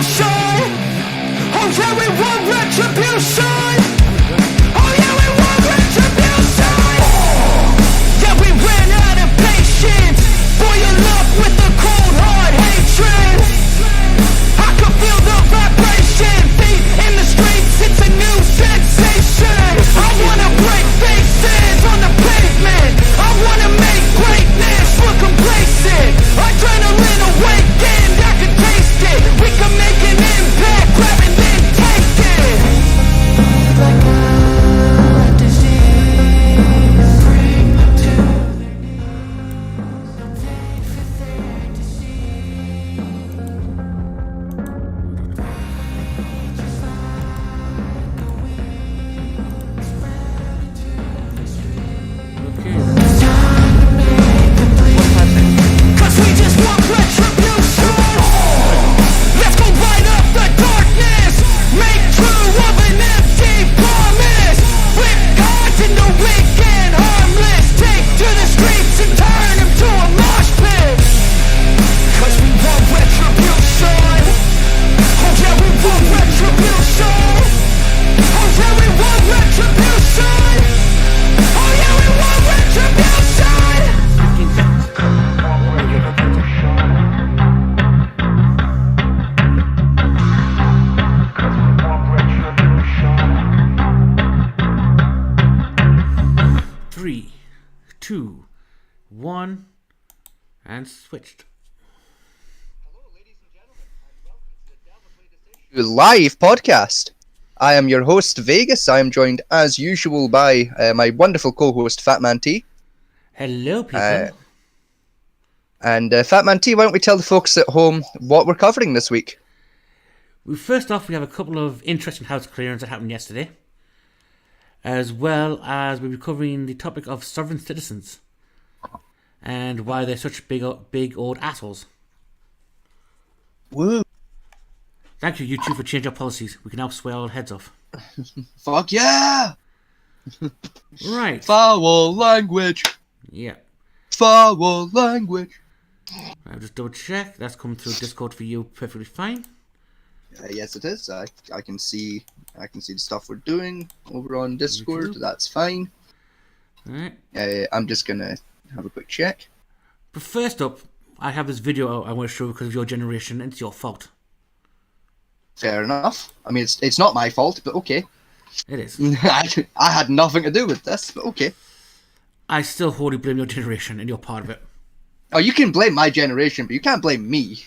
retribution. Oh yeah, we want retribution. Oh yeah, we want retribution. Yeah, we ran out of patience. Boil up with the cold hard hatred. I can feel the vibration. Feet in the streets, it's a new sensation. I wanna break faces on the pavement. I wanna make greatness look complacent. Adrenaline awakened, I can taste it. We can make an impact, grab and then take it. Like a disease, bring them to their knees. Take for their disease. Just like a weed, spread into the street. It's time to make them bleed. 'Cause we just want retribution. Let's go light up the darkness. Make true of an empty promise. Flip gods into weak and harmless. Take to the streets and turn them to a mosh pit. 'Cause we want retribution. Oh yeah, we want retribution. Oh yeah, we want retribution. Oh yeah, we want retribution. Three, two, one, and switched. Live podcast. I am your host, Vegas. I am joined, as usual, by my wonderful co-host, Fatman T. Hello, people. And Fatman T, why don't we tell the folks at home what we're covering this week? First off, we have a couple of interesting house clearings that happened yesterday, as well as we'll be covering the topic of sovereign citizens and why they're such big old assholes. Woo! Thank you two, for changing our policies. We can now swear our heads off. Fuck yeah! Right. Foul language. Yeah. Foul language. I'll just double check. That's come through Discord for you perfectly fine. Yes, it is. I can see the stuff we're doing over on Discord. That's fine. Alright. I'm just gonna have a quick check. But first up, I have this video I want to show because of your generation, and it's your fault. Fair enough. I mean, it's not my fault, but okay. It is. I had nothing to do with this, but okay. I still wholly blame your generation, and you're part of it. Oh, you can blame my generation, but you can't blame me.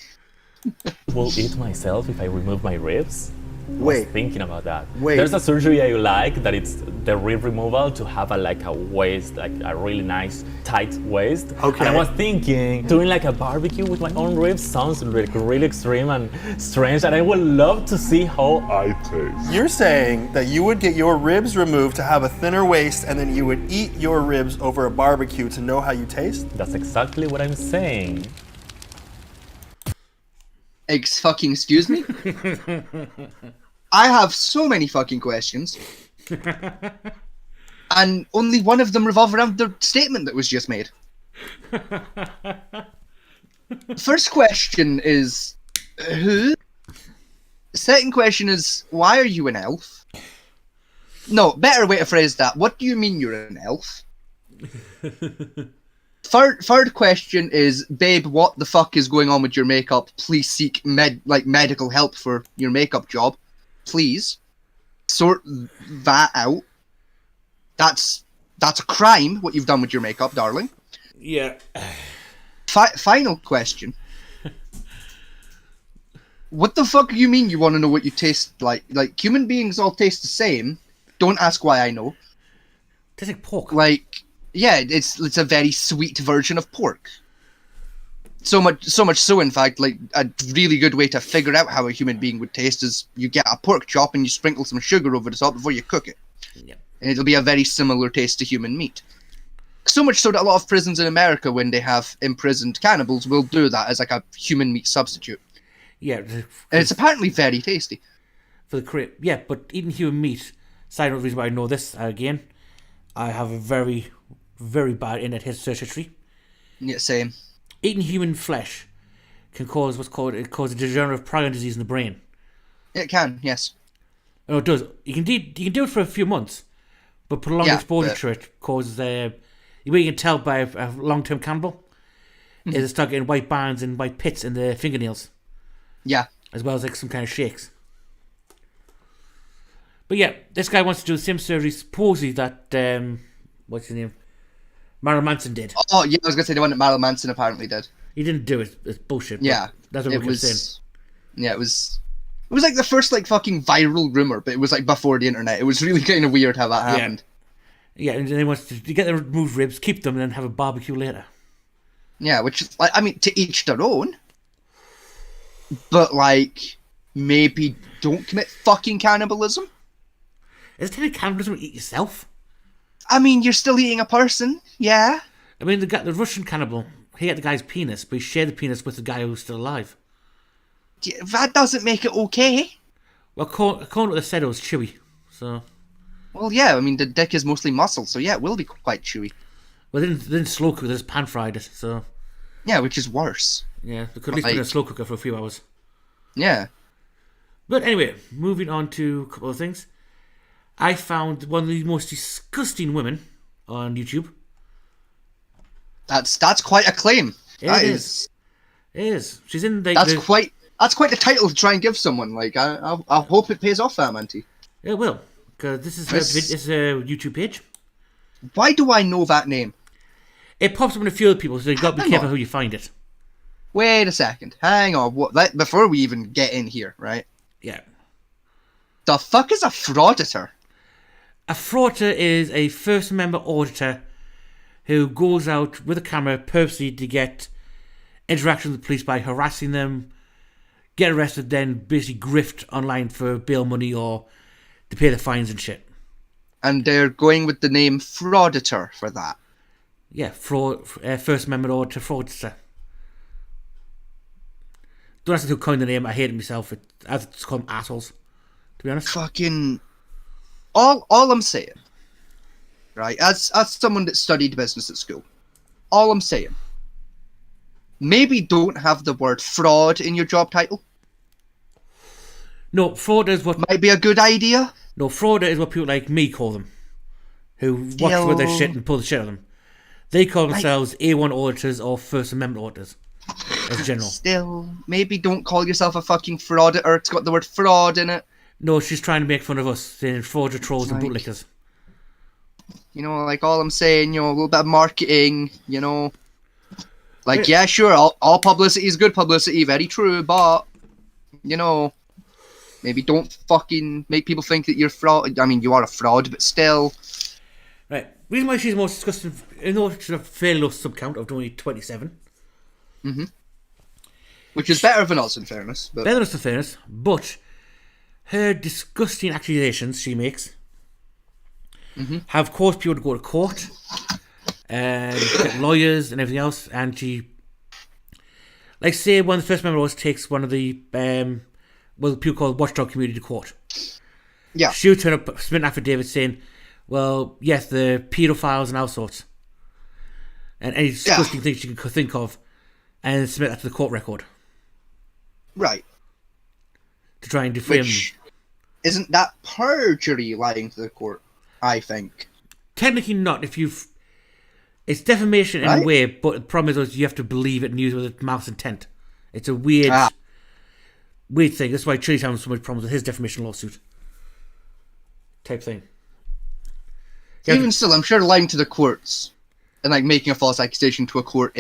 Will eat myself if I remove my ribs? Wait. Thinking about that. Wait. There's a surgery I like that it's the rib removal to have a waist, like a really nice tight waist. Okay. And I was thinking doing like a barbecue with my own ribs sounds like really extreme and strange, and I would love to see how I taste. You're saying that you would get your ribs removed to have a thinner waist, and then you would eat your ribs over a barbecue to know how you taste? That's exactly what I'm saying. Fucking excuse me? I have so many fucking questions. And only one of them revolve around the statement that was just made. First question is, who? Second question is, why are you an elf? No, better way to phrase that. What do you mean you're an elf? Third question is, babe, what the fuck is going on with your makeup? Please seek medical help for your makeup job. Please sort that out. That's a crime, what you've done with your makeup, darling. Yeah. Final question. What the fuck do you mean you want to know what you taste like? Like, human beings all taste the same. Don't ask why I know. Tastes like pork. Like, yeah, it's a very sweet version of pork. So much so, in fact, like, a really good way to figure out how a human being would taste is you get a pork chop and you sprinkle some sugar over the top before you cook it. Yeah. And it'll be a very similar taste to human meat. So much so that a lot of prisons in America, when they have imprisoned cannibals, will do that as like a human meat substitute. Yeah. And it's apparently very tasty. For the career. Yeah, but eating human meat, side note reason why I know this, again, I have a very, very bad internet search history. Yeah, same. Eating human flesh can cause what's called a degenerative prion disease in the brain, It can, yes. Oh, it does. You can do it for a few months, but prolonged Yeah, exposure but- to it causes what you can tell by a long-term cannibal is they start getting white bands and white pits in their fingernails, Yeah. as well as like some kind of shakes. But yeah, this guy wants to do the same surgery supposedly that what's his name, Marilyn Manson did. Oh, yeah, I was gonna say the one that Marilyn Manson apparently did. He didn't do it. It's bullshit. but Yeah. that's what It we kept saying. was. Yeah, it was. It was like the first like fucking viral rumor, but it was like before the internet. It was really kind of weird how that happened. Yeah, and then he wants to get the removed ribs, keep them, and then have a barbecue later. Yeah, which is like, I mean, to each their own. But like, maybe don't commit fucking cannibalism. Is it technically cannibalism to eat yourself? I mean, you're still eating a person, yeah. I mean, the Russian cannibal, he ate the guy's penis, but he shared the penis with the guy who was still alive. That doesn't make it okay. Well, according to what they said, it was chewy. So, Well, yeah, I mean, the dick is mostly muscle, so yeah, it will be quite chewy. well, they didn't slow cook it, they just pan fried it. So, Yeah, which is worse. yeah, they could at least put it in a slow cooker for a few hours. Yeah. But anyway, moving on to a couple of things. I found one of the most disgusting women on YouTube. That's quite a claim. It That is. It is. She's in the. That's quite the title to try and give someone. Like, I hope it pays off, Amanti. It will, because this is This- this is a YouTube page. Why do I know that name? It pops up in a few other people, so you got to be Hang careful on. how you find it. Wait a second. Hang on. Before we even get in here, right? Yeah. The fuck is a frauditor? A frauditor is a first member auditor who goes out with a camera purposely to get interaction with the police by harassing them, get arrested, then basically grift online for bail money or to pay the fines and shit. And they're going with the name frauditor for that. Yeah, first member auditor fraudster. Don't ask me who coined the name. I hate it myself. I just call them assholes, to be honest. Fucking. All I'm saying, right? As someone that studied business at school, all I'm saying. Maybe don't have the word fraud in your job title. No, fraud is what Might be a good idea. fraud is what people like me call them, who watch with their shit and pull the shit out of them. They call themselves A1 auditors or First Amendment auditors, as general. Still, maybe don't call yourself a fucking frauditor. It's got the word fraud in it. No, she's trying to make fun of us, saying frauds are trolls and Like- bootlickers. You know, like all I'm saying, a little bit of marketing, Like, yeah, sure, all publicity is good publicity, very true, but, maybe don't fucking make people think that you're fraud. I mean, you are a fraud, but still. Right. Reason why she's the most disgusting, in order to a fairly low sub count of only 27. Which is better than us, in fairness. But Better than us, in fairness, but her disgusting accusations she makes have caused people to go to court and get lawyers and everything else. And she, like, say one of the first members takes one of the people called watchdog community to court. yeah, She would turn up, submit an affidavit saying, well, yes, the paedophiles and all sorts, and any disgusting things she could think of, and submit that to the court record right. to try and defame. Which isn't that perjury lying to the court? I think. Technically not. It's defamation in a Right? way, but the problem is you have to believe it and use it with malice intent. It's a weird thing. That's why Chili's having so much problems with his defamation lawsuit type thing. Yeah, Even still, I'm sure lying to the courts and like making a false accusation to a court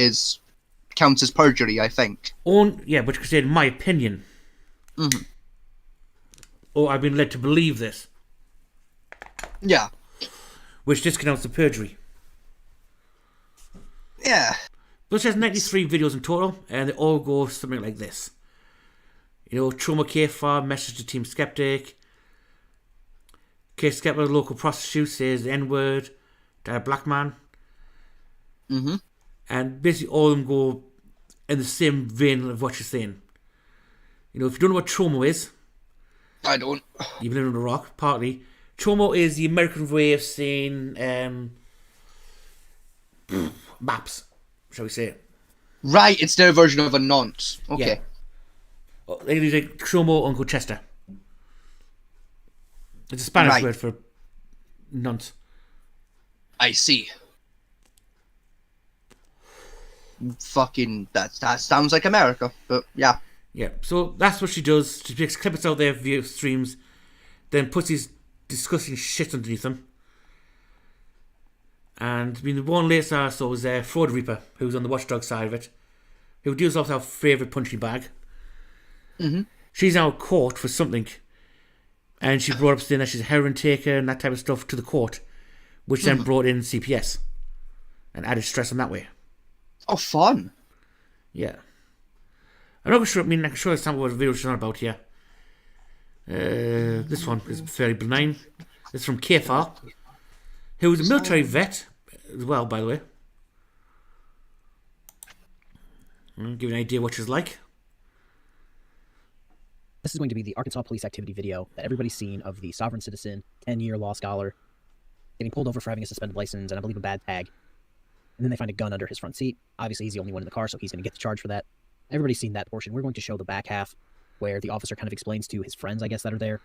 counts as perjury. I think. but you could say, in my opinion, or I've been led to believe this, Yeah. which discounts the perjury. Yeah. But she has 93 videos in total, and they all go something like this. Trauma KFR, message to Team Skeptic. Case Skeptic, local prostitute, says the N-word, to a black man. And basically all of them go in the same vein of what she's saying. If you don't know what trauma is, I don't. you've lived under a rock, partly. Trauma is the American way of saying maps, shall we say. Right, it's their version of a nonce. Okay. Yeah. Like Trauma Uncle Chester. It's a Spanish Right. word for nonce. I see. Fucking that sounds like America, but yeah. Yeah, so that's what she does. She takes clips out there via streams, then puts these disgusting shit underneath them. And I mean, the one latest I saw was Fraud Reaper, who's on the Watchdog side of it, who deals off our favourite punching bag. Mhm. She's now caught for something, and she brought up saying that she's a heroin taker and that type of stuff to the court, which then brought in CPS and added stress on that way. Oh, fun. Yeah. I'm not sure. I mean, I can show you some of what the video she's on about here. This one is fairly benign. It's from Kefar, who is a military vet as well, by the way. I'll give you an idea what she's like. This is going to be the Arkansas police activity video that everybody's seen of the sovereign citizen, 10-year law scholar, getting pulled over for having a suspended license and I believe a bad tag. And then they find a gun under his front seat. Obviously, he's the only one in the car, so he's going to get the charge for that. Everybody's seen that portion. We're going to show the back half where the officer kind of explains to his friends, I guess, that are there.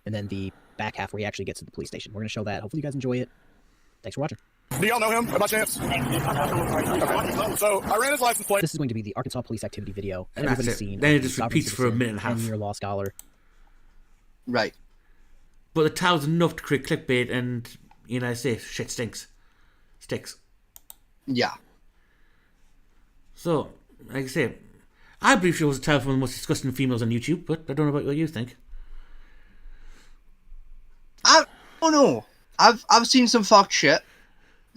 And then the back half where he actually gets to the police station. We're going to show that. Hopefully you guys enjoy it. Thanks for watching. Do y'all know him by chance? Okay. So I ran his license plate. This is going to be the Arkansas police activity video that And that's everybody's it. seen. Then of it the just sovereign repeats for a citizen, minute and a half. 10-year law scholar. Right. But the towel's enough to create clickbait, and you know, I say shit stinks. Sticks. Yeah. So, like I say, I believe she was a towel from the most disgusting females on YouTube, but I don't know about what you think. I don't know. I've seen some fucked shit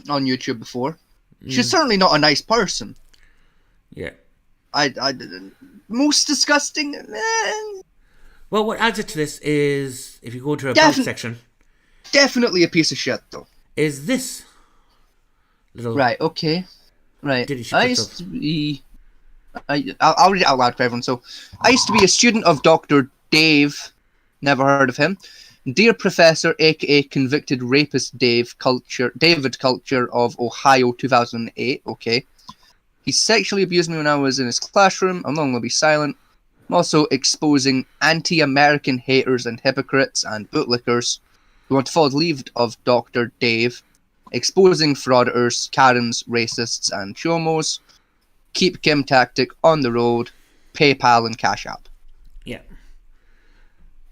on YouTube before. She's certainly not a nice person. Yeah. I most disgusting. Well, what adds it to this is, if you go to her Defi- about section, Definitely a piece of shit, though. is this little... Right. Okay. Right. Diddy she I picked used to be. I'll read it out loud for everyone. So, I used to be a student of Dr. Dave. Never heard of him. Dear Professor, aka convicted rapist David Culture of Ohio, 2008. Okay. He sexually abused me when I was in his classroom. I'm not going to be silent. I'm also exposing anti-American haters and hypocrites and bootlickers who want to follow the lead of Dr. Dave. Exposing frauditors, Karens, racists, and chomos. Keep Kim tactic on the road. PayPal and Cash App. Yeah.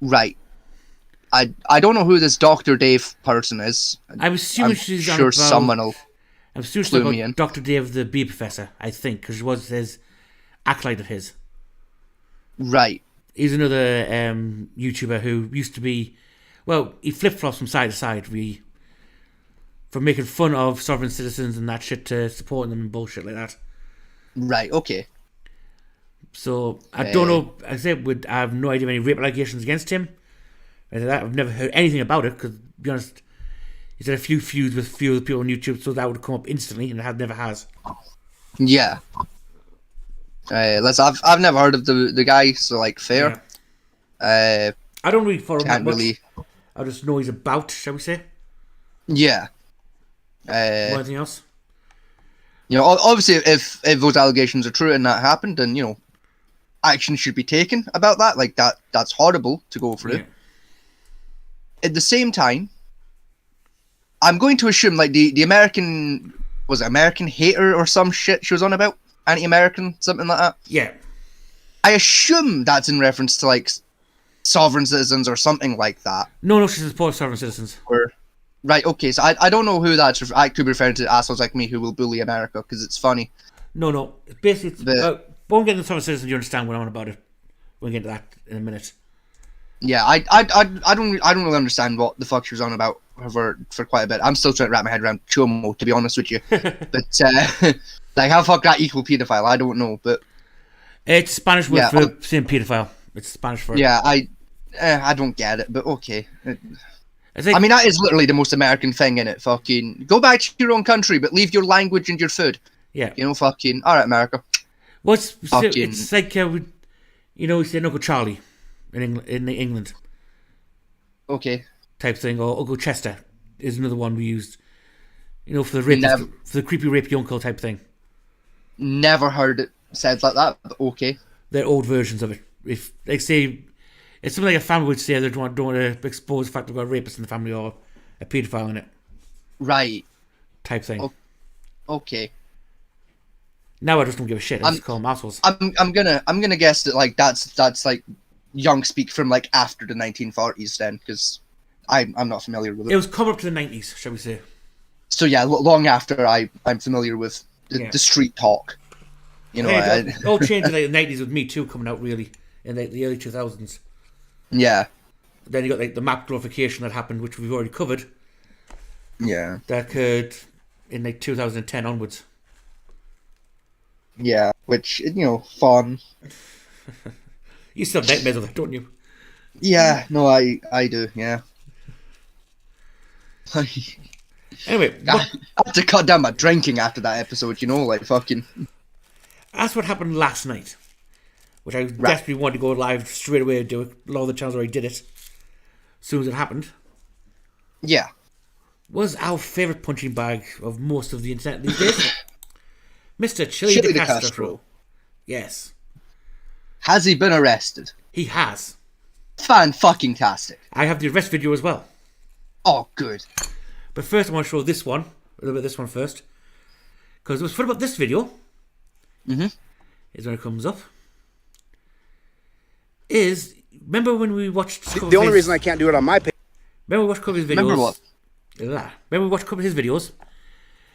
Right. I don't know who this Dr. Dave person is. I'm assuming I'm she's on sure about... someone will. I'm assuming she's clue about me in. Dr. Dave, the bee professor, I think, because she was his acolyte of his. Right. He's another YouTuber who used to be... Well, he flip-flops from side to side, really. From making fun of sovereign citizens and that shit to supporting them and bullshit like that. Right. Okay. So, I don't know. I said, I have no idea of any rape allegations against him. I've never heard anything about it, because, to be honest, he's had a few feuds with a few other people on YouTube, so that would come up instantly, and it never has. Yeah. I've never heard of the guy, so like fair. I don't really follow him that Can't much. really. I just know he's about, shall we say. Yeah. Anything else? You know, obviously, if those allegations are true and that happened, then action should be taken about that. Like that's horrible to go through. Yeah. At the same time, I'm going to assume like the American American hater or some shit she was on about, anti-American, something like that. Yeah. I assume that's in reference to like sovereign citizens or something like that. No, she supports sovereign citizens. Right, okay, so I don't know who that's actually referring to, assholes like me who will bully America, because it's funny. No. Basically, won't get into sovereign citizens, you understand what I'm on about it. We'll get into that in a minute. Yeah, I don't really understand what the fuck she was on about for quite a bit. I'm still trying to wrap my head around chomo, to be honest with you. But like how fuck that equal paedophile, I don't know. But it's Spanish word for saying paedophile. It's Spanish for yeah. I don't get it, but okay. Like, I mean, that is literally the most American thing in it. Fucking go back to your own country, but leave your language and your food. Yeah. Fucking all right, America. It's like we say Uncle Charlie in England. Okay. Type thing, or Uncle Chester is another one we used. For the rapist, for the creepy rapey uncle type thing. Never heard it said like that, but okay. They're old versions of it. If like say It's something like a family would say they don't want to expose the fact they've got a rapist in the family or a paedophile in it. Right. Type thing. Oh. Okay. Now I just don't give a shit. I just call them assholes. I'm gonna guess that like that's like young speak from like after the 1940s then, because I'm not familiar with it. It was covered up to the 90s, shall we say. So yeah, long after I'm familiar with the street talk. You know, it all changed in like, the 90s with Me Too coming out really in like, the early 2000s. Yeah. Then you got like the map glorification that happened, which we've already covered. Yeah. That occurred in like 2010 onwards. Yeah, which, you know, fun. You still have nightmares of that, don't you? Yeah, no, I do, yeah. Anyway, I had to cut down my drinking after that episode, you know, like fucking... That's what happened last night, which I desperately wanted to go live straight away and do it. A lot of the channels already did it. As soon as it happened. Yeah. Was our favourite punching bag of most of the internet these days. Mr. Chili Chili de de Castro. Castro. Yes. Has he been arrested? He has. Fan-fucking-tastic. I have the arrest video as well. Oh, good. But first I want to show this one. A little bit of this one first. Because what's fun about this video is when it comes up. Is, remember when we watched... The only reason I can't do it on my page... Remember we watched a couple of his videos? Remember what? Remember we watched a couple of his videos?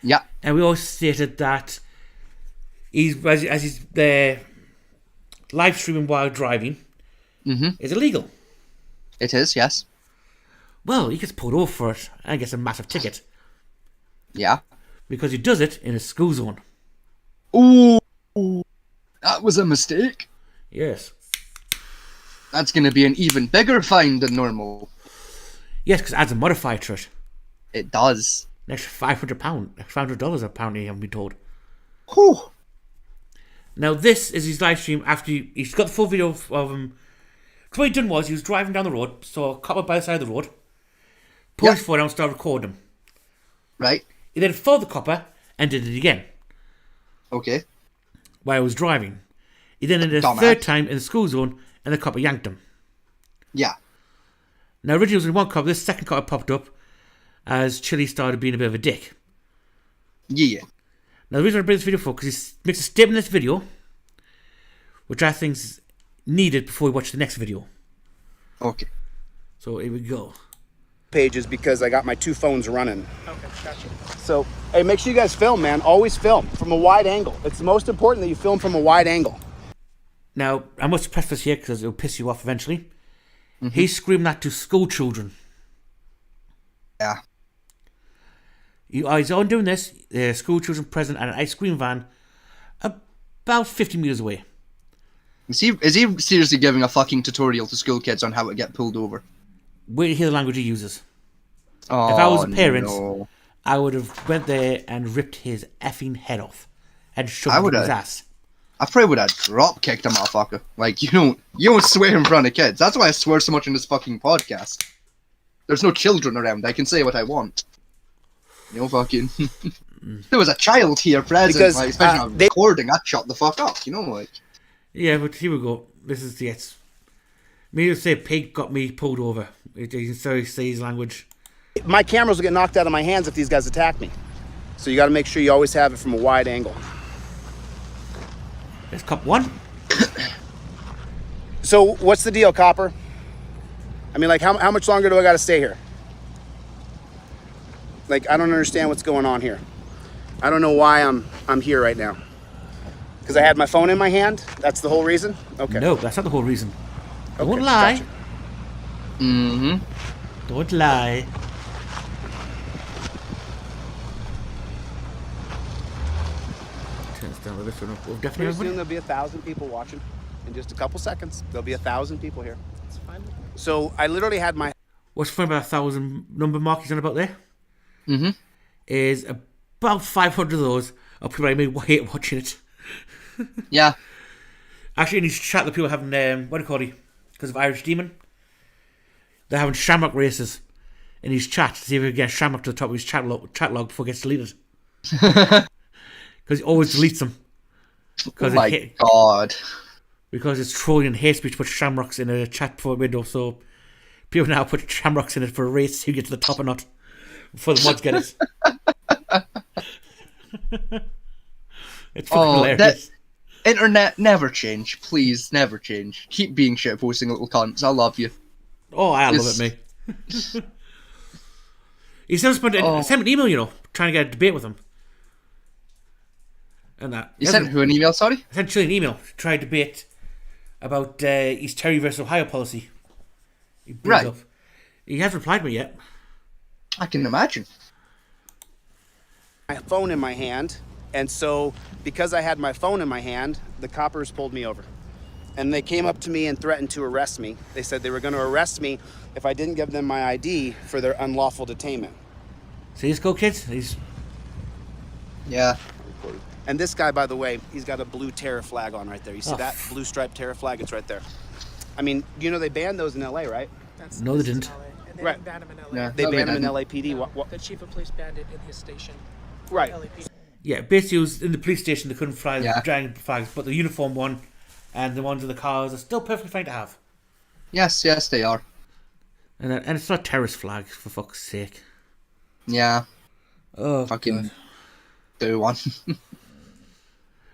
Yeah. And we always stated that he's as he's there live streaming while driving is illegal. It is, yes. Well, he gets pulled over for it and gets a massive ticket Yeah. because he does it in a school zone. Ooh, that was a mistake. Yes. That's going to be an even bigger fine than normal. Yes, because it adds a modifier to it. It does. An extra $500 apparently, I've been told. Whew. Now this is his live stream after he's got the full video of him. What he done was he was driving down the road, saw a copper by the side of the road, pulled his phone out and started recording him. Right. He then followed the copper and did it again Okay. while he was driving. He then did it a Dumbass. third time in the school zone and the copper yanked him. Yeah. Now originally it was in one copper, this second copper popped up as Chili started being a bit of a dick. Yeah. Now the reason I bring this video for, because he makes a statement in this video, which I think is needed before we watch the next video. Okay. So here we go. pages because I got my two phones running. Okay, gotcha. So, hey, make sure you guys film, man. Always film from a wide angle. It's the most important that you film from a wide angle. Now, I must preface this here because it'll piss you off eventually. He's screaming that to school children. Yeah. He's on doing this, school children present at an ice cream van about 50 metres away. Is he seriously giving a fucking tutorial to school kids on how to get pulled over? Wait to hear the language he uses. Oh, If I was a parent, no. I would have went there and ripped his effing head off and shoved I it in would've. his ass. I probably would have drop kicked a motherfucker. Like, you don't swear in front of kids. That's why I swear so much in this fucking podcast. There's no children around. I can say what I want. Fucking. There was a child here present, Because, like, especially on they- recording. I'd shut the fuck up. Like. Yeah, but here we go. This is it. Me to say pig got me pulled over. You can say his language. My cameras will get knocked out of my hands if these guys attack me. So you got to make sure you always have it from a wide angle. There's cop one. So what's the deal, Copper? I mean, like, how much longer do I got to stay here? Like, I don't understand what's going on here. I don't know why I'm here right now. Because I had my phone in my hand? That's the whole reason? Okay. No, that's not the whole reason. Don't Okay, lie. gotcha. Mm-hmm. Don't lie. Turn this down a little bit so we'll Pretty definitely soon there'll be 1,000 people watching. In just a couple seconds, there'll be 1,000 people here. That's fine. So I literally had my What's funny about 1,000 number mark he's on about there Mm-hmm. is about 500 of those are people like me hate watching it. Yeah. Actually, in his chat, the people having what do you call it? Because of Irish Demon, they're having shamrock races in his chat to see if he can get shamrock to the top of his chat log before it gets deleted. Because he always deletes them. Oh my god. because it's trolling hate speech to put shamrocks in a chat for window, so people now put shamrocks in it for a race who gets to the top or not before the mods get it. It's fucking hilarious. Internet, never change. Please, never change. Keep being shit posting little cunts. I love you. Oh, I love it, mate. He sent me an email, you know, trying to get a debate with him. And that. You sent who an email, sorry? I sent Chile an email to try a debate about East Terry versus Ohio policy. Right. Up. He hasn't replied to me yet. I can imagine. My phone in my hand, and so because I had my phone in my hand, the coppers pulled me over. And they came up to me and threatened to arrest me. They said they were going to arrest me if I didn't give them my ID for their unlawful detainment. See this go, kids? Yeah. And this guy, by the way, he's got a blue terror flag on right there. You see that blue striped terror flag? It's right there. I mean, you know they banned those in LA, right? No, they didn't. And they Right. didn't ban him in LA. Yeah. They No, banned them in didn't. LAPD. What? The chief of police banned it in his station. Right. LAPD. Yeah, basically, it was in the police station. They couldn't fly the Yeah. giant flags, but the uniform one and the ones in the cars are still perfectly fine to have. Yes, they are. And it's not a terrorist flag, for fuck's sake. Yeah. Oh, Fucking God. do one. I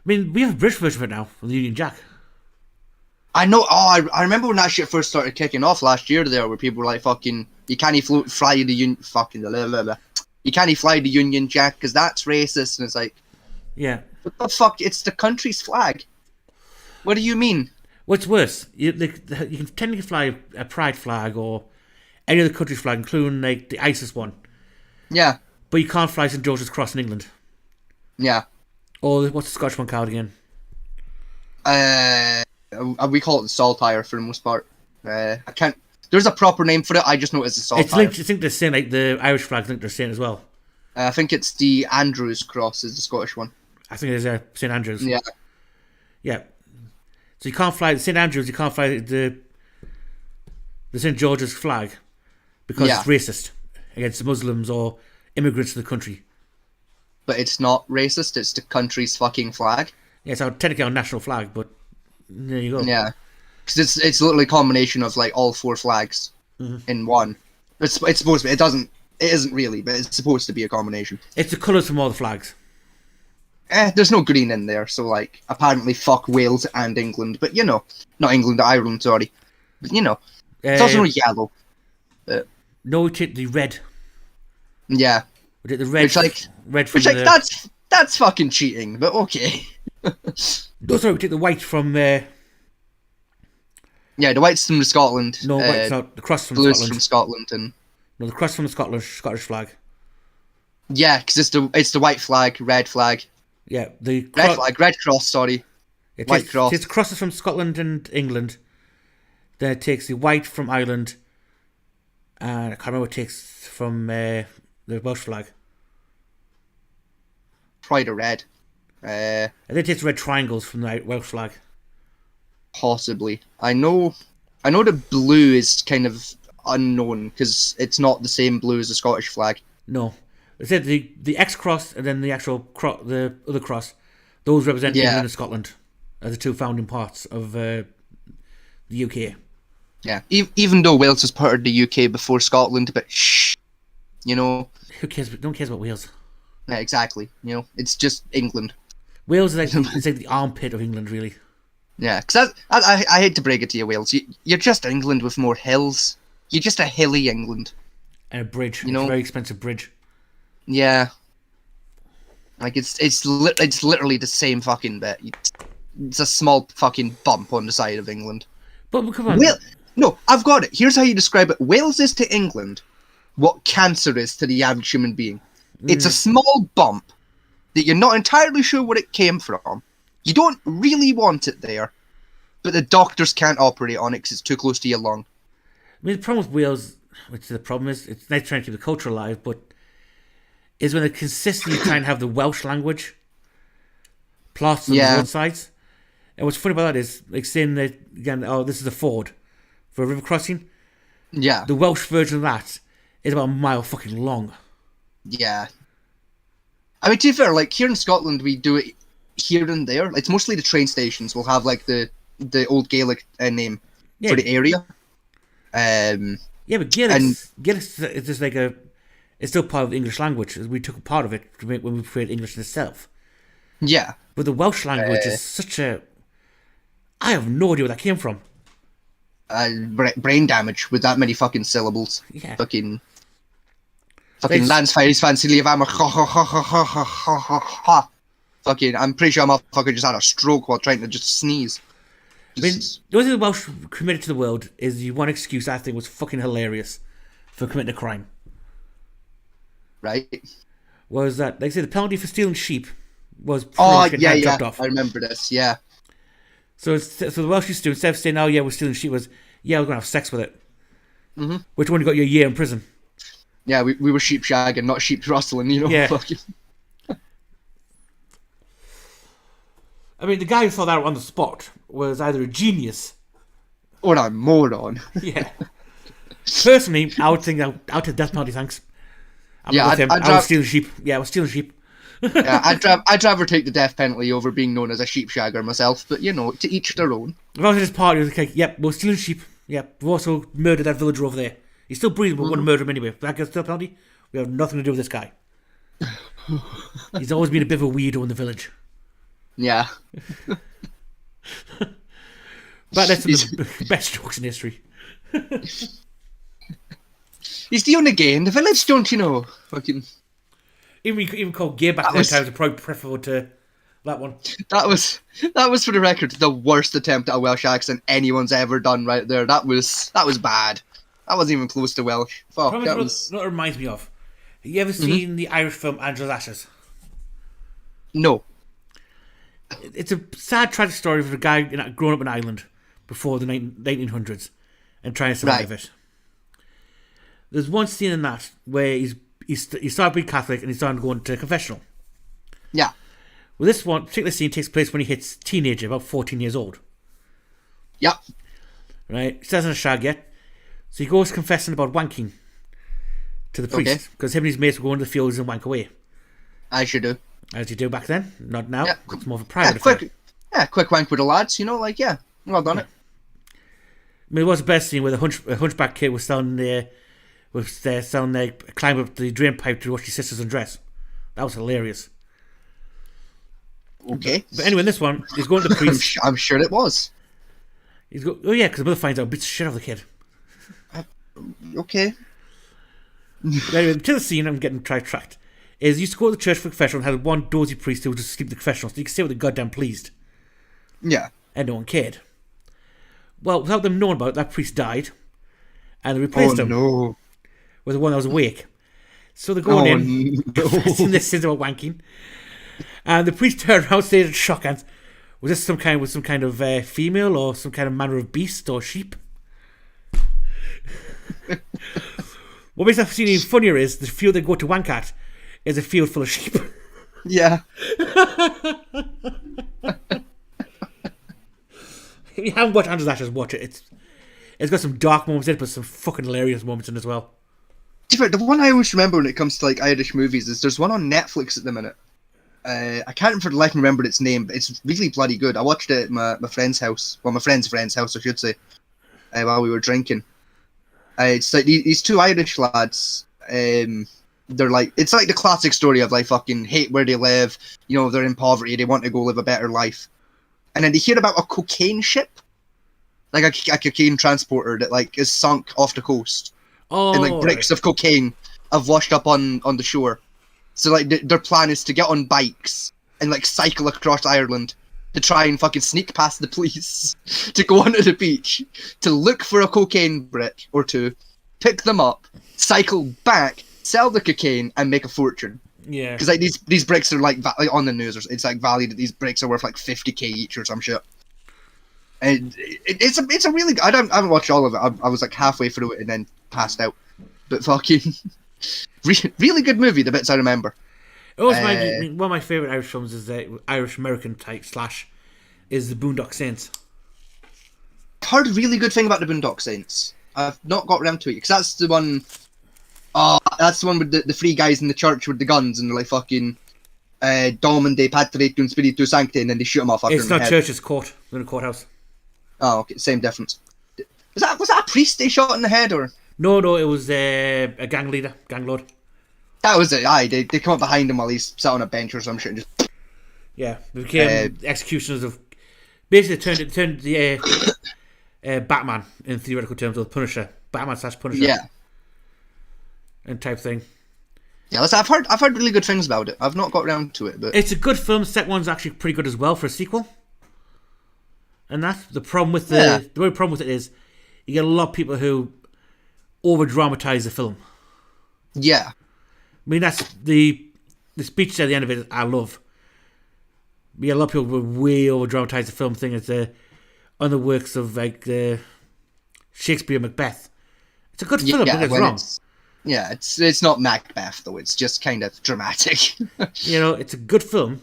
mean, we have a British version of it now, on the Union Jack. I know. Oh, I remember when that shit first started kicking off last year. There, where people were like, "Fucking, you can't fly the Union, fucking blah, blah, blah. You can't fly the Union Jack because that's racist." And it's like, Yeah. what the fuck? It's the country's flag. What do you mean? What's worse, you can technically fly a pride flag or any other country's flag, including like the ISIS one, Yeah, but you can't fly St George's Cross in England. yeah. Or what's the Scottish one called again? We call it the saltire for the most part. I can't. There's a proper name for it. I just know it's the saltire. It's linked. I think they're saying like the Irish flag's linked to the same as well. I think it's the Andrews Cross is the Scottish one. I think it is St Andrews. Yeah. Yeah. So you can't fly St Andrews. You can't fly the St George's flag because it's racist against Muslims or immigrants to the country. But it's not racist. It's the country's fucking flag. Yeah, it's technically our national flag, but there you go. Yeah, because it's literally a combination of like all four flags in one. It's supposed to be. It isn't really, but it's supposed to be a combination. It's the colours from all the flags. There's no green in there, so like apparently fuck Wales and England, but you know, not England, Ireland, sorry. But you know, it's also no yellow. No, we take the red. Yeah, We take the red. Red from that's fucking cheating, but okay. No, sorry, we take the white from. Yeah, the white's from Scotland. No, white's not. The cross from Blue's Scotland. from Scotland, and No, the cross from the Scottish flag. yeah, because it's the white flag, red flag, Yeah, the red flag, red cross. Sorry, white cross. It takes crosses from Scotland and England. Then it takes the white from Ireland, and I can't remember what it takes from the Welsh flag. Pride of red. And then it takes red triangles from the Welsh flag. Possibly. I know the blue is kind of unknown because it's not the same blue as the Scottish flag. No, it said the X cross and then the actual the other cross. Those represent England and Scotland as the two founding parts of the UK. Yeah, even though Wales was part of the UK before Scotland, but shh, you know. Who cares? No one cares about Wales. Yeah, exactly. You know, it's just England. Wales is like it's like the armpit of England, really. Yeah, because I hate to break it to you, Wales. You're just England with more hills. You're just a hilly England. And a bridge, You know? a very expensive bridge. Yeah. Like it's literally the same fucking bit. It's a small fucking bump on the side of England. But come on, No, I've got it. Here's how you describe it. Wales is to England what cancer is to the average human being. It's a small bump that you're not entirely sure where it came from. You don't really want it there, but the doctors can't operate on it because it's too close to your lung. I mean, the problem with Wales, which the problem is, it's nice trying to keep the culture alive, but is when they consistently try and have the Welsh language plots on the roadsides. And what's funny about that is, like saying that, again, oh, this is a ford for a river crossing. Yeah. The Welsh version of that is about a mile fucking long. Yeah. I mean, to be fair, like, here in Scotland, we do it here and there. It's mostly the train stations will have, like, the the old Gaelic name Yeah. for the area. Yeah, but Gaelic is just like it's still part of the English language. We took a part of it to make when we created English in itself. Yeah. But the Welsh language is such a... I have no idea where that came from. Brain damage with that many fucking syllables. Yeah. Fucking Like- Lance Fires Fancy Leave Hammer. Fucking, I'm pretty sure my motherfucker just had a stroke while trying to just sneeze. I mean, the only thing the Welsh committed to the world is the one excuse I think was fucking hilarious for committing a crime. Right? Was that, like I say, the penalty for stealing sheep was pretty Oh, much getting yeah, hand yeah. chopped off. I remember this, yeah. So the Welsh used to do, instead of saying, oh yeah, we're stealing sheep, was, yeah, we're going to have sex with it. Mm-hmm. Which one got you a year in prison? Yeah, we were sheep shagging, not sheep rustling, you know? Yeah. Fucking. I mean, the guy who thought that on the spot was either a genius. Or a moron. Yeah. Personally, I would think I'll take death penalty, thanks. I'm Yeah, with him. I was stealing sheep. Yeah, I was stealing sheep. Yeah, I'd rather take the death penalty over being known as a sheep shagger myself, but you know, to each their own. If I was at this party, I was like, yep, we're stealing sheep. Yep, we've also murdered that villager over there. He's still breathing, but we're going to murder him anyway. If that gets death penalty, we have nothing to do with this guy. He's always been a bit of a weirdo in the village. Yeah. But that's the best jokes in history. He's the only gay in the village, don't you know? Fucking. Even called gay back then times are probably preferable to that one. That was for the record the worst attempt at a Welsh accent anyone's ever done right there. That was bad. That wasn't even close to Welsh. Fuck, Probably that what was... it reminds me of. Have you ever seen the Irish film Angela's Ashes? No. It's a sad, tragic story of a guy growing up in Ireland before the 1900s and trying to survive it. There's one scene in that where he started being Catholic and he started going to confessional. Yeah. Well, this one particular scene takes place when he hits teenager, about 14 years old. Yep. Right? He hasn't a shag yet. So he goes confessing about wanking to the priest. Because him and his mates will go into the fields and wank away. As you do. As you do back then. Not now. Yeah. It's more of a private affair. Quick wank with the lads, you know, like, yeah. Well done it. I mean, it was the best scene where a hunchback kid was selling climb up the drain pipe to watch his sisters undress. That was hilarious. Okay. But anyway, in this one, he's going to the priest. I'm sure it was. Oh yeah, because the mother finds out, beats the shit out of the kid. Okay. But anyway, to the scene, I'm getting tracked. Is he used to go to the church for confessional and had one dozy priest who would just sleep in the confessional, so you can say what they're goddamn pleased. Yeah. And no one cared. Well, without them knowing about it, that priest died, and they replaced him no. with the one that was awake. So they're going in, confessing their sins about wanking, and the priest turned around, stayed in shock, and was this some kind of female or some kind of manner of beast or sheep? What makes that scene even funnier is the field they go to wank at is a field full of sheep. Yeah. If you haven't watched Angela's Ashes, watch it. It's got some dark moments in it, but some fucking hilarious moments in it as well. The one I always remember when it comes to like Irish movies is there's one on Netflix at the minute. I can't for the life remember its name, but it's really bloody good. I watched it at my friend's house. Well, my friend's house, I should say, while we were drinking. It's like these two Irish lads. They're like, it's like the classic story of like fucking hate where they live. You know, they're in poverty. They want to go live a better life. And then they hear about a cocaine ship, like a cocaine transporter that like is sunk off the coast, and like bricks of cocaine have washed up on the shore. So like their plan is to get on bikes and like cycle across Ireland to try and fucking sneak past the police, to go onto the beach, to look for a cocaine brick or two, pick them up, cycle back, sell the cocaine, and make a fortune. Yeah. Because like these bricks are like on the news, it's like valued that these bricks are worth like 50k each or some shit. And it's a really I haven't watched all of it. I was like halfway through it and then passed out. But fucking really good movie. The bits I remember. It always reminds me, I mean, one of my favorite Irish films is the Irish American type / is the Boondock Saints. I've heard a really good thing about the Boondock Saints. I've not got around to it because that's the one. Oh, that's the one with the three guys in the church with the guns and they're like fucking Domine Patrick and Spiritu Sancte, and then they shoot them off after It's not church, it's court. They're in a courthouse. Oh, okay, same difference. Was that a priest they shot in the head, or No, it was a gang leader, gang lord. that was it? Aye, they come up behind him while he's sat on a bench or some shit and just. Yeah, they became executioners of. Basically, turned the Batman in theoretical terms, or the Punisher, Batman/Punisher, Yeah. and type thing. Yeah, listen, I've heard really good things about it. I've not got around to it, but It's a good film. The second one's actually pretty good as well for a sequel. And that's the problem with the only problem with it is you get a lot of people who over dramatize the film. yeah, I mean, that's the speech at the end of it. I love. Yeah, a lot of people will way over dramatize the film thing. It's on the works of like Shakespeare Macbeth. It's a good film. Don't get me wrong. It's not Macbeth though. It's just kind of dramatic. It's a good film.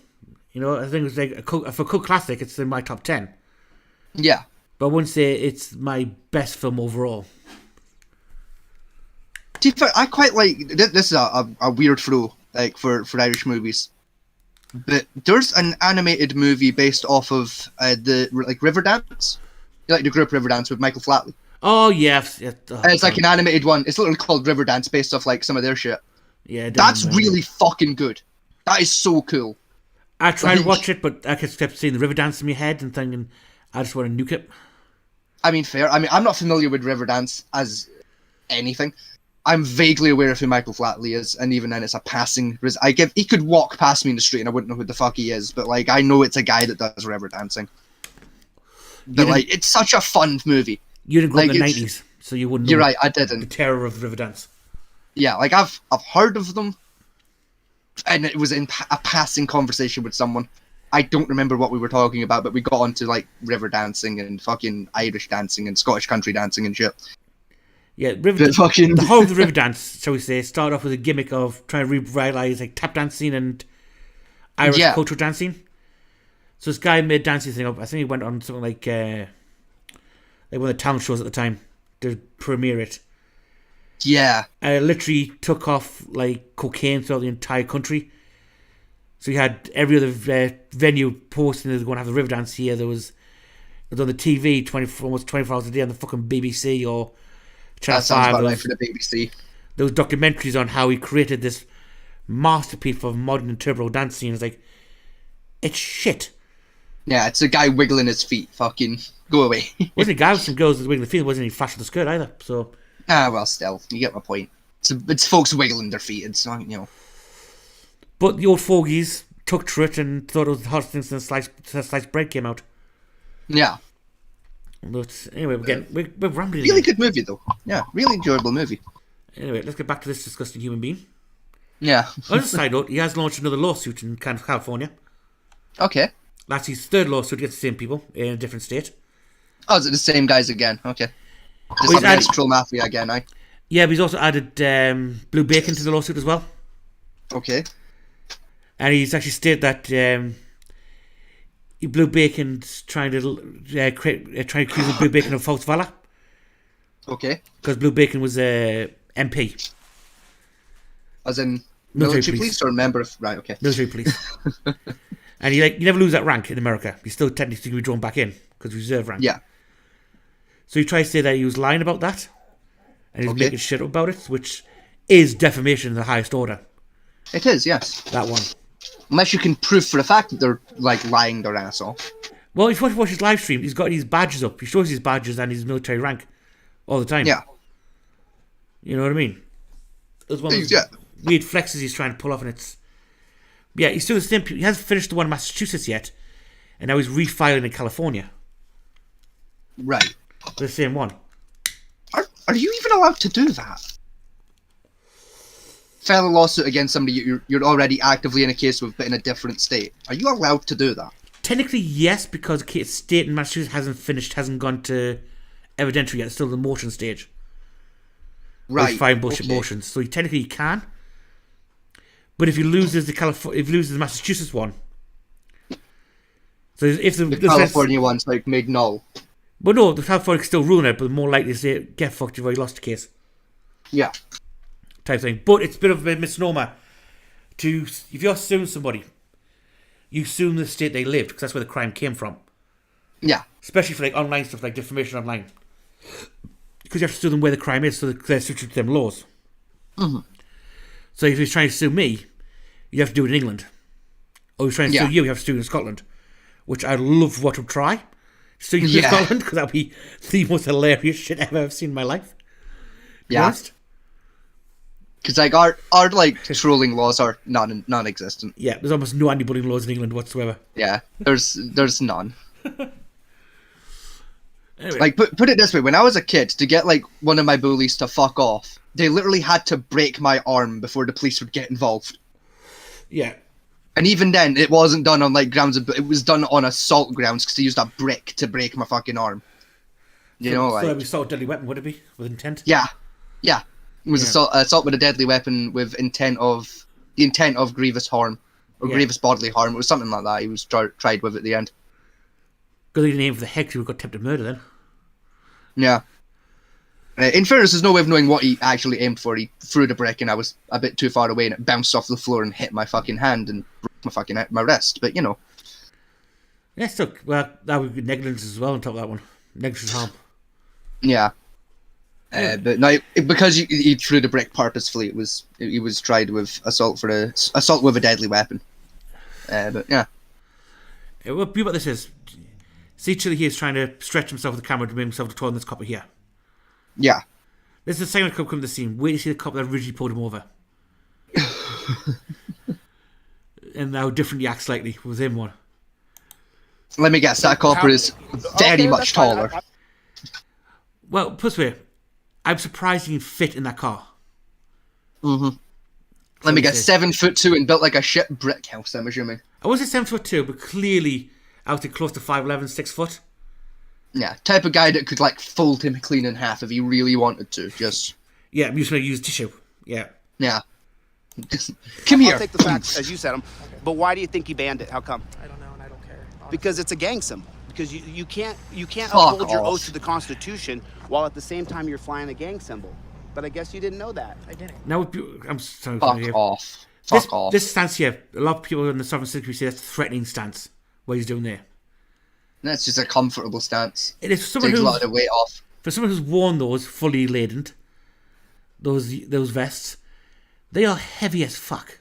I think it's like for a cult classic. It's in my top 10. Yeah, But I wouldn't say it's my best film overall. to be fair, I quite like this is a weird throw like for Irish movies. But there's an animated movie based off of the Riverdance, like the group Riverdance with Michael Flatley. Oh yeah, It's like an animated one. It's literally called Riverdance, based off like some of their shit. Yeah, That's really fucking good. That is so cool. I tried to watch it, but I kept seeing the Riverdance in my head and thinking, I just want to nuke it. I mean, fair. I mean, I'm not familiar with Riverdance as anything. I'm vaguely aware of who Michael Flatley is, and even then, it's a passing. He could walk past me in the street, and I wouldn't know who the fuck he is. But like, I know it's a guy that does Riverdancing. But like, it's such a fun movie. You didn't grow up in the 90s, so you wouldn't know. You're right, I didn't. The terror of Riverdance. Yeah, like I've heard of them, and it was in a passing conversation with someone. I don't remember what we were talking about, but we got onto like river dancing and fucking Irish dancing and Scottish country dancing and shit. Yeah, fucking... the whole of the Riverdance, shall we say, started off with a gimmick of trying to revitalize like tap dancing and Irish cultural dancing. So this guy made dancing thing up. I think he went on something like one of the talent shows at the time to premiere it. Yeah. And it literally took off like cocaine throughout the entire country. So you had every other venue posting they're going to have the Riverdance here. It was on the TV almost 24 hours a day on the fucking BBC or Channel 5. That sounds about right for the BBC. There was documentaries on how he created this masterpiece of modern and turbo dancing. It's like, it's shit. Yeah, it's a guy wiggling his feet. Fucking go away. Wasn't a guy with some girls wiggling the feet? Wasn't any flash of the skirt either. So. Well, still, you get my point. It's folks wiggling their feet. It's But the old fogies took to it and thought it was the hottest thing since sliced bread came out. Yeah. But anyway, we're rambling. Really again. good movie, though. Yeah, really enjoyable movie. Anyway, let's get back to this disgusting human being. Yeah. On a side note, he has launched another lawsuit in California. Okay. That's his third lawsuit against the same people in a different state. Oh, is it the same guys again? Okay. Just like against Troll Mafia again, eh? Yeah, but he's also added Blue Bacon to the lawsuit as well. Okay. And he's actually stated that Blue Bacon's trying to accuse Blue Bacon of false valor. Okay. Because Blue Bacon was a MP. As in military police or member of... Right, okay. Military police. And you never lose that rank in America. You still technically be drawn back in because reserve rank. Yeah. So he tries to say that he was lying about that. And he's making shit up about it, which is defamation in the highest order. It is, yes. That one. Unless you can prove for a fact that they're, like, lying their ass off. Well, if you watch his live stream, he's got his badges up. He shows his badges and his military rank all the time. Yeah. You know what I mean? There's one of those weird flexes he's trying to pull off, and it's... Yeah, he's still the same... He hasn't finished the one in Massachusetts yet, and now he's refiling in California. Right. The same one. Are you even allowed to do that? File a lawsuit against somebody you're already actively in a case with, but in a different state. Are you allowed to do that? Technically, yes, because the state in Massachusetts hasn't gone to evidentiary yet. It's still the motion stage. Right. He's filing bullshit motions, so technically he can. But if he loses the Massachusetts one, so if the California one's like made null. But no, the California can still ruin it, but more likely to say, get fucked, you've already lost the case. Yeah. Type thing. But it's a bit of a misnomer. If you're suing somebody, you sue the state they lived, because that's where the crime came from. Yeah. especially for like online stuff like defamation online, because you have to sue them where the crime is, so they're subject to them laws. Mm-hmm. So if he's trying to sue me, you have to do it in England, or if he's trying to sue you have to do it in Scotland, which I'd love what to try. Sue you in Scotland, because that'd be the most hilarious shit I've ever seen in my life. Yeah. Because like our like trolling laws are non-existent. Yeah, there's almost no anti-bullying laws in England whatsoever. Yeah, there's none. Anyway. Like put it this way: when I was a kid, to get like one of my bullies to fuck off, they literally had to break my arm before the police would get involved. Yeah. And even then, it wasn't done on like grounds of, it was done on assault grounds because they used a brick to break my fucking arm. You know, like. So it'd be assault deadly weapon, would it be? With intent? Yeah. It was assault with a deadly weapon with the intent of grievous harm or grievous bodily harm. It was something like that. He was tried with at the end. Because he didn't aim for the head, he would have got attempted murder then. Yeah. In fairness, there's no way of knowing what he actually aimed for. He threw the brick, and I was a bit too far away, and it bounced off the floor and hit my fucking hand and broke my wrist. But you know. Yeah, still, well, that would be negligence as well on top of that one. Negligence harm. Yeah. But no, because he threw the brick purposefully, he was tried with assault with a deadly weapon. But yeah. What beauty about this is, see, Chili here is trying to stretch himself with the camera to make himself taller than this copper here. Yeah. This is the second cop come to the scene. Wait to see the cop that originally pulled him over. And how different he acts slightly with him one. Let me guess, that copper is very much taller. Well, plus way, I'm surprised he can fit in that car. Mm-hmm. Let me guess, 7'2" and built like a shit brick house, I'm assuming. I wasn't 7'2", but clearly out to close to 5'11", 6 foot. Yeah, type of guy that could like fold him clean in half if he really wanted to. Just I'm just gonna use tissue. Yeah. Come here. I'll take the facts as you said them. Okay. But why do you think he banned it? How come? I don't know, and I don't care. Honestly. Because it's a gang symbol. Because you can't Fuck uphold your off. oath to the Constitution while at the same time you're flying a gang symbol. But I guess you didn't know that. I didn't. Now I'm sorry. fuck off. Fuck off. This stance here, a lot of people in the Sovereign Citizen say that's a threatening stance. What he's doing there. That's just a comfortable stance. It is for someone Takes a who's, lot of weight off. for someone who's worn those fully laden, those vests, they are heavy as fuck.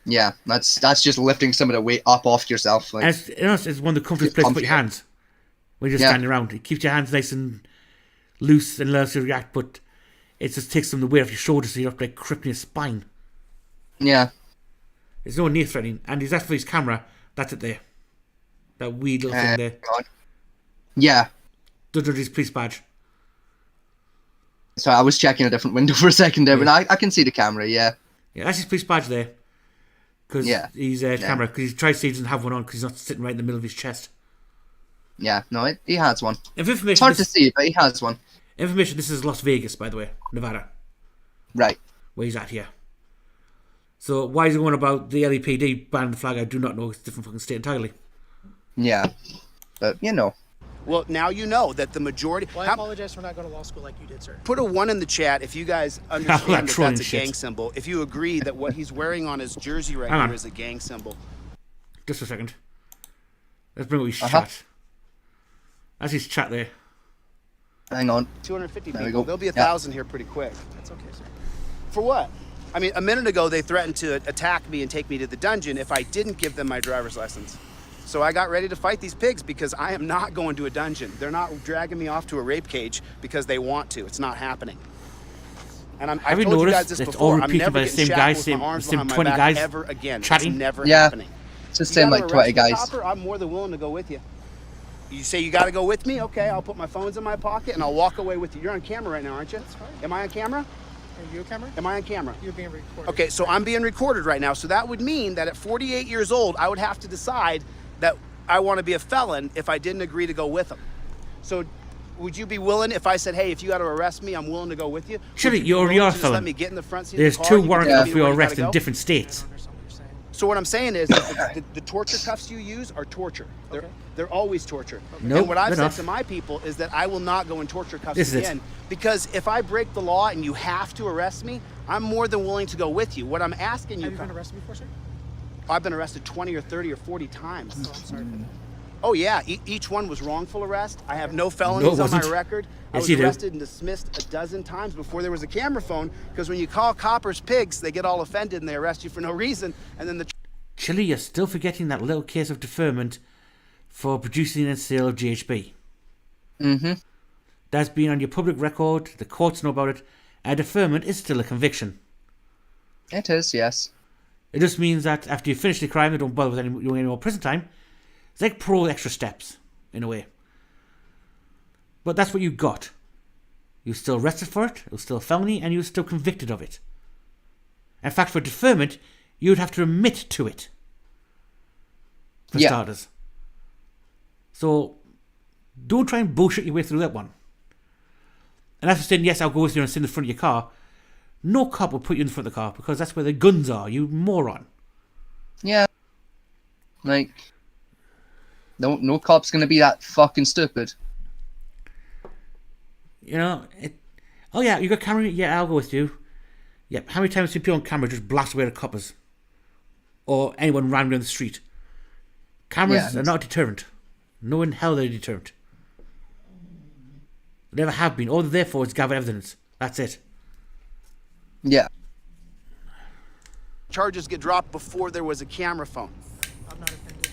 Yeah, that's just lifting some of the weight up off yourself. Like, And it's one of the comfiest places to put your hands when you're just standing around. It keeps your hands nice and loose and allows you to react, but it just takes some of the weight off your shoulders so you're not like crippling your spine. yeah. It's no near threatening. And he's asked for his camera. That's it there. That weird little thing there. God. Yeah. The judge's police badge. So I was checking a different window for a second there, but I can see the camera. Yeah. Yeah, that's his police badge there. Because he's camera. Because he tries to say he doesn't have one on because he's not sitting right in the middle of his chest. Yeah. No, he has one. Information, It's hard to see, but he has one. Information. This is Las Vegas, by the way, Nevada, Right. where he's at here. So why is he going about the LAPD banning the flag? I do not know. It's a different fucking state entirely. Yeah. But you know. Well, now you know that the majority... Well, I apologize for not going to law school like you did, sir. Put a 1 in the chat if you guys understand that trolling that's a shit. gang symbol. If you agree that what he's wearing on his jersey right Hang on. here is a gang symbol. Just a second. Let's bring up his chat. That's his chat there. Hang on. 250 There we people. go. There'll be 1,000 here pretty quick. That's okay, sir. For what? I mean, a minute ago they threatened to attack me and take me to the dungeon if I didn't give them my driver's license. So I got ready to fight these pigs because I am not going to a dungeon. They're not dragging me off to a rape cage because they want to. It's not happening. And I've you told you guys noticed this it's before. all I'm repeated never by the getting same shackled guys, with same- my arms same behind my 20 back guys ever again. chatting? It's never Yeah. happening. It's the You same gotta like 20 arrest me, guys. Copper, I'm more than willing to go with you. You say you got to go with me? Okay, I'll put my phones in my pocket and I'll walk away with you. You're on camera right now, aren't you? That's fine. Am I on camera? Are you a camera? Am I on camera? You're being recorded. Okay, so I'm being recorded right now. So that would mean that at 48 years old, I would have to decide that I want to be a felon if I didn't agree to go with them. So would you be willing if I said, hey, if you got to arrest me, I'm willing to go with you? Surely Would you be you're willing your to just felon. Let me get in the front seat There's of the car, two you warrants can tell for me your where you arrest gotta in go? different states. I don't understand what you're saying. So what I'm saying is that the torture cuffs you use are torture. They're always torture. Nope, and what I've they're said not. to my people is that I will not go in torture cuffs This is it. again. Because if I break the law and you have to arrest me, I'm more than willing to go with you. What I'm asking you... Have you been arrested before, sir? I've been arrested 20 or 30 or 40 times. Oh, I'm sorry. Oh yeah, each one was wrongful arrest. I have no No, it felonies on my wasn't. record. I Yes, was you do. arrested and dismissed a dozen times before there was a camera phone, because when you call coppers pigs, they get all offended and they arrest you for no reason, and then the Chili, you're still forgetting that little case of deferment for producing and sale of GHB. Mm-hmm. That's been on your public record, the courts know about it, and deferment is still a conviction. It is, yes. It just means that after you finish the crime, they don't bother with any more prison time. It's like parole extra steps, in a way. But that's what you got. You were still arrested for it, it was still a felony, and you were still convicted of it. In fact, for deferment, you would have to admit to it. For Yeah. starters. So, don't try and bullshit your way through that one. And after saying, yes, I'll go with you and sit in the front of your car, no cop will put you in the front of the car because that's where the guns are, you moron. Yeah. Like, no cop's gonna be that fucking stupid. You know, oh yeah, you got camera? Yeah, I'll go with you. Yep, how many times do people on camera just blast away the coppers? Or anyone random down the street? Cameras Yeah, are not a deterrent. No in hell they're a deterrent. They never have been. All they're there for is gather evidence. That's it. Yeah. charges get dropped before there was a camera phone. I'm not offended.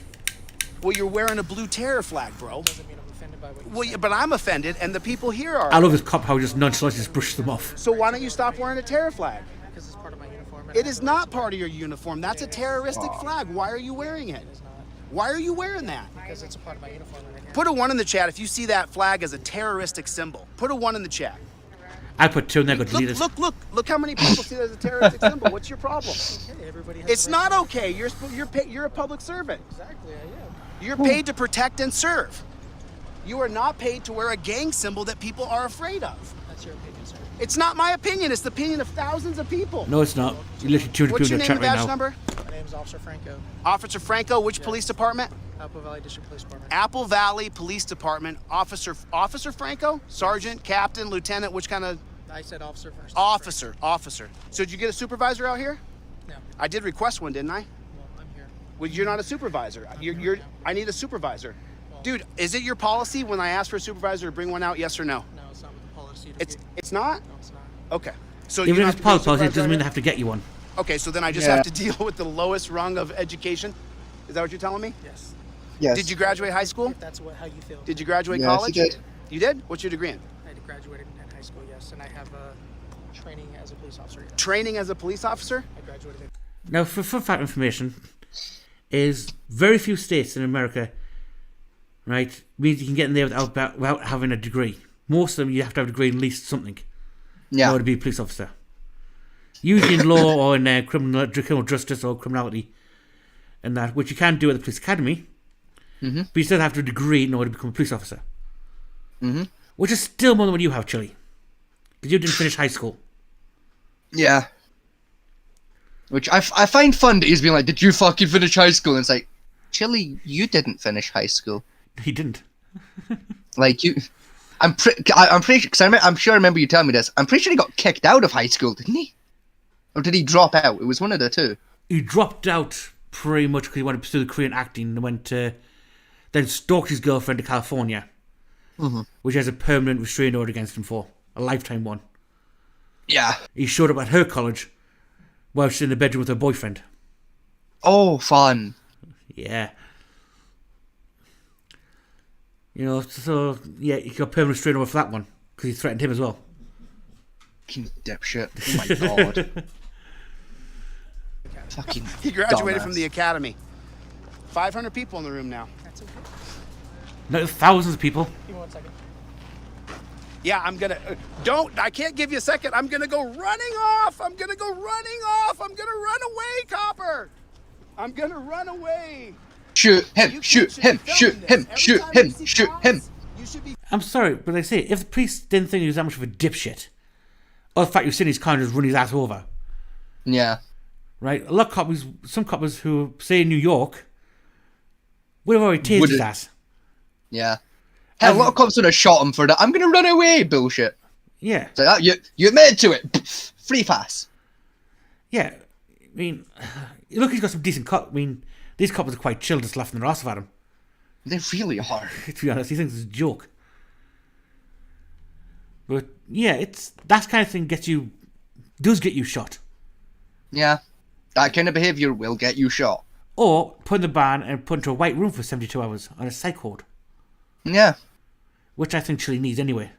Well, you're wearing a blue terror flag, bro. Doesn't mean I'm offended by what you Well, said. yeah, but I'm offended, and the people here are. I love this cop how he just nonchalantly just brushes them off. So why don't you stop wearing a terror flag? Because it's part of my uniform. and It I is have the right not to part wear of your uniform. That's a terroristic flag. Why are you wearing it? It is not. Why are you wearing that? Because it's a part of my uniform right here. Put a 1 in the chat if you see that flag as a terroristic symbol. Put a 1 in the chat. I put 2 and then got Look, deleted. look how many people see that as a terroristic symbol. What's your problem? Okay, everybody has It's the right not to- okay. You're a public servant. Exactly, I am. You're paid to protect and serve. You are not paid to wear a gang symbol that people are afraid of. That's your opinion, sir. It's not my opinion. It's the opinion of thousands of people. No, it's not. You literally 200 What's people your in name the and chat badge right now. number? My name is Officer Franco, Officer Franco, which police department? Apple Valley District Police Department. Apple Valley Police Department. Officer Franco? Sergeant, captain, lieutenant, which kind of I said officer first. officer. So did you get a supervisor out here? No. I did request one, didn't I? Well, I'm here. Well, you're not a supervisor. I need a supervisor. Dude, is it your policy when I ask for a supervisor to bring one out, yes or no? No, it's not with the policy. To It's not? No, it's not. Okay. So Even you if have it's to bring a policy, it supervisor doesn't out mean they here? have to get you one. Okay, so then I just Yeah. have to deal with the lowest rung of education? Is that what you're telling me? Yes. Yes. Did you graduate high school? If that's how you feel. Did you graduate Yes, he college? did. You did? What's your degree in? I graduated in high school, yes, and I have training as a police officer. Yes. Training as a police officer? I graduated in Now, for fun fact information, is very few states in America, right, means you can get in there without having a degree. Most of them, you have to have a degree in at least something in Yeah. order to be a police officer. Usually in law or in criminal justice or criminality, and that, which you can do at the police academy, but you still have to have a degree in order to become a police officer. Which is still more than what you have, Chili. Because you didn't finish high school. Yeah. Which I find fun that he's being like, did you fucking finish high school? And it's like, Chili, you didn't finish high school. He didn't. Like, I'm pretty sure, because I'm sure I remember you telling me this. I'm pretty sure he got kicked out of high school, didn't he? Or did he drop out? It was one of the two. He dropped out pretty much because he wanted to pursue the career in acting and went to, then stalked his girlfriend to California, which has a permanent restraining order against him for a lifetime one. Yeah. He showed up at her college while she's in the bedroom with her boyfriend. Oh, fun. Yeah. You know, so yeah, he got a permanent restraining order for that one because he threatened him as well. Fucking dipshit. Oh my god. Fucking He graduated from dumbass. the academy. 500 people in the room now. That's okay. Not thousands of people. Give me 1 second. Yeah, I'm gonna. I can't give you a second. I'm gonna go running off. I'm gonna run away, copper. I'm gonna run away. Shoot him, You shoot should him, be shoot filming him, this. Every shoot time you him, see shoot cops, him. You should be. I'm sorry, but like I say, if the police didn't think he was that much of a dipshit, or the fact you're seeing his car and just run his ass over, Yeah. right? A lot of coppers, some coppers who say in New York, would have already tased his Would've- ass. Yeah. Hell, a lot of cops would have shot him for that. I'm gonna run away bullshit. Yeah, So that you admitted to it. Free pass. yeah. I mean, look, he's got some decent I mean, these coppers are quite chill, just laughing their ass off at him. They really are. To be honest, he thinks it's a joke. But yeah, it's that kind of thing does get you shot. Yeah. That kind of behaviour will get you shot. Or put in the ban and put into a white room for 72 hours on a psych ward. Yeah. Which I think Chile needs anyway,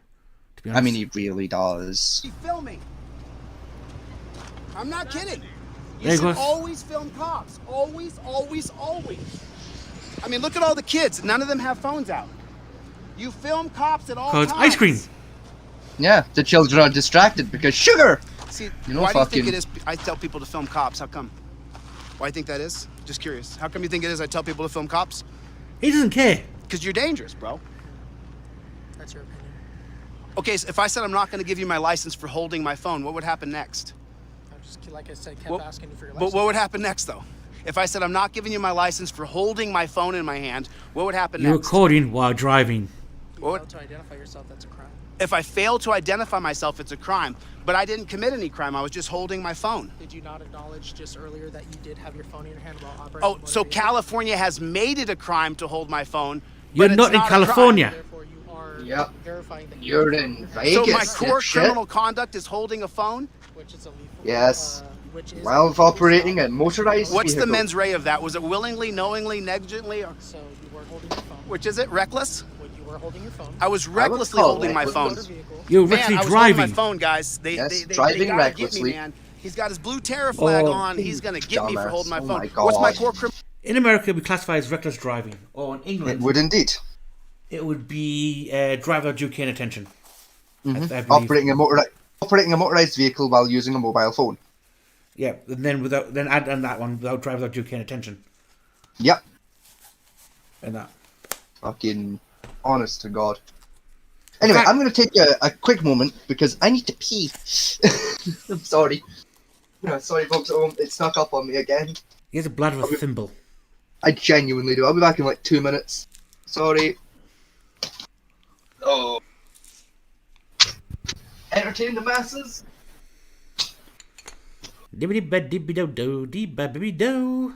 to be honest. I mean, he really does. Keep filming. I'm not kidding. There You he should goes. always film cops. Always, always, always. I mean, look at all the kids. None of them have phones out. You film cops at all Cause times. ice cream. Yeah, the children are distracted because sugar! See, You know, why do you think fucking- it is I tell people to film cops? How come? Why do you think that is? Just curious. How come you think it is I tell people to film cops? He doesn't care. Because you're dangerous, bro. That's your opinion. Okay, so if I said I'm not going to give you my license for holding my phone, what would happen next? I just, like I said, kept What- asking you for your But license. what would happen next, though? If I said I'm not giving you my license for holding my phone in my hand, what would happen You're next? recording while driving. You What? failed to identify yourself, that's a crime. If I fail to identify myself, it's a crime. But I didn't commit any crime. I was just holding my phone. Did you not acknowledge just earlier that you did have your phone in your hand while operating? Oh, a so motor vehicle? California has made it a crime to hold my phone. You're but not it's in a crime. California. Therefore, you are Yep. verifying that You're your in phone Vegas. So my core dipshit. criminal conduct is holding a phone? which is illegal. Yes. Which is While illegal operating a stop. motorized What's the vehicle. mens rea of that? Was it willingly, knowingly, negligently? Or, So you were holding your phone. which is it? Reckless? When you were holding your phone. I was recklessly call it holding my phone. Motor vehicle. You're Man, actually I was holding driving. my phone, guys. Yes, They driving gotta get recklessly. me, man. He's got his blue terror flag Oh, on. He's gonna get me for dumbass. holding my Oh phone. my What's my God. core criminal? In America, we classify as reckless driving. Or in It England, would indeed. it would be drive without due care and attention. I believe. Operating a motorized vehicle while using a mobile phone. Yeah, and then add on that one without drive without due care and attention. Yep. And that. Fucking honest to God. Anyway, Okay. I'm going to take a quick moment because I need to pee. I'm sorry. No, sorry, folks at home. It snuck up on me again. He has a bladder with a thimble. I genuinely do. I'll be back in like 2 minutes. Sorry. Oh. Entertain the masses. Dibbidi-bad-dibby-do-do,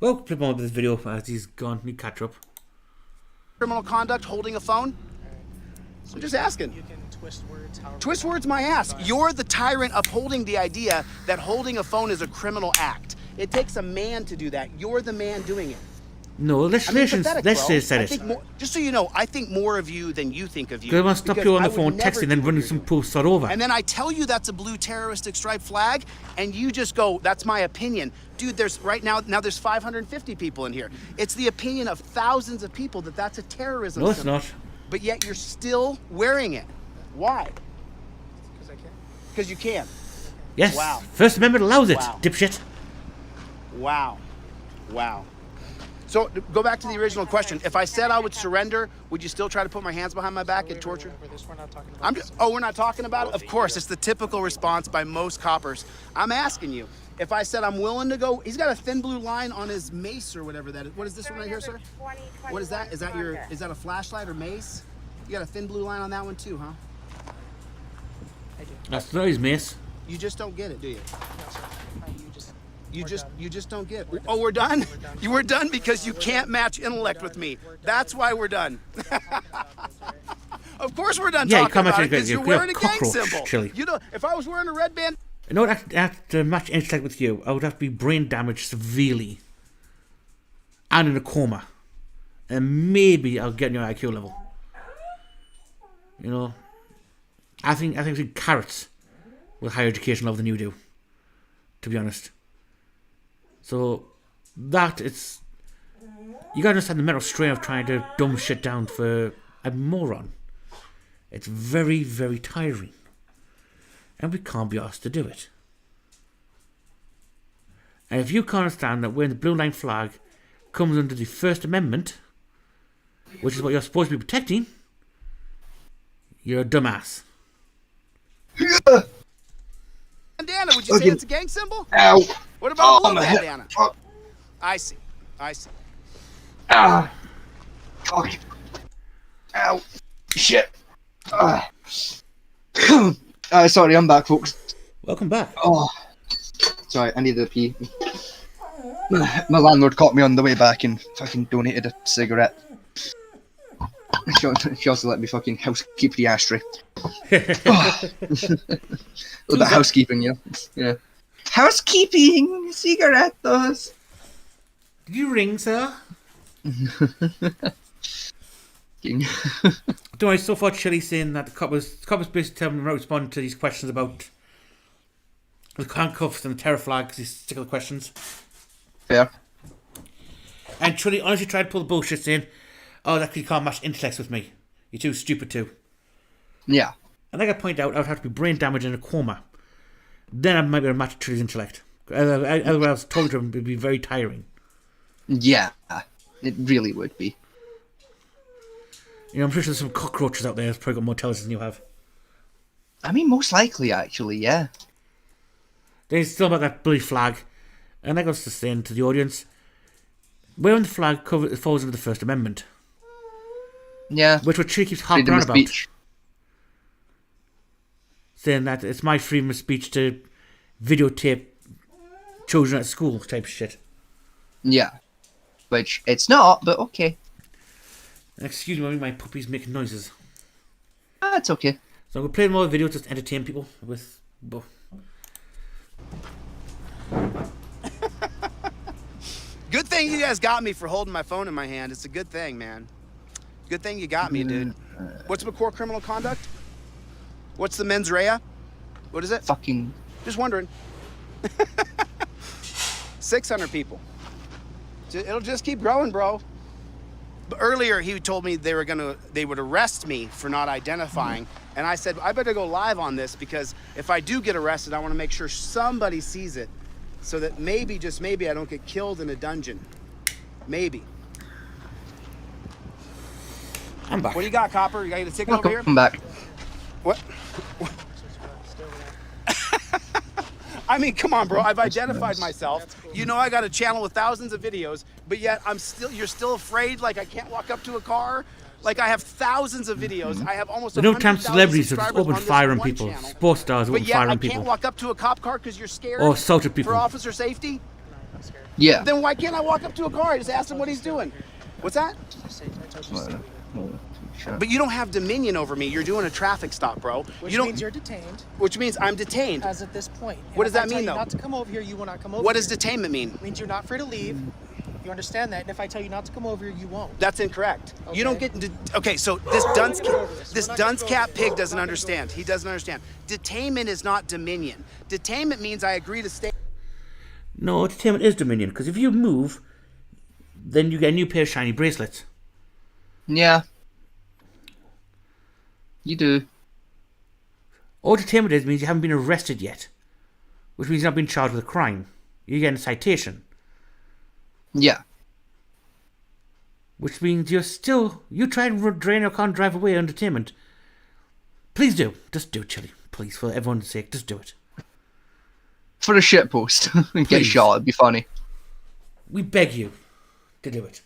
well, clip on with this video as he's gone. Need catch up. Criminal conduct holding a phone? I'm just asking. You can twist words however Twist you want. words my ass. You're the tyrant upholding the idea that holding a phone is a criminal act. It takes a man to do that. You're the man doing it. No, I mean, legislation. pathetic, bro. Let's say I it. think more, just so you know, I think more of you than you think of you. Because I want to stop because you on I the would phone never texting, do then what running you're some doing. posts all over. And then I tell you that's a blue terroristic stripe flag, and you just go, that's my opinion. Dude, there's right now there's 550 people in here. It's the opinion of thousands of people that that's a terrorism No, it's symbol. not. But yet you're still wearing it. Why? Because I can. Because you can. Yes. Wow. First Amendment allows it, Wow. dipshit. Wow. Wow. So go back to the original question. If I said I would surrender, would you still try to put my hands behind my back and torture? Remember this, we're not talking about I'm this. just, oh, we're not talking about it? Of course, it's the typical response by most coppers. I'm asking you, if I said I'm willing to go, he's got a thin blue line on his mace or whatever that is. What is this one right here, sir? What is that? Is that a flashlight or mace? You got a thin blue line on that one too, huh? I do. That's not his mace. You just don't get it, do you? No, sir. We're done. You just don't get it. Oh, we're done? You were done because you can't match intellect with me. That's why we're done. Of course we're done Yeah, you talking can't match about it it, because you're you're wearing a gang cockroach, symbol. Chili. You know, if I was wearing a red band, In order to match intellect with you, I would have to be brain damaged severely. And in a coma. And maybe I'll get in your IQ level. You know? I think carrots with higher education level than you do. To be honest. So that it's you gotta understand the mental strain of trying to dumb shit down for a moron. It's very, very tiring. And we can't be asked to do it. And if you can't understand that wearing the blue line flag comes under the First Amendment, which is what you're supposed to be protecting, you're a dumbass. bandana, would you say it's a gang symbol? Ow. What about a blue my head. bandana? Oh, I see. ah. Fuck. Ow. Shit. Sorry, I'm back, folks. Welcome back. Oh. Sorry, I needed a pee. My landlord caught me on the way back and fucking donated a cigarette. She also let me fucking housekeep the ashtray. Oh. A little bit of housekeeping, you know? Yeah. Housekeeping! Cigarettos! Did you ring, sir? Do I so far Chili saying that the cop was basically telling him to respond to these questions about the handcuffs and the terror flags, these particular questions. Fair. And Chili honestly tried to pull the bullshit saying, oh, that you can't match intellects with me. You're too stupid too. Yeah. And I got to point out, I would have to be brain damaged in a coma. Then I might be able to match Chili's intellect. Otherwise, told him it would be very tiring. Yeah. It really would be. You know, I'm pretty sure there's some cockroaches out there that's probably got more intelligence than you have. I mean, most likely, actually, yeah. They still about that bloody flag. And I got to say to the audience, wearing the flag falls under the First Amendment. Yeah. Which what Chili keeps harping Freedom on of about. speech. Saying that it's my freedom of speech to videotape children at school type shit. Yeah. Which, it's not, but okay. Excuse me, my puppy's making noises. That's okay. So I'm going to play more videos just to entertain people with... Good thing you guys got me for holding my phone in my hand. It's a good thing, man. Good thing you got me, dude. What's McCore criminal conduct? What's the mens rea? What is it? Fucking... Just wondering. 600 people. It'll just keep growing, bro. But earlier he told me they would arrest me for not identifying, and I said I better go live on this because if I do get arrested, I want to make sure somebody sees it, so that maybe, just maybe, I don't get killed in a dungeon. Maybe. I'm back. What do you got, Copper? You got a ticket over here? Welcome back. What? I mean, come on, bro. I've identified myself. You know I got a channel with thousands of videos, but yet you're still afraid like I can't walk up to a car? Like I have thousands of videos. I have almost The no time 100,000 celebrities just subscribers open on this fire on one people. channel. Sports stars But open yet fire I on can't people. walk up to a cop car because you're scared Or assaulted people. for officer safety? Yeah. Then why can't I walk up to a car? I just asked him what he's doing. What's that? But you don't have dominion over me. You're doing a traffic stop, bro. Which you don't, means you're detained which means I'm detained. as of this point. And What does if I that tell mean, you though? Not to come over here, you will not come over What does here. detainment mean? It means you're not free to leave. You understand that? And if I tell you not to come over here, you won't. That's incorrect. You don't Okay. get into... Okay, so this dunce gonna go over this. this We're not gonna dunce go cat over pig this. doesn't We're not gonna go understand. He doesn't understand. Detainment is not dominion. Detainment means I agree to stay... No, entertainment is dominion, because if you move, then you get a new pair of shiny bracelets. Yeah. You do. All detainment is means you haven't been arrested yet, which means you're not being charged with a crime. You're getting a citation, Yeah. which means you try and drain your car and drive away on detainment. Please do. Just do it, Chili. Please, for everyone's sake, just do it. For a shitpost. And get Please. shot, it'd be funny. We beg you to do it.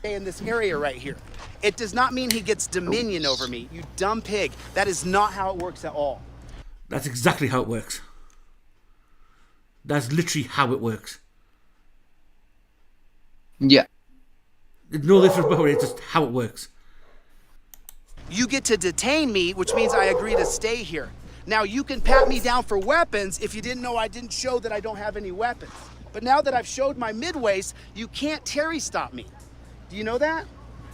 in this area right here. It does not mean he gets dominion over me, you dumb pig. That is not how it works at all. That's exactly how it works. That's literally how it works. Yeah. There's no difference about it, it's just how it works. You get to detain me, which means I agree to stay here. Now, you can pat me down for weapons if you didn't know I didn't show that I don't have any weapons. But now that I've showed my mid-waist, you can't Terry stop me. Do you know that?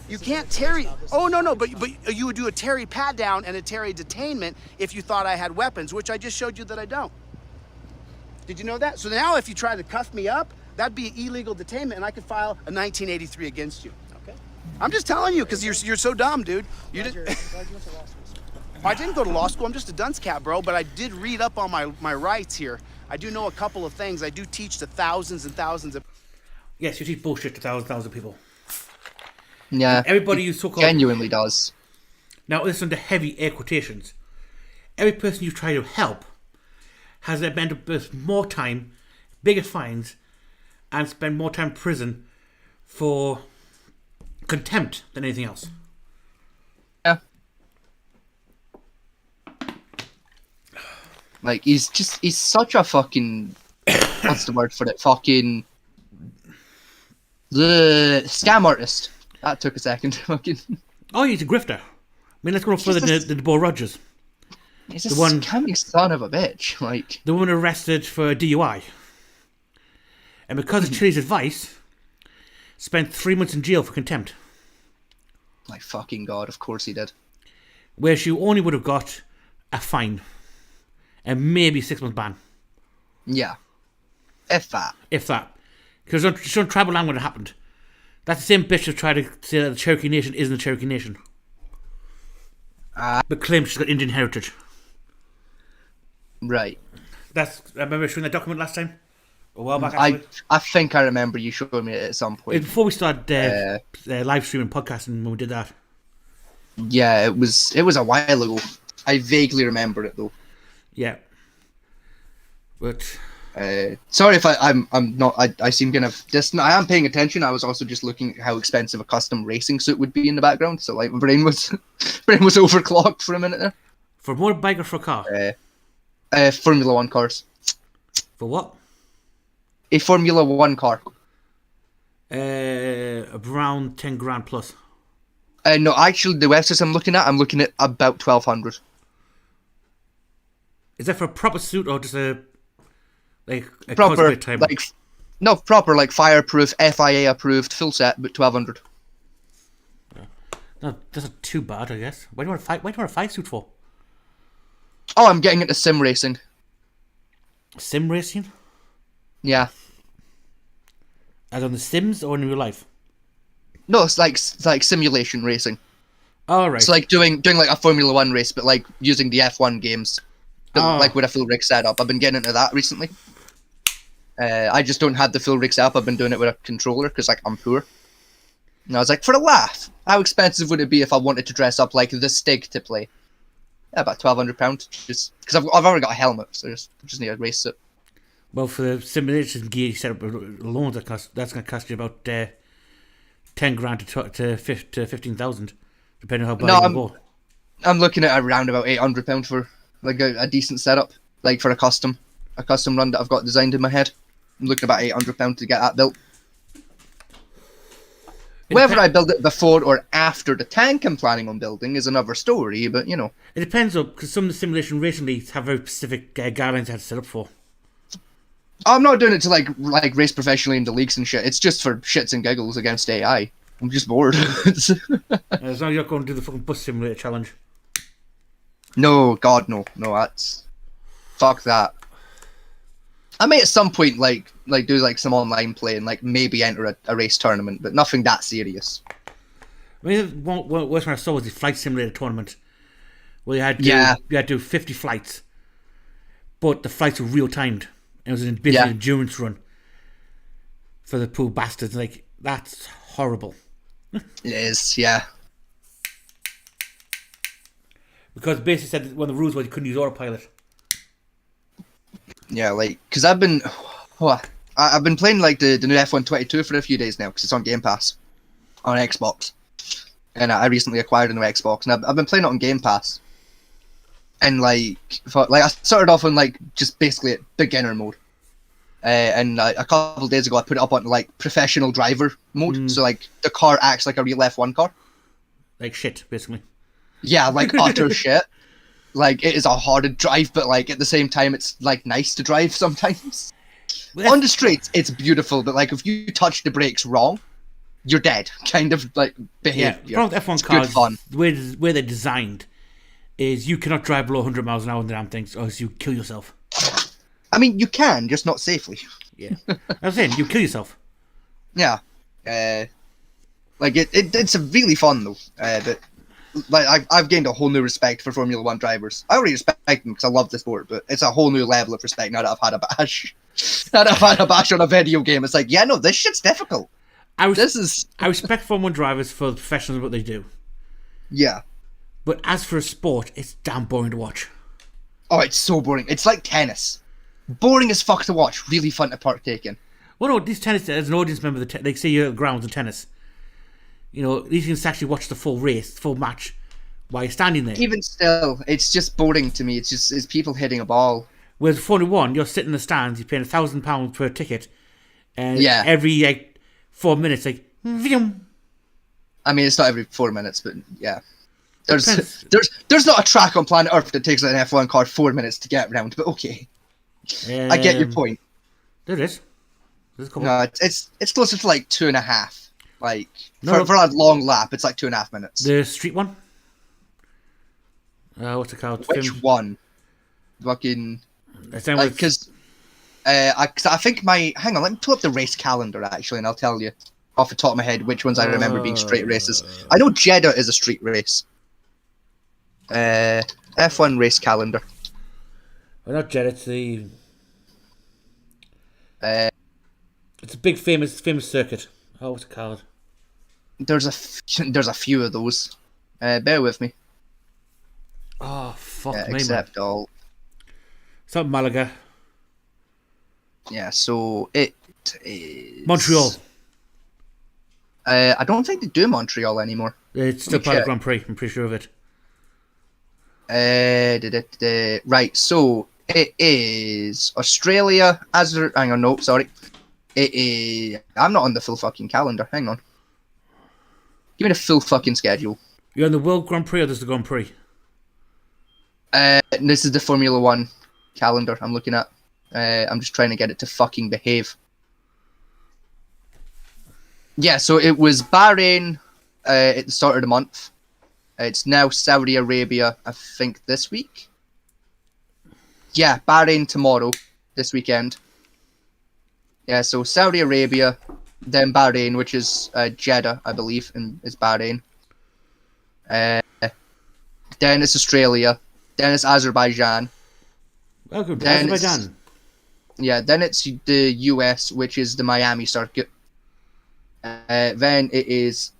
You can't Terry. Oh, no, but you would do a Terry pat down and a Terry detainment if you thought I had weapons, which I just showed you that I don't. Did you know that? So now if you try to cuff me up, that'd be illegal detainment and I could file a 1983 against you. Okay. I'm just telling you because you're so dumb, dude. You Glad did. you went to law school. I didn't go to law school. I'm just a dunce cat, bro. But I did read up on my rights here. I do know a couple of things. I do teach to thousands and thousands of... Yes, you teach bullshit to thousands of people. Yeah. Everybody it you so-called... genuinely does. Now, this is under heavy air quotations. Every person you try to help has their end up with more time, bigger fines, and spend more time in prison for contempt than anything else. Yeah. Like, he's such a fucking what's the word for it? Fucking the scam artist. That took a second. Fucking. Oh, he's a grifter. I mean, let's go further than Bo Rogers. He's a The one- scamming son of a bitch. Like, The woman arrested for DUI. And because of Chili's advice, spent 3 months in jail for contempt. my fucking god, of course he did. Where she only would have got a fine. And maybe 6 months ban. Yeah. If that. If that. Because she's on tribal land when it happened. That's the same bitch that tried to say that the Cherokee Nation isn't the Cherokee Nation. But claims she's got Indian heritage. Right. I remember showing that document last time. A while back, actually. I think I remember you showing me it at some point. Before we started live streaming podcasting when we did that. Yeah, it was a while ago. I vaguely remember it though. Yeah. But sorry if I'm not. I seem kind of distant. I am paying attention. I was also just looking at how expensive a custom racing suit would be in the background. So like my brain was overclocked for a minute there. for a motorbike or for a car? Formula One cars. For what? A Formula One car. Around 10 grand plus. No, actually, the websites I'm looking at about 1,200. Is that for a proper suit or just a Proper, cosplay type? proper, like fireproof, FIA approved, full set, but 1,200. No, that's not too bad, I guess. Why do you want a fight suit for? Oh, I'm getting into sim racing. Sim racing? Yeah. As on the Sims or in real life? No, it's like simulation racing. Oh, right. It's like doing like a Formula One race, but like using the F1 games, but like with a full rig setup. I've been getting into that recently. I just don't have the full rig setup. I've been doing it with a controller because like I'm poor. And I was like, for a laugh, how expensive would it be if I wanted to dress up like the Stig to play? Yeah, about £1,200. Just because I've already got a helmet, so I just need a race suit. Well, for the simulation gear you set up alone, that's going to cost you about 10 grand to 15,000, depending on how bad you go. I'm looking at around about £800 for like a decent setup, like for a custom run that I've got designed in my head. I'm looking at about £800 to get that built. Whether I build it before or after the tank I'm planning on building is another story, but you know. It depends, though, because some of the simulation racing leagues have very specific guidelines they have to set up for. I'm not doing it to like race professionally in the leagues and shit. It's just for shits and giggles against AI. I'm just bored. As long as you're not going to do the fucking bus simulator challenge. No, God, no, that's fuck that. I may at some point like do like some online play and like maybe enter a race tournament, but nothing that serious. I mean, one worst one I saw was the flight simulator tournament, where you had to do 50 flights, but the flights were real timed. It was basically an endurance run for the poor bastards. Like, that's horrible. It is, yeah. Because basically said that one of the rules was you couldn't use autopilot. Yeah, like, because I've been playing like the new F1 22 for a few days now because it's on Game Pass on Xbox, and I recently acquired a new Xbox, and I've been playing it on Game Pass. And like I started off on like just basically at beginner mode, and a couple of days ago I put it up on like professional driver mode, so like the car acts like a real F1 car. Like shit, basically. Yeah, like utter shit. Like it is a hard to drive, but like at the same time it's like nice to drive sometimes. On the streets it's beautiful, but like if you touch the brakes wrong, you're dead. Kind of like behavior. Yeah, the problem with F1 cars, good fun. The way they're designed is you cannot drive below 100 miles an hour on the damn things, or else you kill yourself. I mean, you can, just not safely. Yeah. I'm saying, you kill yourself. Yeah. Like, it's really fun, though. But like, I've gained a whole new respect for Formula One drivers. I already respect them because I love the sport, but it's a whole new level of respect now that I've had a bash. Now that I've had a bash on a video game. It's like, yeah, no, this shit's difficult. I respect Formula One drivers for the professionals of what they do. Yeah. But as for a sport, it's damn boring to watch. Oh, it's so boring. It's like tennis. Boring as fuck to watch. Really fun to partake in. Well, no, these tennis, as an audience member, they say you're at the grounds of tennis. You know, these can actually watch the full race, full match, while you're standing there. Even still, it's just boring to me. It's people hitting a ball. Whereas Formula One, you're sitting in the stands, you're paying £1,000 per ticket, and Yeah. every like 4 minutes, like, vroom. I mean, it's not every 4 minutes, but yeah. Depends. There's not a track on planet Earth that takes an F1 car 4 minutes to get around, but okay. I get your point. There is. There's a couple. No, it's closer to like 2.5. Like No, for a long lap, it's like 2.5 minutes. The street one. What's it called? Which one? Fucking It's down with- because I think hang on, let me pull up the race calendar actually, and I'll tell you off the top of my head which ones I remember being straight races. I know Jeddah is a street race. F1 race calendar. Well, not Jet. It's the. Uh, It's a big famous circuit. Oh, what's it called? there's a few of those. Bear with me. Oh fuck me, man. Except all. It's not Malaga. Yeah, so it is Montreal. I don't think they do Montreal anymore. It's still me part of check. Grand Prix. I'm pretty sure of it. Right, so it is Australia. Hang on, no, sorry. It is. I'm not on the full fucking calendar. Hang on. Give me the full fucking schedule. You're on the World Grand Prix or this is the Grand Prix? This is the Formula One calendar I'm looking at. I'm just trying to get it to fucking behave. Yeah, so it was Bahrain at the start of the month. It's now Saudi Arabia, I think, this week. Yeah, Bahrain tomorrow, this weekend. Yeah, so Saudi Arabia, then Bahrain, which is Jeddah, I believe, and is Bahrain. Then it's Australia. Then it's Azerbaijan. Welcome to Then it's- Azerbaijan. Yeah, then it's the US, which is the Miami circuit. Then it is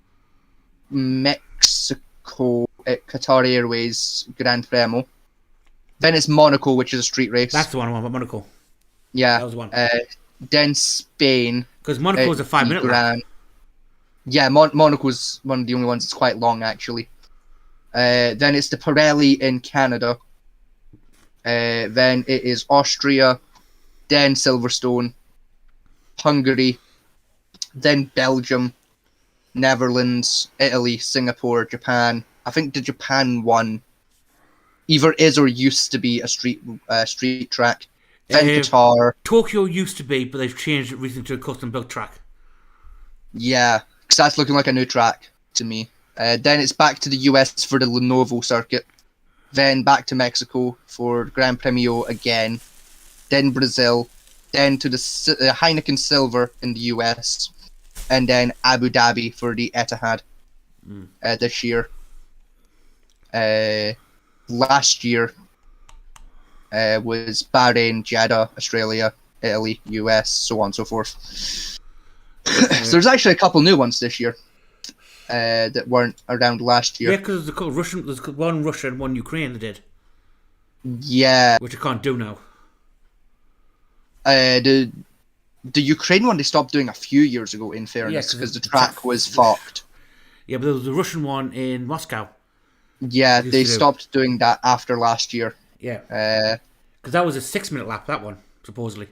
Mexico at Qatar Airways Grand Premo. Then it's Monaco, which is a street race. That's the one I want about Monaco. Yeah. that was one. Then Spain. Because Monaco is a 5 minute lap. Grand. Yeah, Monaco's one of the only ones that's quite long, actually. Then it's the Pirelli in Canada. Then it is Austria. Then Silverstone. Hungary. Then Belgium. Netherlands. Italy. Singapore. Japan. I think the Japan one either is or used to be a street track. Then Qatar. Tokyo used to be, but they've changed it recently to a custom built track. Yeah, because that's looking like a new track to me. Then it's back to the US for the Lenovo circuit. Then back to Mexico for Gran Premio again. Then Brazil. Then to the Heineken Silver in the US. And then Abu Dhabi for the Etihad this year. Last year was Bahrain, Jeddah, Australia, Italy, US, so on and so forth. So there's actually a couple new ones this year that weren't around last Yeah, year. because there's one Russia and one Ukraine they did, Yeah, which I can't do now. the Ukraine one they stopped doing a few years ago, in fairness, 'cause because the the track track- was fucked. Yeah, but there was the Russian one in Moscow. Yeah, Used they to do. stopped doing that after last year. Yeah, because that was a 6 minute lap, that one, supposedly.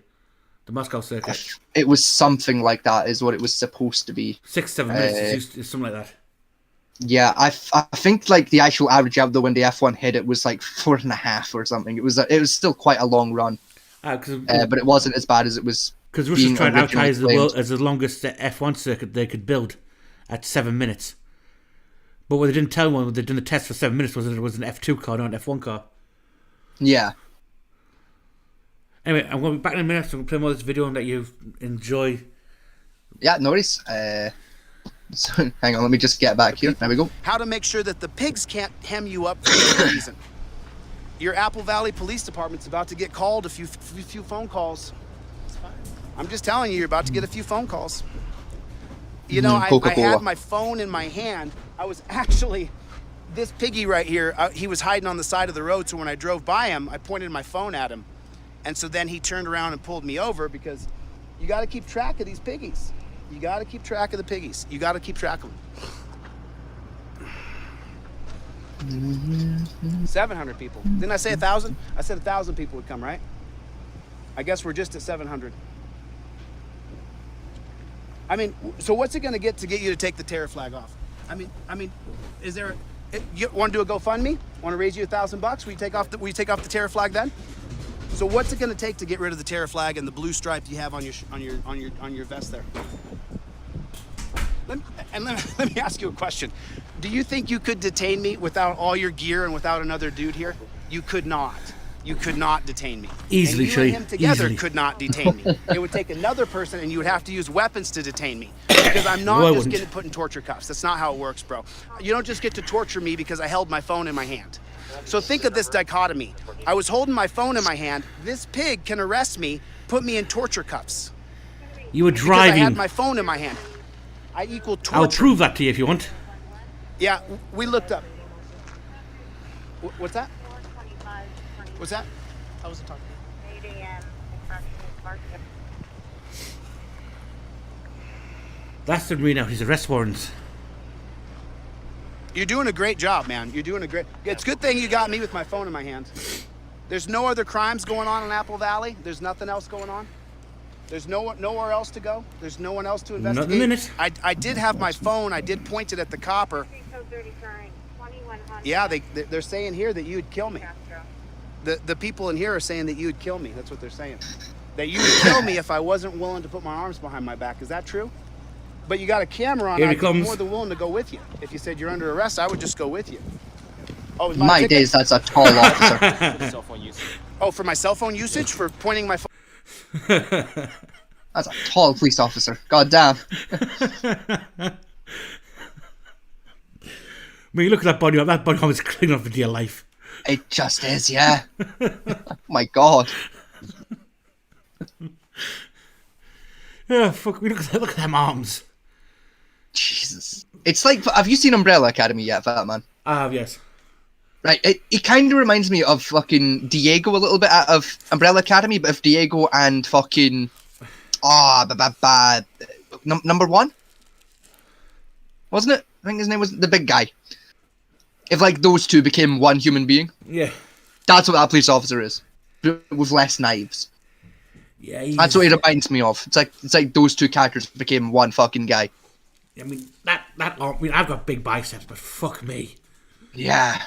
The Moscow circuit. It was something like that, is what it was supposed to be. 6-7 minutes, it's something like that. Yeah, I think like the actual average out though when the F1 hit it was like 4.5 or something. It was still quite a long run, but it wasn't as bad as it was. Because being Russia's trying to originally advertise the claimed. world as the longest F1 circuit they could build at 7 minutes. But what they didn't tell one when they'd done the test for 7 minutes was that it was an F2 car, not an F1 car. Yeah. Anyway, I'm going to be back in a minute, so I'm going to play more of this video and let you enjoy. Yeah, no worries. So, hang on, let me just get back here. There we go. How to make sure that the pigs can't hem you up for no reason. Your Apple Valley Police Department's about to get called, a few phone calls. I'm just telling you, you're about to get a few phone calls. You know, I Coca-Cola. had my phone in my hand. I was actually, this piggy right here, he was hiding on the side of the road, so when I drove by him, I pointed my phone at him. And so then he turned around and pulled me over because you got to keep track of these piggies. You got to keep track of the piggies. You got to keep track of them. 700 people. Didn't I say 1,000? I said 1,000 people would come, right? I guess we're just at 700. I mean, so what's it gonna get you to take the terror flag off? I mean, is there? You want to do a GoFundMe? Want to raise you $1,000? Will you take off the terror flag then? So what's it gonna take to get rid of the terror flag and the blue stripe you have on your vest there? Let me ask you a question. Do you think you could detain me without all your gear and without another dude here? You could not. You could not detain me. Easily, and you and Shay. him together Easily. could not detain me. It would take another person, and you would have to use weapons to detain me. Because I'm not No, I just wouldn't. getting put in torture cuffs. That's not how it works, bro. You don't just get to torture me because I held my phone in my hand. So think of this dichotomy. I was holding my phone in my hand. This pig can arrest me, put me in torture cuffs. You were Because I driving. had my phone in my hand. I equal torture. I'll prove that to you if you want. Yeah, we looked up. What's that? What's that? I wasn't talking. That's the read out his arrest warrants. You're doing a great job, man. You're doing a great. It's a good thing you got me with my phone in my hand. There's no other crimes going on in Apple Valley. There's nothing else going on. There's nowhere else to go. There's no one else to Not in a investigate. minute. I did have my phone. I did point it at the copper. Yeah, they're saying here that you would kill me. The people in here are saying that you would kill me. That's what they're saying. That you would kill me if I wasn't willing to put my arms behind my back. Is that true? But you got a camera on. Here he I'd be comes. more than willing to go with you. If you said you're under arrest, I would just go with you. Oh, is My ticket? days, that's a tall officer. Oh, for my cell phone usage, for pointing my phone. That's a tall police officer. God damn. I mean, you look at that body. That body armor is clean enough for dear life. It just is, yeah. Oh my god. Yeah, fuck. We look at them arms. Jesus. It's like, have you seen Umbrella Academy yet, Fat Man? Yes. Right, it kind of reminds me of fucking Diego a little bit out of Umbrella Academy, but if Diego and fucking... number one? Wasn't it? I think his name was the big guy. If, like, those two became one human being, Yeah. that's what that police officer is. With less knives. Yeah. That's what it reminds me of. It's like those two characters became one fucking guy. I mean, that arm. I mean, I've got big biceps, but fuck me. Yeah.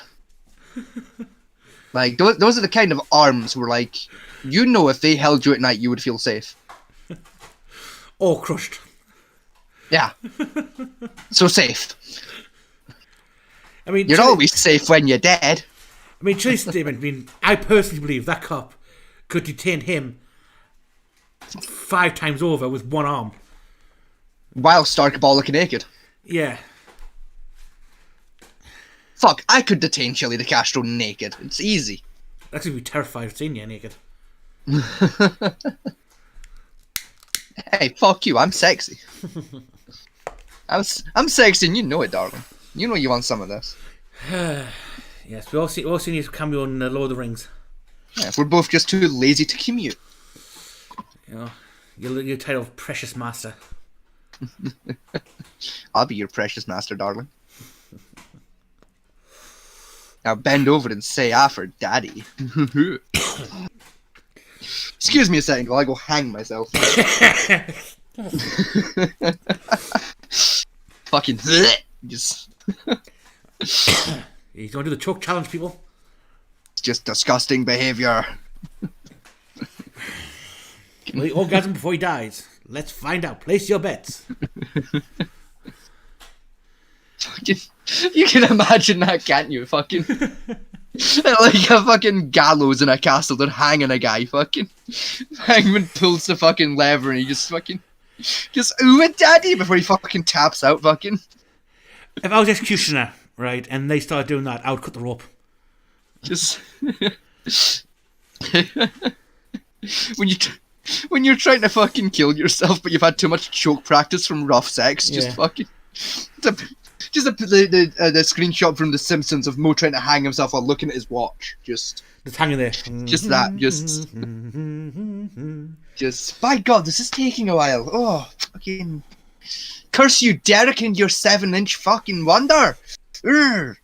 Like, those are the kind of arms where, like, you know if they held you at night, you would feel safe. All crushed. Yeah. So safe. I mean, You're always safe when you're dead. I mean, Chase statement. I mean, I personally believe that cop could detain him 5 times over with one arm. While stark bollock naked. Yeah. Fuck, I could detain Chili de Castro naked. It's easy. That's gonna be terrified of seeing you naked. Hey, fuck you, I'm sexy. I'm sexy and you know it, darling. You know you want some of this. Yes, we all seen his cameo in Lord of the Rings. Yeah, if we're both just too lazy to commute. You know, your title of Precious Master. I'll be your precious master, darling. Now bend over and say ah for daddy. Excuse me a second while I go hang myself. Fucking just He's gonna do the choke challenge, people. just disgusting behavior. Will he orgasm before he dies? Let's find out. Place your bets. Fucking, you can imagine that, can't you? Fucking like a fucking gallows in a castle. They're hanging a guy. Fucking hangman pulls the fucking lever and he just ooh it, daddy, before he fucking taps out. Fucking. If I was executioner, right, and they started doing that, I would cut the rope. Just when you're trying to fucking kill yourself, but you've had too much choke practice from rough sex, just Yeah. fucking the screenshot from The Simpsons of Mo trying to hang himself while looking at his watch. Just hanging there. Just by God, this is taking a while. Oh, fucking curse you, Derek, and your 7-inch fucking wonder. Urgh.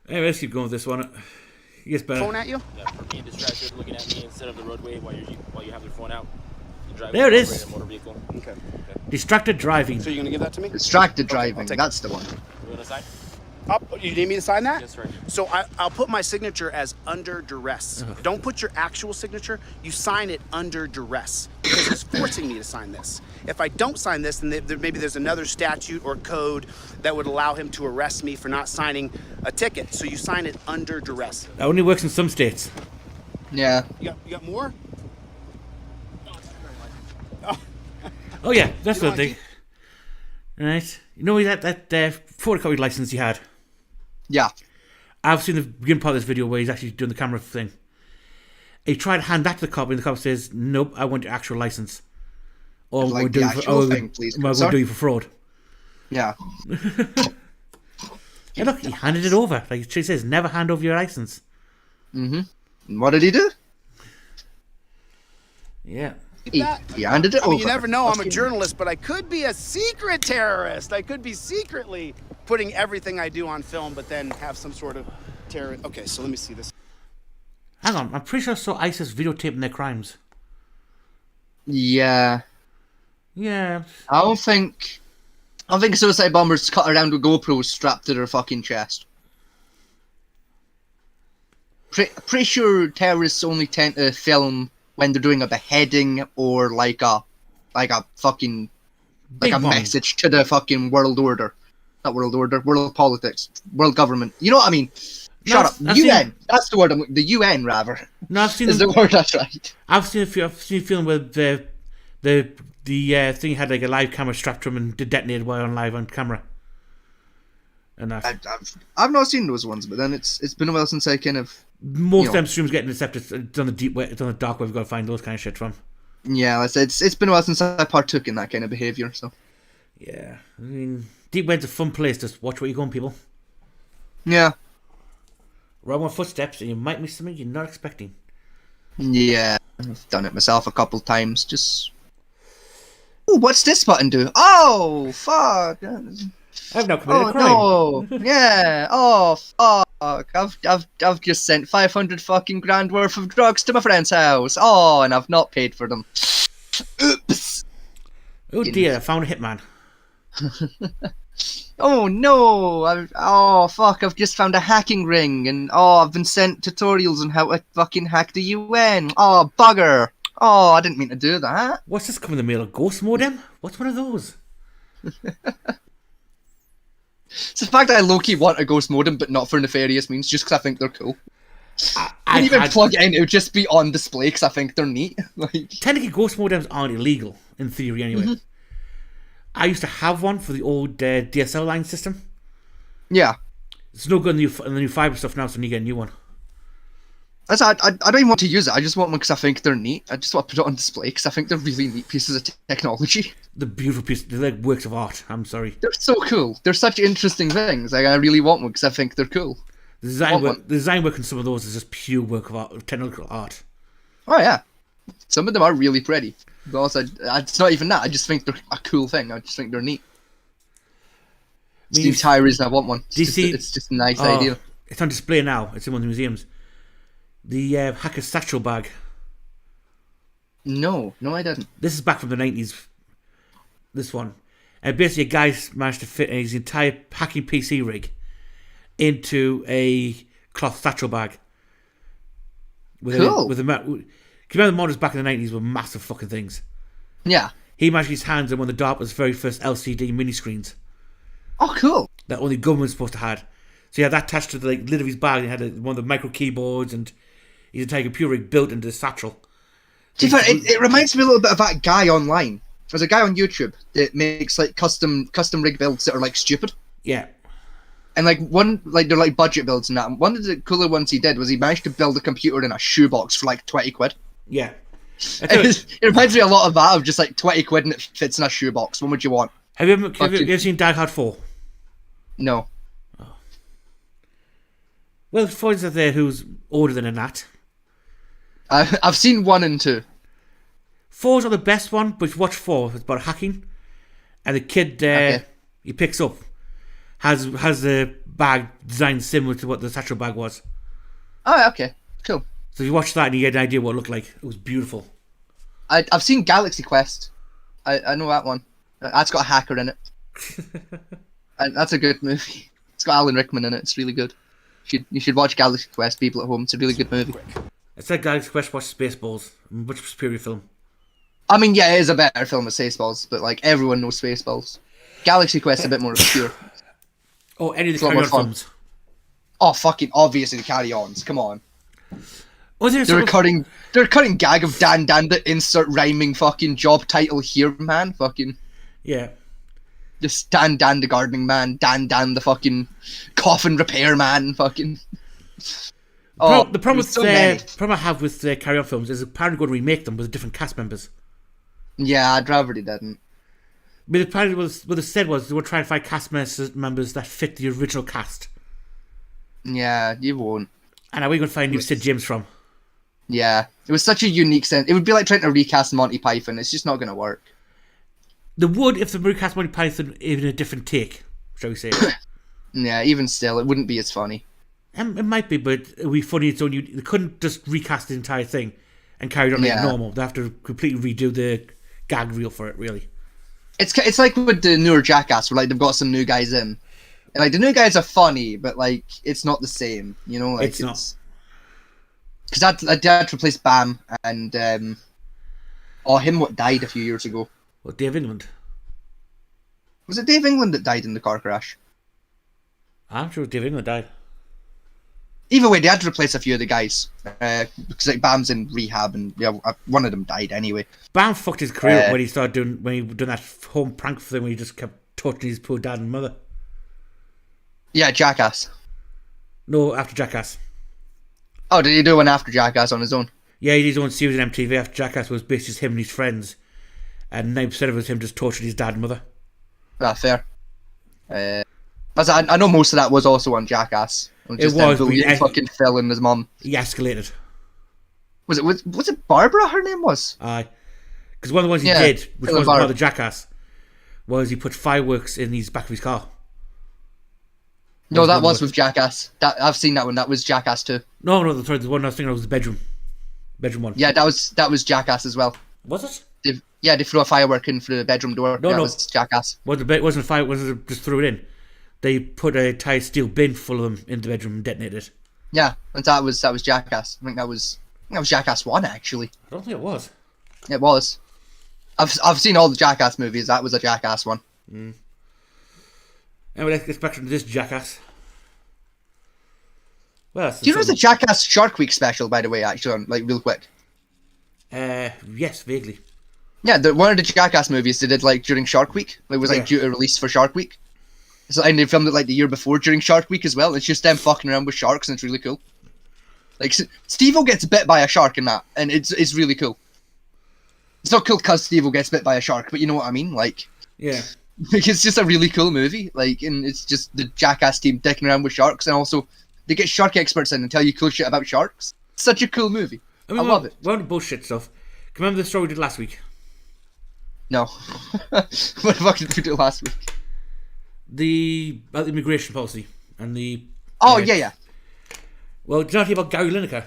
Anyway, let's keep going with this one. Yes, better. phone at you? Yeah, for being distracted, looking at me instead of the roadway while you have your phone out. You drive There it is. operate a motor vehicle. Okay. Distracted driving. So you're gonna give that to me? Distracted I'll driving. take That's the one. You want to sign? Oh, you need me to sign that? Yes, right here. So I'll put my signature as under duress. Don't put your actual signature. You sign it under duress because he's forcing me to sign this. If I don't sign this, then maybe there's another statute or code that would allow him to arrest me for not signing a ticket. So you sign it under duress. That only works in some states. Yeah. You got more? Oh yeah, that's You the know, thing. Right. You know that photocopied license he had? Yeah. I've seen the beginning part of this video where he's actually doing the camera thing. He tried to hand that to the cop, and the cop says, "Nope, I want your actual license." Or Like we're the doing actual thing, please, We're going to sir. do you for fraud. Yeah. Hey, look, he handed it over. Like she says, never hand over your license. And what did he do? Yeah. He handed it I mean, over. you never know. I'm a Fucking- journalist, but I could be a secret terrorist. I could be secretly putting everything I do on film, but then have some sort of terror. Okay, so let me see this. Hang on, I'm pretty sure I saw ISIS videotaping their crimes. Yeah. Yeah. I don't think suicide bombers cut around with GoPros strapped to their fucking chest. Pretty sure terrorists only tend to film when they're doing a beheading or like a fucking Big like a bomb. message to the fucking world order. Not world order, world politics, world government. You know what I mean? No, Shut up. I've UN. seen- That's the word. The UN rather No, I've seen is the word. That's right. I've seen a film where the thing had like a live camera strapped to him and detonated while on live on camera. And I've not seen those ones, but then it's been a while since I kind of most of them streams get intercepted. It's on the deep web, it's on the dark web. We've got to find those kind of shit from. yeah. Like I said, it's been a while since I partook in that kind of behavior. So Yeah, I mean, deep web's a fun place. Just watch where you're going, people. yeah, Wrong one footsteps, and you might miss something you're not expecting. yeah. I've done it myself a couple times. Just oh, what's this button do? Oh fuck! I've now committed Oh a crime. no! Yeah! Oh fuck! I've just sent 500 fucking grand worth of drugs to my friend's house. Oh, and I've not paid for them. Oops! Oh dear, I found a hitman. Oh no! Oh fuck! I've just found a hacking ring, and oh, I've been sent tutorials on how to fucking hack the UN. Oh bugger! Oh, I didn't mean to do that. What's this coming in the mail? A ghost modem? What's one of those? It's the fact that I low-key want a ghost modem, but not for nefarious means, just because I think they're cool. I I've didn't even had- plug it in; it would just be on display because I think they're neat. Like, Technically, ghost modems aren't illegal in theory, anyway. I used to have one for the old DSL line system. yeah. It's no good in the new fiber stuff now, so I need to get a new one. I don't even want to use it. I just want one because I think they're neat. I just want to put it on display because I think they're really neat pieces of technology. The beautiful piece, they're like works of art. I'm sorry. They're so cool. They're such interesting things. Like I really want one because I think they're cool. The design Want work, one. the design work on some of those is just pure work of art, technical art. Oh yeah, some of them are really pretty. But also, it's not even that. I just think they're a cool thing. I just think they're neat. It's the entire reason I want one. Do you see- It's just a nice Oh, idea. It's on display now. It's in one of the museums. The hacker satchel bag. No, I didn't. This is back from the 90s. This one. And basically, a guy's managed to fit his entire hacking PC rig into a cloth satchel bag. Cool. Can you remember the models back in the 90s were massive fucking things? Yeah. He managed his hands on one of the DARPA's very first LCD mini screens Oh, cool. that only government's supposed to have. So he had that attached to the lid of his bag. And he had one of the micro keyboards and his entire computer rig built into the satchel. To be fair, it reminds me a little bit of that guy online. There's a guy on YouTube that makes like custom rig builds that are like stupid. Yeah. And like they're like budget builds and that. And one of the cooler ones he did was he managed to build a computer in a shoebox for like 20 quid. Yeah. I tell you, It reminds me a lot of that, of just like 20 quid and it fits in a shoebox. What would you want? have you ever seen Die Hard 4? No. Well, for instance, there who's older than a gnat. I've seen 1 and 2. 4's not the best one, but if you watch 4, it's about hacking. And the kid he picks up has the bag designed similar to what the satchel bag was. Oh, okay, cool. So if you watch that and you get an idea what it looked like, it was beautiful. I've seen Galaxy Quest. I know that one. That's got a hacker in it. And that's a good movie. It's got Alan Rickman in it. It's really good. You should watch Galaxy Quest, people at home. It's a really good movie. It's like Galaxy Quest, watch Spaceballs. Much superior film. I mean, yeah, it is a better film than Spaceballs, but like everyone knows Spaceballs. Galaxy Quest is a bit more obscure. Oh, any of It's the a lot Carry more On fun. films. Oh, fucking obviously the Carry-Ons. Come on. Was there They're some recurring gag of Dan the insert rhyming fucking job title here, man. Fucking Yeah. just Dan the gardening man, Dan the fucking coffin repair man, fucking. Oh, The problem with there's so many. problem I have with Carry On films is apparently going to remake them with different cast members. Yeah, I'd rather they didn't. But apparently what they said was they were trying to find cast members that fit the original cast. Yeah, you won't. And how are we going to find new Sid James from? Yeah, it was such a unique sense. It would be like trying to recast Monty Python. It's just not going to work. They would if they recast Monty Python in a different take, shall we say. Yeah, even still, it wouldn't be as funny. It might be, but it would be funny. Its own. They couldn't just recast the entire thing and carry it on like Yeah. normal. They have to completely redo the gag reel for it, really. It's like with the newer Jackass, where like they've got some new guys in, and like the new guys are funny, but like it's not the same, you know. Like It's not. Because I had to replace Bam and him what died a few years ago. Well, Dave England. Was it Dave England that died in the car crash? I'm sure Dave England died. Either way, they had to replace a few of the guys because like Bam's in rehab, and yeah, one of them died anyway. Bam fucked his career up when he started doing that home prank thing where he just kept torturing his poor dad and mother. Yeah, Jackass. No, after Jackass. Oh, did he do one after Jackass on his own? Yeah, he did his own series on MTV after Jackass was basically just him and his friends, and 9% of it was him just torturing his dad and mother. Ah, fair. I know most of that was also on Jackass. It was, but bullying fucking Phil and his mum. He escalated. Was it Barbara? Her name was. Aye. Because one of the ones he Yeah, did, which Phil and wasn't part of Barb. the Jackass, was he put fireworks in his back of his car. No, that one was with- with Jackass. That I've seen that one. That was Jackass too. No, sorry, the one I was thinking of was the bedroom one. Yeah, that was Jackass as well. Was it? They threw a firework in through the bedroom door. No, that no. was Jackass. Wasn't a fire, wasn't just threw it in. They put a tight steel bin full of them in the bedroom and detonated it. Yeah, and that was Jackass. I think that was Jackass 1 actually. I don't think it was. It was. I've seen all the Jackass movies. That was a Jackass one. Anyway, let's get back to this Jackass. Well, Do you know there's a Jackass Shark Week special, by the way? Actually, like real quick. Yes, vaguely. Yeah, one of the Jackass movies they did like during Shark Week. It was like Yeah. due to release for Shark Week. So and they filmed it like the year before during Shark Week as well. It's just them fucking around with sharks and it's really cool. Like Steve-O gets bit by a shark in that, and it's really cool. It's not cool because Steve-O gets bit by a shark, but you know what I mean. Like, Yeah. it's just a really cool movie. Like, and it's just the Jackass team dicking around with sharks, and also they get shark experts in and tell you cool shit about sharks. Such a cool movie. I love it. We're on the bullshit stuff. Can you remember the story we did last week? No. What the fuck did we do last week? About the immigration policy and the. Oh, yeah. Well, do you know anything about Gary Lineker?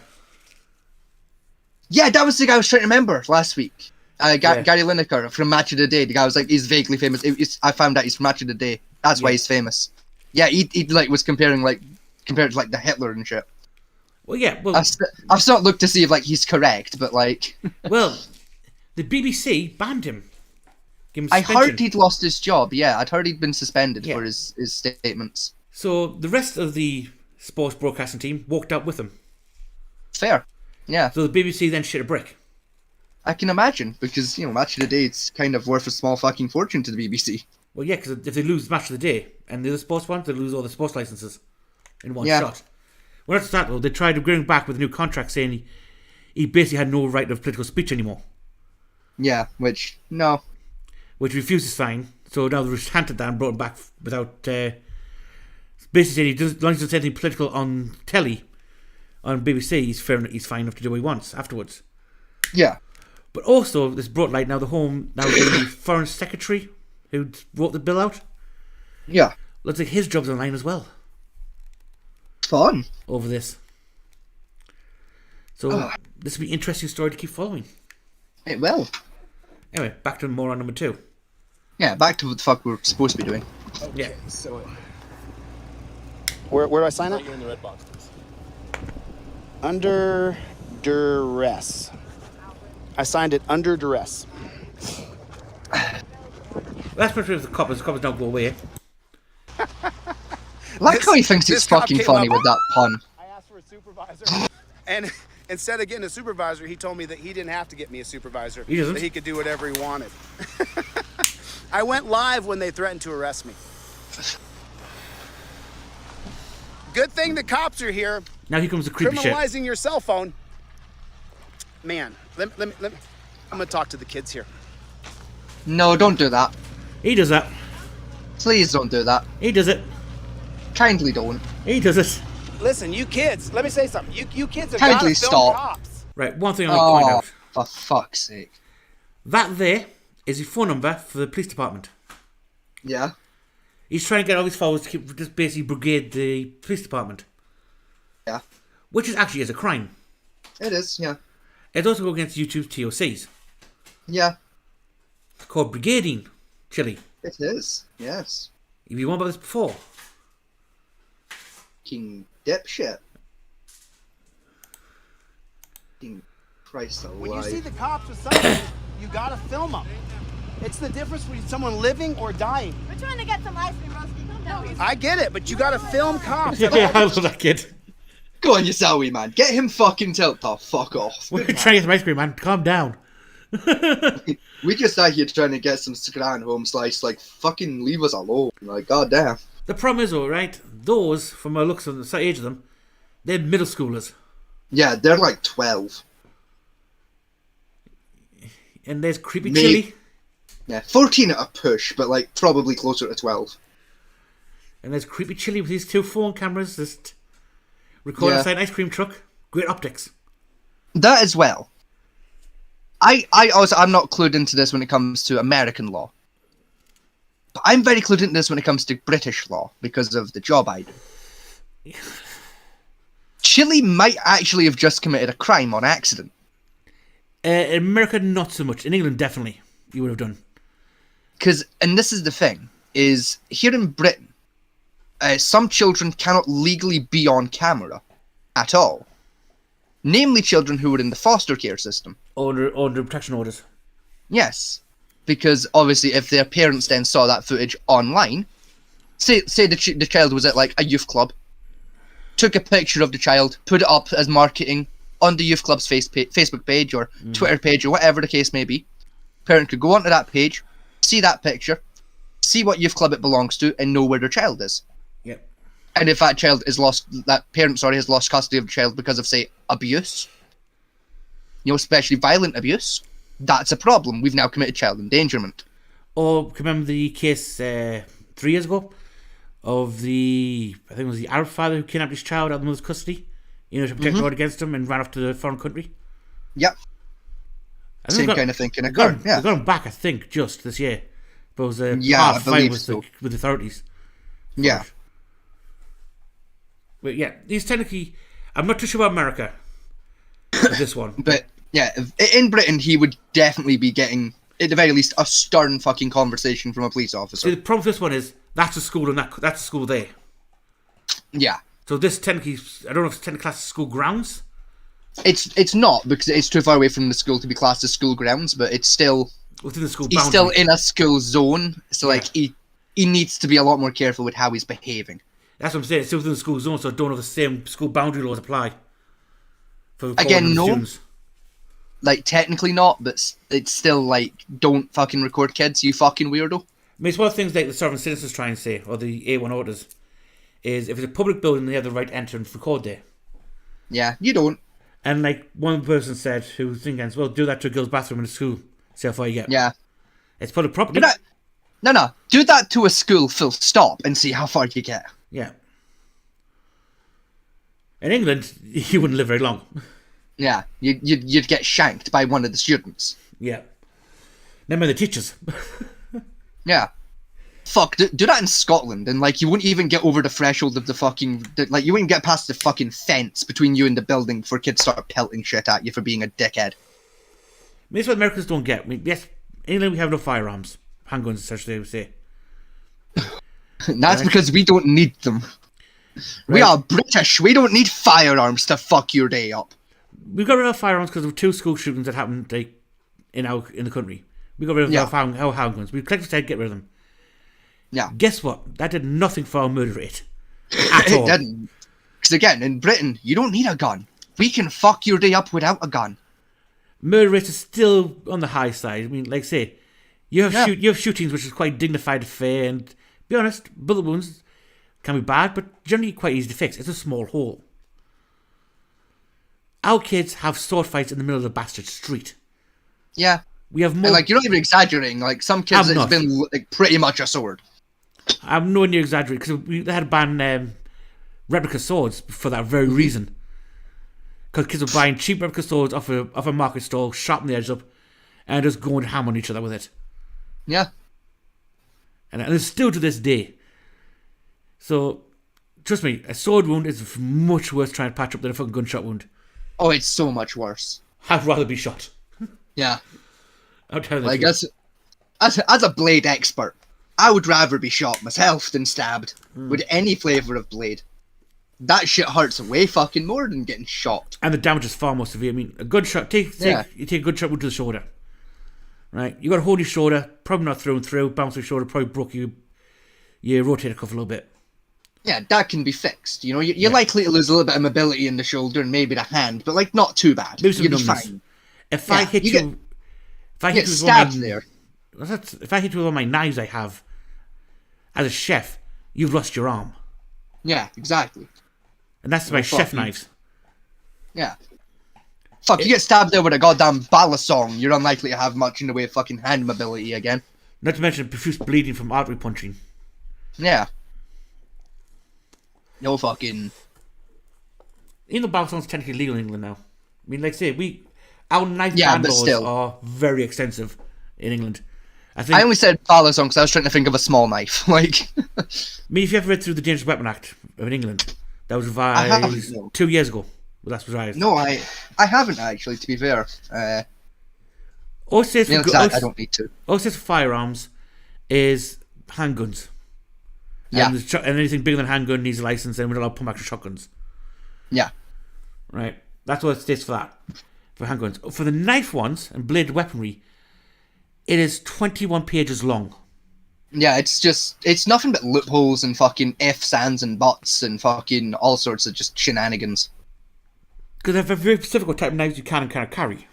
Yeah, that was the guy I was trying to remember last week. Yeah. Gary Lineker from Match of the Day. The guy was like, he's vaguely famous. I found out he's from Match of the Day. That's why he's famous. Yeah, he like was compared to like the Hitler and shit. Well, yeah. Well, I've still not looked to see if like he's correct, but like. well, the BBC banned him. Gave him I suspension. heard he'd lost his job. Yeah, I'd heard he'd been suspended Yeah. for his statements. So the rest of the sports broadcasting team walked out with him. Fair. Yeah, So the BBC then shit a brick. I can imagine because Match of the Day it's kind of worth a small fucking fortune to the BBC. Well, yeah, because if they lose Match of the Day and the other sports ones, they lose all the sports licenses in one Yeah. shot. Well, that's that though. They tried to bring him back with a new contract saying he basically had no right of political speech anymore, Yeah, which no. which he refused to sign. So now they recanted that and brought him back without. Basically saying he does, as long as he doesn't say anything political on telly, on BBC, he's fine enough to do what he wants afterwards. Yeah. But also, this brought light now the foreign secretary who wrote the bill out. Yeah. Looks like his job's online as well Fun. over this. So this will be an interesting story to keep following. It will. Anyway, back to moron number 2. Yeah, back to what the fuck we're supposed to be doing. Yeah. So, where do I sign up? You're in the red box, please. Under duress. I signed it under duress. That's what the coppers. The coppers don't go away. Like how he thinks this it's cop fucking came funny up- with that pun. I asked for a supervisor, and instead of getting a supervisor, he told me that he didn't have to get me a supervisor. He doesn't. That he could do whatever he wanted. I went live when they threatened to arrest me. Good thing the cops are here, Now here comes the creepy shit. criminalizing your cell phone. Man, let me. I'm gonna talk to the kids here. No, don't do that. He does that. Please don't do that. He does it. Kindly don't. He does it. Listen, you kids. Let me say something. You kids have Kindly got to film stop. cops. Right, one thing I want to point Oh, out. for fuck's sake. That there is his phone number for the police department. Yeah. He's trying to get all his followers to keep, just basically brigade the police department. Yeah. Which is actually is a crime. It is, yeah. It's also go against YouTube's TOCs. Yeah, It's called brigading chili. it is. Yes. Have you won about this before? King dipshit. King Christ When you see alive. the cops with something, you gotta film them. It's the difference between someone living or dying. We're trying to get some ice cream, Roski. Come down. I get it, but you gotta film cops. Yeah, I love that kid. Go on, Yosawi, man. Get him fucking tilt the fuck off. We're trying to get some ice cream, man. Calm down. We just out here trying to get some scran home slice. Like, fucking leave us alone. Like, goddamn. The problem is, all right, those, from my looks and the age of them, they're middle schoolers. Yeah, they're like 12. And there's creepy Me- chili. Yeah, 14 at a push, but like probably closer to 12. And there's creepy chili with these 2 phone cameras just recording Yeah. inside an ice cream truck. Great optics. That as well. I'm not clued into this when it comes to American law. But I'm very clued into this when it comes to British law because of the job I do. Chile might actually have just committed a crime on accident. In America, not so much. In England, definitely, you would have done. Because, and this is the thing, is here in Britain, some children cannot legally be on camera at all. Namely children who are in the foster care system. Under protection orders. Yes. Because obviously if their parents then saw that footage online, say the child was at like a youth club, took a picture of the child, put it up as marketing on the youth club's Facebook page or Twitter page or whatever the case may be, parent could go onto that page, see that picture, see what youth club it belongs to, and know where their child is. Yep. And if that parent has lost custody of the child because of, say, abuse, especially violent abuse, that's a problem. We've now committed child endangerment. Or remember the case 3 years ago of I think it was the Arab father who kidnapped his child out of the mother's custody, to protect the order against him and ran off to the foreign country. Yep. I think Same they got- kind of thing can they got occur. him- Yeah. They got him back, I think, just this year. But it was a Yeah, hard I fight believe with so. the authorities. Yeah. But yeah, these technically, I'm not too sure about America with this one. But yeah, in Britain, he would definitely be getting, at the very least, a stern fucking conversation from a police See, officer. the problem with this one is that's a school and that's a school there. Yeah. So this technically, I don't know if it's technically classed as school grounds. It's not, because it's too far away from the school to be classed as school grounds, but it's still, Within the school he's boundary. still in a school zone, so like he needs to be a lot more careful with how he's behaving. That's what I'm saying. It's still within the school zone, so I don't know if the same school boundary laws apply. For Again, recording no. students. Like, technically not, but it's still like, don't fucking record kids, you fucking weirdo. I mean, it's one of the things like the sovereign citizens try and say, or the A1 orders, is if it's a public building, they have the right to enter and record there. Yeah, you don't. And like one person said, who was thinking, well, do that to a girl's bathroom in a school. See how far you get. Yeah. It's public property. No. Do that to a school, full stop, and see how far you get. Yeah. In England, you wouldn't live very long. Yeah, you'd get shanked by one of the students. Yeah. Never mind the teachers. Yeah. Fuck, do that in Scotland, and like you wouldn't even get over the threshold of like you wouldn't get past the fucking fence between you and the building before kids start pelting shit at you for being a dickhead. That's what Americans don't get. I mean, yes, in England we have no firearms, handguns, such they would say. And that's because we don't need them. We are British. We don't need firearms to fuck your day up. We got rid of firearms because of 2 school shootings that happened like in the country. We got rid of our handguns. We collected said get rid of them. Yeah. Guess what? That did nothing for our murder rate. At all. It didn't. Because again, in Britain, you don't need a gun. We can fuck your day up without a gun. Murder rate is still on the high side. I mean, like say, you have shootings which is quite dignified, fair, and be honest, bullet wounds can be bad, but generally quite easy to fix. It's a small hole. Our kids have sword fights in the middle of the bastard street. Yeah. We have more. And like, you're not even exaggerating. Like, some kids, it's been like pretty much a sword. I'm nowhere near exaggerating because they had to ban replica swords for that very reason. Because kids were buying cheap replica swords off a market stall, sharpen the edge up, and just going to ham on each other with it. Yeah. And it's still to this day. So, trust me, a sword wound is much worse trying to patch up than a fucking gunshot wound. Oh, it's so much worse. I'd rather be shot. Yeah. I'm telling you. Like, as a blade expert, I would rather be shot myself than stabbed with any flavour of blade. That shit hurts way fucking more than getting shot. And the damage is far more severe. I mean, a gunshot, you take a gunshot wound to the shoulder. Right? You got a hole in your shoulder, probably not through and through, bounced your shoulder, probably broke your rotator cuff a little bit. Yeah, that can be fixed. You know, you're likely to lose a little bit of mobility in the shoulder and maybe the hand, but like not too bad. Maybe some You'll be numbness. fine. If I hit you, if I hit you with stabbed one of my, there. if I hit you with one of my knives I have, as a chef, you've lost your arm. Yeah, exactly. And that's my chef knives. Yeah. Fuck, you get stabbed there with a goddamn balisong, you're unlikely to have much in the way of fucking hand mobility again. Not to mention profuse bleeding from artery punching. Yeah. No fucking... Even though balisong's technically legal in England now. I mean, like I say, our knife ban but laws still. are very extensive in England. I only said balisong because I was trying to think of a small knife. Like, I mean, if you ever read through the Dangerous Weapon Act of England, that was revised 2 years ago. Well, that's revised. No, I haven't actually, to be fair. All it says for I don't need to. All it says for firearms is handguns. Yeah. And anything bigger than handgun needs a license, and we're allowed pump action shotguns. Yeah. Right. That's what it states for that. For handguns. For the knife ones and bladed weaponry, it is 21 pages long. Yeah, it's nothing but loopholes and fucking ifs, ands, and buts and fucking all sorts of just shenanigans. Because they have a very specific type of knives you can and cannot carry.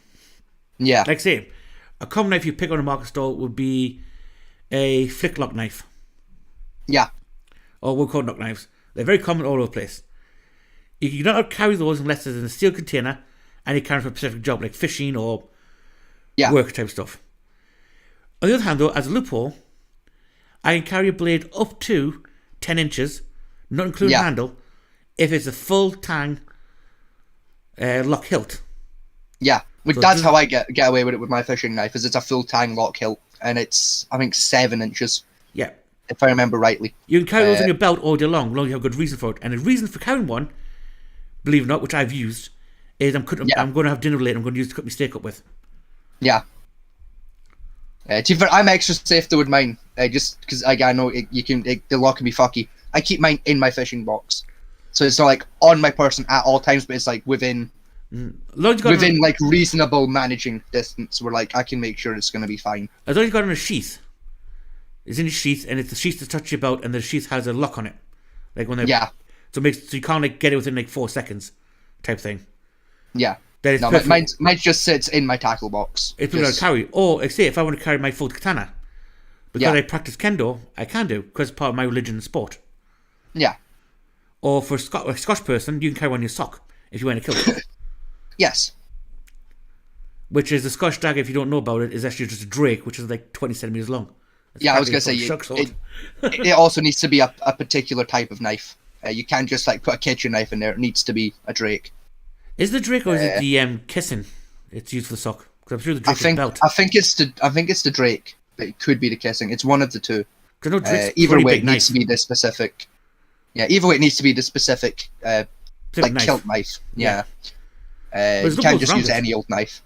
Yeah. Like say, a common knife you pick on a market stall would be a flick-lock knife. Yeah. Or we'll call knuck knives. They're very common all over the place. You do not carry those unless it's in a steel container and you carry for a specific job, like fishing or work type stuff. On the other hand, though, as a loophole, I can carry a blade up to 10 inches, not including handle, if it's a full tang lock hilt. Yeah, So that's how I get away with it with my fishing knife, is it's a full tang lock hilt, and it's, I think, 7 inches. Yeah. If I remember rightly. You can carry those on your belt all day long, as long as you have a good reason for it. And the reason for carrying one, believe it or not, which I've used, is I'm going to have dinner later, I'm going to use it to cut my steak up with. Yeah. To be fair, I'm extra safe though with mine, just because I know the lock can be fucky. I keep mine in my fishing box, so it's not like on my person at all times, but it's like within like reasonable managing distance, where like I can make sure it's going to be fine. As long as you got it in a sheath, it's in a sheath, and it's the sheath that touches your belt, and the sheath has a lock on it, like when they so you can't like get it within like 4 seconds, type thing. Yeah. No, mine just sits in my tackle box. It's people to carry. Or, like, say, if I want to carry my full katana, because I practice kendo, I can do, because it's part of my religion and sport. Yeah. Or for a Scotch person, you can carry one in your sock, if you're wearing a kilt. Yes. Which is, the Scotch dagger, if you don't know about it, is actually just a drake, which is like 20 centimeters long. I was going to say, it also needs to be a particular type of knife. You can't just like put a kitchen knife in there, it needs to be a drake. Is the drake or is it the kissing? It's used for the sock. Because I'm sure the drake is belt. I think it's the drake, but it could be the kissing. It's one of the two. 'Cause I know Drake's Either pretty way, big it needs knife. to be the specific. Yeah, either way, it needs to be the specific, like knife. kilt knife. Yeah. there's You no can't rules just around use it. any old knife.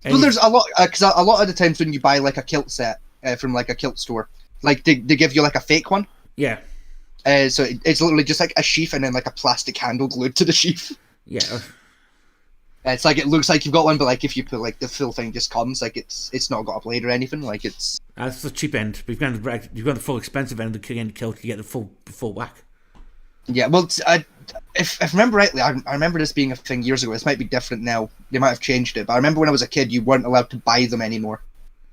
And Well, there's a lot because a lot of the times when you buy like a kilt set from like a kilt store, like they give you like a fake one. yeah, So it's literally just like a sheath and then like a plastic handle glued to the sheath. yeah. It's like it looks like you've got one, but like if you put like the full thing just comes, like it's not got a blade or anything. Like it's That's the cheap end. But you've got the full expensive end of the kilt. You get the full whack. yeah. Well, if I remember rightly, I remember this being a thing years ago. This might be different now. They might have changed it, but I remember when I was a kid, you weren't allowed to buy them anymore.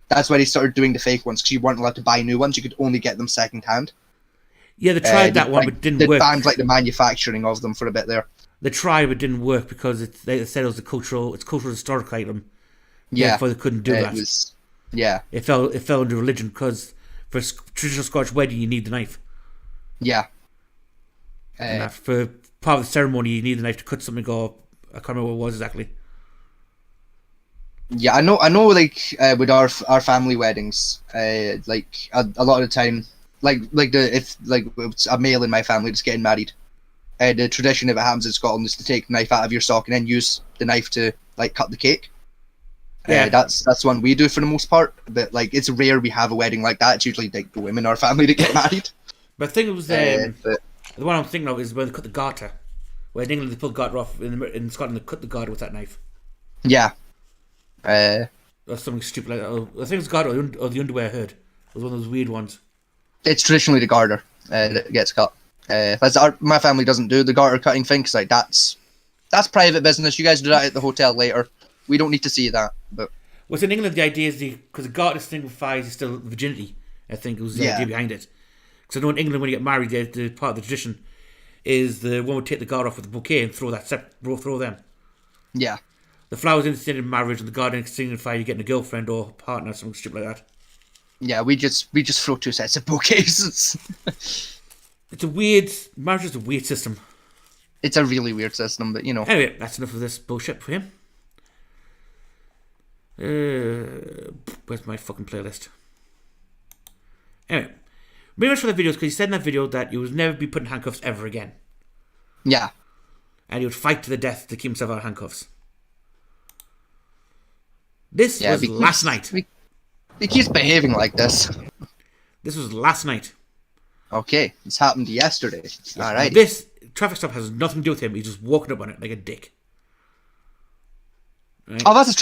That's why they started doing the fake ones because you weren't allowed to buy new ones. You could only get them second hand. Yeah, they tried that one, like, but it didn't they work. banned like the manufacturing of them for a bit there. They tried, but it didn't work because they said it was a cultural historic item. Yeah, Therefore, they couldn't do that. It was, yeah, It fell under religion because for a traditional Scottish wedding, you need the knife. yeah. And that for part of the ceremony, you need the knife to cut something off. I can't remember what it was exactly. Yeah, I know. Like with our family weddings, like a lot of the time, if it's a male in my family that's getting married, the tradition if it happens in Scotland is to take the knife out of your sock and then use the knife to like cut the cake. Yeah. That's one we do for the most part. But like it's rare we have a wedding like that. It's usually like the women in our family that get married. But I think it was But the one I'm thinking of is when they cut the garter. Where in England they pull the garter off, in Scotland they cut the garter with that knife. yeah, Or something stupid like that. I think it's garter or the underwear I heard. It was one of those weird ones. it's traditionally the garter that gets cut. My family doesn't do the garter cutting thing because like that's private business. You guys do that at the hotel later. We don't need to see that. But What's in England, the idea is because the garter signifies still virginity. I think was the idea behind it. Because I know in England when you get married, the part of the tradition is the woman would take the garter off with a bouquet and throw them. yeah, The flowers indicated marriage, and the garter signify you're getting a girlfriend or partner, something stupid like that. yeah, we just throw 2 sets of bouquets. It's a weird marriage is a weird system. It's a really weird system, but you know. Anyway, that's enough of this bullshit for him. Where's my fucking playlist? Anyway, very much for the videos because he said in that video that he would never be put in handcuffs ever again, Yeah, and he would fight to the death to keep himself out of handcuffs. This yeah. was last night. He keeps behaving like this. This was last night. Okay, this happened yesterday. All right. This traffic stop has nothing to do with him. He's just walking up on it like a dick. Right? Oh, that's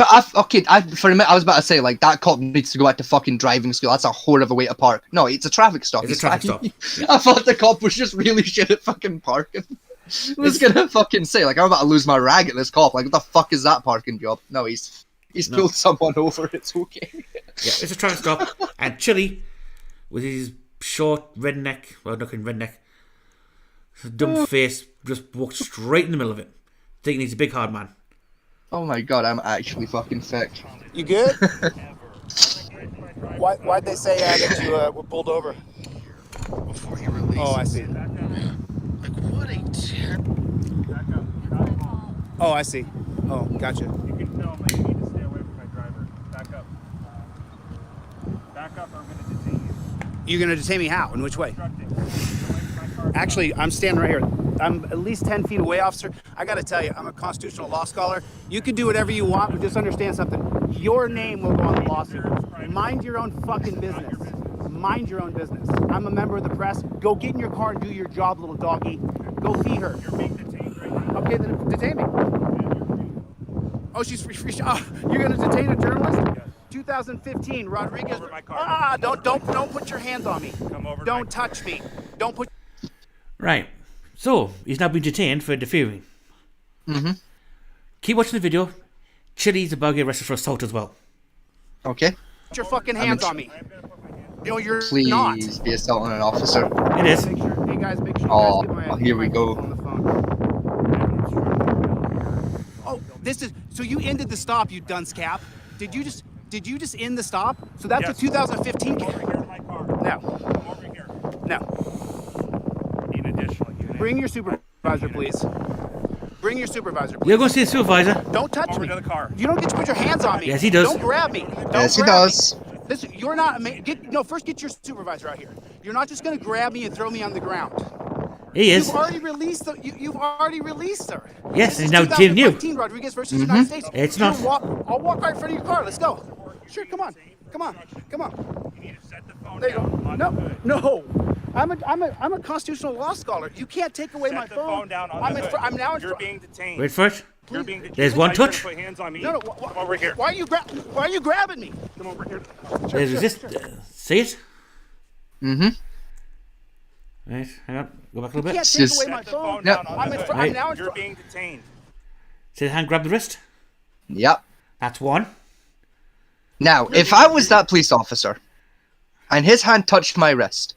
for a minute I was about to say like that cop needs to go back to fucking driving school. That's a whore of a way to park. No, it's a traffic stop. It's a He's traffic fine. stop. I thought the cop was just really shit at fucking parking. I was gonna fucking say like I'm about to lose my rag at this cop. Like what the fuck is that parking job? No, he's pulled someone over. It's okay. Yeah, it's a traffic stop. And Chili, with his short redneck, well, not in redneck, dumb face, just walked straight in the middle of it, thinking he's a big hard man. Oh my god, I'm actually fucking sick. You good? Why'd they say that you were pulled over? Before he released. Oh, I see. Like, what a Oh, I see. Oh, gotcha. You can film, but you need to stay away from my driver. Back up. Back up, or I'm going to detain you. You're gonna detain me how? In which way? Obstructing. Get away from my car. Actually, I'm standing right here. I'm at least 10 feet away, officer. I gotta tell you, I'm a constitutional law scholar. You can do whatever you want, but just understand something. Your name will go on the lawsuit. Mind your own fucking business. Mind your own business. I'm a member of the press. Go get in your car and do your job, little doggy. Go feed her. You're being detained right now. Okay, then detain me. Oh, she's free. Oh, you're gonna detain a journalist? Yes. 2015, Rodriguez. Come over my car. Don't put your hands on me. Come over to Don't my car. touch me. Don't put. Right. So, he's now been detained for interfering. Mm-hmm. Keep watching the video. Chili's about to get arrested for assault as well. Okay. Put your fucking hands on me. No, you're Please not. be assaulting an officer. It is. Make sure, hey guys, make sure you Oh, guys get my, here we my go. on the phone. Oh, this is so you ended the stop, you dunce cap. Did you just end the stop? So that's Yes. a 2015 Come over cap. here to my car. No, Come over here. no. Need additional unit. Bring your supervisor, please. Bring your supervisor, please. You're going to see the supervisor. Don't touch Over me. to the car. You don't get to put your hands on me. Yes, he does. Don't grab me. Don't Yes, he grab does. Me. Listen, you're not. First get your supervisor out here. You're not just gonna grab me and throw me on the ground. He is. You've already released the. You've already released her. Yes, This is and now Tim knew. 2015 Rodriguez versus United States. It's Here, not. I'll walk right in front of your car. Let's go. Sure, come on. You need to set the phone There you down go. on the hood. No. I'm a constitutional law scholar. You can't take away my Set the phone down on the hood. I'm now in You're front. being detained. Wait for it. You're being detained. There's one Now you're gonna touch. Put hands on me. No, Come over here. Why are you grabbing me? Come over here. There's resist. See it? Mm-hmm. Right, hang on. Go back a little You bit. can't It's take just- away my Set the phone. phone down on I'm the in hood. front. I'm now in You're front. being detained. See the hand grab the wrist? Yep. That's one. Now, if I was that police officer, and his hand touched my wrist,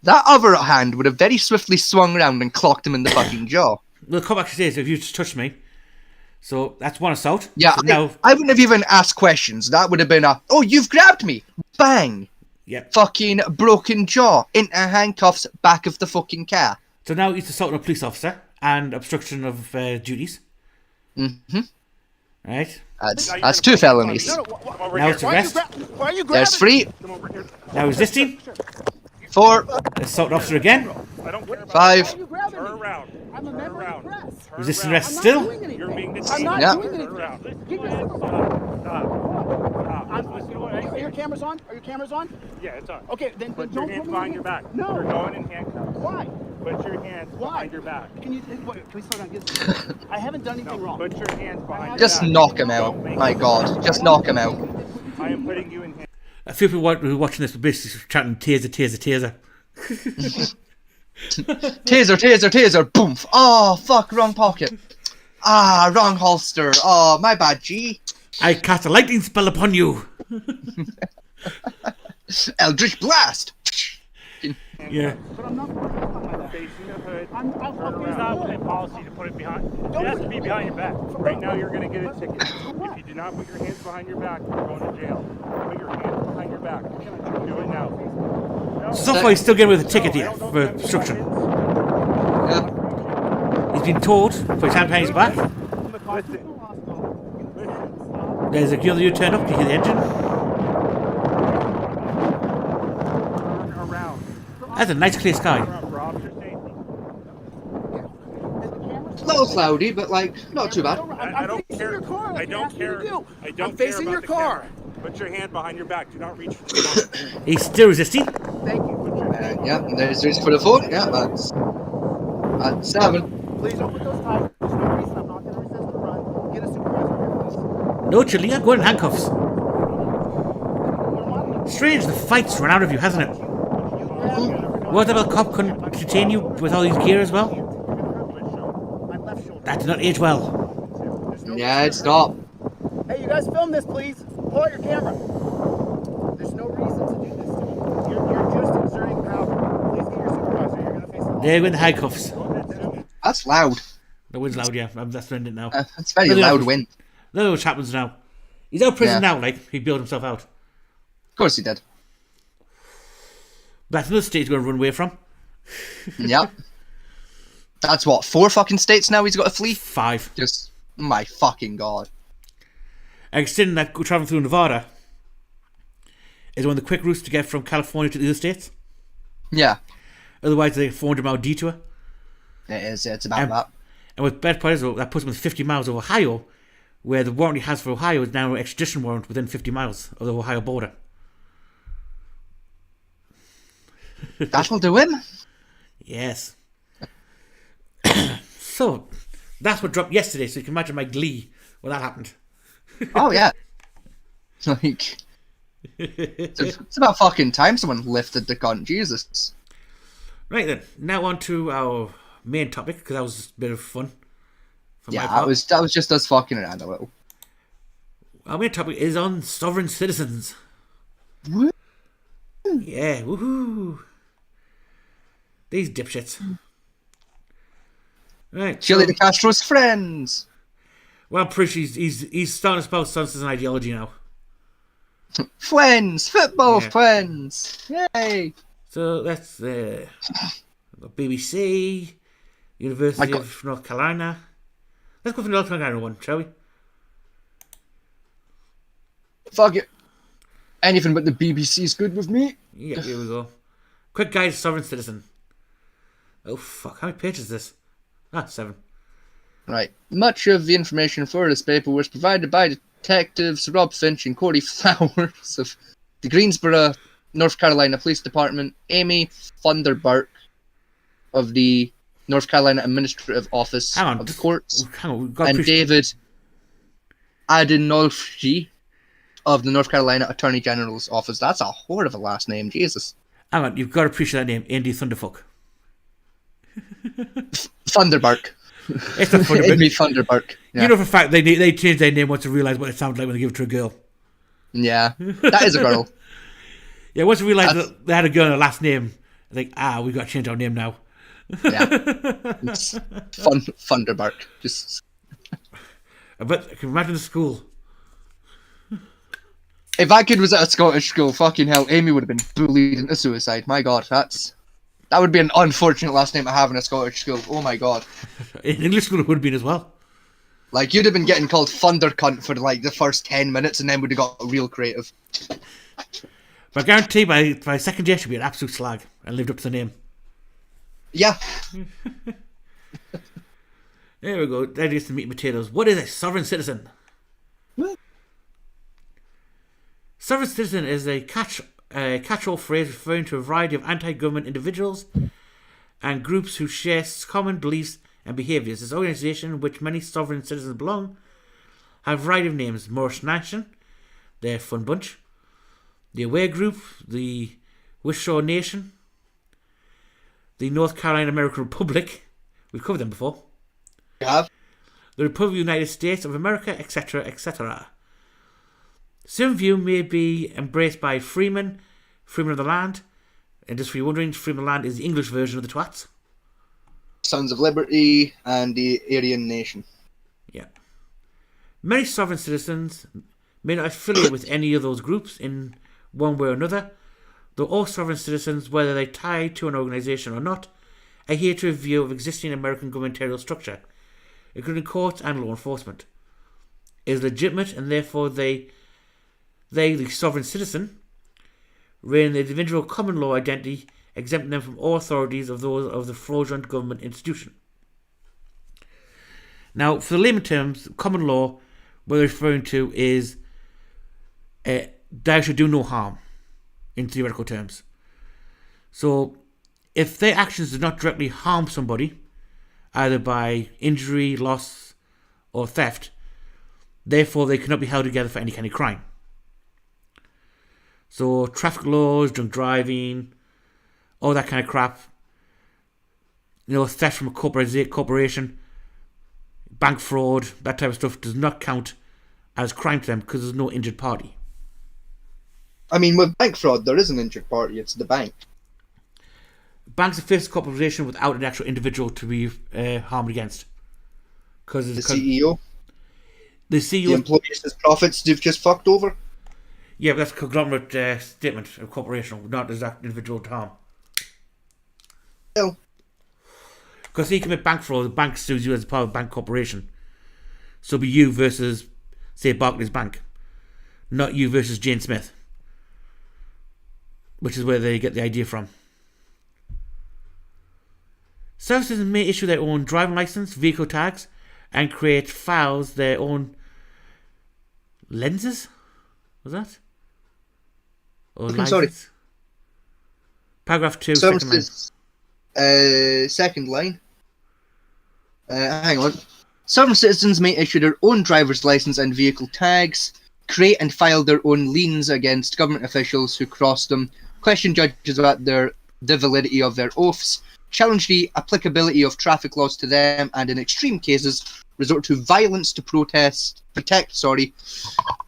that other hand would have very swiftly swung around and clocked him in the fucking jaw. We'll come back to this if you just touched me. So that's one assault. Yeah, So now, I wouldn't have even asked questions. That would have been a, oh, you've grabbed me. Bang. yep. Fucking broken jaw into handcuffs back of the fucking car. So now he's assaulting a police officer and obstruction of duties. Mm-hmm. Right. That's two felonies. Come over Now here. it's arrest. Why are you grabbing? There's three, Come over here. Now resisting. 4, Assault officer again. I don't care about 5. Why are you grabbing Turn me? around. I'm a Turn member around. of the press. Turn Resisting around. arrest I'm not still. doing anything. You're being I'm detained. not Yeah. doing Turn anything. around. Keep your Are your cameras on? Are your cameras on? Yeah, it's on. Okay, then Put don't your hands put me behind in your hand- back. No. You're going in handcuffs. Why? Put your hands Why? behind your back. Can we slow down? I haven't done anything wrong. Put your hands behind your Just back. knock him out. My God. Just knock him out. I am putting you in handcuffs. A few people who are watching this are basically chanting taser, taser, taser. Taser, taser, taser. Boom. Oh, fuck. Wrong pocket. Ah, wrong holster. Oh, my bad, G. I cast a lightning spell upon you. Eldritch Blast. Yeah. But I'm not putting it on my back. Facing the hood. It's not a policy to put it behind. It has to be behind your back. Right now, you're going to get a ticket. If you do not put your hands behind your back, you're going to jail. Put your hands behind your back. Do it now. So far, he's still getting with a ticket here for obstruction. Yeah. He's been told to put his hand behind his back. Listen. There's a gear that you turn up to hear the engine. Turn around. That's a nice clear sky. For officer safety. A little cloudy, but like, not too bad. I don't facing care. your car like I you don't asked me to care. do. I don't I'm care facing about your the car. camera. Put your hand behind your back. Do not reach for the phone. He's still resisting. Thank you. Yeah, there's for the phone. Yeah, that's 7. Please don't put those ties. There's no reason I'm not going to resist the run. Get a supervisor here, No, Julia, go in handcuffs. Strange, the fight's run out of you, hasn't it? What about the cop couldn't detain you with all these gear as well? That did not age well. Yeah, it's not. Hey, you guys film this, please. Pull out your camera. There's no reason to do this to me. You're just exerting power. Please get your supervisor. You're going to face the law. There go in the handcuffs. That's loud. The wind's loud, yeah. That's the end it now. That's very Look at loud that. wind. Look what happens now. He's out of prison Yeah. now, like, he built himself out. Of course he did. That's another state he's going to run away from. Yep. That's what, 4 fucking states now he's got to flee? 5. Just, my fucking God. Extending that traveling through Nevada is one of the quick routes to get from California to the other states. Yeah, Otherwise, they 400-mile detour. it is. It's about that. And with bad part is, that puts him with 50 miles of Ohio, where the warrant he has for Ohio is now an extradition warrant within 50 miles of the Ohio border. That'll do him. Yes. So, that's what dropped yesterday, so you can imagine my glee when that happened. Oh, yeah. Like, it's about fucking time someone lifted the gun. Jesus. Right then, now on to our main topic, because that was a bit of fun. For my Yeah, part. that was just us fucking around a little. Our main topic is on sovereign citizens. Woo. Yeah, woohoo. These dipshits. Right. Chile so- de Castro's friends. Well, I'm pretty sure he's starting to espouse some an ideology now. Friends. Football Yeah. friends. Yay. So that's the BBC, University got- of North Carolina. Let's go for the North Carolina one, shall we? Fuck it. Anything but the BBC is good with me. Yeah, here we go. Quick guide to sovereign citizen. Oh fuck! How many pages is this? 7. Right. Much of the information for this paper was provided by Detectives Rob Finch and Corey Flowers of the Greensboro, North Carolina Police Department, Amy Thunderburk of the North Carolina Administrative Office of the Courts, and David Adinolfi of the North Carolina Attorney General's Office. That's a whore of a last name, Jesus. Hang on, you've got to appreciate that name, Andy Thunderfuck. Thunderburk. It's a Thunderburk. It'd be Thunderburk. Yeah. You know for a fact they changed their name once they realised what it sounded like when they give it to a girl. Yeah, that is a girl. Yeah, once they realised that they had a girl and a last name, they think, we've got to change our name now. Yeah. It's Thunderburk. Just. But I can imagine the school. If that kid was at a Scottish school, fucking hell, Amy would have been bullied into suicide. My God, that would be an unfortunate last name to have in a Scottish school. Oh my God. In English school it would have been as well. Like, you'd have been getting called Thunder Cunt for like the first 10 minutes and then would have got real creative. But I guarantee by second year she'd be an absolute slag and lived up to the name. Yeah. There we go. That is the meat and potatoes. What is a sovereign citizen? What? Sovereign citizen is a catch-all phrase referring to a variety of anti-government individuals and groups who share common beliefs and behaviours. This organisation, in which many sovereign citizens belong, have a variety of names. Morris Nation, they're a fun bunch. The Aware Group, the Wishaw Nation, the North Carolina American Republic, we've covered them before. We have. The Republic of the United States of America, etc., etc. Some view may be embraced by Freeman of the Land. And just for you wondering, Freeman of the Land is the English version of the Twats. Sons of Liberty and the Aryan Nation. Yeah. Many sovereign citizens may not affiliate with any of those groups in one way or another, though all sovereign citizens, whether they tie to an organisation or not, adhere to a view of existing American governmental structure, including courts and law enforcement. It is legitimate, and therefore they, the sovereign citizen, reign the individual common law identity, exempting them from all authorities of those of the fraudulent government institution. Now, for the layman terms, common law, what they're referring to is thou should do no harm, in theoretical terms. So, if their actions do not directly harm somebody, either by injury, loss, or theft, therefore they cannot be held together for any kind of crime. So, traffic laws, drunk driving, all that kind of crap, theft from a corporation, bank fraud, that type of stuff does not count as crime to them because there's no injured party. I mean, with bank fraud, there is an injured party. It's the bank. Banks are faced corporation without an actual individual to be harmed against. The CEO? The CEO... The employees' profits they've just fucked over? Yeah, but that's a conglomerate statement of corporation, not as that individual to harm. Well... Because he commit bank fraud, the bank sues you as part of a bank corporation. So it'll be you versus, say, Barclays Bank. Not you versus Jane Smith. Which is where they get the idea from. Services may issue their own driving license, vehicle tags, and create files their own lenses? Was that? Or I'm sorry. Paragraph 2, Services, second line. second line. Hang on. Sovereign citizens may issue their own driver's license and vehicle tags, create and file their own liens against government officials who cross them, question judges about the validity of their oaths, challenge the applicability of traffic laws to them, and in extreme cases, resort to violence to protect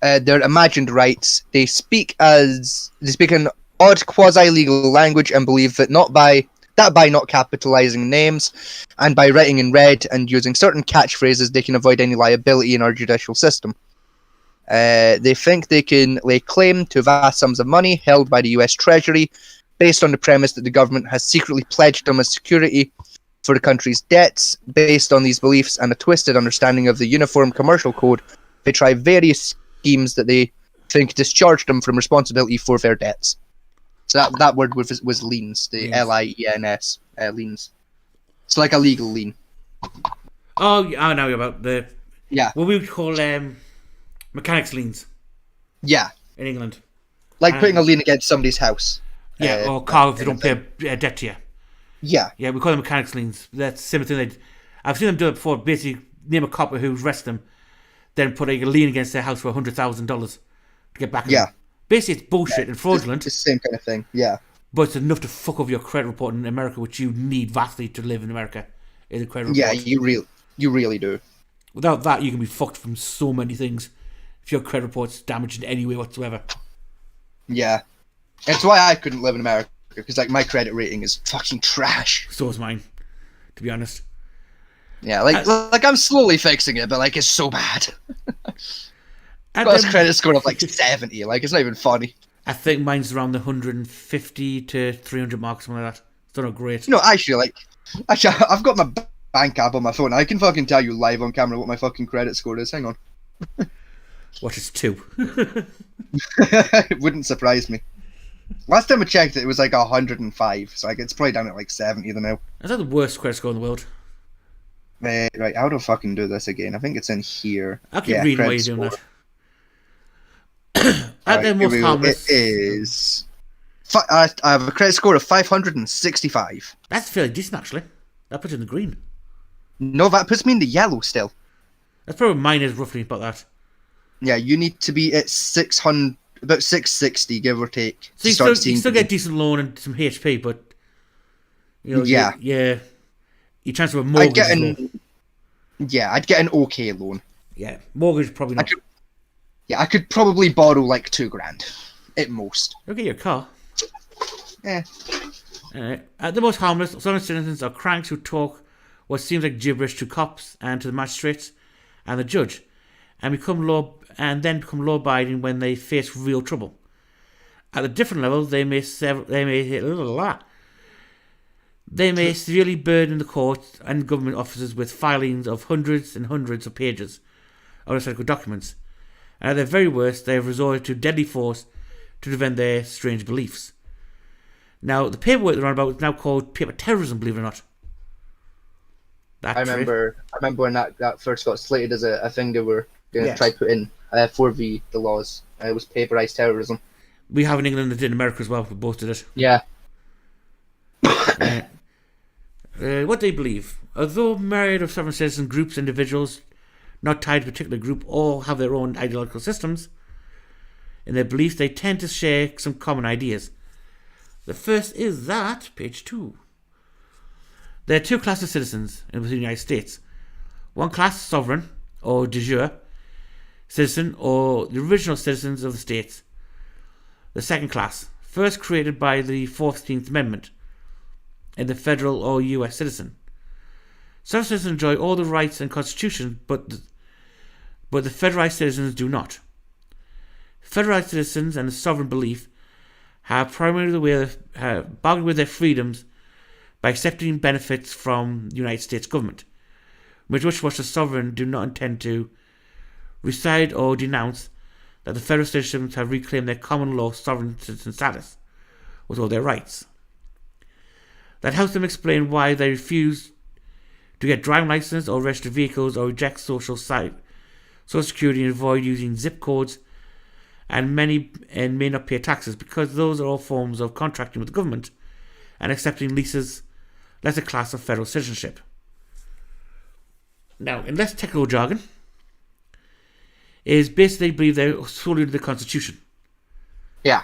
their imagined rights. They speak an odd quasi-legal language and believe that by not capitalizing names and by writing in red and using certain catchphrases, they can avoid any liability in our judicial system. They think they can lay claim to vast sums of money held by the US Treasury based on the premise that the government has secretly pledged them as security for the country's debts. Based on these beliefs and a twisted understanding of the Uniform Commercial Code, they try various schemes that they think discharged them from responsibility for their debts. So that word was liens, the liens, liens. It's like a legal lien. Oh, I know about the Yeah. what we would call mechanics liens Yeah. in England. Like putting a lien against somebody's house. Yeah, or car if they don't pay a debt to you. Yeah. Yeah, we call them mechanics liens. That's the same thing. I've seen them do it before. Basically, name a copper who's arrested them, then put a lien against their house for $100,000 to get back. Yeah. Basically, it's bullshit and fraudulent. It's the same kind of thing. Yeah. But it's enough to fuck over your credit report in America, which you need vastly to live in America. Is a credit report. Yeah, you really do. Without that, you can be fucked from so many things. If your credit report's damaged in any way whatsoever. Yeah. That's why I couldn't live in America, because like my credit rating is fucking trash. So is mine, to be honest. Yeah, like I'm slowly fixing it, but like it's so bad. Got a credit score of like 70. Like it's not even funny. I think mine's around the 150 to 300 mark, something like that. It's not great. No, actually, I've got my bank app on my phone. I can fucking tell you live on camera what my fucking credit score is. Hang on. What is 2? It wouldn't surprise me. Last time I checked, it was like 105. So like it's probably down at like 70 now. Is that the worst credit score in the world? Right, how do I fucking do this again? I think it's in here. I'll keep reading while you're doing that. At their most harmless. It is. I have a credit score of 565. That's fairly decent, actually. That puts you in the green. No, that puts me in the yellow still. That's probably mine is roughly about that. Yeah, you need to be at 600, about 660, give or take. So you still get a decent loan and some HP, but you know, your chance of a mortgage. I'd get an okay loan. Yeah, mortgage probably not. I could probably borrow like $2,000 at most. You'll get your car. Yeah. At the most harmless, some citizens are cranks who talk what seems like gibberish to cops and to the magistrates and the judge, and then become law-abiding when they face real trouble. At a different level, they may severely burden the courts and government offices with filings of hundreds and hundreds of pages of historical documents. And at their very worst, they have resorted to deadly force to defend their strange beliefs. Now, the paperwork they're on about is now called paper terrorism, believe it or not. I remember when that first got slated as a thing they were going to try to put in for the laws. It was paperized terrorism. We have in England and did in America as well. We both did it. Yeah. What they believe. Although married or sovereign citizen groups, individuals not tied to a particular group, all have their own ideological systems. In their beliefs, they tend to share some common ideas. The first is that, page 2. There are 2 classes of citizens in the United States. One class, sovereign, or de jure citizen, or the original citizens of the states. The second class, first created by the 14th Amendment, and the federal or US citizen. Some citizens enjoy all the rights and constitution, but the federalized citizens do not. Federalized citizens and the sovereign belief have primarily bargained with their freedoms by accepting benefits from the United States government, which the sovereign do not intend to reside or denounce that the federal citizens have reclaimed their common law sovereign citizen status with all their rights. That helps them explain why they refuse to get driving license or register vehicles or reject Social Security and avoid using zip codes and may not pay taxes, because those are all forms of contracting with the government and accepting leases, lesser class of federal citizenship. Now, in less technical jargon, is basically they believe they're solely under the Constitution. Yeah.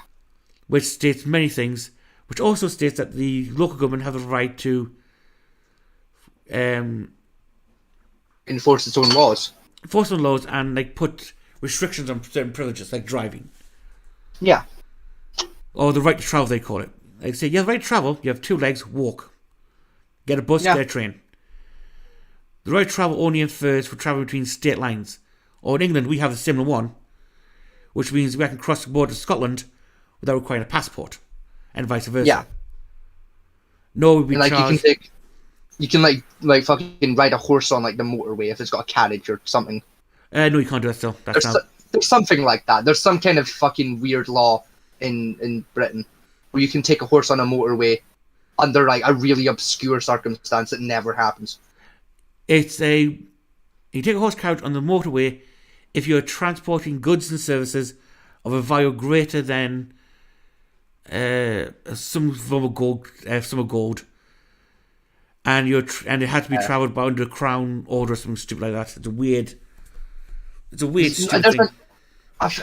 Which states many things, which also states that the local government have the right to enforce its own laws. Enforce its own laws and put restrictions on certain privileges, like driving. Yeah. Or the right to travel, they call it. They say, you have the right to travel, you have 2 legs, walk. Get a bus, get a train. The right to travel only infers for travel between state lines. Or in England, we have a similar one, which means we can cross the border to Scotland without requiring a passport, and vice versa. Yeah. No, we'd be charged. You can fucking ride a horse on the motorway if it's got a carriage or something. No, you can't do that still. There's something like that. There's some kind of fucking weird law in Britain where you can take a horse on a motorway under like a really obscure circumstance that never happens. You take a horse carriage on the motorway if you're transporting goods and services of a value greater than some form of gold, and it had to be travelled by under a crown order or something stupid like that. It's a weird stupid thing.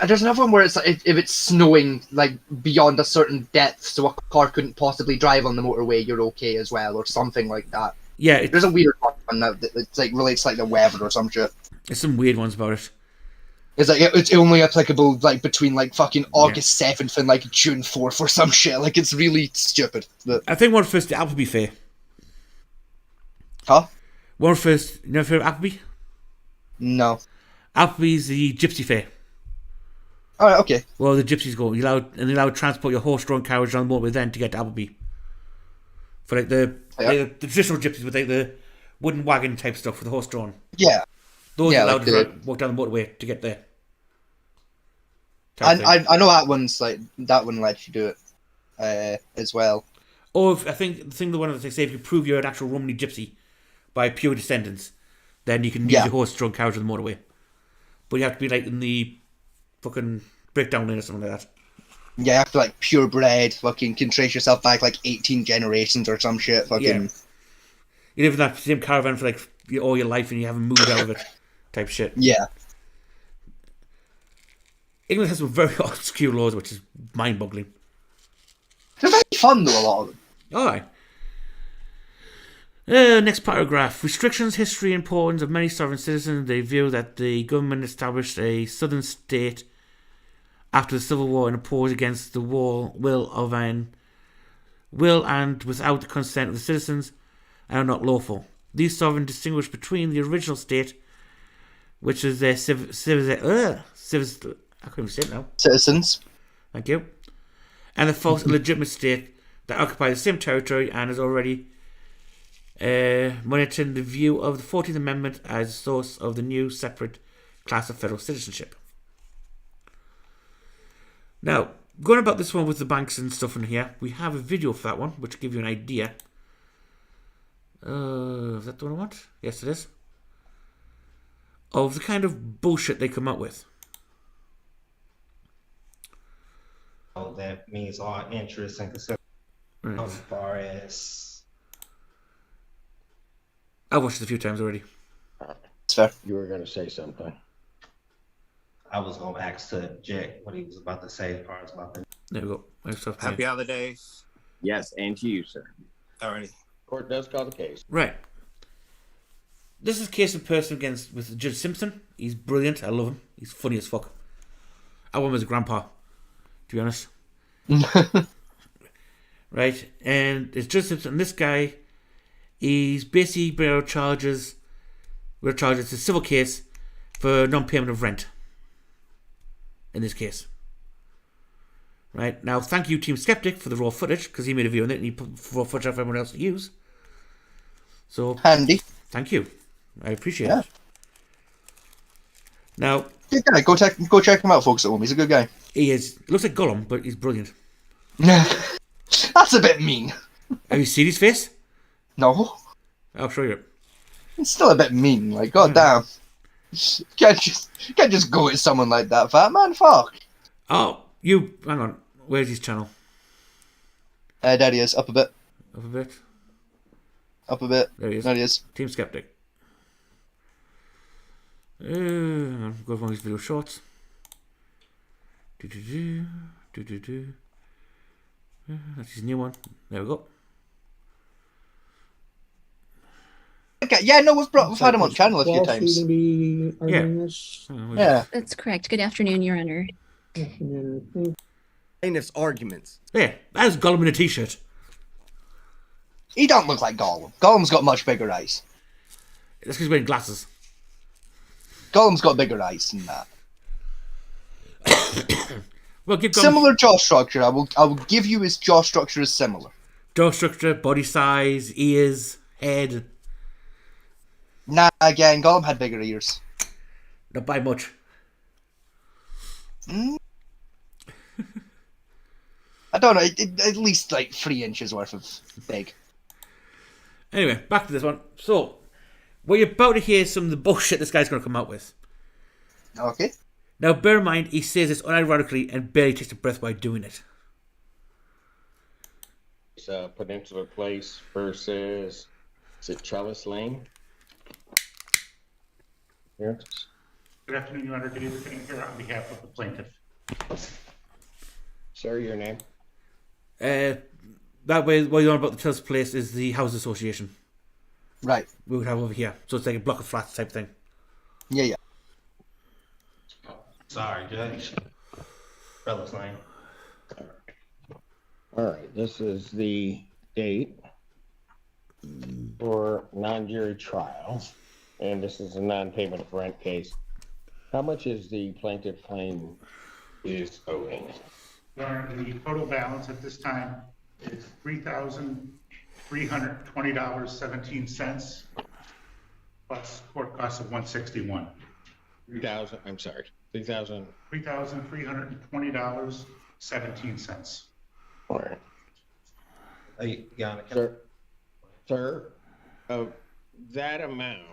There's another one where it's like if it's snowing like beyond a certain depth, so a car couldn't possibly drive on the motorway, you're okay as well, or something like that. Yeah, there's a weird one that it's like relates to, like the weather or some shit. There's some weird ones about it. It's like it's only applicable like between like fucking August 7th and like June 4th or some shit. Like it's really stupid. But I think one first the Appleby Fair. Huh? One first. You never heard of Appleby? No. Appleby's the Gypsy Fair. Alright, okay. Well, the gypsies go. You're allowed to transport your horse-drawn carriage on the motorway then to get to Appleby. For like the traditional gypsies with like the wooden wagon type stuff for the horse-drawn. Yeah. Those are allowed like to walk down the motorway to get there. I know that one's like that one lets you do it as well. Or I think the one that they say if you prove you're an actual Romany gypsy by pure descendants, then you can use your horse-drawn carriage on the motorway. But you have to be like in the fucking breakdown lane or something like that. Yeah, you have to like purebred, fucking can trace yourself back like 18 generations or some shit. Fucking. Yeah. You live in that same caravan for like all your life and you haven't moved out of it, type shit. Yeah. England has some very obscure laws, which is mind-boggling. They're very fun though, a lot of them. Alright. Next paragraph. Restrictions, history, and importance of many sovereign citizens. They view that the government established a southern state after the Civil War and opposed against the will and without the consent of the citizens and are not lawful. These sovereigns distinguish between the original state, which is their I can't even say it now. Citizens. Thank you. And the false illegitimate state that occupy the same territory and is already monitoring the view of the 14th Amendment as a source of the new separate class of federal citizenship. Now, going about this one with the banks and stuff in here, we have a video for that one, which will give you an idea. Is that the one I want? Yes, it is. Of the kind of bullshit they come up with. That means all interests and concerns as far as I've watched it a few times already. Fair. You were going to say something. I was going to ask to Jack what he was about to say as far as about the... There we go. Happy holidays. Yes, and to you, sir. Alrighty. Court does call the case. Right. This is case in person with Judge Simpson. He's brilliant. I love him. He's funny as fuck. I want him as a grandpa, to be honest. Right. And it's Judge Simpson. And this guy, he's basically brought charges. We're charged. It's a civil case for non-payment of rent. In this case. Right. Now, thank you, Team Skeptic, for the raw footage, because he made a video on it and he put raw footage out for everyone else to use. So, handy. Thank you. I appreciate it. Now, good guy. Go check him out, folks at home. He's a good guy. He is. Looks like Gollum, but he's brilliant. That's a bit mean. Have you seen his face? No. I'll show you. It's still a bit mean. Like, goddamn. Can't just go at someone like that, fat man. Fuck. Oh, you. Hang on. Where's his channel? There he is. Up a bit. Up a bit. Up a bit. There he is. There he is. Team Skeptic. Hang on. Go over one of his video shorts. That's his new one. There we go. Okay, yeah, no, we've had him on channel a few times. Yeah. That's correct. Good afternoon, Your Honor. Plaintiff's arguments. Yeah, that's Gollum in a t-shirt. He don't look like Gollum. Gollum's got much bigger eyes. That's because he's wearing glasses. Gollum's got bigger eyes than that. Well, give Gollum... Similar jaw structure. I will give you his jaw structure is similar. Jaw structure, body size, ears, head. Nah, again, Gollum had bigger ears. Not by much. I don't know. At least like 3 inches worth of big. Anyway, back to this one. So, we're about to hear some of the bullshit this guy's going to come out with. Okay. Now, bear in mind, he says this unironically and barely takes a breath while doing it. It's Peninsula Place versus, is it Trellis Lane? Here. Good afternoon, Your Honor. David King here on behalf of the plaintiff. Sir, your name? That way, what you're on about the Trellis Place is the House Association. Right. We would have over here. So it's like a block of flats type thing. Yeah. Sorry, Judge. Fellas Lane. All right, this is the date for non-jury trial, and this is a non-payment of rent case. How much is the plaintiff claim is owing? Your Honor, the total balance at this time is $3,320.17 plus court costs of $161. 3,000. I'm sorry. 3,000. $3,320.17. All right. Hey, Your Honor, Sir, of that amount,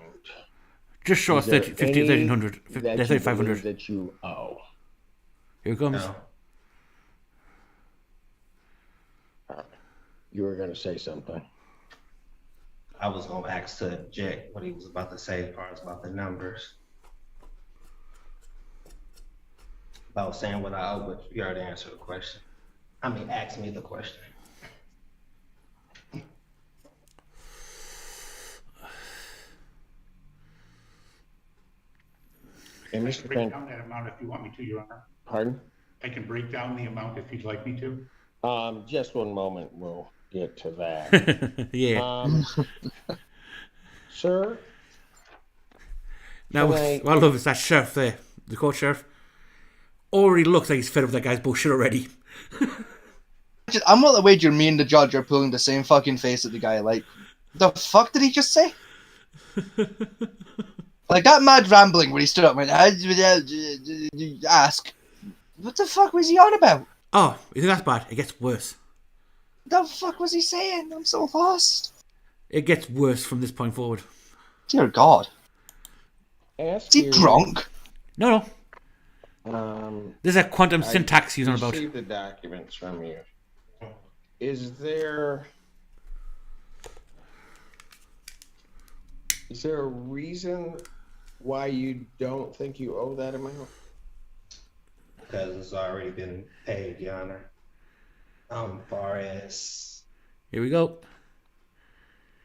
just short of 1,500, 3,500 that you owe. Here it comes. No. You were going to say something. I was gonna ask to Jack what he was about to say as far as about the numbers. I was saying what I owe, but you already answered the question. I mean, ask me the question. And I Mr. can break down that amount if you want me to, Your Honor. Pardon? I can break down the amount if you'd like me to. Just one moment. We'll get to that. Yeah. Sir? Now, what I love is that sheriff there, the court sheriff, already looks like he's fed up with that guy's bullshit already. I'm not the wager me and the judge are pulling the same fucking face at the guy. Like, the fuck did he just say? Like that mad rambling when he stood up and went, ask, what the fuck was he on about? Oh, you think that's bad? It gets worse. The fuck was he saying? I'm so lost. It gets worse from this point forward. Dear God. Is he drunk? No. There's a quantum syntax he's on about. I received the documents from you. Is there a reason why you don't think you owe that amount? Because it's already been paid, Your Honor. Far as here we go.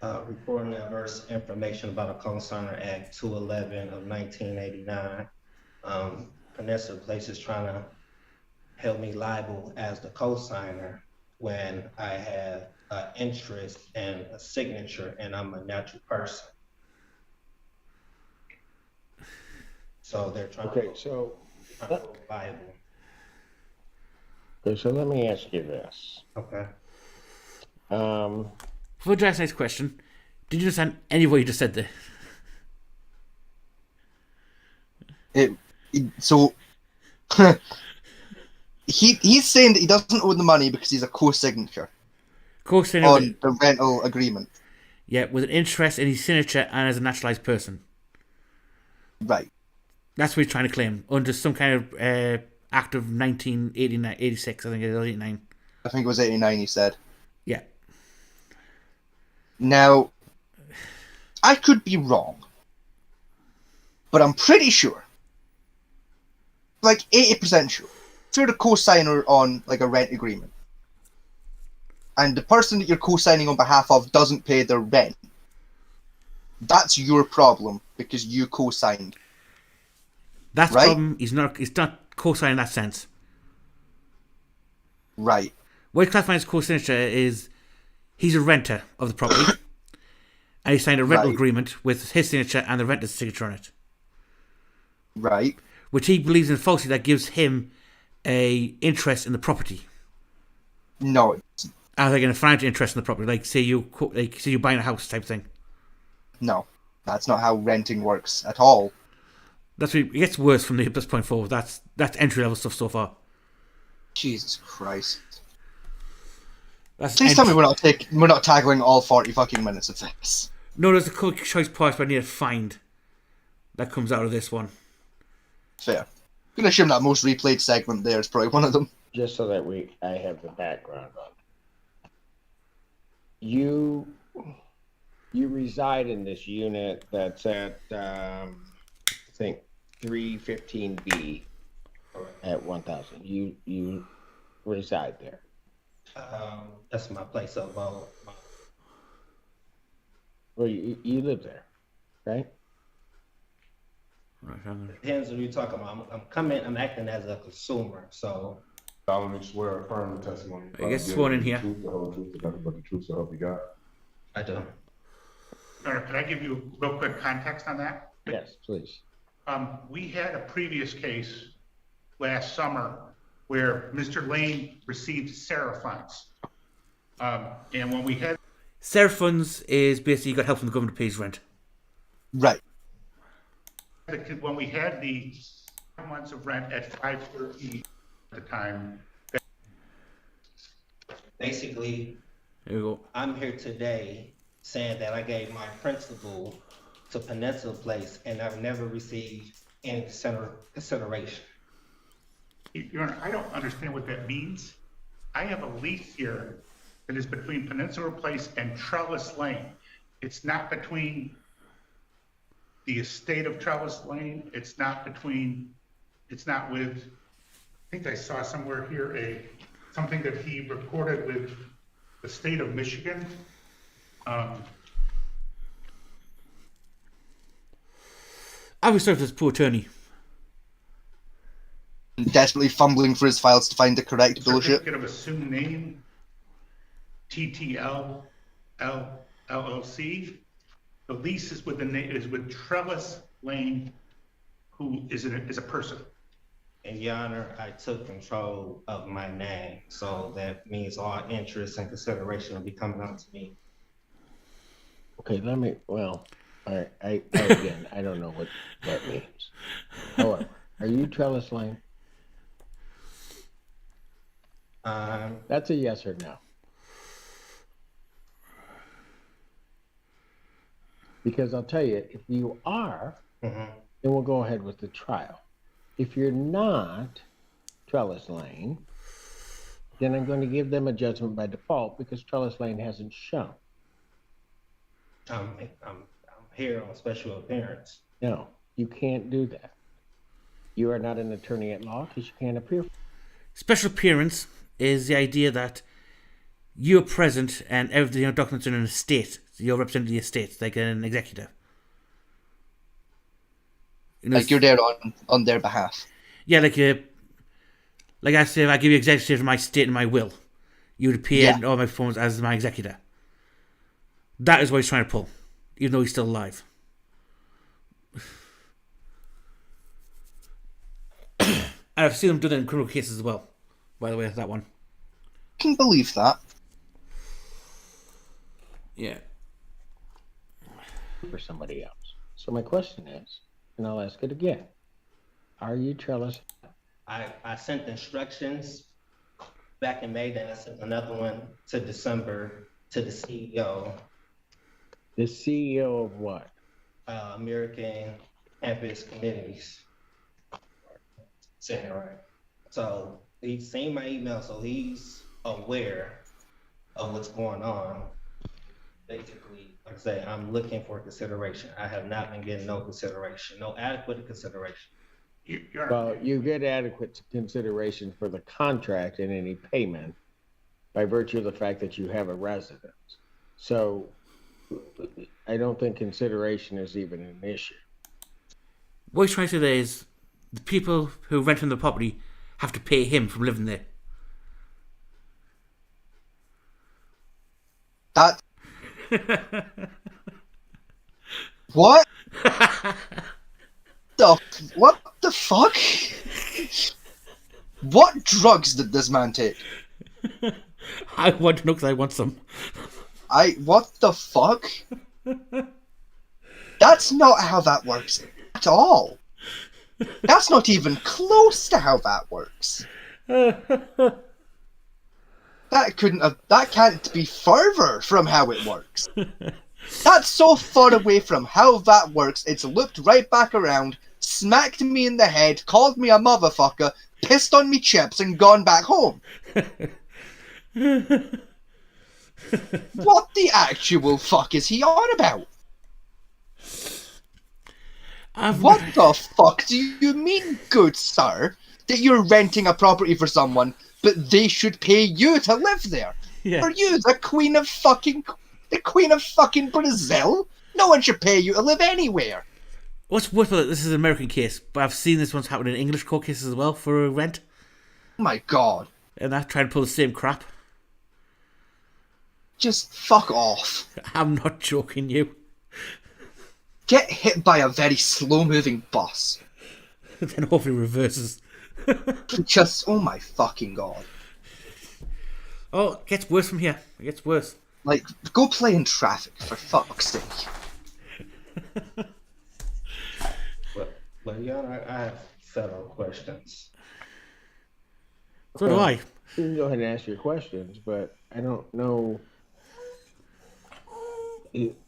Reporting adverse information about a co-signer Act 211 of 1989. Peninsula Place is trying to held me liable as the co-signer when I have an interest and a signature and I'm a natural person. So they're trying to hold liable. Okay, so let me ask you this. Okay. For Jack's next question, did you understand any of what you just said there? So he's saying that he doesn't owe the money because he's a co-signature on the rental agreement. Yeah, with an interest in his signature and as a naturalized person. Right. That's what he's trying to claim under some kind of act of 1989, 86, I think it was 89. I think it was 89, he said. Yeah. Now, I could be wrong, but I'm pretty sure, like 80% sure, if you're the co-signer on like a rent agreement, and the person that you're co-signing on behalf of doesn't pay their rent, that's your problem because you co-signed. That's right? problem. He's not co-signing in that sense. Right. What he classifies as co-signature is he's a renter of the property, and he signed a rental agreement with his signature and the renter's signature on it. Right. Which he believes in falsely that gives him a interest in the property. No. As like a financial interest in the property, like say you're buying a house type thing. No, that's not how renting works at all. That's it gets worse from this point forward. That's entry level stuff so far. Jesus Christ. That's Please tell me we're not tackling all 40 fucking minutes of this. No, there's a quick choice parts, but I need to find that comes out of this one. Fair. I'm gonna assume that most replayed segment there is probably one of them. Just so that I have the background on. You reside in this unit that's at I think 315B at 1000. You reside there. That's my place of abode. Well, you live there, right? Depends on who you're talking about. I'm acting as a consumer, so. solemnly swear affirm the testimony. I guess sworn in here. Truth, the whole truth, and nothing but the truth, so help you God. I do. Could I give you real quick context on that? Yes, please. We had a previous case last summer where Mr. Lane received Sarah funds. And when we had Sarah funds is basically you got help from the government to pay his rent. Right. when we had the 5 months of rent at 513 at the time. Basically, there you go. I'm here today saying that I gave my principal to Peninsula Place and I've never received any consideration. Your Honor, I don't understand what that means. I have a lease here that is between Peninsula Place and Trellis Lane. It's not between the estate of Trellis Lane. It's not with, I think I saw somewhere here something that he recorded with the state of Michigan. I was served as poor attorney. Desperately fumbling for his files to find the correct bullshit. Certificate of assumed name, TTL LLC. The lease is with Trellis Lane, who is a person. And Your Honor, I took control of my name, so that means all interest and consideration will be coming out to me. Okay, again, I don't know what that means. However, are you Trellis Lane? That's a yes or no. Because I'll tell you, if you are, then we'll go ahead with the trial. If you're not Trellis Lane, then I'm going to give them a judgment by default because Trellis Lane hasn't shown. I'm here on special appearance. No, you can't do that. You are not an attorney at law because you can't appear. Special appearance is the idea that you're present and everything, your documents are in an estate. So you're representing the estate, like an executor. You know, like you're there on their behalf. Yeah, like I say, if I give you executive of my estate and my will, you would appear in all my forms as my executor. That is what he's trying to pull, even though he's still alive. And I've seen him do that in criminal cases as well, by the way, that one. Can believe that. Yeah. For somebody else. So my question is, and I'll ask it again, are you Trellis? I sent instructions back in May, then I sent another one to December to the CEO. The CEO of what? American Campus Communities. Saying it right. So he's seen my email, so he's aware of what's going on. Basically, like I say, I'm looking for consideration. I have not been getting no consideration, no adequate consideration. Well, you get adequate consideration for the contract and any payment by virtue of the fact that you have a residence. So I don't think consideration is even an issue. What he's trying to say there is the people who rent him the property have to pay him for living there. That. What? What the fuck? What drugs did this man take? I want to know because I want some. What the fuck? That's not how that works at all. That's not even close to how that works. That can't be further from how it works. That's so far away from how that works, it's looped right back around, smacked me in the head, called me a motherfucker, pissed on me chips, and gone back home. What the actual fuck is he on about? What the fuck do you mean, good sir, that you're renting a property for someone, but they should pay you to live there? Yeah. Are you the queen of fucking Brazil? No one should pay you to live anywhere. What's worse about it, this is an American case, but I've seen this once happen in English court cases as well for a rent. Oh my god. And I try to pull the same crap. Just fuck off. I'm not joking you. Get hit by a very slow-moving bus. Then hopefully reverses. Just, oh my fucking god. Oh, it gets worse from here. It gets worse. Like, go play in traffic, for fuck's sake. Well, Your Honor, I have several questions. So do I. You can go ahead and ask your questions, but I don't know.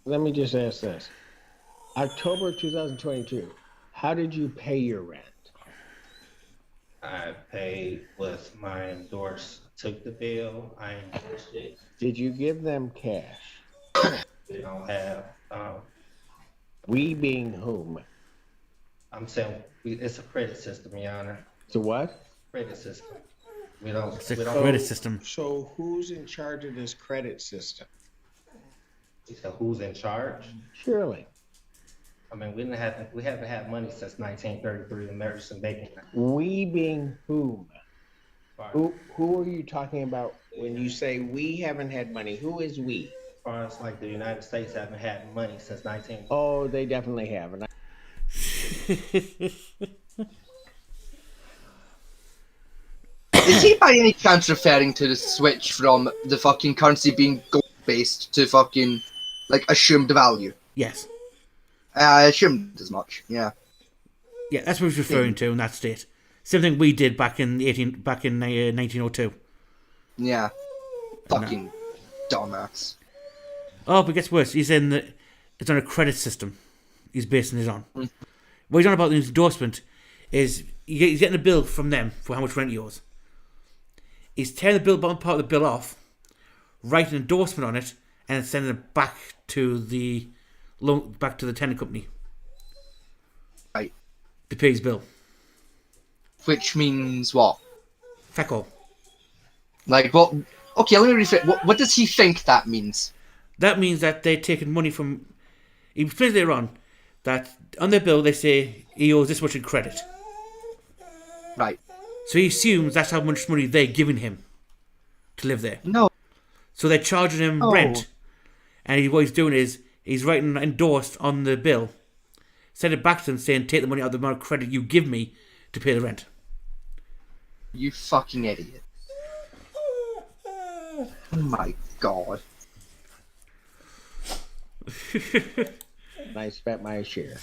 Let me just ask this. October 2022, how did you pay your rent? I paid with my took the bill, I endorsed it. Did you give them cash? They don't have, We being whom? I'm saying, it's a credit system, Your Honor. It's a what? Credit system. We don't. It's a we don't- credit system. So who's in charge of this credit system? You said who's in charge? Surely. I mean, we haven't had money since 1933, the Emergency Banking Act. We being whom? Who are you talking about when you say we haven't had money? Who is we? As far as like the United States haven't had money since 19. Oh, they definitely have. And Is he by any chance referring to the switch from the fucking currency being gold-based to fucking, like, assumed value? Yes. I assumed as much, yeah. Yeah, that's what he's referring to in that state. Same thing we did back in 1902. Yeah. Fucking dumbass. Oh, but it gets worse. He's it's on a credit system. He's basing it on. What he's on about in his endorsement is he's getting a bill from them for how much rent he owes. He's tearing the bill part of the bill off, writing an endorsement on it, and then sending it back to the tenant company. Right. To pay his bill. Which means what? Feck all. Like, what? Okay, let me rephrase. What does he think that means? That means that they're taking money from... He explains later on that on their bill they say he owes this much in credit. Right. So he assumes that's how much money they're giving him to live there. No. So they're charging him rent. And what he's doing is he's writing endorsed on the bill, send it back to them saying take the money out of the amount of credit you give me to pay the rent. You fucking idiot. Oh my god. I spent my share.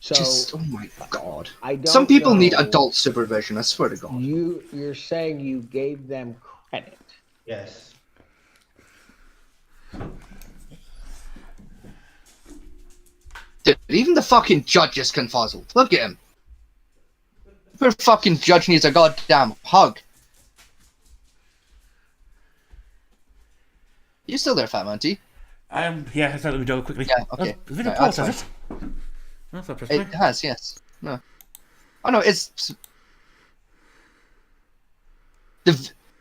So Just, oh my god. I don't Some people need know. adult supervision, I swear to god. You're saying you gave them credit. Yes. Dude, even the fucking judge is confuzzled. Look at him. Poor fucking judge needs a goddamn hug. You still there, Fat Monty? Yeah, let's let me do it quickly. Yeah, okay. The video Right, pause, that's has it? No, it's not pressed It play. has, yes. No. Oh no, it's...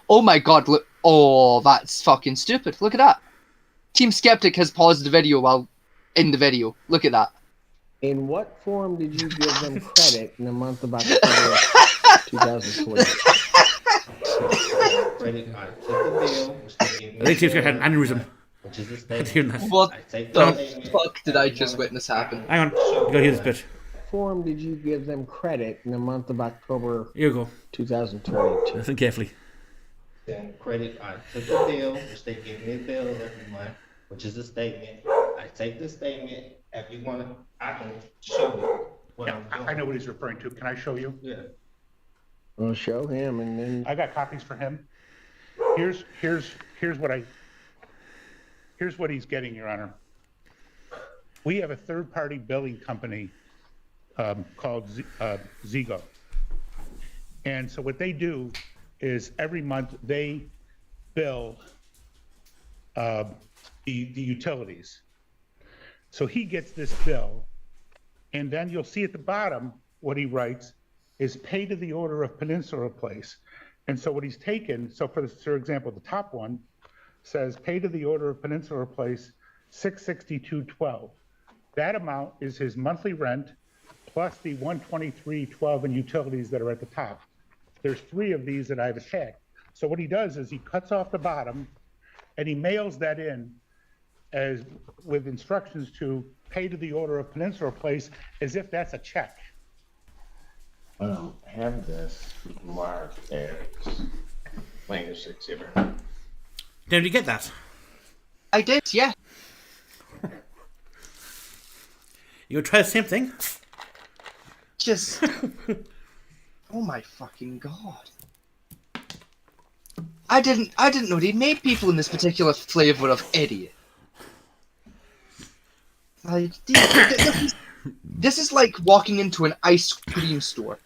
Oh my god, look. Oh, that's fucking stupid. Look at that. Team Skeptic has paused the video while in the video. Look at that. In what form did you give them credit in the month of October 2020? I think Steve's had an aneurysm. Which is this What the fuck did I just witness happen? Hang on, you gotta hear this bit. Form did you give them credit in the month of October Here we go. 2022? Listen carefully. Then credit, I took the bill, which they give me a bill every month, which is a statement. I take the statement. If you want to, I can show you. what Yeah, I'm doing. I know what he's referring to. Can I show you? Yeah. Well, show him, and then I got copies for him. Here's what he's getting, Your Honor. We have a third-party billing company called Zigo. And so what they do is every month they bill the utilities. So he gets this bill, and then you'll see at the bottom what he writes is pay to the order of Peninsula Place. And so what he's taken, so for example, the top one says pay to the order of Peninsula Place $662.12. That amount is his monthly rent plus the $123.12 in utilities that are at the top. There's 3 of these that I've attacked. So what he does is he cuts off the bottom and he mails that in as with instructions to pay to the order of Peninsula Place as if that's a check. have this marked as plaintiff's exhibit. Did you get that? I did, yeah. You would try the same thing? Just... oh my fucking god. I didn't know they made people in this particular flavor of idiot. Like, this is like walking into an ice cream store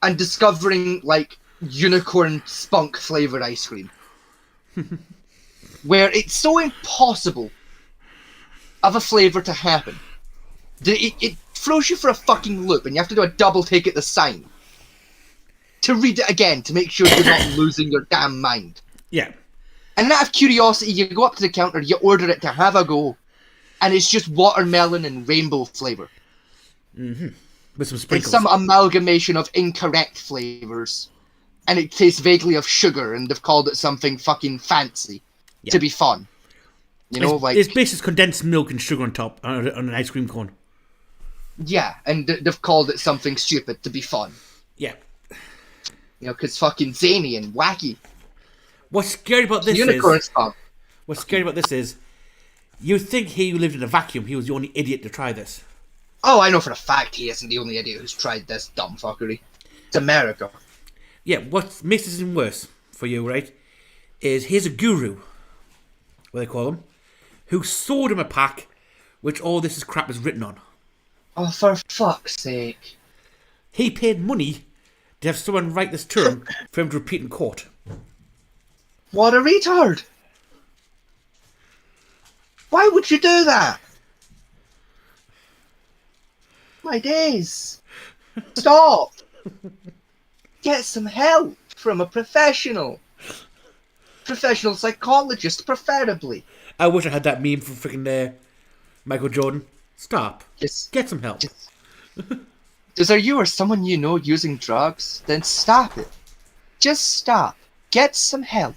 and discovering, like, unicorn spunk flavored ice cream. Where it's so impossible of a flavor to happen. It throws you for a fucking loop, and you have to do a double take at the sign to read it again to make sure you're not losing your damn mind. Yeah. And out of curiosity, you go up to the counter, you order it to have a go, and it's just watermelon and rainbow flavor. Mm-hmm. With some It's sprinkles. some amalgamation of incorrect flavors, and it tastes vaguely of sugar, and they've called it something fucking fancy to be fun. You know, like, it's basically condensed milk and sugar on top on an ice cream cone. yeah, and they've called it something stupid to be fun. Yeah. You know, because fucking zany and wacky. What's scary about this Unicorn is... spunk. What's scary about this is... You'd think he lived in a vacuum. He was the only idiot to try this. Oh, I know for a fact he isn't the only idiot who's tried this dumb fuckery. It's America. Yeah, what makes this even worse for you, right, is here's a guru, what they call him, who sold him a pack which all this crap is written on. Oh, for fuck's sake. He paid money to have someone write this to him for him to repeat in court. What a retard! Why would you do that? My days. Stop. Get some help from a professional. Professional psychologist, preferably. I wish I had that meme from freaking Michael Jordan. Stop. Just get some help. Is there you or someone you know using drugs? Then stop it. Just stop. Get some help.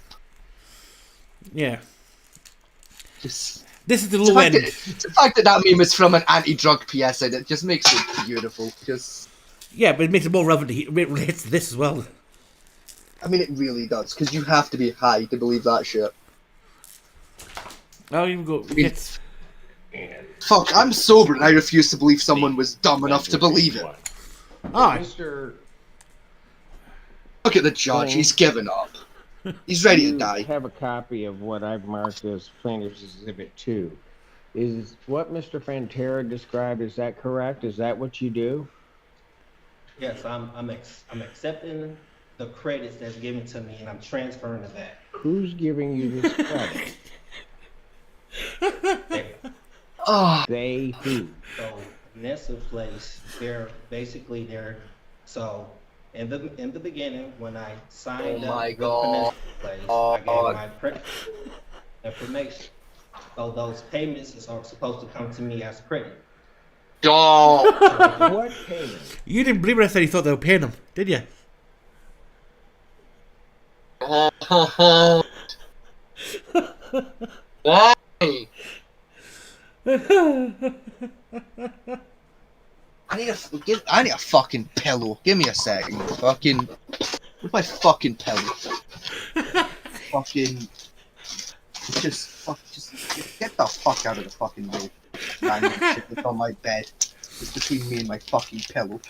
Yeah. Just... This is the low end. The fact that meme is from an anti-drug PSA, that just makes it beautiful. Just... yeah, but it makes it more relevant. It relates to this as well. I mean, it really does, because you have to be high to believe that shit. Oh, you go. Fuck, I'm sober and I refuse to believe someone was dumb enough to believe it. Ah, Mr. Look at the judge, he's given up. He's ready to You die. have a copy of what I've marked as Plaintiff's Exhibit 2. Is what Mr. Fantera described, is that correct? Is that what you do? Yes, I'm accepting the credits that's given to me, and I'm transferring to that. Who's giving you this credit? Oh. They who? So Nessa Place, so in the beginning when I signed up with Nessa Place, I gave my credit information. So those payments are supposed to come to me as credit. What payment? You didn't believe what I said. You thought they were paying him, did you? Why? I need a fucking pillow. Give me a second. Fucking, where's my fucking pillow? Fucking, just get the fuck out of the fucking way. Man, shit that's on my bed. is between me and my fucking pillow.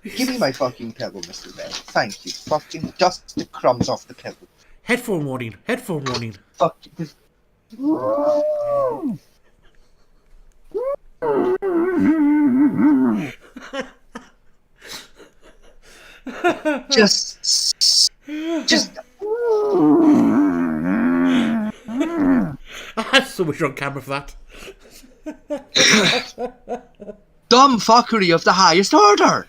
Give me my fucking pillow, Mr. Bed. Thank you. Fucking dust the crumbs off the pillow. Headphone warning. Headphone warning. Fuck. just. I had so much on camera for that. Dumb fuckery of the highest order.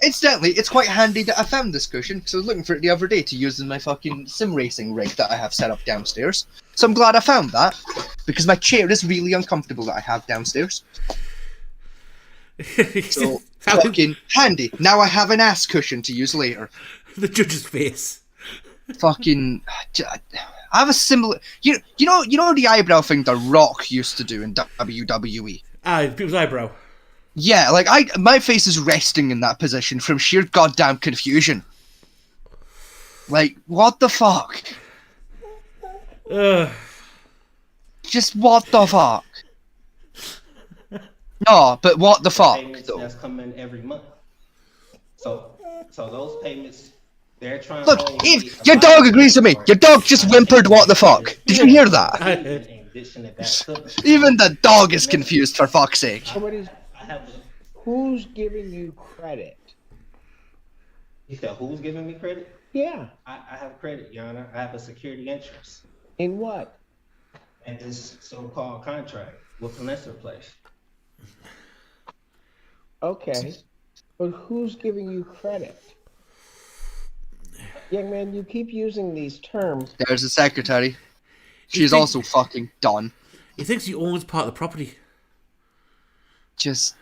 Incidentally, it's quite handy that I found this cushion because I was looking for it the other day to use in my fucking sim racing rig that I have set up downstairs. So I'm glad I found that because my chair is really uncomfortable that I have downstairs. So fucking handy. Now I have an ass cushion to use later. The judge's face. Fucking, I have a similar. You know the eyebrow thing The Rock used to do in WWE. People's eyebrow. Yeah, like my face is resting in that position from sheer goddamn confusion. Like, what the fuck? Just what the fuck? No, but what the fuck? Payments that's coming every month. So those payments, they're trying. Look, to if your dog agrees with me, your dog just whimpered. What the fuck? Did you hear that? Even the dog is confused. For fuck's sake. Who's giving you credit? You said who's giving me credit? Yeah. I have credit, Your Honor. I have a security interest. In what? In this so-called contract with Vanessa Place. Okay. But who's giving you credit? Young man, you keep using these terms. There's the secretary. She's also fucking done. He thinks he owns part of the property. Just,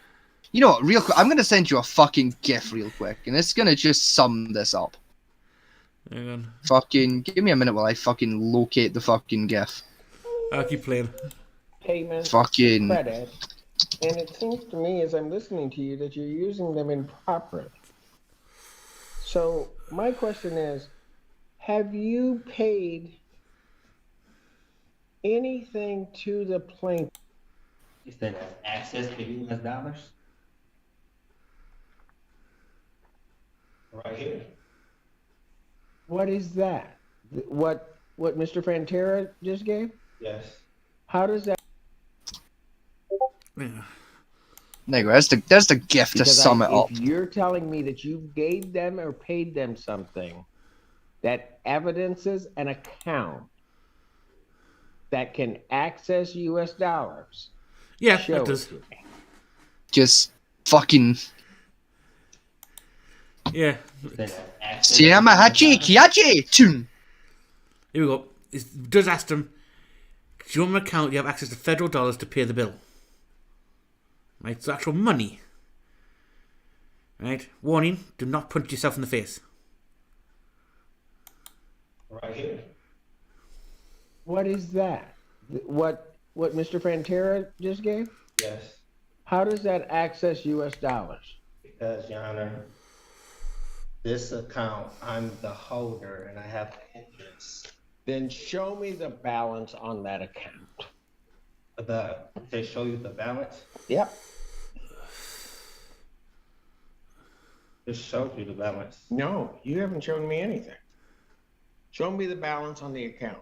you know what, real quick, I'm gonna send you a fucking GIF real quick, and it's gonna just sum this up. Hang on. Fucking, give me a minute while I fucking locate the fucking GIF. I'll keep playing. Payments, fucking credit, and it seems to me as I'm listening to you that you're using them improperly. So my question is, have you paid anything to the plaintiff? You said that's access to US dollars? Right here. What is that? What Mr. Fantera just gave? Yes. How does that? Nigga, there's the GIF to sum it up. If you're telling me that you gave them or paid them something that evidences an account that can access US dollars. Yeah, that does. Just fucking. Yeah. Siamahachi Kiachi Tun. Here we go. It does ask them, do you want an account you have access to federal dollars to pay the bill? Right, so actual money. Right, warning, do not punch yourself in the face. Right here. What is that? What Mr. Fantera just gave? Yes. How does that access US dollars? Because, Your Honor, this account, I'm the holder and I have interest. Then show me the balance on that account. They show you the balance? Yep. It shows you the balance. No, you haven't shown me anything. Show me the balance on the account.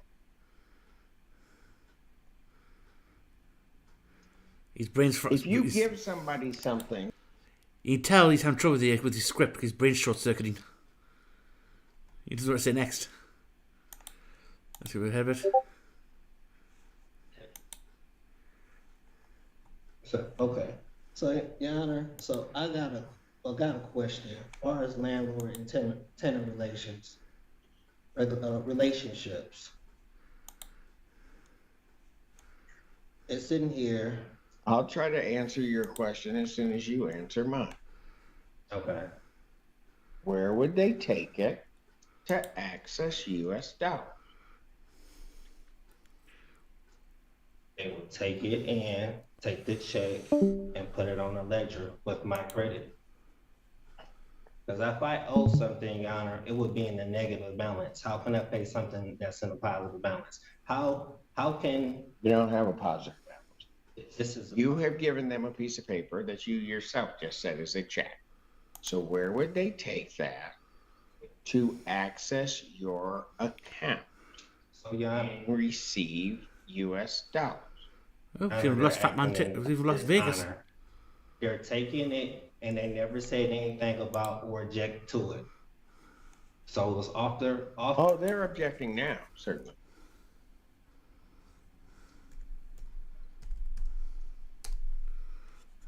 His brain's if you give somebody something, you can tell he's having trouble with his script because his brain's short-circuiting. He doesn't know what to say next. Let's go ahead of it. So, okay. So, Your Honor, so I got a question. As far as landlord and tenant relations, relationships, it's in here. I'll try to answer your question as soon as you answer mine. Okay. Where would they take it to access US dollars? They will take it and take the check and put it on a ledger with my credit. Because if I owe something, Your Honor, it would be in a negative balance. How can I pay something that's in a positive balance? How can... You don't have a positive balance. This is You have given them a piece of paper that you yourself just said is a check. So where would they take that to access your account? So, Your Honor, and receive US dollars. Oh, Honor, we've lost they're Fat Man. acting in We've lost Vegas. dishonor. They're taking it and they never said anything about or object to it. So it was Oh, they're objecting now, certainly.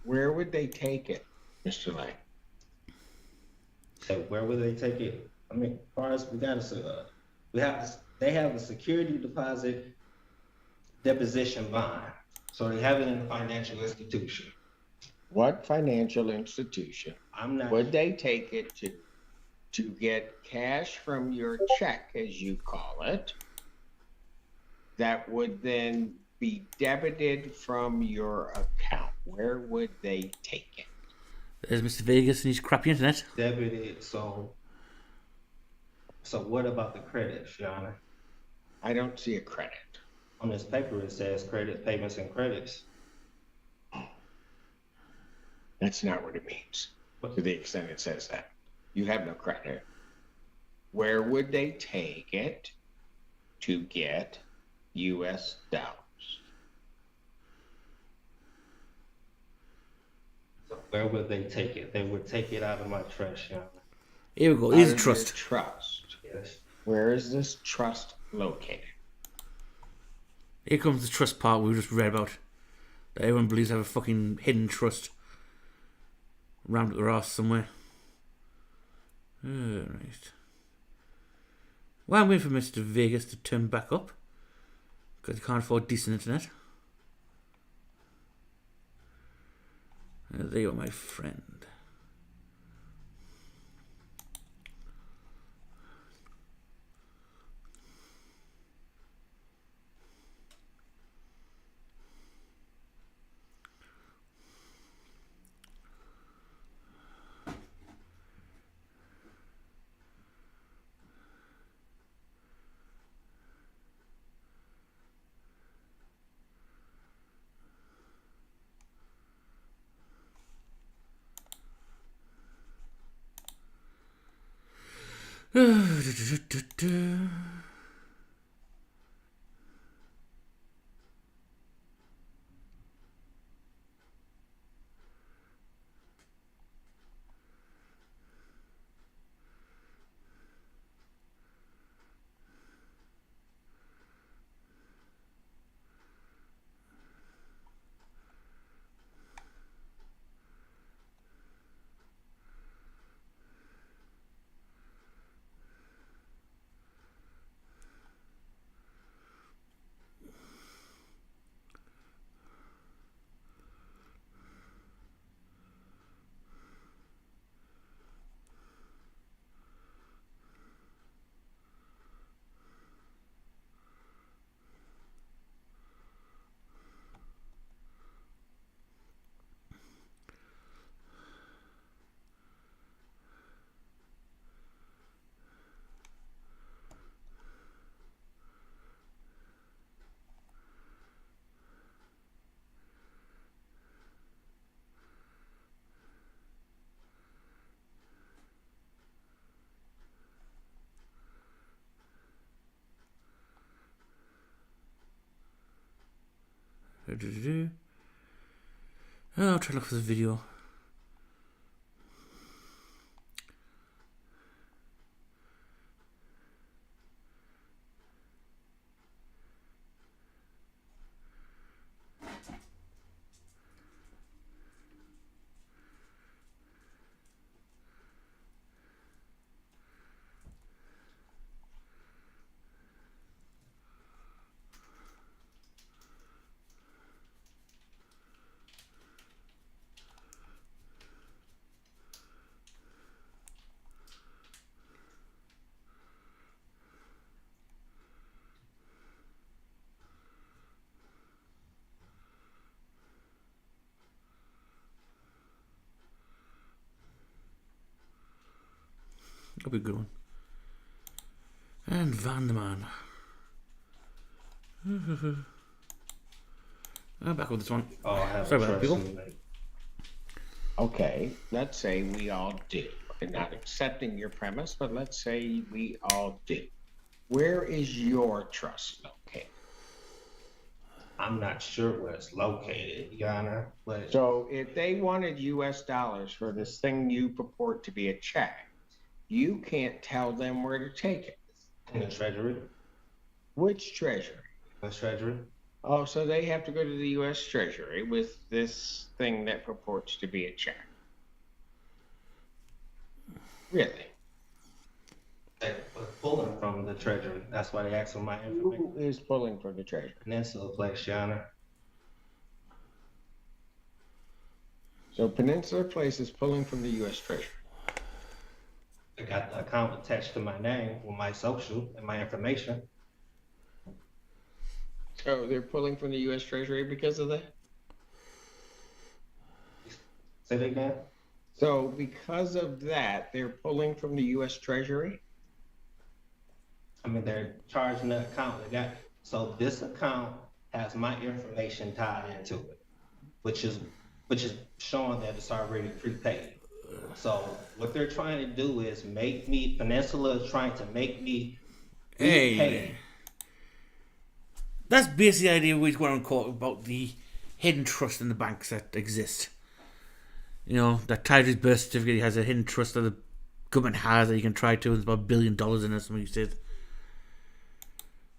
Where would they take it, Mr. Lang? So where would they take it? I mean, as far as they have a security deposit deposition bond. So they have it in a financial institution. What financial institution I'm not. would they take it to get cash from your check, as you call it, that would then be debited from your account? Where would they take it? There's Mr. Vegas and his crappy internet. Debited, so what about the credits, Your Honor? I don't see a credit. On this paper it says credit, payments, and credits. That's not what it means, to the extent it says that. You have no credit. Where would they take it to get US dollars? So where would they take it? They would take it out of my trust, Your Honor. Here we go. Here's a Out of trust. your trust. Yes. Where is this trust located? Here comes the trust part we just read about. That everyone believes they have a fucking hidden trust rammed up their ass somewhere. Right. Well, I'm waiting for Mr. Vegas to turn back up because he can't afford decent internet. There you are, my friend. I'll try to look for the video. That'll be a good one. And Van der Man. Back with this one. All have Sorry about that, trust people. in me. Okay, let's say we all do. I'm not accepting your premise, but let's say we all do. Where is your trust located? I'm not sure where it's located, Your Honor, but So if they wanted US dollars for this thing you purport to be a check, you can't tell them where to take it. in the Treasury, Which treasury? the Treasury. Oh, so they have to go to the US Treasury with this thing that purports to be a check. Really? They were pulling from the Treasury. That's why they asked for my information. Who is pulling from the treasury? Peninsula Place, Your Honor. So Peninsula Place is pulling from the US Treasury. I got the account attached to my name with my social and my information. So they're pulling from the US Treasury because of that? Say that again? So because of that, they're pulling from the US Treasury? I mean, they're charging the account. So this account has my information tied into it, which is showing that it's already prepaid. So what they're trying to do is make me, Peninsula is trying to make me repay. Hey. That's basically the idea we want to call about the hidden trust in the banks that exist. You know, that Tyler's birth certificate has a hidden trust that the government has that you can try to. There's about $1 billion in it, something you said.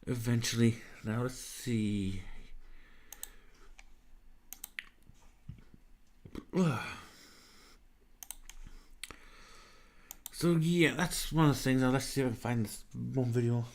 Eventually. Now let's see. So yeah, that's one of the things. Now let's see if I can find this one video.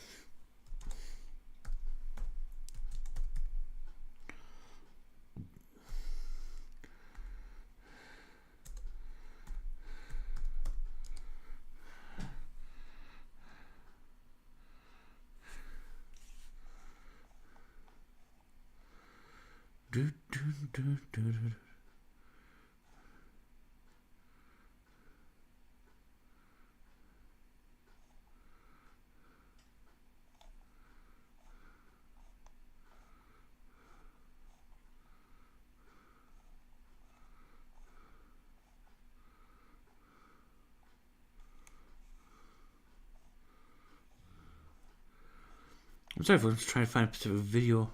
I'm sorry, folks. Trying to find a specific video.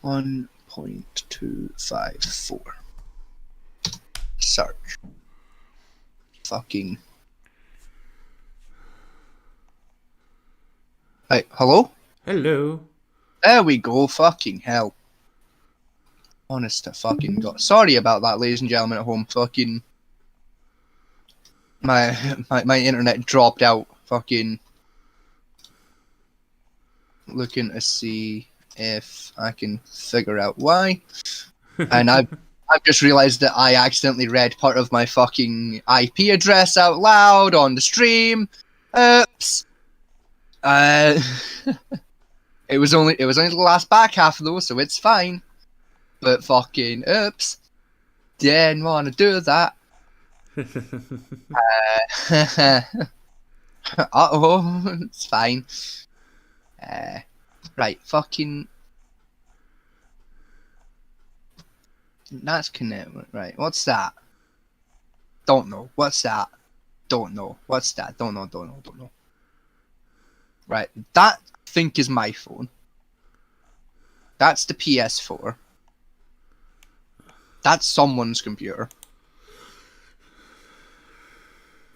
$1.254. Search. Fucking. Hey, hello? Hello. There we go, fucking hell. Honest to fucking God. Sorry about that, ladies and gentlemen at home. Fucking. My internet dropped out. Fucking. Looking to see if I can figure out why. And I've just realized that I accidentally read part of my fucking IP address out loud on the stream. Oops. It was only the last back half though, so it's fine. But fucking oops. Didn't want to do that. Uh-oh, it's fine. Right, fucking. That's commitment, right? What's that? Don't know. What's that? Don't know. What's that? Don't know. Right, that I think is my phone. That's the PS4. That's someone's computer.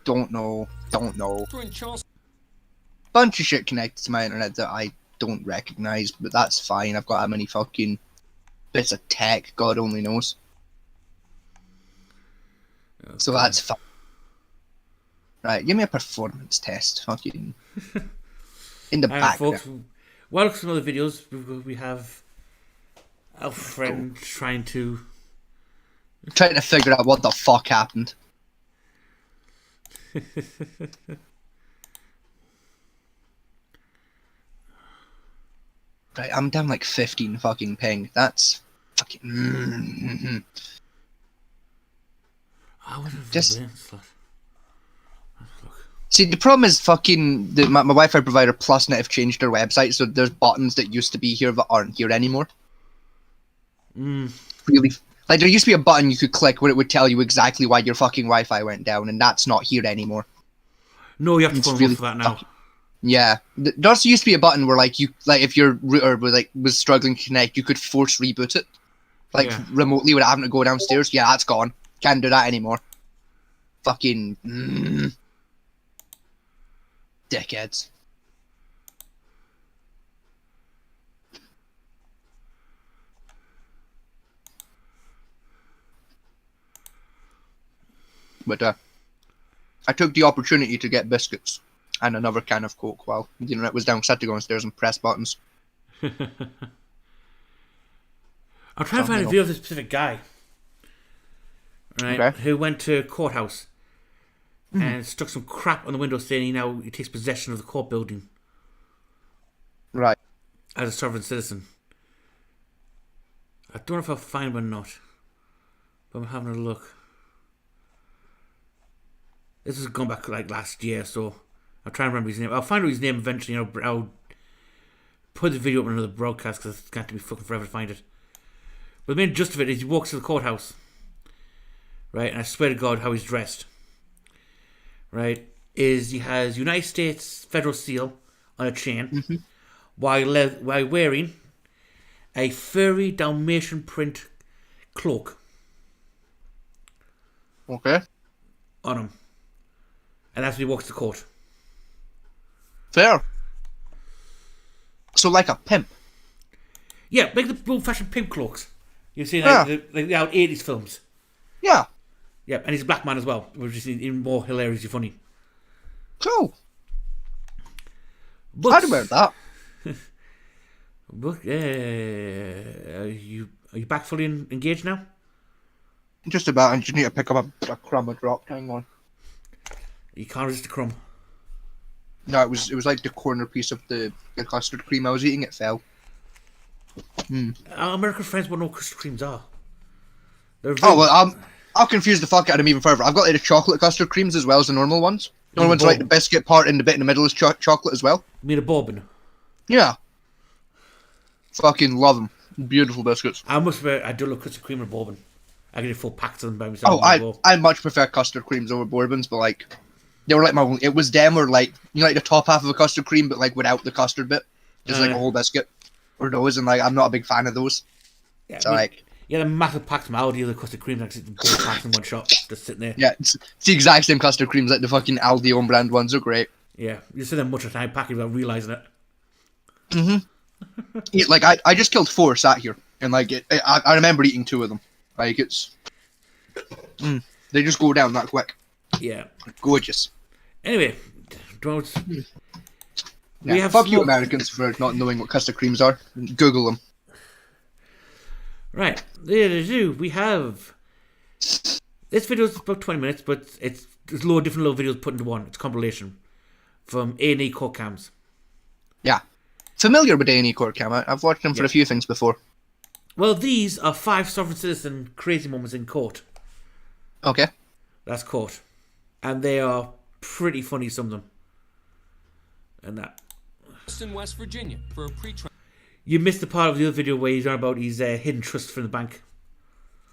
Don't know. Bunch of shit connected to my internet that I don't recognize, but that's fine. I've got how many fucking bits of tech, God only knows. Okay. So that's fine. Right, give me a performance test. Fucking. In the back. Folks, welcome to some other videos. We have our friend trying to figure out what the fuck happened. Right, I'm down like 15 fucking ping. That's fucking. Just see, the problem is fucking my Wi-Fi provider PlusNet have changed their website, so there's buttons that used to be here that aren't here anymore. Really, like there used to be a button you could click where it would tell you exactly why your fucking Wi-Fi went down, and that's not here anymore. No, you have to phone for that now. Yeah, there used to be a button where like if your router was struggling to connect, you could force reboot it, remotely without having to go downstairs. Yeah, that's gone. Can't do that anymore. Fucking dickheads. But I took the opportunity to get biscuits and another can of Coke while the internet was down, because I had to go downstairs and press buttons. I'm trying to find a video of this specific guy, right, who went to courthouse and stuck some crap on the window saying he takes possession of the court building. Right. As a sovereign citizen. I don't know if I'll find one or not, but I'm having a look. This is going back like last year, so I'm trying to remember his name. I'll find out his name eventually. I'll put the video up on another broadcast because it's going to be fucking forever to find it. But the main gist of it is he walks to the courthouse, right? And I swear to God, how he's dressed, right? Is he has United States federal seal on a chain, while wearing a furry Dalmatian print cloak. Okay. On him. And that's when he walks to court. Fair. So like a pimp. Yeah, like the old-fashioned pimp cloaks. You see, like the old 80s films. Yeah. Yeah, and he's a black man as well, which is even more hilariously funny. Cool. But, I'd wear that. But, are you back fully engaged now? Just about. I just need to pick up a crumb or drop. Hang on. You can't resist a crumb. No, it was like the corner piece of the custard cream I was eating. It fell. Our American friends won't know what custard creams are. I'll confuse the fuck out of them even further. I've got like the chocolate custard creams as well as the normal ones. The normal ones like the biscuit part and the bit in the middle is chocolate as well. You mean a bourbon? Yeah. Fucking love them. Beautiful biscuits. I must admit, I do love custard cream and bourbon. I get a full pack of them by myself. I much prefer custard creams over bourbons, but like they were like my it was them or like like the top half of a custard cream, but like without the custard bit, just like a whole biscuit, or those, and like I'm not a big fan of those. Yeah, so like the massive packs from Aldi, the custard cream, like both packs in one shot, just sitting there. Yeah, it's the exact same custard creams, like the fucking Aldi own brand ones are great. Yeah, you sit there much of the time packing without realizing it. Yeah, like I just killed 4 sat here, and like I remember eating 2 of them. Like it's they just go down that quick. Yeah, gorgeous. Anyway, don't. Fuck you Americans for not knowing what custard creams are. Google them. Right, we have. This video is about 20 minutes, but there's a lot of different little videos put into one. It's a compilation from A&E court cams. Yeah, familiar with A&E court cam. I've watched them for a few things before. Well, these are 5 sovereign citizen crazy moments in court. Okay. That's court. And they are pretty funny, some of them. And that. In West Virginia for a pre-trial. You missed the part of the other video where he's on about his hidden trust from the bank.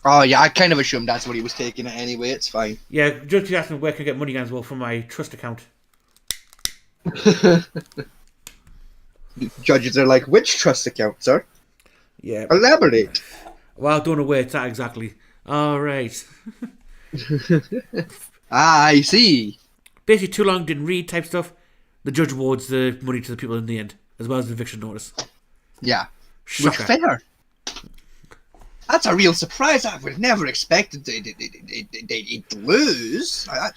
Oh, yeah, I kind of assumed that's what he was taking it anyway. It's fine. Yeah, Judge asked me where can I get money as well from my trust account. Judges are like, which trust account, sir? Yeah. Elaborate. Well, I don't know where it's at exactly. All right. I see. Basically, too long, didn't read type stuff. The judge awards the money to the people in the end, as well as the eviction notice. Yeah. Shocker. Which fair. That's a real surprise. I would have never expected they'd lose. Can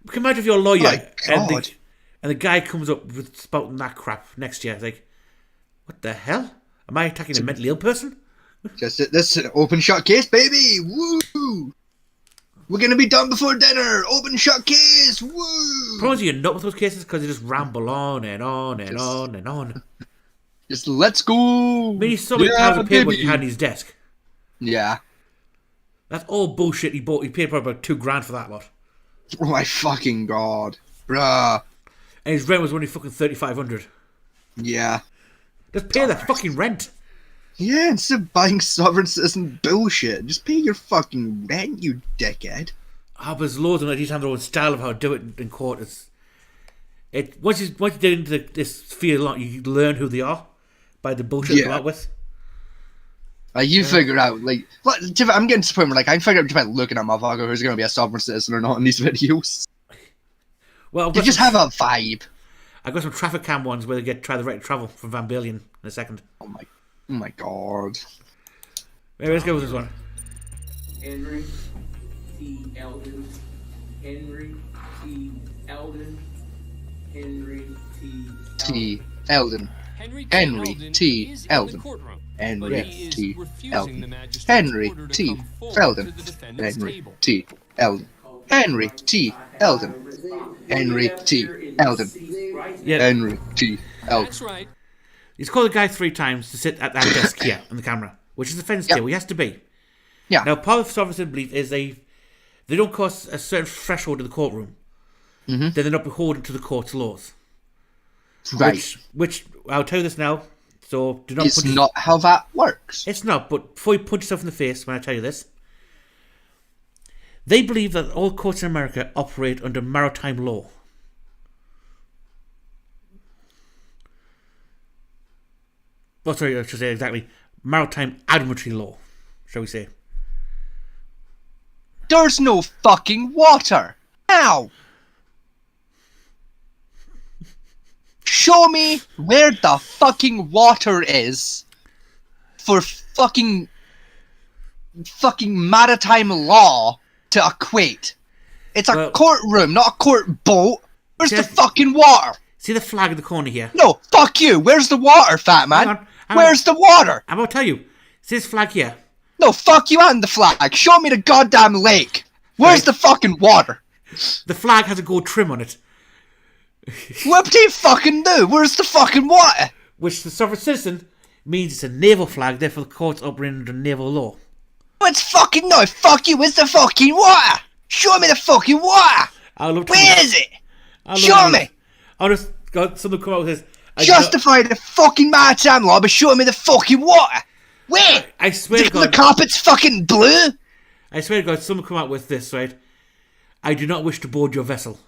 you imagine if you're a lawyer and the guy comes up with spouting that crap next year? It's like, what the hell? Am I attacking a mentally ill person? Just this open shut case, baby. Woo! We're gonna be done before dinner. Open shut case. Woo! Probably you're not with those cases because they just ramble on and on and on and on. Just let's go. I mean, he saw many pounds of paperwork he had in his desk. Yeah. That's all bullshit he bought. He paid probably about $2,000 for that lot. Oh my fucking god. Bruh. And his rent was only fucking $3,500. Yeah. Just pay that fucking rent. Yeah, instead of buying sovereign citizen bullshit, just pay your fucking rent, you dickhead. But there's loads of them that each have their own style of how to do it in court. Once you get into this field a lot, you learn who they are by the bullshit they come out with. You figure out, like, I'm getting to the point where, like, I'm figuring out just by looking at motherfucker who's going to be a sovereign citizen or not in these videos. Well, you just have a vibe. I got some traffic cam ones where they try the right to travel from Van Balen in a second. Oh my god. Maybe let's go with this one. Henry T. Eldon. Henry T. Eldon. Henry T. Eldon. Henry T. Eldon. Henry T. Eldon. Henry T. Eldon. Henry T. Eldon. Henry T. Eldon. Henry T. Eldon. Yeah. Henry T. Eldon. That's right. He's called the guy 3 times to sit at that desk here on the camera, which is a fence deal. He has to be. Yeah. Now, part of sovereign belief is they don't cross a certain threshold in the courtroom. Mm-hmm. Then they're not beholden to the court's laws. Right. Which I'll tell you this now. So do not. It's not how that works. It's not. But before you punch yourself in the face when I tell you this, they believe that all courts in America operate under maritime law. Oh, sorry, I should say exactly maritime admiralty law, shall we say? There's no fucking water. How? Show me where the fucking water is for fucking maritime law to equate. It's a courtroom, not a court boat. Where's the fucking water? See the flag in the corner here? No, fuck you. Where's the water, fat man? Where's the water? I'm gonna tell you. See this flag here? No, fuck you and the flag. Show me the goddamn lake. Where's the fucking water? The flag has a gold trim on it. What do you fucking do? Where's the fucking water? Which the sovereign citizen means it's a naval flag, therefore the court's operating under naval law. It's fucking no, fuck you, where's the fucking water? Show me the fucking water! Where is it? Show me! I'll just got someone come out with this. Justify the fucking maritime law by showing me the fucking water! Where? I swear to God. The carpet's fucking blue? I swear to God, someone come out with this, right? I do not wish to board your vessel.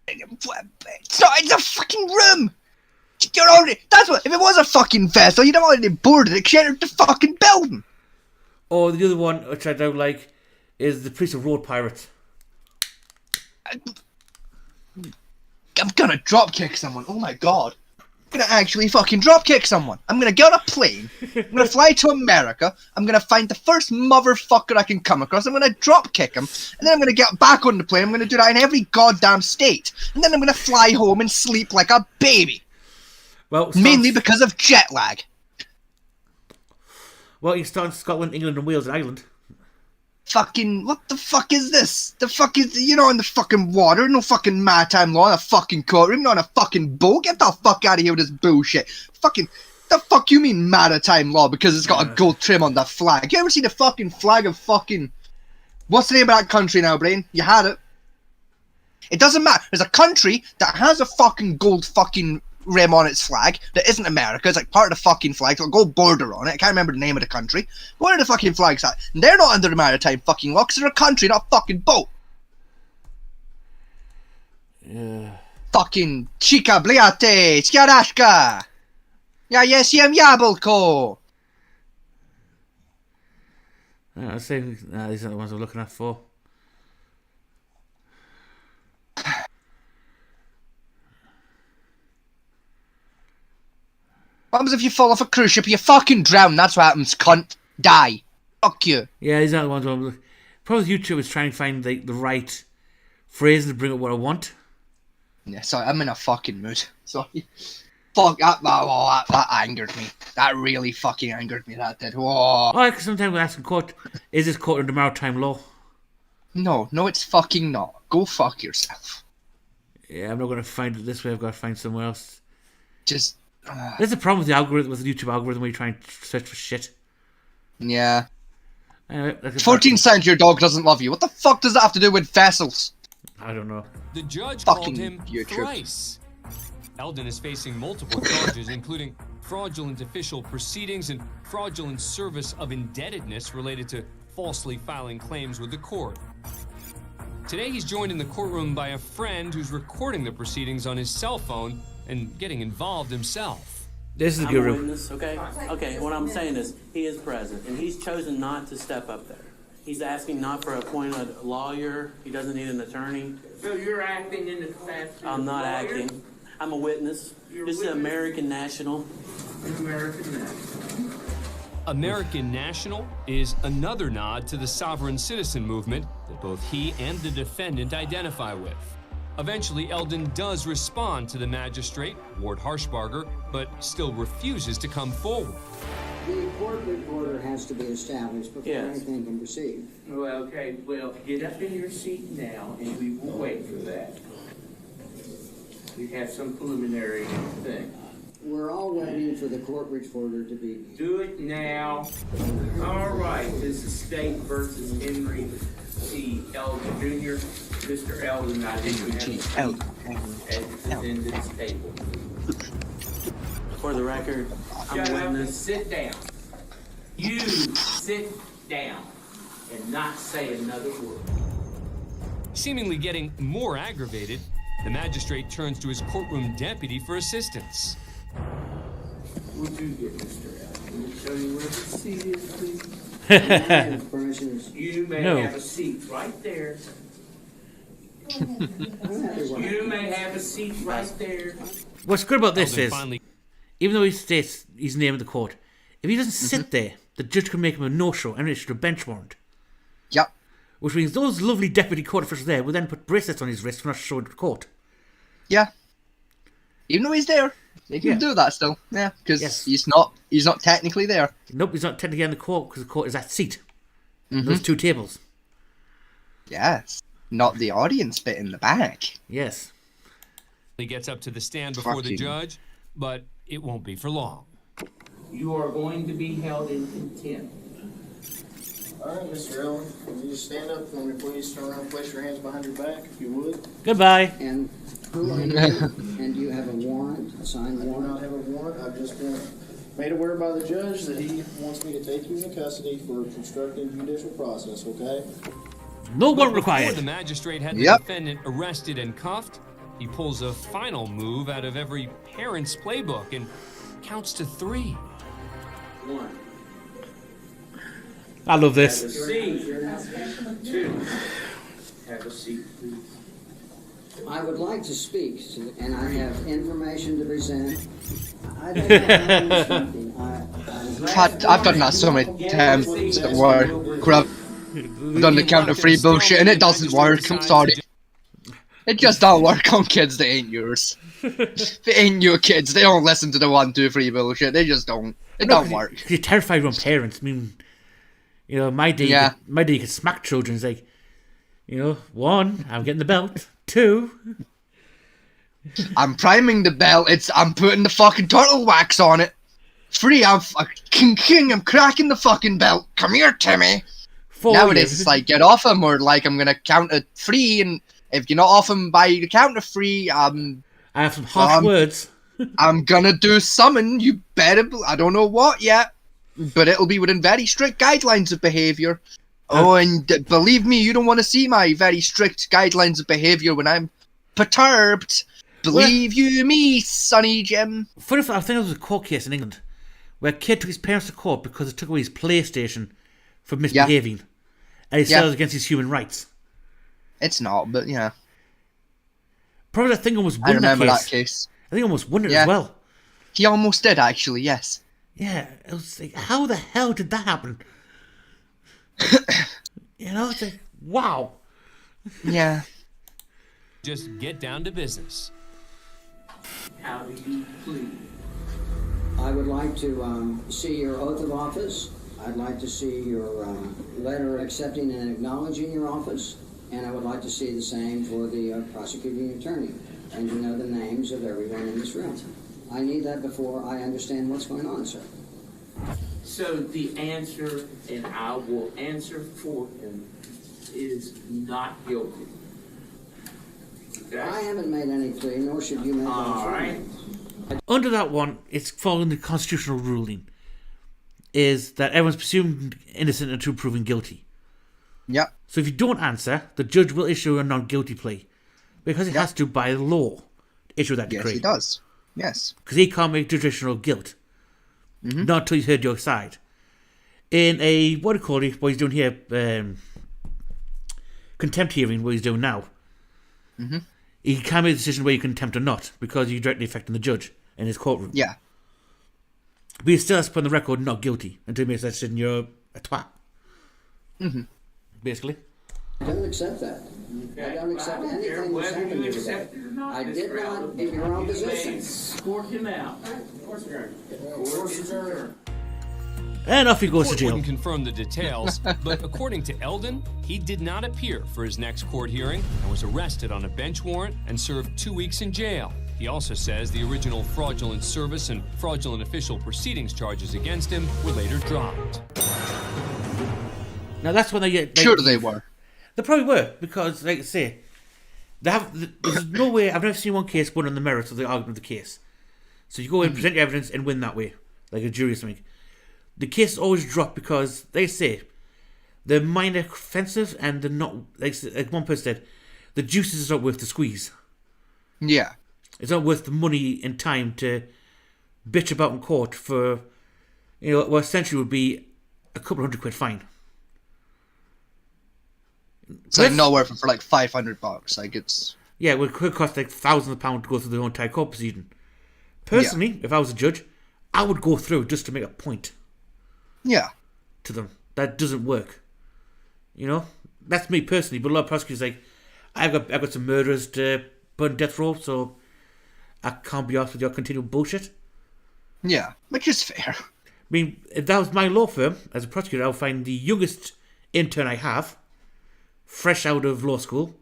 It's a fucking room! You're already, that's what, if it was a fucking vessel, you'd have already boarded it, because you entered the fucking building! Or the other one, which I don't like, is the Police of Road Pirates. I'm gonna dropkick someone, oh my god. I'm gonna actually fucking dropkick someone. I'm gonna get on a plane, I'm gonna fly to America, I'm gonna find the first motherfucker I can come across, I'm gonna dropkick him, and then I'm gonna get back on the plane, I'm gonna do that in every goddamn state, and then I'm gonna fly home and sleep like a baby. Well, mainly because of jet lag. Well, you start in Scotland, England, and Wales, and Ireland. Fucking, what the fuck is this? The fuck is, you're not in the fucking water, no fucking maritime law in a fucking courtroom, not on a fucking boat, get the fuck out of here with this bullshit. Fucking, the fuck you mean maritime law because it's got a gold trim on the flag? You ever seen the fucking flag of fucking, what's the name of that country now, Brain? You had it. It doesn't matter, there's a country that has a fucking gold fucking rim on its flag that isn't America. It's like part of the fucking flag. It's got a gold border on it. I can't remember the name of the country. Where are the fucking flags at? And they're not under the maritime fucking law because they're a country, not a fucking boat. Yeah. Fucking chica bliate, skiarashka. Ja jesiem jabłko. I'd say these are the ones I'm looking at for. What happens if you fall off a cruise ship? You fucking drown. That's what happens, cunt. Die. Fuck you. Yeah, these are the ones where I'm looking. Probably YouTube is trying to find the right phrase to bring up what I want. Yeah, sorry, I'm in a fucking mood. Sorry. Fuck, that angered me. That really fucking angered me, that did. Whoa. Oh, because sometimes we ask in court, is this court under maritime law? No, it's fucking not. Go fuck yourself. Yeah, I'm not going to find it this way. I've got to find somewhere else. Just... There's a problem with the algorithm, with the YouTube algorithm, where you try and search for shit. Yeah. Anyway, 14 cents your dog doesn't love you. What the fuck does that have to do with vessels? I don't know. The judge Fucking called him YouTube. thrice. Eldon is facing multiple charges, including fraudulent official proceedings and fraudulent service of indebtedness related to falsely filing claims with the court. Today he's joined in the courtroom by a friend who's recording the proceedings on his cell phone and getting involved himself. This is the I'm a guru. witness, okay? Okay, what I'm saying is, he is present, and he's chosen not to step up there. He's asking not for an appointed lawyer. He doesn't need an attorney. So you're acting in the capacity I'm of not lawyer? acting. I'm a witness. You're a This is an witness? American national. An American national. American National is another nod to the sovereign citizen movement that both he and the defendant identify with. Eventually, Eldon does respond to the magistrate, Ward Harshbarger, but still refuses to come forward. The court reporter has to be established before Yes. anything can proceed. Well, okay, well, get up in your seat now, and we will wait for that. We have some preliminary thing. We're all waiting for the court reporter to be. Do it now. All right, this is State versus Henry T. Eldon Jr. Mr. Eldon, I think you have a seat at the defendant's table. For the record, I'm Shut a up and witness. sit down. You sit down and not say another word. Seemingly getting more aggravated, the magistrate turns to his courtroom deputy for assistance. Would you get Mr. Eldon? Will you show you where the seat is, please? You may No. have a seat right there. You may have a seat right there. What's good about this Eldon is, finally- even though he states his name in the court, if he doesn't sit there, the judge can make him a no-show and issue a bench warrant. Yep. Which means those lovely deputy court officials there will then put bracelets on his wrist for not showing to court. Yeah. Even though he's there, they can Yeah. do that still. Yeah, because Yes. he's not technically there. Nope, he's not technically in the court because the court is that seat. Mhm. Those two tables. Yes. Not the audience bit in the back. Yes. He gets up to the stand before the Fucking- judge, but it won't be for long. You are going to be held in contempt. All right, Mr. Ellen, can you just stand up for me, please? Turn around, place your hands behind your back, if you would. Goodbye. And who are you? And do you have a warrant, a signed I do warrant? not have a warrant. I've just been made aware by the judge that he wants me to take you into custody for obstructing judicial process, okay? No warrant Before required. the magistrate had the Yep. defendant arrested and cuffed, he pulls a final move out of every parent's playbook and counts to 3. 1. I love Have a this. seat. 2. Have a seat, please. I would like to speak, and I have information to present. I don't know something. I've done that so many times at work. Where I've done the count of free bullshit and it doesn't work. I'm sorry. It just don't work on kids that ain't yours. If it ain't your kids, they don't listen to the 1, 2, 3 bullshit. They just don't. It don't work. You're terrified of your own parents. I mean, you know, my day, Yeah. you could smack children. It's like, you know, 1, I'm getting the belt. 2, I'm priming the belt. I'm putting the fucking turtle wax on it. 3, I'm cracking the fucking belt. Come here, Timmy. 4. Nowadays it's like, get off him, or like, I'm gonna count to 3, and if you're not off him by the count of 3, I have some harsh words. I'm gonna do something. You better. I don't know what yet, but it'll be within very strict guidelines of behavior. Oh, and believe me, you don't want to see my very strict guidelines of behavior when I'm perturbed. Believe you me, Sonny Jim. Funny enough, I think there was a court case in England where a kid took his parents to court because they took away his PlayStation for misbehaving, and he said it was against his human rights. It's not, but yeah. Probably that thing almost won I remember that case. that case. I think he almost won it as well. He almost did, actually, yes. Yeah, it was like, how the hell did that happen? You know, it's like, wow. Yeah. Just get down to business. How do you plead? I would like to see your oath of office. I'd like to see your letter accepting and acknowledging your office. And I would like to see the same for the prosecuting attorney. And to know the names of everyone in this room. I need that before I understand what's going on, sir. So the answer, and I will answer for him, is not guilty. Okay? I haven't made any plea, nor should you make any All for right. me. Under that one, it's following the constitutional ruling, is that everyone's presumed innocent until proven guilty. Yeah. So if you don't answer, the judge will issue a non-guilty plea, because he has to, by law, issue that decree. Yes, he does. Yes. Because he can't make traditional guilt. Not until he's heard your side. In a, what do you call it, what he's doing here, contempt hearing, what he's doing now, he can't make a decision whether you contempt or not, because you're directly affecting the judge in his courtroom. Yeah. But he still has to put on the record not guilty until he makes that decision you're a twat. Basically. I don't accept that. I don't accept anything that's happened here today. I did not in your own position. Court him out. Court is adjourned. And off he goes to Court jail. wouldn't confirm the details, but according to Eldon, he did not appear for his next court hearing and was arrested on a bench warrant and served 2 weeks in jail. He also says the original fraudulent service and fraudulent official proceedings charges against him were later dropped. Now that's when they get... Sure they were. They probably were, because, like I say, there's no way... I've never seen one case won on the merits of the argument of the case. So you go in, present your evidence, and win that way, like a jury or something. The case always drop because, they say, they're minor offensive and they're not... Like one person said, the juice is not worth the squeeze. Yeah. It's not worth the money and time to bitch about in court for, what essentially would be a couple £100 fine. It's like not worth it for like $500. Like it's... Yeah, it could cost like thousands of pounds to go through the whole entire court proceeding. Personally, if I was a judge, I would go through just to make a point. Yeah. To them. That doesn't work. That's me personally, but a lot of prosecutors like, I've got some murderers to put on death row, so I can't be asked with your continual bullshit. Yeah, which is fair. I mean, if that was my law firm, as a prosecutor, I'll find the youngest intern I have, fresh out of law school.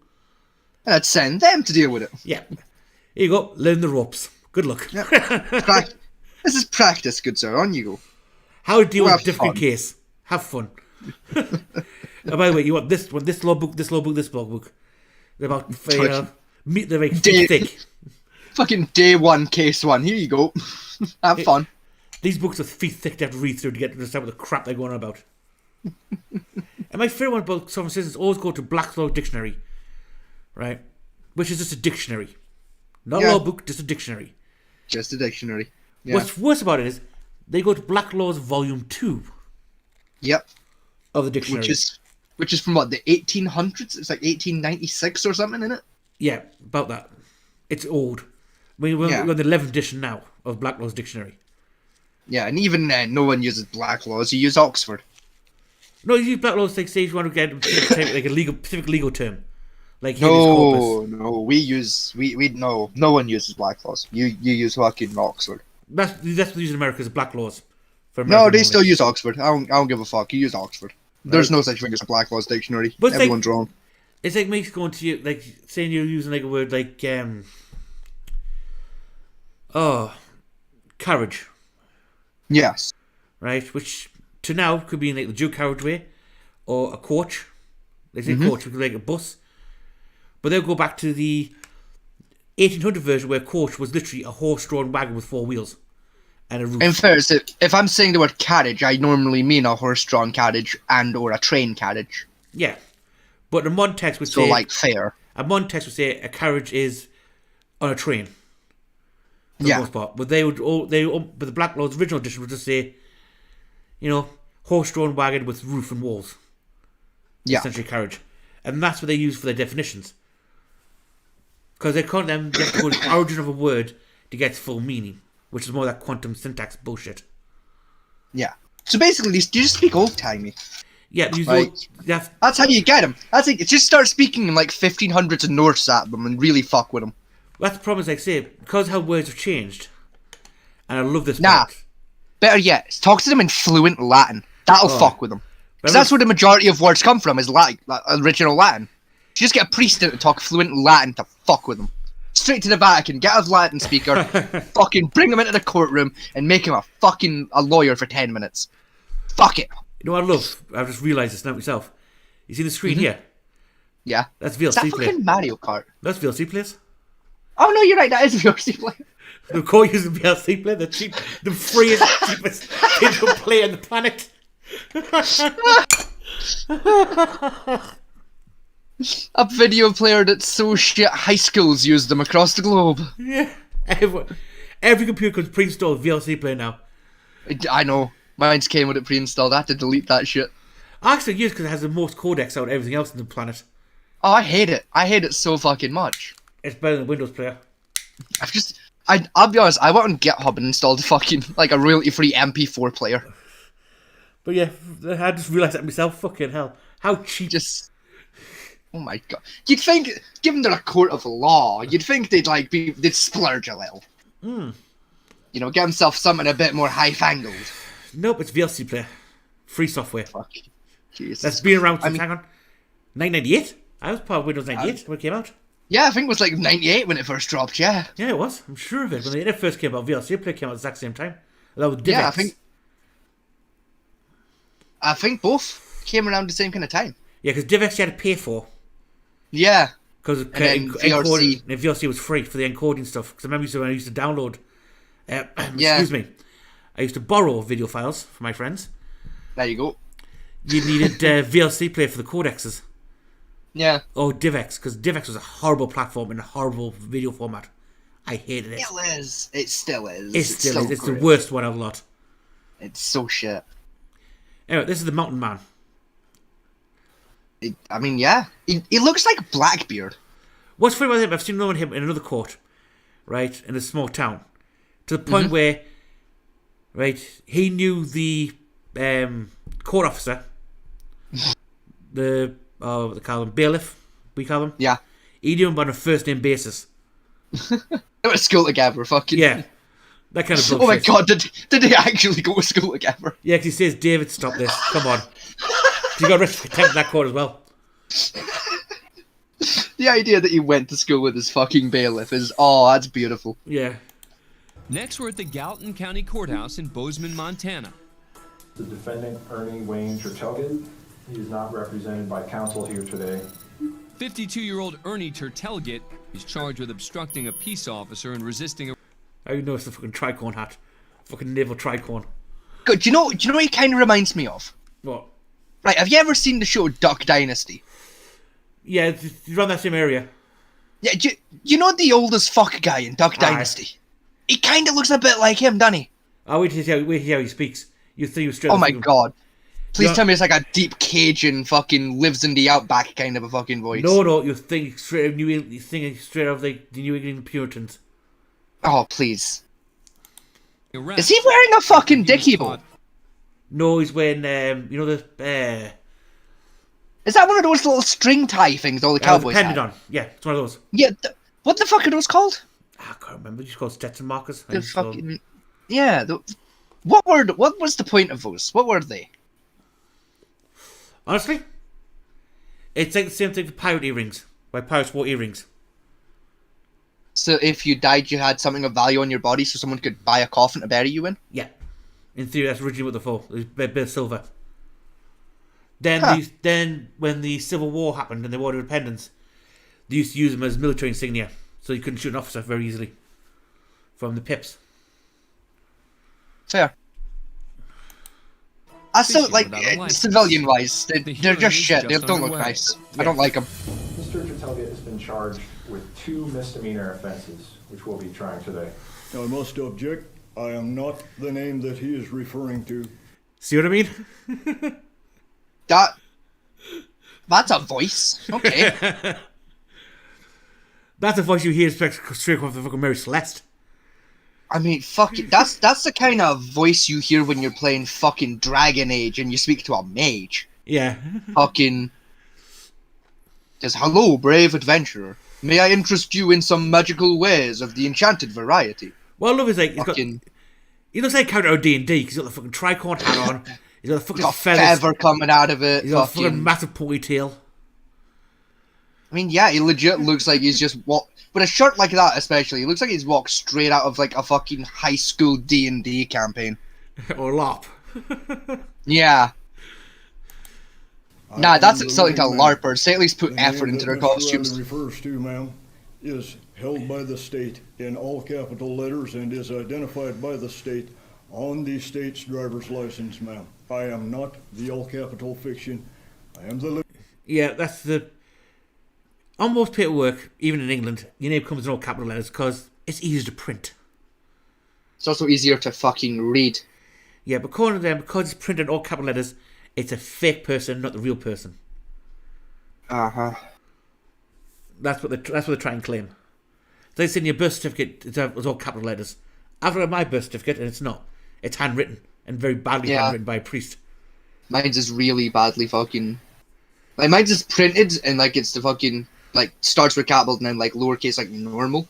And I'd send them to deal with it. Yeah. Here you go, learn the ropes. Good luck. Yep. This is practice, good sir. On you go. How to deal with a Have difficult fun. case. Have fun. By the way, you want this one, this law book, this law book, this law book. They're about, they're like thick. Fucking day one, case one. Here you go. Have fun. These books are feet thick to have to read through to get to understand what the crap they're going on about. And my favourite one about someone says is always go to Black's Law Dictionary, right? Which is just a dictionary. Not a law book, just a dictionary. Just a dictionary. Yeah. What's worse about it is they go to Black Laws Volume 2. Yep. Of the dictionary. Which is from what, the 1800s? It's like 1896 or something, isn't it? Yeah, about that. It's old. I mean, we're on the 11th edition now of Black Laws Dictionary. Yeah, and even then, no one uses Black Laws. You use Oxford. No, you use Black Laws like say if you want to get like a specific legal term, like habeas No, corpus. No one uses Black Laws. You use fucking Oxford. That's what they use in America as Black Laws. No, they only. still use Oxford. I don't give a fuck. You use Oxford. There's no such thing as a Black Laws dictionary. But Everyone's wrong. It's like me going to you, like saying you're using like a word like carriage. Yes. Right, which to now could be in like the dual carriageway or a coach. They say coach because like a bus, but they'll go back to the 1800 version where coach was literally a horse-drawn wagon with four wheels and a roof. In fairness, if I'm saying the word carriage, I normally mean a horse-drawn carriage and or a train carriage. Yeah, but a modern text would So say like fair. A modern text would say a carriage is on a train. For the most part, but but the Black Laws original edition would just say, horse-drawn wagon with roof and walls. Yeah. Essentially carriage. And that's what they use for their definitions. Because they have to go to the origin of a word to get its full meaning, which is more that quantum syntax bullshit. Yeah. So basically, you just speak old-timey. Yeah, that's how you get them. That's it. Just start speaking in like 1500s and Norse at them and really fuck with them. That's the problem, is like I say, because how words have changed. And I love this part. Better yet, talk to them in fluent Latin. That'll fuck with them. Because that's where the majority of words come from, is Latin, original Latin. You just get a priest in to talk fluent Latin to fuck with them. straight to the Vatican, get a Latin speaker, fucking bring him into the courtroom, and make him a lawyer for 10 minutes. Fuck it. You know what I love? I've just realised this now myself. You see the screen here? Yeah. That's Is that VLC play. fucking Mario Kart? That's VLC plays. Oh no, you're right. That is VLC play. The core using VLC play, the freest, cheapest digital play on the planet. A video player that's so shit high schools use them across the globe. Yeah. Every computer comes pre-installed VLC play now. I know. Mine's came with it pre-installed. I had to delete that shit. I actually use it because it has the most codecs out of everything else on the planet. Oh, I hate it. I hate it so fucking much. It's better than Windows Player. I'll be honest, I went on GitHub and installed fucking, like, a royalty-free MP4 player. But yeah, I just realised that myself. Fucking hell. How cheap. Oh my god. You'd think, given they're a court of law, you'd think they'd splurge a little. Hmm. You know, get themselves something a bit more high-fangled. Nope, it's VLC Player. Free software. Fuck. Jesus. That's been around since, hang on, 1998? I was part of Windows 98 when it came out. Yeah, I think it was like 98 when it first dropped, yeah. Yeah, it was. I'm sure of it. When the internet first came out, VLC Player came out at the exact same time. That was DivX. Yeah, I think both came around the same kind of time. Yeah, because DivX you had to pay for. Yeah. Because VLC was free for the encoding stuff. Because I remember when I used to download, excuse me, I used to borrow video files from my friends. There you go. You needed VLC Player for the codexes. Yeah. Oh, DivX, because DivX was a horrible platform and a horrible video format. I hated it. It still is. It still is. It's the worst one of the lot. It's so shit. Anyway, this is the Mountain Man. I mean, yeah. He looks like Blackbeard. What's funny about him, I've seen him in another court, right, in a small town. To the point where, right, he knew the court officer, what they call him, bailiff, we call him. Yeah. He knew him on a first name basis. They went to school together, fucking. Yeah. That kind of bullshit. Oh my god, did they actually go to school together? Yeah, because he says, David, stop this. Come on. You got arrested for contempt in that court as well. The idea that he went to school with his fucking bailiff is, oh, that's beautiful. Yeah. Next, we're at the Gallatin County Courthouse in Bozeman, Montana. The defendant, Ernie Wayne Tertelgit, he is not represented by counsel here today. 52-year-old Ernie Tertelgit is charged with obstructing a peace officer and resisting a... I know it's the fucking tricorn hat. Fucking naval tricorn. Good. Do you know what he kind of reminds me of? What? Right, have you ever seen the show Duck Dynasty? Yeah, he's around that same area. Yeah, you know the old as fuck guy in Duck Dynasty? He kind of looks a bit like him, doesn't he? Oh, wait to hear how he speaks. You think he was straight Oh my from... god. Please tell me it's like a deep Cajun fucking lives in the outback kind of a fucking voice. No, you think straight out of the New England Puritans. Oh, please. Is he wearing a fucking dicky bow? No, he's wearing, you know, the... Is that one of those little string tie things all the cowboys depended have? on. Yeah, it's one of those. Yeah, what the fuck are those called? I can't remember. They're just called Stetson markers. The fucking... Yeah, what was the point of those? What were they? Honestly, it's like the same thing for pirate earrings. Why pirates wore earrings. So if you died, you had something of value on your body so someone could buy a coffin to bury you in? Yeah. In theory, that's originally what they're for. It was a bit of silver. Then when the Civil War happened and they wanted independence, they used to use them as military insignia. So you couldn't shoot an officer very easily from the pips. Fair. I still, like, civilian-wise, they're just shit. They don't look nice. I don't like them. Mr. Tertelgit has been charged with 2 misdemeanor offenses, which we'll be trying today. I must object. I am not the name that he is referring to. See what I mean? That's a voice. Okay. That's a voice you hear straight off the fucking Mary Celeste. I mean, fuck it. That's the kind of voice you hear when you're playing fucking Dragon Age and you speak to a mage. Yeah. Fucking... Says, hello, brave adventurer. May I interest you in some magical ways of the enchanted variety? Well, I love his, like, he looks like a character of D&D, because he's got the fucking tricorn hat on. He's got the fucking feather coming out of it. He's got a fucking massive ponytail. I mean, yeah, he legit looks like he's just walked with a shirt like that, especially. He looks like he's walked straight out of like a fucking high school D&D campaign or LARP. Yeah. Nah, I that's am the insulting to living man. LARPers. They at least put The effort name into that their Mr. costumes. Riley refers to, ma'am, is held by the state in all capital letters and is identified by the state on the state's driver's license, ma'am. I am not the all capital fiction. I am the Yeah, that's the... On most paperwork, even in England, your name comes in all capital letters because it's easier to print. It's also easier to fucking read. Yeah, but according to them, because it's printed in all capital letters, it's a fake person, not the real person. Uh-huh. That's what they try and claim. They say in your birth certificate it's all capital letters. I've got my birth certificate and it's not. It's handwritten and very badly handwritten by a priest. Mine's is really badly fucking... Like, mine's is printed and, like, it's the fucking... Like, starts with capital and then, like, lowercase, like, normal.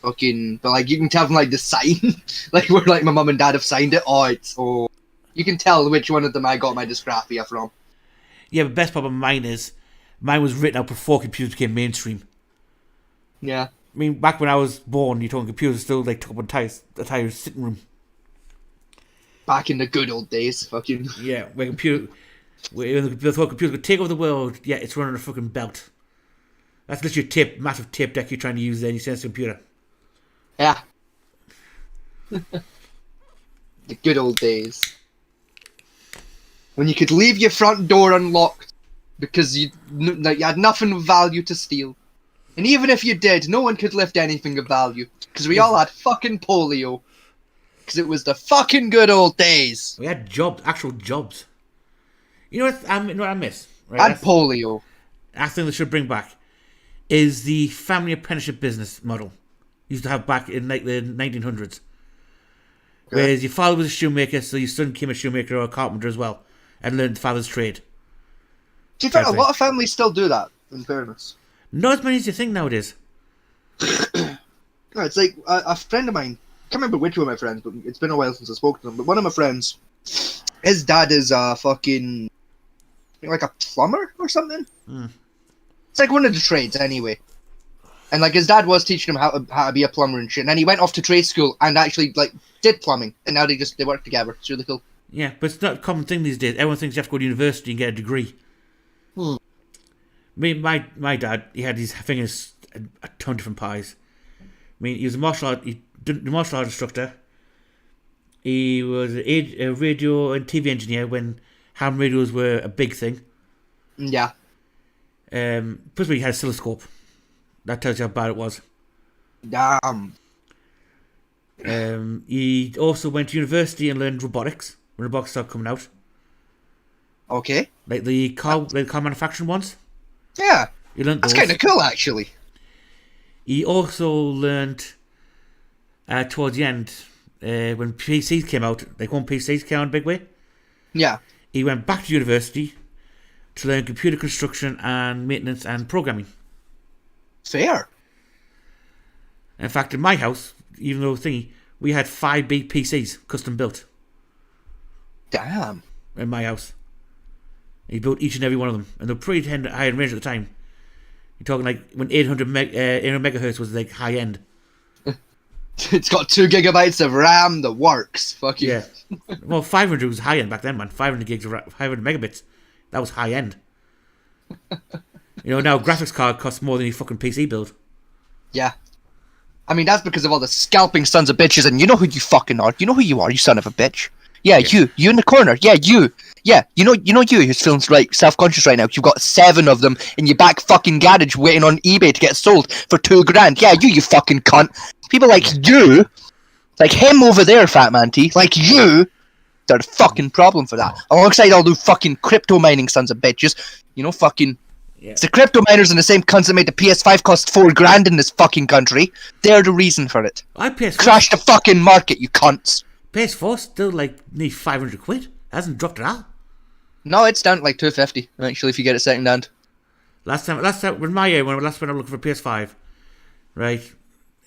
Fucking... But, like, you can tell from, like, the sign. Like, where, like, my mum and dad have signed it. Oh, it's... Oh... You can tell which one of them I got my dysgraphia from. Yeah, but best part of mine is... Mine was written out before computers became mainstream. Yeah. I mean, back when I was born, you're talking computers still, like, took up an entire sitting room. Back in the good old days, fucking... Yeah, when they thought computers could take over the world, yeah, it's running a fucking belt. That's literally a massive tape deck you're trying to use there and you send it to a computer. Yeah. The good old days. When you could leave your front door unlocked because you had nothing of value to steal. And even if you did, no one could lift anything of value. Because we all had fucking polio. Because it was the fucking good old days. We had jobs, actual jobs. You know what I miss? Right? And polio. That's the thing they should bring back. Is the family apprenticeship business model. Used to have back in like the 1900s. Whereas your father was a shoemaker, so your son became a shoemaker or a carpenter as well. And learned the father's trade. To be fair, a lot of families still do that, in fairness. Not as many as you think nowadays. No, it's like a friend of mine, I can't remember which one of my friends, but it's been a while since I spoke to them, but one of my friends, his dad is a fucking, like a plumber or something? It's like one of the trades, anyway. And like his dad was teaching him how to be a plumber and shit, and then he went off to trade school and actually like did plumbing, and now they work together. It's really cool. Yeah, but it's not a common thing these days. Everyone thinks you have to go to university and get a degree. My dad, he had his fingers a ton of different pies. I mean, he was a martial art instructor. He was a radio and TV engineer when ham radios were a big thing. Yeah. Plus, he had a oscilloscope. That tells you how bad it was. Damn. He also went to university and learned robotics when robotics started coming out. Okay. Like the car manufacturing ones. Yeah. He learned That's those. kind of cool, actually. He also learned towards the end when PCs came out, like when PCs came out in a big way. Yeah. He went back to university to learn computer construction and maintenance and programming. Fair. In fact, in my house, even though we had 5 big PCs custom built. Damn. In my house. He built each and every one of them, and they're pretty high in range at the time. You're talking like when 800 megahertz was like high end. It's got 2 gigabytes of RAM that works. Fuck you. Yeah. Well, 500 was high end back then, man. 500 gigs of 500 megabits. That was high end. Now graphics card costs more than your fucking PC build. Yeah. I mean, that's because of all the scalping sons of bitches, and you know who you fucking are. You know who you are, you son of a bitch. Yeah, you in the corner. Yeah, you. Yeah, you know you who's feeling like self-conscious right now. You've got 7 of them in your back fucking garage waiting on eBay to get sold for $2,000. Yeah, you fucking cunt. People like you, like him over there, Fat Man T, like you, they're the fucking problem for that. Alongside all the fucking crypto mining sons of bitches. Fucking... Yeah. It's the crypto miners and the same cunts that made the PS5 cost $4,000 in this fucking country. They're the reason for it. Crash the fucking market, you cunts. PS4 still like nearly 500 quid. Hasn't dropped at all. No, it's down to like $250 actually if you get it second hand. Last time when I was looking for a PS5, right?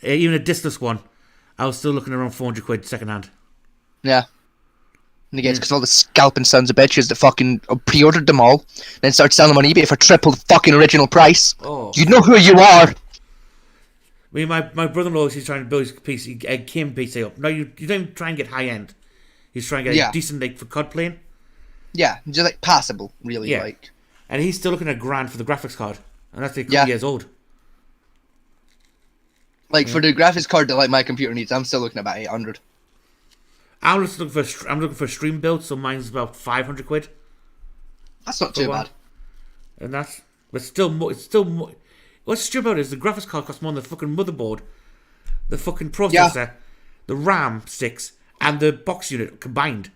Even a discless one, I was still looking around 400 quid second hand. Yeah. Again, because all the scalping sons of bitches that fucking pre-ordered them all, then started selling them on eBay for triple the fucking original price. Oh. You know who you are. I mean, my brother-in-law, he's trying to build his PC, game PC up. No, you don't even try and get high-end. He's trying to get a decent, like, for COD playing. Yeah, just like passable, really. Yeah. Like. And he's still looking at $1,000 for the graphics card, and that's like 2 years old. Like for the graphics card that like my computer needs, I'm still looking at about 800. I'm looking for a stream build, so mine's about 500 quid. That's not too bad. And that's, but still, it's still more. What's stupid about it is the graphics card costs more than the fucking motherboard, the fucking processor, the RAM sticks, and the box unit combined.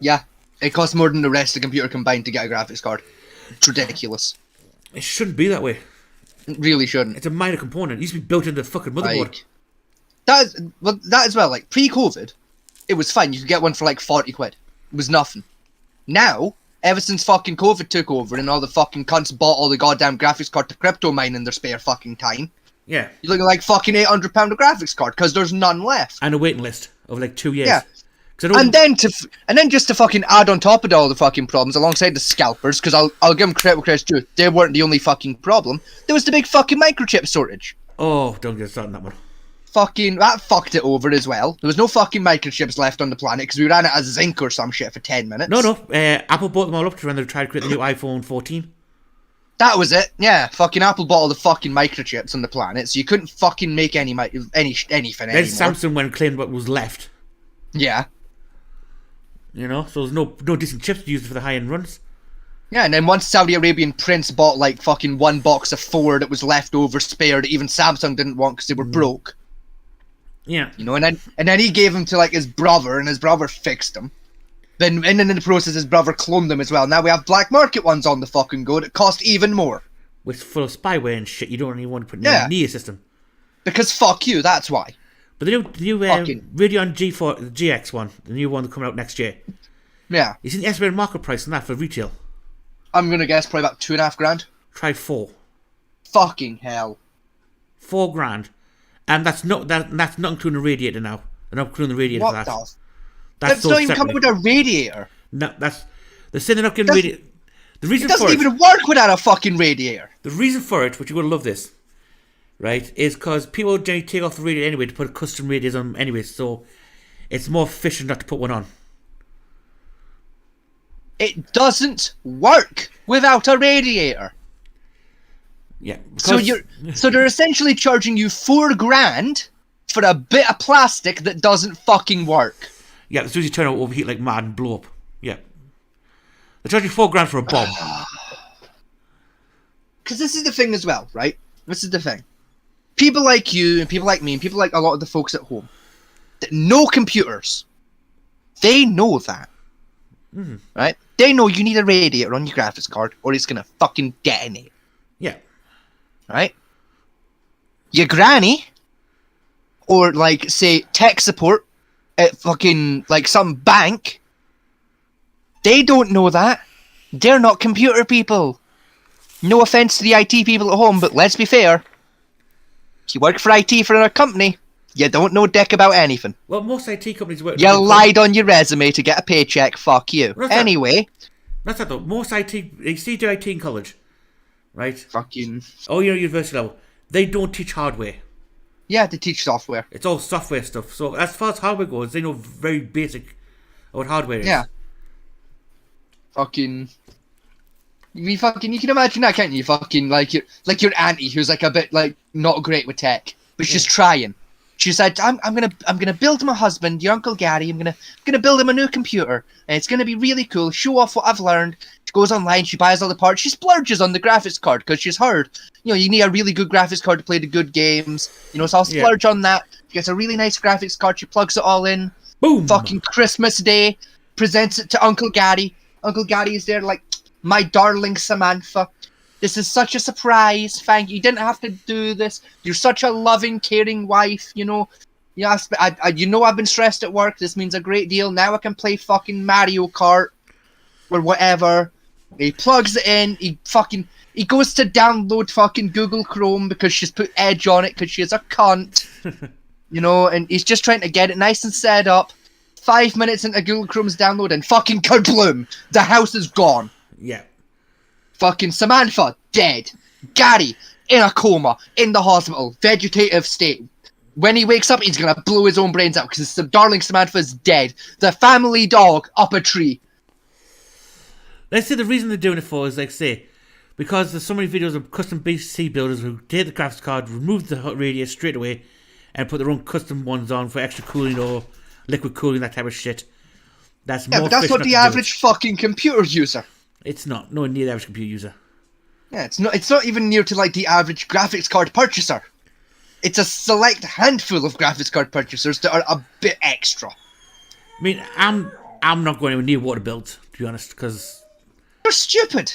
Yeah, it costs more than the rest of the computer combined to get a graphics card. It's ridiculous. It shouldn't be that way. It really shouldn't. It's a minor component. It used to be built into the fucking motherboard. Like, that as well. Like pre-COVID, it was fine. You could get one for like 40 quid. It was nothing. Now, ever since fucking COVID took over and all the fucking cunts bought all the goddamn graphics card to crypto mine in their spare fucking time. Yeah. You're looking like fucking £800 a graphics card because there's none left. And a waiting list of like 2 years. Yeah. And then just to fucking add on top of all the fucking problems alongside the scalpers, because I'll give them credit where credit's due. They weren't the only fucking problem. There was the big fucking microchip shortage. Oh, don't get started on that one. Fucking that fucked it over as well. There was no fucking microchips left on the planet because we ran out of zinc or some shit for 10 minutes. No. Apple bought them all up when they tried to create the new iPhone 14. That was it. Yeah, fucking Apple bought all the fucking microchips on the planet, so you couldn't fucking make anything Then anymore. Samsung went and claimed what was left. Yeah. You know, so there's no decent chips used for the high-end runs. Yeah, and then once Saudi Arabian prince bought like fucking one box of 4 that was left over spare that even Samsung didn't want because they were broke. Yeah. You know, and then he gave them to like his brother, and his brother fixed them. Then in the process, his brother cloned them as well. Now we have black market ones on the fucking go that cost even more. With full of spyware and shit, you don't even want to put in a NIA system. Because fuck you, that's why. But the new Radeon GX one, the new one coming out next year. Yeah. You seen the estimated market price on that for retail? I'm gonna guess probably about $2,500. Try 4. Fucking hell. $4,000, and that's not including the radiator now. They're not including the radiator for that. That's not even coming with a radiator. No, they're saying they're not getting radiator. The reason it doesn't even work without a fucking radiator. The reason for it, which you're gonna love this, right, is because people generally take off the radiator anyway to put custom radiators on anyway, so it's more efficient not to put one on. It doesn't work without a radiator. Yeah. So they're essentially charging you $4,000 for a bit of plastic that doesn't fucking work. Yeah, as soon as you turn it, overheat like mad and blow up. Yeah. They're charging $4,000 for a bomb. Because this is the thing as well, right? This is the thing. People like you and people like me and people like a lot of the folks at home that know computers, they know that. Mm-hmm. Right? They know you need a radiator on your graphics card or it's going to fucking detonate. Yeah. Right? Your granny or, like, say, tech support at fucking, like, some bank, they don't know that. They're not computer people. No offense to the IT people at home, but let's be fair. If you work for IT for a company, you don't know dick about anything. Well, most IT companies work... You lied on your resume to get a paycheck, fuck you. Anyway... That's that though. Most IT... You see, do IT in college, right? Fucking... Oh, you know, university level. They don't teach hardware. Yeah, they teach software. It's all software stuff. So as far as hardware goes, they know very basic what hardware is. Yeah. Fucking... You can imagine that, can't you? Fucking like your auntie who's like a bit like not great with tech, but she's trying. She said, "I'm gonna build my husband, your Uncle Gary. I'm gonna build him a new computer, and it's gonna be really cool. Show off what I've learned." She goes online, she buys all the parts, she splurges on the graphics card because she's heard, you need a really good graphics card to play the good games. So I'll splurge on that. She gets a really nice graphics card. She plugs it all in. Boom. Fucking Christmas Day, presents it to Uncle Gary. Uncle Gary is there like, "My darling Samantha, this is such a surprise. Thank you. You didn't have to do this. You're such a loving, caring wife. Yeah, I've been stressed at work. This means a great deal. Now I can play fucking Mario Kart or whatever." He plugs it in. He goes to download fucking Google Chrome because she's put Edge on it because she's a cunt. And he's just trying to get it nice and set up. 5 minutes into Google Chrome's download and fucking kabloom! The house is gone. Yeah. Fucking Samantha, dead. Gary, in a coma, in the hospital, vegetative state. When he wakes up, he's gonna blow his own brains out because his darling Samantha's dead. The family dog up a tree. Let's say the reason they're doing it for is, like, say, because there's so many videos of custom PC builders who take the graphics card, remove the hot radius straight away, and put their own custom ones on for extra cooling or liquid cooling, that type of shit. That's Yeah, more but that's efficient what the to do it. average fucking computer user. It's not. No near the average computer user. Yeah, it's not even near to like the average graphics card purchaser. It's a select handful of graphics card purchasers that are a bit extra. I mean, I'm not going anywhere near water build, to be honest, because you're stupid.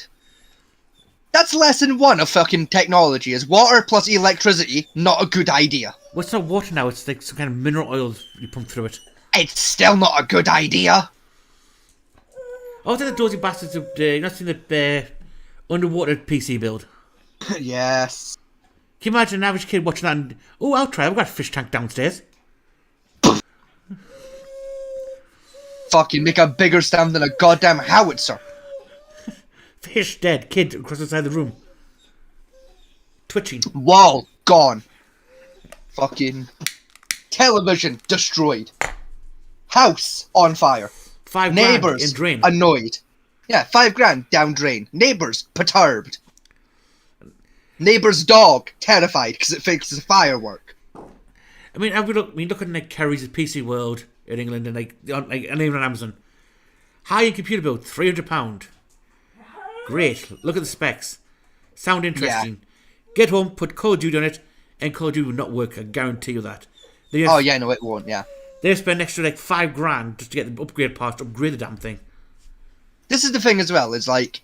That's lesson one of fucking technology: is water plus electricity not a good idea. Well, it's not water now. It's like some kind of mineral oil you pump through it. It's still not a good idea. Oh, they're the dozy bastards who you not seen the underwater PC build. Yes. Can you imagine an average kid watching that and, oh, I'll try, I've got a fish tank downstairs. Fucking make a bigger stand than a goddamn howitzer. Fish dead, kid across the side of the room. Twitching. Wall gone. Fucking television destroyed. House on fire. 5 Neighbors grand in drain. annoyed. Yeah, 5 grand down drain. Neighbors perturbed. Neighbor's dog terrified because it thinks it's a firework. I mean, look at like Kerry's PC World in England and and even on Amazon. High-end computer build, £300. Great. Look at the specs. Sound interesting. Yeah. Get home, put Call of Duty on it, and Call of Duty will not work. I guarantee you that. Oh yeah, no, it won't. Yeah. They spend extra like 5 grand just to get the upgrade parts to upgrade the damn thing. This is the thing as well. Is like,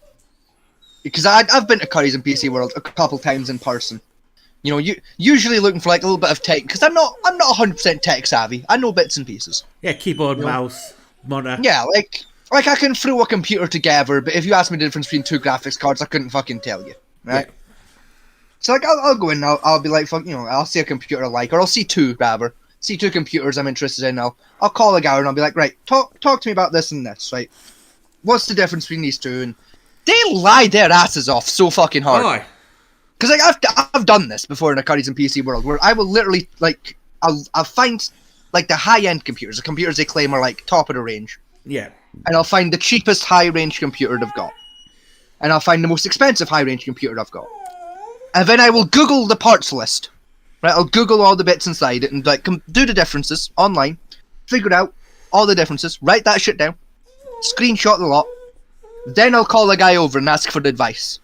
because I've been to Curry's and PC World a couple times in person. You know, usually looking for like a little bit of tech because I'm not 100% tech savvy. I know bits and pieces. Yeah, keyboard, mouse, monitor. Yeah, like I can throw a computer together, but if you ask me the difference between 2 graphics cards, I couldn't fucking tell you, right? Yeah. So like I'll go in, I'll be like, fuck, you know, I'll see a computer I like, or I'll see 2 rather, see 2 computers I'm interested in. I'll call a guy and I'll be like, right, talk to me about this and this, right? What's the difference between these 2? And they lie their asses off so fucking hard. Why? Because like I've done this before in a Curry's and PC World, where I will literally like I'll find like the high end computers, the computers they claim are like top of the range. Yeah. And I'll find the cheapest high range computer they've got, and I'll find the most expensive high range computer I've got, and then I will Google the parts list. Right, I'll Google all the bits inside it and like do the differences online, figure out all the differences, write that shit down, screenshot the lot. Then I'll call a guy over and ask for advice.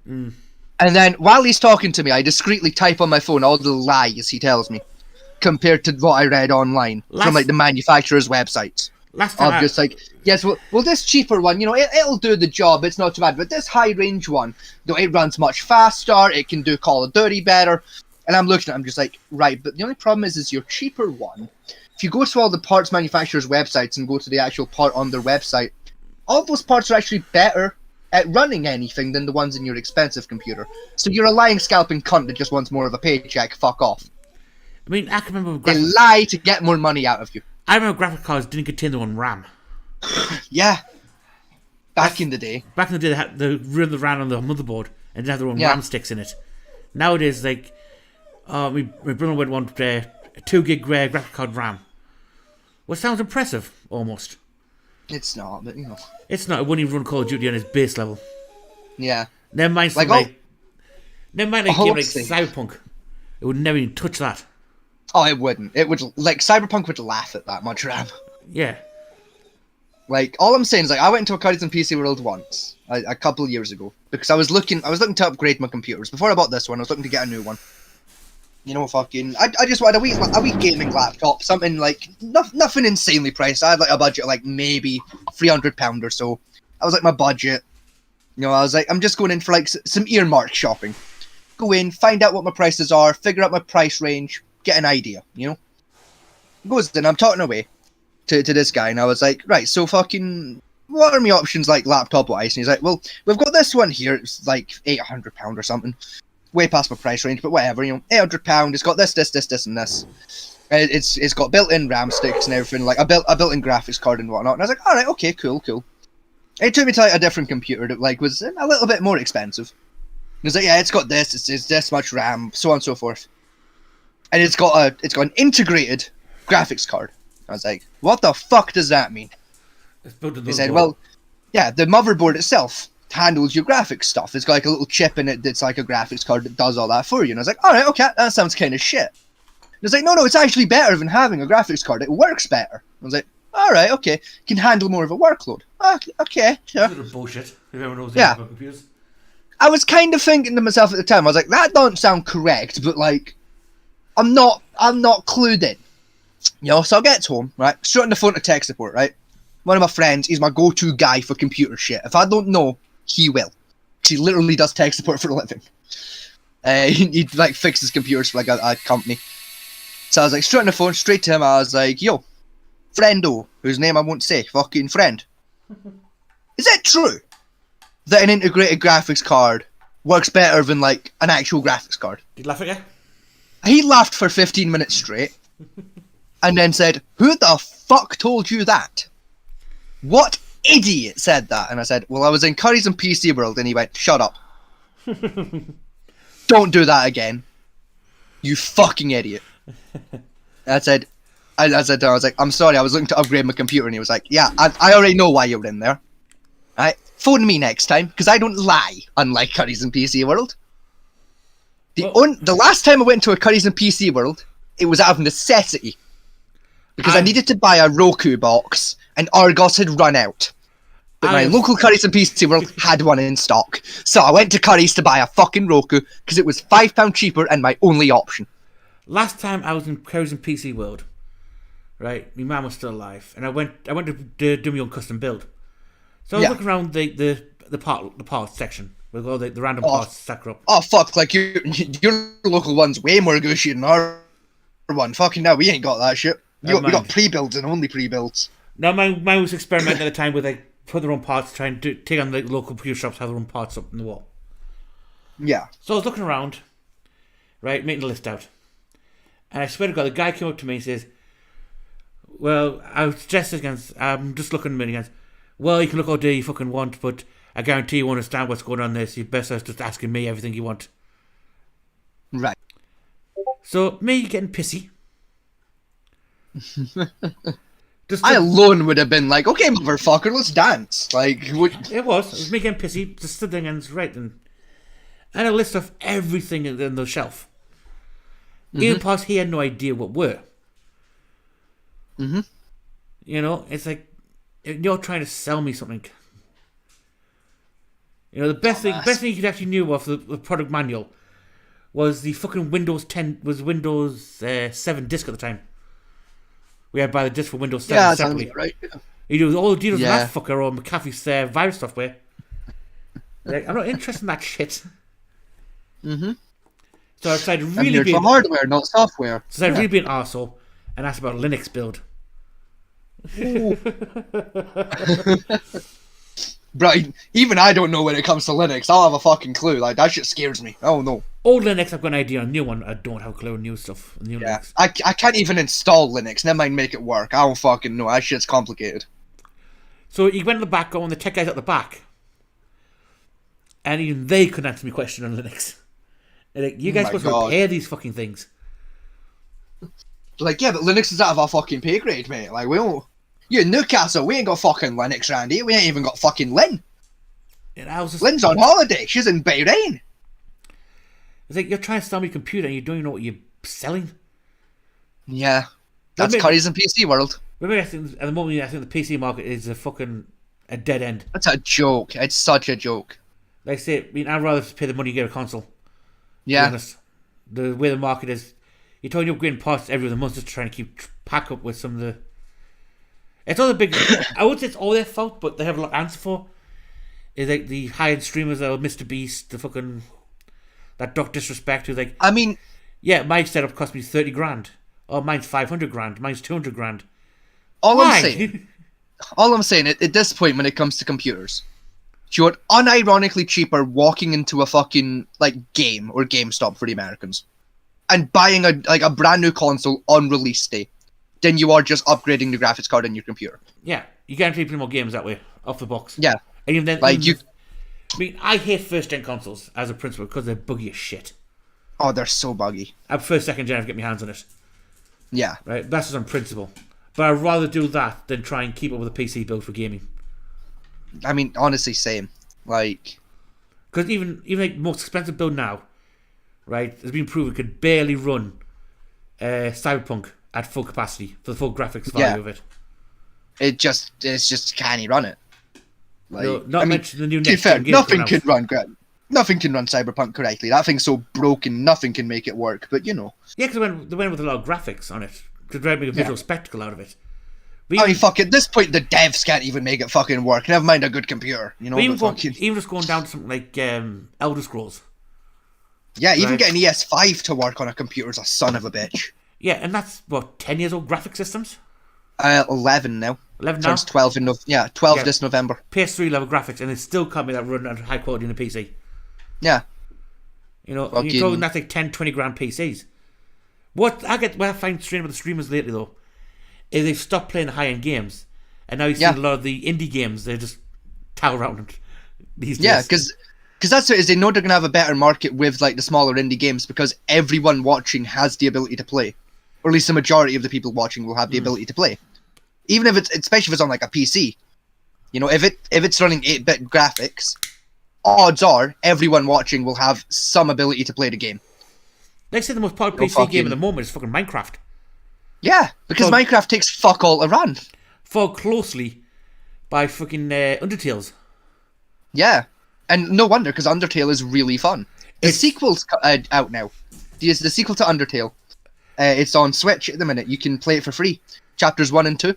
Mm. And then, while he's talking to me, I discreetly type on my phone all the lies he tells me, compared to what I read online from like the manufacturer's websites. Last time just like, yes, well, this cheaper one, you know, it'll do the job. It's not too bad. But this high range one, though, it runs much faster. It can do Call of Duty better. And I'm looking at it, I'm just like, right. But the only problem is your cheaper one. If you go to all the parts manufacturers' websites and go to the actual part on their website, all those parts are actually better at running anything than the ones in your expensive computer. So you're a lying, scalping cunt that just wants more of a paycheck. Fuck off. I mean, I can remember... They lie to get more money out of you. I remember graphic cards didn't contain their own RAM. Yeah. Back in the day. Back in the day, they had the ran on the motherboard and didn't have their own RAM sticks in it. Nowadays, like, my brother went one 2 gig graphic card RAM. Well, sounds impressive, almost. It's not, but you know. It's not. It wouldn't even run Call of Duty on its base level. Yeah. Never mind something like game like Cyberpunk. It would never even touch that. Oh, it wouldn't. It would, like, Cyberpunk would laugh at that much RAM. Yeah. Like, all I'm saying is, like, I went into a Curry's and PC World once, a couple of years ago, because I was looking to upgrade my computers. Before I bought this one, I was looking to get a new one. You know, fucking, I just wanted a wee gaming laptop, something like, nothing insanely priced. I had like a budget of like maybe £300 or so. I was like my budget. You know, I was like, I'm just going in for like some earmark shopping. Go in, find out what my prices are, figure out my price range, get an idea, you know? Goes in, I'm talking away to this guy, and I was like, right, so fucking, what are my options like laptop-wise? And he's like, well, we've got this one here, it's like £800 or something. Way past my price range, but whatever, you know, £800, it's got this, and this. And it's got built-in RAM sticks and everything, like a built-in graphics card and whatnot. And I was like, all right, okay, cool. It took me to like a different computer that like was a little bit more expensive. It was like, yeah, it's got this, it's this much RAM, so on and so forth, and it's got an integrated graphics card. I was like, what the fuck does that mean? He said, well, yeah, the motherboard itself handles your graphics stuff. It's got like a little chip in it that's like a graphics card that does all that for you. And I was like, all right, okay, that sounds kind of shit. And it's like, no, it's actually better than having a graphics card. It works better. I was like, all right, okay, can handle more of a workload. Okay, sure. A bit of bullshit. If everyone knows Yeah. about computers. I was kind of thinking to myself at the time, I was like, that don't sound correct, but like, I'm not clued in. You know, so I get home, right? Straight on the phone to tech support, right? One of my friends, he's my go-to guy for computer shit. If I don't know, he will. 'Cause he literally does tech support for a living. He like fixes computers for like a company. So I was like, straight on the phone, straight to him. I was like, yo, friendo, whose name I won't say, fucking friend. Is it true that an integrated graphics card works better than like an actual graphics card? Did he laugh at you? He laughed for 15 minutes straight and then said, who the fuck told you that? What idiot said that? And I said, well, I was in Curry's and PC World. And he went, shut up. Don't do that again. You fucking idiot. I said, I was like, I'm sorry, I was looking to upgrade my computer. And he was like, yeah, I already know why you're in there. Right? Phone me next time, because I don't lie, unlike Curry's and PC World. The last time I went to a Curry's and PC World, it was out of necessity. Because I needed to buy a Roku box, and Argos had run out. But my local Curry's and PC World had one in stock. So I went to Curry's to buy a fucking Roku, because it was £5 cheaper and my only option. Last time I was in Curry's and PC World, right, my mum was still alive, and I went to do my own custom build. So I was looking around the parts section with all the random parts stacked up. Oh fuck! Like your local one's way more gushy than our one. Fucking no, we ain't got that shit. We got pre-builds and only pre-builds. No, mine was experimenting at the time with like put their own parts, trying to take on the local computer shops, have their own parts up in the wall. Yeah. So I was looking around, right, making the list out, and I swear to God, the guy came up to me and says, "Well, I was just against. I'm just looking at me against. Well, you can look all day you fucking want, but I guarantee you won't understand what's going on there, so you best just asking me everything you want." Right. So, me getting pissy. I alone would have been like, okay, motherfucker, let's dance. Like, It was me getting pissy, just stood there and writing. I had a list of everything in the shelf. Even parts he had no idea what were. Mm-hmm. You know, it's like, you're trying to sell me something. You know, the best thing you actually knew of the product manual was the fucking Windows 7 disk at the time. We had to buy the disk for Windows 7 separately. Right. You do all the deals with that fucker or McAfee's virus software. Like, I'm not interested in that shit. Mm-hmm. So I decided really be hardware, not software. So I really be an arsehole and asked about a Linux build. Right, even I don't know when it comes to Linux. I'll have a fucking clue. Like, that shit scares me. Oh no. Old Linux, I've got an idea. On new one, I don't have a clue. New stuff. New Linux. I can't even install Linux. Never mind make it work. I don't fucking know. That shit's complicated. So you went to the back, going the tech guys at the back, and even they couldn't answer me a question on Linux. They're like, you guys supposed to repair these fucking things. Like, yeah, but Linux is out of our fucking pay grade, mate. Like, we don't. You in Newcastle, we ain't got fucking Linux around here. We ain't even got fucking Lynn. Lynn's on holiday. She's in Bahrain. It's like, you're trying to sell me a computer and you don't even know what you're selling. Yeah. That's Curry's and PC World. Maybe at the moment, I think the PC market is a dead end. That's a joke. It's such a joke. Like I say, I mean, I'd rather pay the money to get a console. Yeah. To be honest. The way the market is, you're talking upgrading parts every other month just trying to pack up with some of the. It's all the big. I would say it's all their fault, but they have a lot to answer for. Is like the high-end streamers, Mr. Beast, the fucking that Doc Disrespect, who's like, I mean, yeah, my setup cost me 30 grand. Oh, mine's 500 grand. Mine's 200 grand. All I'm saying at this point when it comes to computers, you're unironically cheaper walking into a fucking like game or GameStop for the Americans. and buying a brand new console on release day than you are just upgrading the graphics card in your computer. Yeah, you guarantee play more games that way off the box. Yeah, and even then, like I mean, I hate first gen consoles as a principle because they're buggy as shit. Oh, they're so buggy. I prefer second gen to get my hands on it. Yeah, right. That's just on principle. But I'd rather do that than try and keep up with a PC build for gaming. I mean, honestly, same. Like, because even like most expensive build now, right, has been proven could barely run Cyberpunk at full capacity for the full graphics value of it. It's just can't he run it. Like, not mention the new next fair, gen nothing can run Cyberpunk correctly. That thing's so broken, nothing can make it work. But you know, yeah, because they went with a lot of graphics on it to try to make a visual spectacle out of it. I mean, fuck, at this point, the devs can't even make it fucking work. Never mind a good computer, you know. Even just going down to something like Elder Scrolls. Yeah, even getting ES5 to work on a computer is a son of a bitch. Yeah, and that's what 10 years old graphic systems. 11 now. 11 now. Turns 12 in 12 this November. PS3 level graphics, and it still can't be that run at high quality in a PC. Yeah. You know, you're talking that's like 10, 20 grand PCs. What I find strange about the streamers lately though, is they've stopped playing the high end games, and now you see a lot of the indie games. They just tower around these days. Yeah, because that's what it is. They know they're gonna have a better market with like the smaller indie games because everyone watching has the ability to play, or at least the majority of the people watching will have the ability to play. Even if especially if it's on like a PC, you know, if it's running 8-bit graphics, odds are everyone watching will have some ability to play the game. Like I say, the most popular PC game at the moment is fucking Minecraft. Yeah, because Minecraft takes fuck all to run. Followed closely by fucking Undertales. Yeah, and no wonder, because Undertale is really fun. The sequel's out now. The sequel to Undertale. It's on Switch at the minute. You can play it for free. Chapters 1 and 2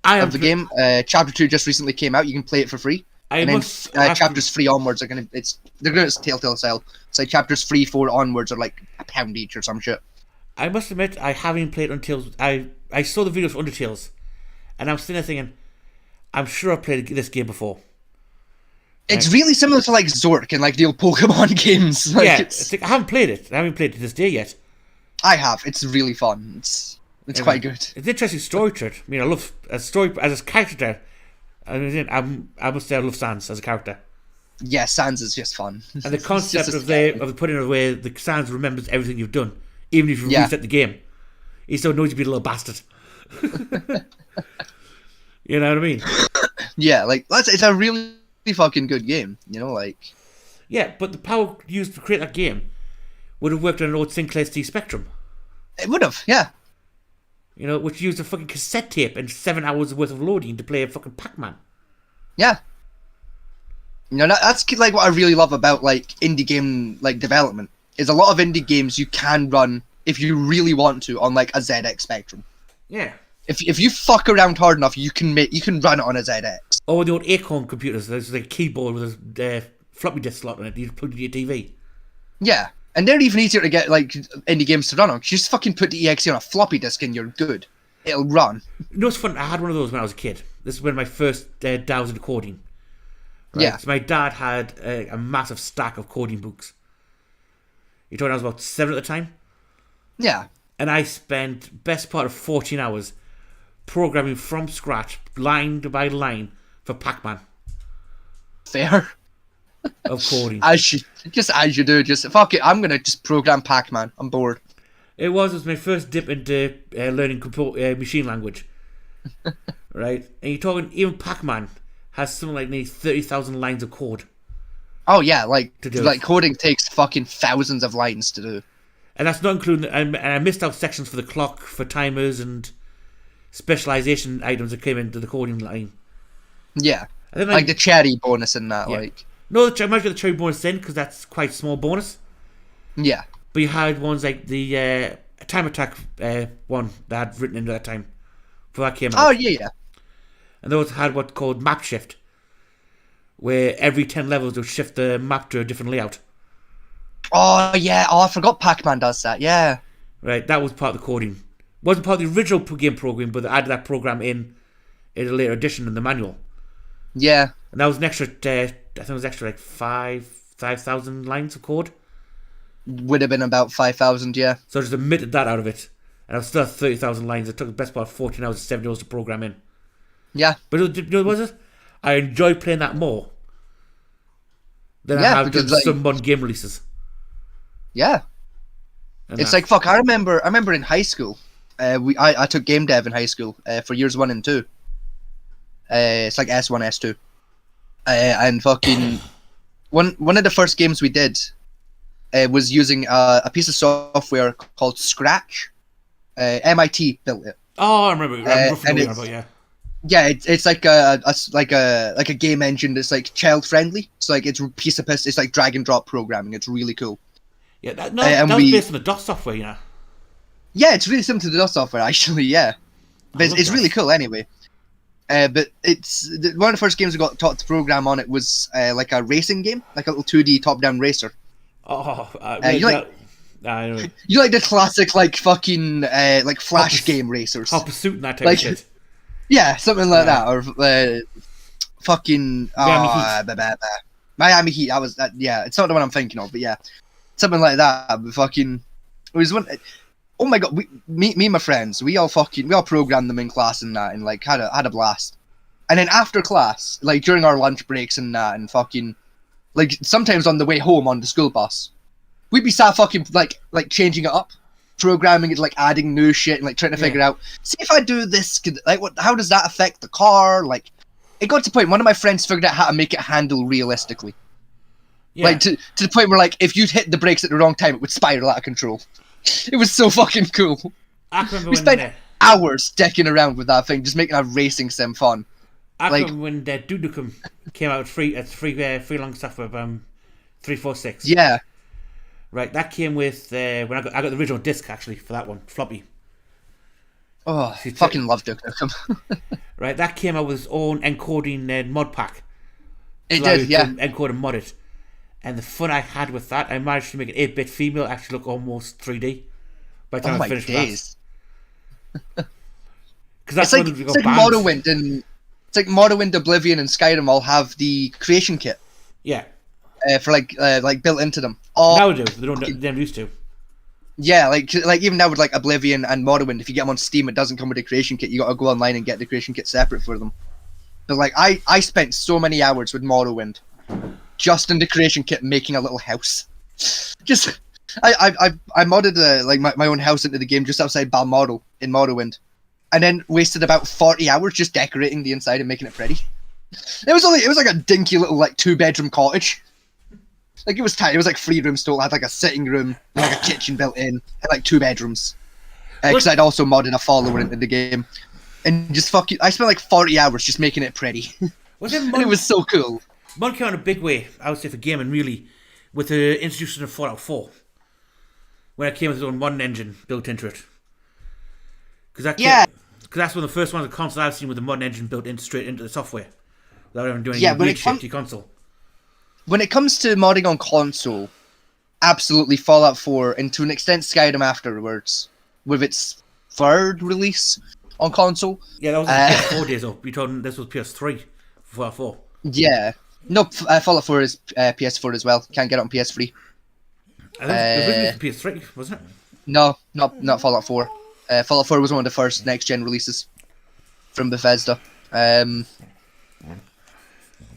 of the game. Chapter 2 just recently came out. You can play it for free. Chapters 3 onwards are they're gonna Telltale style. So chapters 3, 4 onwards are like £1 each or some shit. I must admit, I haven't played Undertales. I saw the videos for Undertales, and I'm sitting there thinking, I'm sure I've played this game before. It's really similar to like Zork and like the old Pokemon games. Like, yeah, it's like, I haven't played it. I haven't played it to this day yet. I have. It's really fun. It's quite good. It's an interesting story to it. I mean, I love a story as a character. I must say I love Sans as a character. Yeah, Sans is just fun. And the concept of putting it away, the Sans remembers everything you've done, even if you reset the game. He still knows you've been a little bastard. You know what I mean? Yeah, like it's a really fucking good game. You know, like. Yeah, but the power used to create that game would have worked on an old Sinclair ST Spectrum. It would have, yeah. You know, which used a fucking cassette tape and 7 hours worth of loading to play a fucking Pac-Man. Yeah. You know, that's like what I really love about like indie game like development is a lot of indie games you can run if you really want to on like a ZX Spectrum. Yeah. If you fuck around hard enough, you can run it on a ZX. Or the old Acorn computers. There's like a keyboard with a floppy disk slot on it. You plug into your TV. Yeah. And they're even easier to get like indie games to run on. You just fucking put the EXE on a floppy disk and you're good. It'll run. You know what's fun? I had one of those when I was a kid. This is when my first dabs into coding. Right? Yeah. So my dad had a massive stack of coding books. You told me I was about 7 at the time? Yeah. And I spent best part of 14 hours programming from scratch, line by line, for Pac-Man. Fair. Of coding. As you do, just fuck it, I'm gonna just program Pac-Man. I'm bored. It was my first dip into learning machine language. Right? And you're talking, even Pac-Man has something like nearly 30,000 lines of code. Oh yeah, like coding takes fucking thousands of lines to do. And that's not including, and I missed out sections for the clock, for timers and specialization items that came into the coding line. Yeah. Like the cherry bonus and that, like. No, I might get the cherry bonus in because that's quite a small bonus. Yeah. But you had ones like the time attack one that I had written into that time before that came out. Oh yeah. And those had what's called map shift, where every 10 levels will shift the map to a different layout. Oh yeah. Oh, I forgot Pac-Man does that. Yeah. Right, that was part of the coding. Wasn't part of the original game program, but they added that program in a later edition in the manual. Yeah. And that was an extra. I think it was extra like 5,000 lines of code. Would have been about 5,000, yeah. So I just omitted that out of it. And I've still 30,000 lines. It took the best part of 14 hours and 70 hours to program in. Yeah. But you know what was it? I enjoy playing that more than I have done some modern game releases. Yeah. And it's like, fuck, I remember in high school, I took game dev in high school for years 1 and 2. It's like S1, S2. And fucking, one of the first games we did was using a piece of software called Scratch. MIT built it. Oh, I remember. I'm roughly about, yeah. Yeah, it's like a game engine that's like child friendly. It's like it's it's like drag and drop programming. It's really cool. Yeah, that was based on the DOS software, you know. Yeah, it's really similar to the DOS software, actually. Yeah, but it's really cool anyway. But it's one of the first games we got taught to program on it was like a racing game, like a little 2D top-down racer. Oh, you like the classic like fucking like Flash game racers, Hot Pursuit and that type of shit. Yeah, something like that, or fucking Miami Heat. I was yeah, it's not the one I'm thinking of, but yeah, something like that. But fucking, it was one. Oh my god, me and my friends, we all programmed them in class and that, and like had a blast. And then after class, like during our lunch breaks and that, and fucking, like sometimes on the way home on the school bus, we'd be sat fucking like changing it up, programming it, like adding new shit and like trying to figure out, see if I do this, like how does that affect the car? Like, it got to the point one of my friends figured out how to make it handle realistically. Yeah. Like to the point where like if you'd hit the brakes at the wrong time, it would spiral out of control. It was so fucking cool. We spent hours decking around with that thing, just making our racing sim fun. I remember when Duke Nukem came out free long stuff with 346. Yeah. Right, that came with when I got the original disc actually for that one, floppy. Oh, I fucking love Duke Nukem. Right, that came out with its own encoding mod pack. It did, yeah. Encode and mod it. And the fun I had with that, I managed to make an 8-bit female actually look almost 3D by the time I finished days. Because that's it's like Morrowind and it's like Morrowind, Oblivion, and Skyrim all have the creation kit. Yeah. For like built into them. Now they do. They never used to. Yeah, like even now with like Oblivion and Morrowind, if you get them on Steam, it doesn't come with a creation kit. You got to go online and get the creation kit separate for them. But like I spent so many hours with Morrowind, just in the creation kit making a little house. Just I modded like my own house into the game just outside Balmoral in Morrowind, and then wasted about 40 hours just decorating the inside and making it pretty. It was like a dinky little like 2-bedroom cottage. Like it was tiny. It was like 3 rooms total. I had like a sitting room, and, like a kitchen built in, and like 2 bedrooms. Because I'd also modded a follower into the game, and just fucking I spent like 40 hours just making it pretty. And it was so cool. Mod came out in a big way, I would say, for gaming really, with the introduction of Fallout 4, when it came with its own modern engine built into it. Because that's one of the first ones of console I've seen with the modern engine built in straight into the software, without even doing any weird shit to your console. When it comes to modding on console, absolutely Fallout 4, and to an extent Skyrim afterwards, with its 3rd release on console. Yeah, that was PS4 days though. You told me this was PS3 for Fallout 4. Yeah. No, Fallout 4 is PS4 as well. Can't get it on PS3. I think it was PS3, wasn't it? No, not Fallout 4. Fallout 4 was one of the first next-gen releases from Bethesda.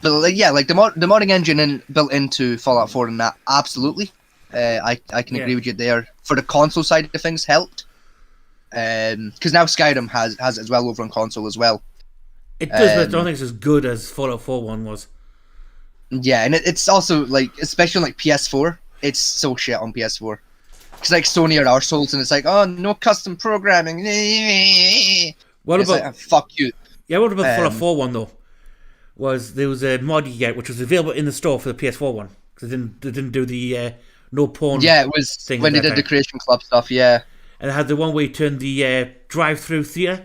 But like, yeah, like the modding engine built into Fallout 4 and that, absolutely. I can agree with you there. For the console side of things, helped. Because now Skyrim has it as well over on console as well. It does, but I don't think it's as good as Fallout 4 one was. Yeah, and it's also like, especially on like PS4, it's so shit on PS4. Because like Sony are arseholes, and it's like, oh, no custom programming. What about like, fuck you? Yeah, what about Fallout 4 one though? There was a mod you get which was available in the store for the PS4 one because they didn't do the no porn. Yeah, it was thing when they did the Creation Club stuff. Yeah, and it had the one where you turned the drive-through theater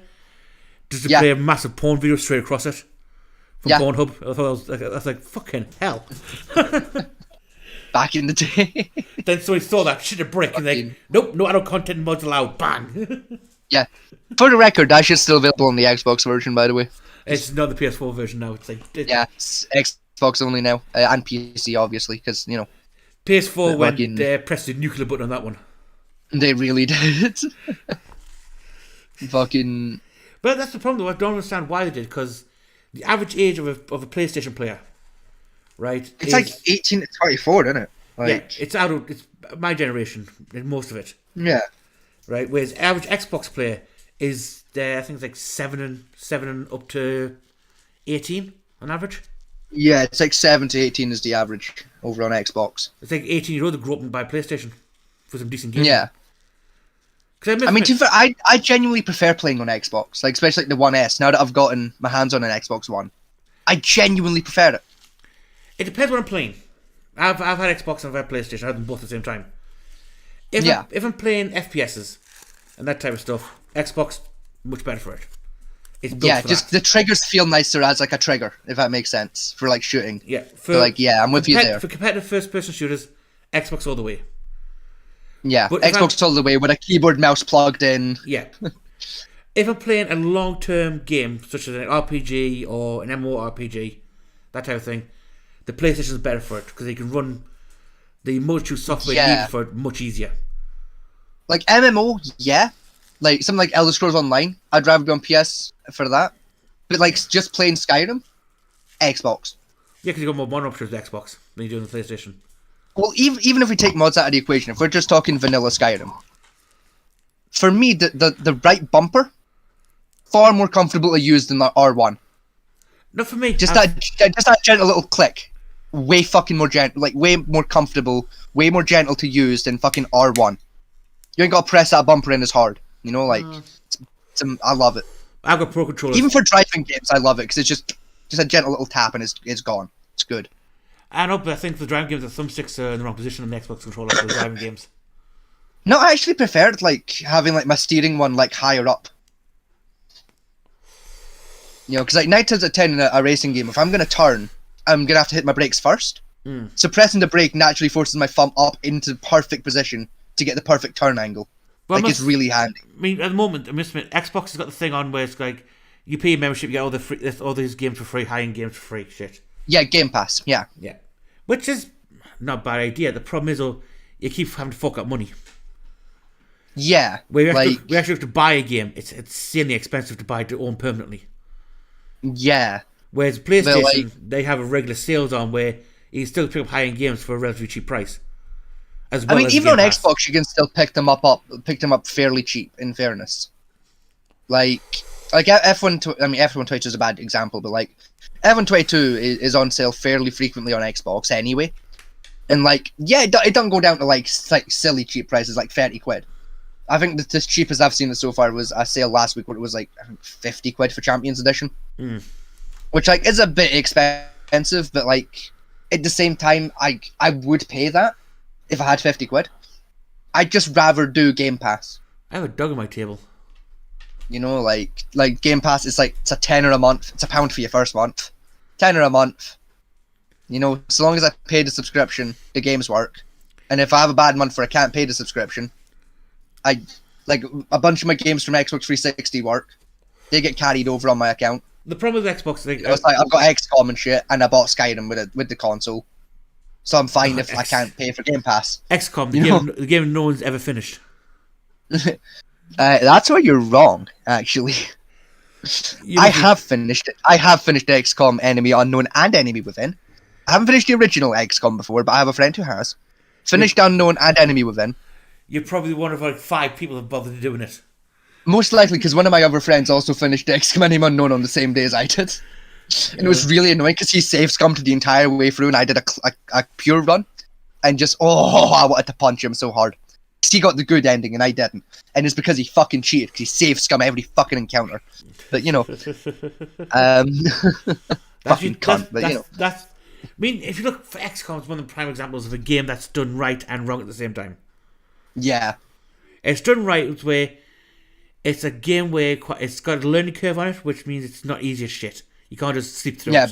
just to play a massive porn video straight across it from Pornhub. I thought I was like fucking hell. Back in the day. Then somebody saw that shit a brick and they nope, no adult content mods allowed. Bang. Yeah, for the record, that shit's still available on the Xbox version, by the way. It's not the PS4 version now. It's Xbox only now, and PC obviously, because PS4 went fucking- pressed the nuclear button on that one. They really did. Fucking. But that's the problem, though. I don't understand why they did, because the average age of a PlayStation player, right? It's like 18 to 24, isn't it? Like, it's my generation, most of it. Yeah. Right, whereas average Xbox player is I think it's like 7 and up to 18 on average. Yeah, it's like 7 to 18 is the average over on Xbox. It's like 18-year-old that grew up and buy PlayStation for some decent games. Yeah. I mean, to be fair, I genuinely prefer playing on Xbox, like especially like the One S. Now that I've gotten my hands on an Xbox One, I genuinely prefer it. It depends what I'm playing. I've had Xbox and I've had PlayStation. I had them both at the same time. If I'm playing FPSs and that type of stuff, Xbox much better for it. It's built for just that. the triggers feel nicer as like a trigger, if that makes sense, for like shooting. Yeah, I'm with you there. For competitive first-person shooters, Xbox all the way. Yeah, But Xbox all the way with a keyboard mouse plugged in. Yeah. If I'm playing a long-term game, such as an RPG or an MMORPG, that type of thing, the PlayStation is better for it, because they can run the multitude software needed for it much easier. Like MMO, yeah. Like something like Elder Scrolls Online, I'd rather be on PS for that. But like just playing Skyrim, Xbox. Yeah, because you got more mod options with Xbox than you do on the PlayStation. Well, even if we take mods out of the equation, if we're just talking vanilla Skyrim, for me, the right bumper, far more comfortable to use than the R1. Not for me. Just that gentle little click, way fucking more gentle, like way more comfortable, way more gentle to use than fucking R1. You ain't got to press that bumper in as hard, you know, like, I love it. I've got Pro Controllers. Even for driving games, I love it, because it's just a gentle little tap and it's gone. It's good. I know, but I think for the driving games, the thumbsticks are in the wrong position on the Xbox controller for the driving games. No, I actually preferred like having like my steering one like higher up. You know, because like 9 times out of 10 in a racing game, if I'm gonna turn, I'm gonna have to hit my brakes first. So pressing the brake naturally forces my thumb up into perfect position to get the perfect turn angle. Well, it's really handy. I mean, at the moment, I must admit, Xbox has got the thing on where it's like you pay a membership, you get all these games for free, high-end games for free, shit. Yeah, Game Pass. Yeah. Yeah, which is not a bad idea. The problem is, though, you keep having to fork out money. Yeah, we actually have to buy a game. It's insanely expensive to buy to own permanently. Yeah. Whereas PlayStation, they have a regular sales on where you can still pick up high-end games for a relatively cheap price. I mean, even on Xbox, you can still pick them up fairly cheap. In fairness, like F1. I mean, F1 22 is a bad example, but like F1 22 is on sale fairly frequently on Xbox anyway. And like, yeah, it doesn't go down to like silly cheap prices, like 30 quid. I think the cheapest I've seen it so far was a sale last week where it was like I think 50 quid for Champions Edition, which like is a bit expensive, but like at the same time, I would pay that. If I had 50 quid, I'd just rather do Game Pass. I have a dog on my table. You know, like Game Pass is like, it's a tenner a month. It's £1 for your first month. Tenner a month. You know, so long as I pay the subscription, the games work. And if I have a bad month where I can't pay the subscription, a bunch of my games from Xbox 360 work. They get carried over on my account. The problem with Xbox, it's like I've got XCOM and shit, and I bought Skyrim with the console. So I'm fine if I can't pay for Game Pass. XCOM, the game no one's ever finished. That's where you're wrong, actually. I have finished it. I have finished XCOM Enemy Unknown and Enemy Within. I haven't finished the original XCOM before, but I have a friend who has. Finished Unknown and Enemy Within. You're probably one of like 5 people that bothered doing it. Most likely, because one of my other friends also finished XCOM Enemy Unknown on the same day as I did. And it was really annoying because he save scummed the entire way through and I did a pure run. And just, I wanted to punch him so hard. Because he got the good ending and I didn't. And it's because he fucking cheated because he save scum every fucking encounter. But, you know. Fucking cunt, but you know. I mean, if you look for XCOM, it's one of the prime examples of a game that's done right and wrong at the same time. Yeah. It's done right where it's a game where it's got a learning curve on it, which means it's not easy as shit. You can't just sleep through it. Yeah,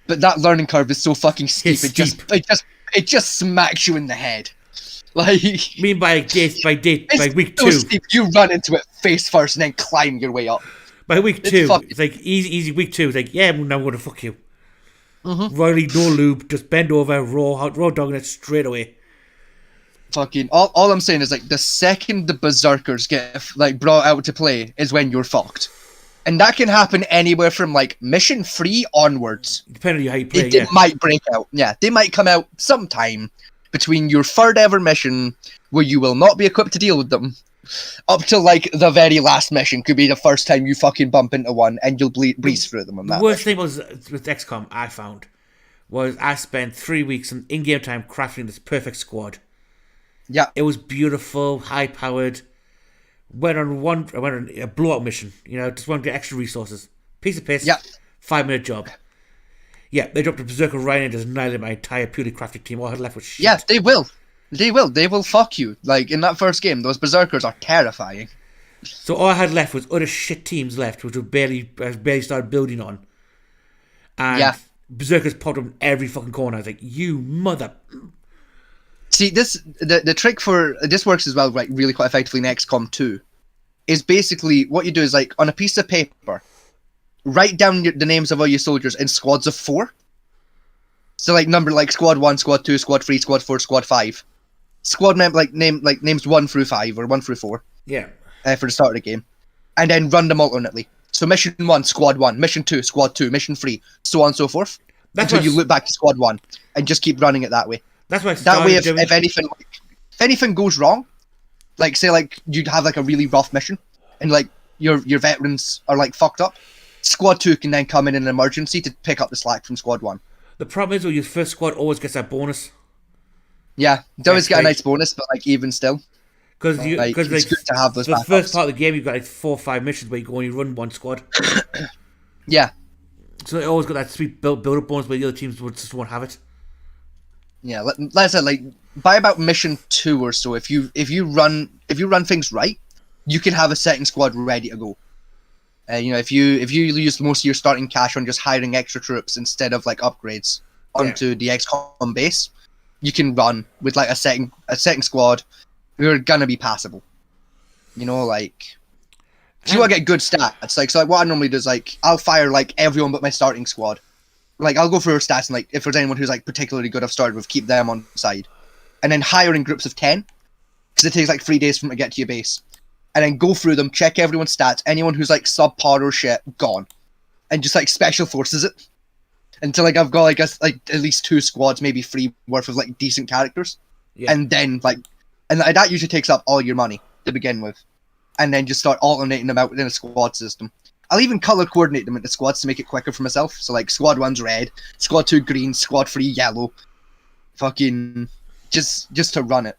but that learning curve is so fucking steep. It just smacks you in the head. Like, I mean, by week 2, steep, you run into it face first and then climb your way up. By week 2, it's like easy. Week 2, it's like, yeah, now I'm going to fuck you. Royally, no lube, just bend over, raw dogging it straight away. Fucking all I'm saying is like the second the berserkers get like brought out to play is when you're fucked, and that can happen anywhere from like mission 3 onwards. Depending on how you play, It might break out. Yeah, they might come out sometime between your third ever mission where you will not be equipped to deal with them, up to like the very last mission could be the first time you fucking bump into one and you'll breeze through them on that. The worst thing was with XCOM I found was I spent 3 weeks in game time crafting this perfect squad. Yeah, it was beautiful, high powered. Went on a blowout mission. You know, just wanted to get extra resources. Piece of piss. Yeah. 5-minute job. Yeah, they dropped a berserker right in and just annihilated my entire purely crafted team. All I had left was shit. Yeah, they will. They will fuck you. Like in that first game, those berserkers are terrifying. So all I had left was other shit teams left, which I barely started building on. And yeah. berserkers popped up in every fucking corner. I was like, you mother. See, the trick for this works as well, right? Really quite effectively in XCOM 2, is basically what you do is like on a piece of paper, write down the names of all your soldiers in squads of 4. So like number like squad 1, squad 2, squad 3, squad 4, squad 5. Squad names 1 through 5 or 1 through 4. Yeah. For the start of the game, and then run them alternately. So mission 1, squad 1, mission 2, squad 2, mission 3, so on and so forth, until you loop back to squad 1, and just keep running it that way. That's why that way, if anything goes wrong, like say like you'd have like a really rough mission, and like your veterans are like fucked up, squad 2 can then come in an emergency to pick up the slack from squad 1. The problem is, your first squad always gets that bonus. Yeah, they always get a nice bonus, but like even still, because it's good to have those. The first part of the game, you've got like 4 or 5 missions where you go and you run one squad. Yeah. So they always got that sweet build-up bonus where the other teams just won't have it. Yeah, like I said, like by about mission 2 or so, if you run things right, you can have a second squad ready to go. You know, if you use most of your starting cash on just hiring extra troops instead of like upgrades onto the XCOM base, you can run with like a second squad who are gonna be passable. You know, like if you want to get good stats, like so like what I normally do is like I'll fire like everyone but my starting squad. Like I'll go through stats and like if there's anyone who's like particularly good I've started with, keep them on side, and then hire in groups of 10 because it takes like 3 days for them to get to your base, and then go through them, check everyone's stats, anyone who's like subpar or shit gone, and just like special forces it until like I've got like at least 2 squads, maybe 3 worth of like decent characters, and then like that usually takes up all your money to begin with, and then just start alternating them out within a squad system. I'll even color coordinate them into squads to make it quicker for myself. So like squad 1's red, squad 2 green, squad 3 yellow. Fucking just to run it.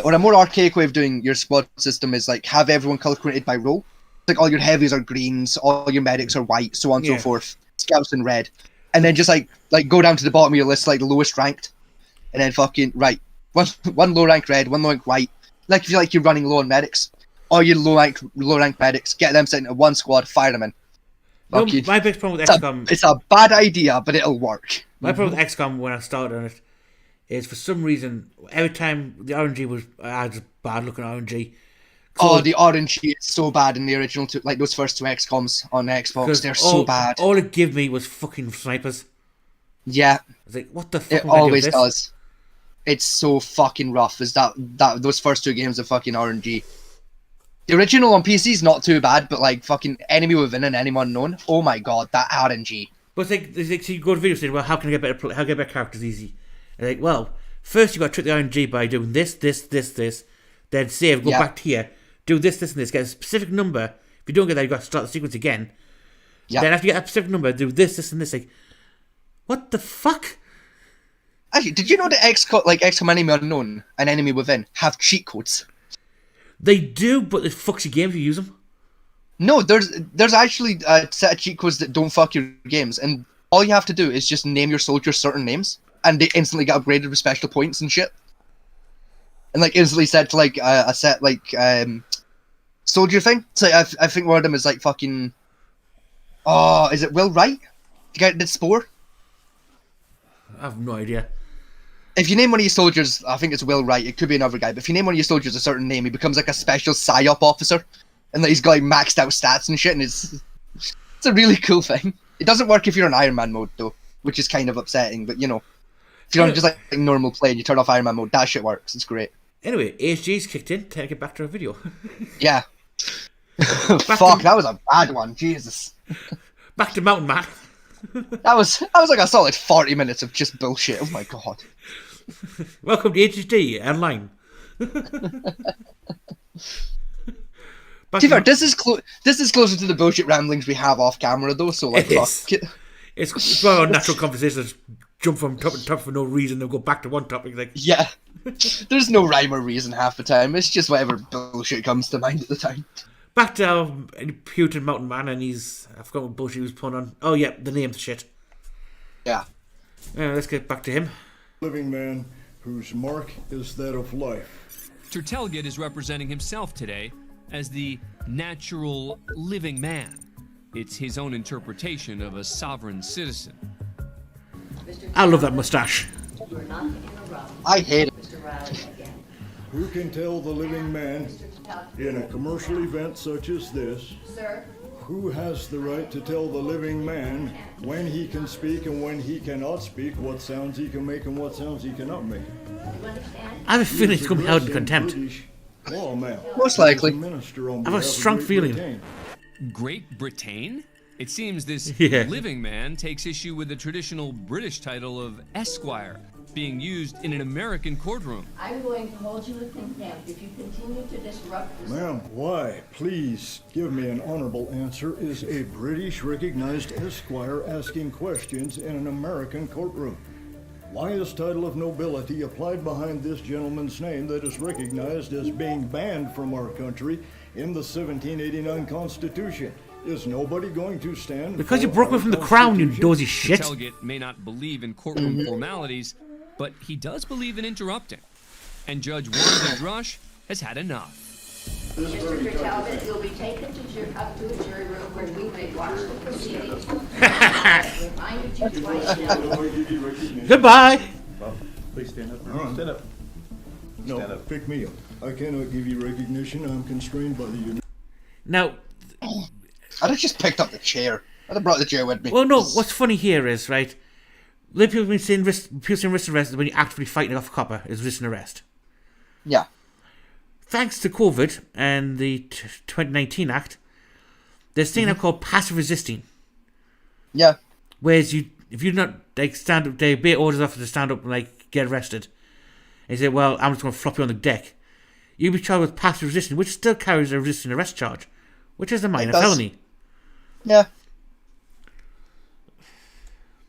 Or a more archaic way of doing your squad system is like have everyone color coordinated by role. Like all your heavies are greens, all your medics are white, so on and so forth. Scouts in red, and then just like go down to the bottom of your list, like the lowest ranked, and then fucking one low rank red, one low rank white. Like if you like you're running low on medics. All your low rank medics, get them sent into one squad, fire them in. No, my big problem with XCOM... It's a bad idea, but it'll work. My problem with XCOM when I started on it is for some reason, every time the RNG was... I had just bad looking RNG. Oh, the RNG is so bad in the original two, like those first 2 XCOMs on Xbox, they're so bad. All it gave me was fucking snipers. Yeah. I was like, what the fuck? It always does. It's so fucking rough, is that those first 2 games of fucking RNG. The original on PC is not too bad, but like fucking Enemy Within and Enemy Unknown, oh my god, that RNG. But it's like so you go to video saying, well, how can I get better characters easy? And like, well, first you got to trick the RNG by doing this, then save, go back to here, do this, and this, get a specific number. If you don't get that, you got to start the sequence again. Yeah. Then after you get that specific number, do this, and this. Like, what the fuck? Actually, did you know that XCOM Enemy Unknown and Enemy Within have cheat codes? They do, but it fucks your game if you use them. No, there's actually a set of cheat codes that don't fuck your games, and all you have to do is just name your soldiers certain names, and they instantly get upgraded with special points and shit. And like instantly set to like a set like soldier thing. So I think one of them is like fucking. Oh, is it Will Wright? The guy that did Spore? I have no idea. If you name one of your soldiers, I think it's Will Wright, it could be another guy, but if you name one of your soldiers a certain name, he becomes like a special PSYOP officer. And like, he's got like maxed out stats and shit, and it's a really cool thing. It doesn't work if you're on Iron Man mode though, which is kind of upsetting. But you know, if you're on just like normal play and you turn off Iron Man mode, that shit works. It's great. Anyway, HG's kicked in. Take it back to our video. Yeah. Fuck, that was a bad one. Jesus. Back to Mountain Man. That was like a solid 40 minutes of just bullshit. Oh my god. Welcome to HG Online. To be fair, this is closer to the bullshit ramblings we have off camera though, so like fuck it. It's one of our natural conversations. Jump from top to top for no reason and go back to one topic. Like yeah, there's no rhyme or reason half the time. It's just whatever bullshit comes to mind at the time. Back to our Putin Mountain Man, and I forgot what bullshit he was pulling on. Oh yeah, the name's shit. Yeah. Let's get back to him. Living man whose mark is that of life. Tertelget is representing himself today as the natural living man. It's his own interpretation of a sovereign citizen. I love that mustache. I hate it. Who can tell the living man in a commercial event such as this, who has the right to tell the living man when he can speak and when he cannot speak, what sounds he can make and what sounds he cannot make? I have a feeling it's going to be held in contempt. Most likely. I have a strong feeling. Great Britain? It seems this Yeah. living man takes issue with the traditional British title of Esquire being used in an American courtroom. I'm going to hold you in contempt if you continue to disrupt this. Ma'am, why, please give me an honorable answer, is a British recognized esquire asking questions in an American courtroom? Why is title of nobility applied behind this gentleman's name that is recognized as being banned from our country in the 1789 Constitution? Is nobody going to stand? Because you broke away from the crown, you dozy shit. Tertelget may not believe in courtroom formalities, but he does believe in interrupting. And Judge Wanda Drush has had enough. Mr. Tertelget, you'll be taken up to a jury room where we may watch the proceedings. Reminded you twice. Goodbye. Please stand up. Stand up. No, stand up. Pick me up. I cannot give you recognition. I'm constrained by the... Now... I'd have just picked up the chair. I'd have brought the chair with me. Well, no, what's funny here is, right, people have been saying risk arrest is when you're actively fighting off a copper, is risk and arrest. Yeah. Thanks to COVID and the 2019 Act, there's a thing now called passive resisting. Yeah. Whereas if you're not, like, stand up, they obey orders off to stand up and, like, get arrested. And you say, well, I'm just going to flop you on the deck. You'll be charged with passive resisting, which still carries a resisting arrest charge, which is a minor felony. Yeah.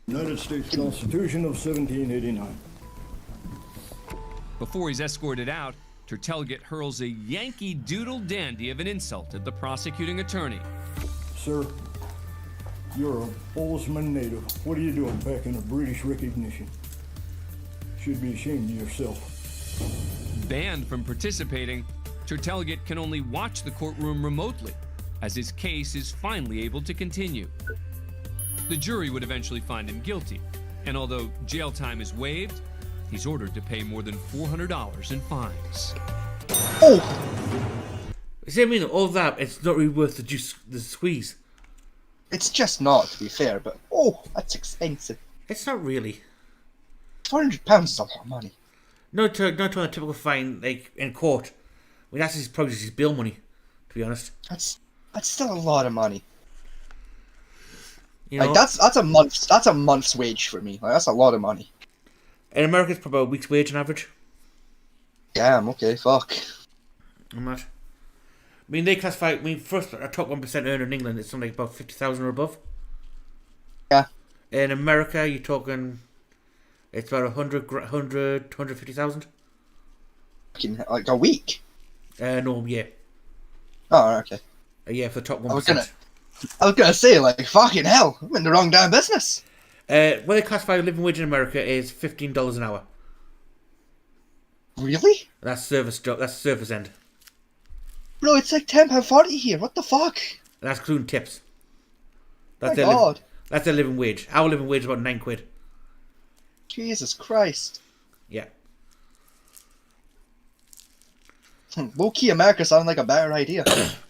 United States Constitution of 1789. Before he's escorted out, Tertelget hurls a Yankee Doodle dandy of an insult at the prosecuting attorney. Sir, you're a Bozeman native. What are you doing back in a British recognition? Should be ashamed of yourself. Banned from participating, Tertelget can only watch the courtroom remotely, as his case is finally able to continue. The jury would eventually find him guilty, and although jail time is waived, he's ordered to pay more than $400 in fines. Oh! See what I mean? All that, it's not really worth the squeeze. It's just not, to be fair, but oh, that's expensive. It's not really. £400 is a lot of money. Not to a typical fine, like, in court. I mean, that's probably his bill money, to be honest. That's still a lot of money. You know, like that's a month's wage for me. Like, that's a lot of money. In America, it's probably a week's wage on average. Damn. Okay. Fuck. I'm not. I mean, they classify. I mean, first, our top 1% earner in England is something like about 50,000 or above. Yeah. In America, you're talking. It's about 150,000. Like a week. No, yeah. Oh, okay. Yeah, for the top 1%. I was gonna say, like, fucking hell, I'm in the wrong damn business. What they classify living wage in America is $15 an hour. Really? That's service job. That's service end. Bro, it's like £10.40 here. What the fuck? And that's including tips. That's God. That's their living wage. Our living wage is about £9. Jesus Christ. Yeah. Low key America sounds like a better idea.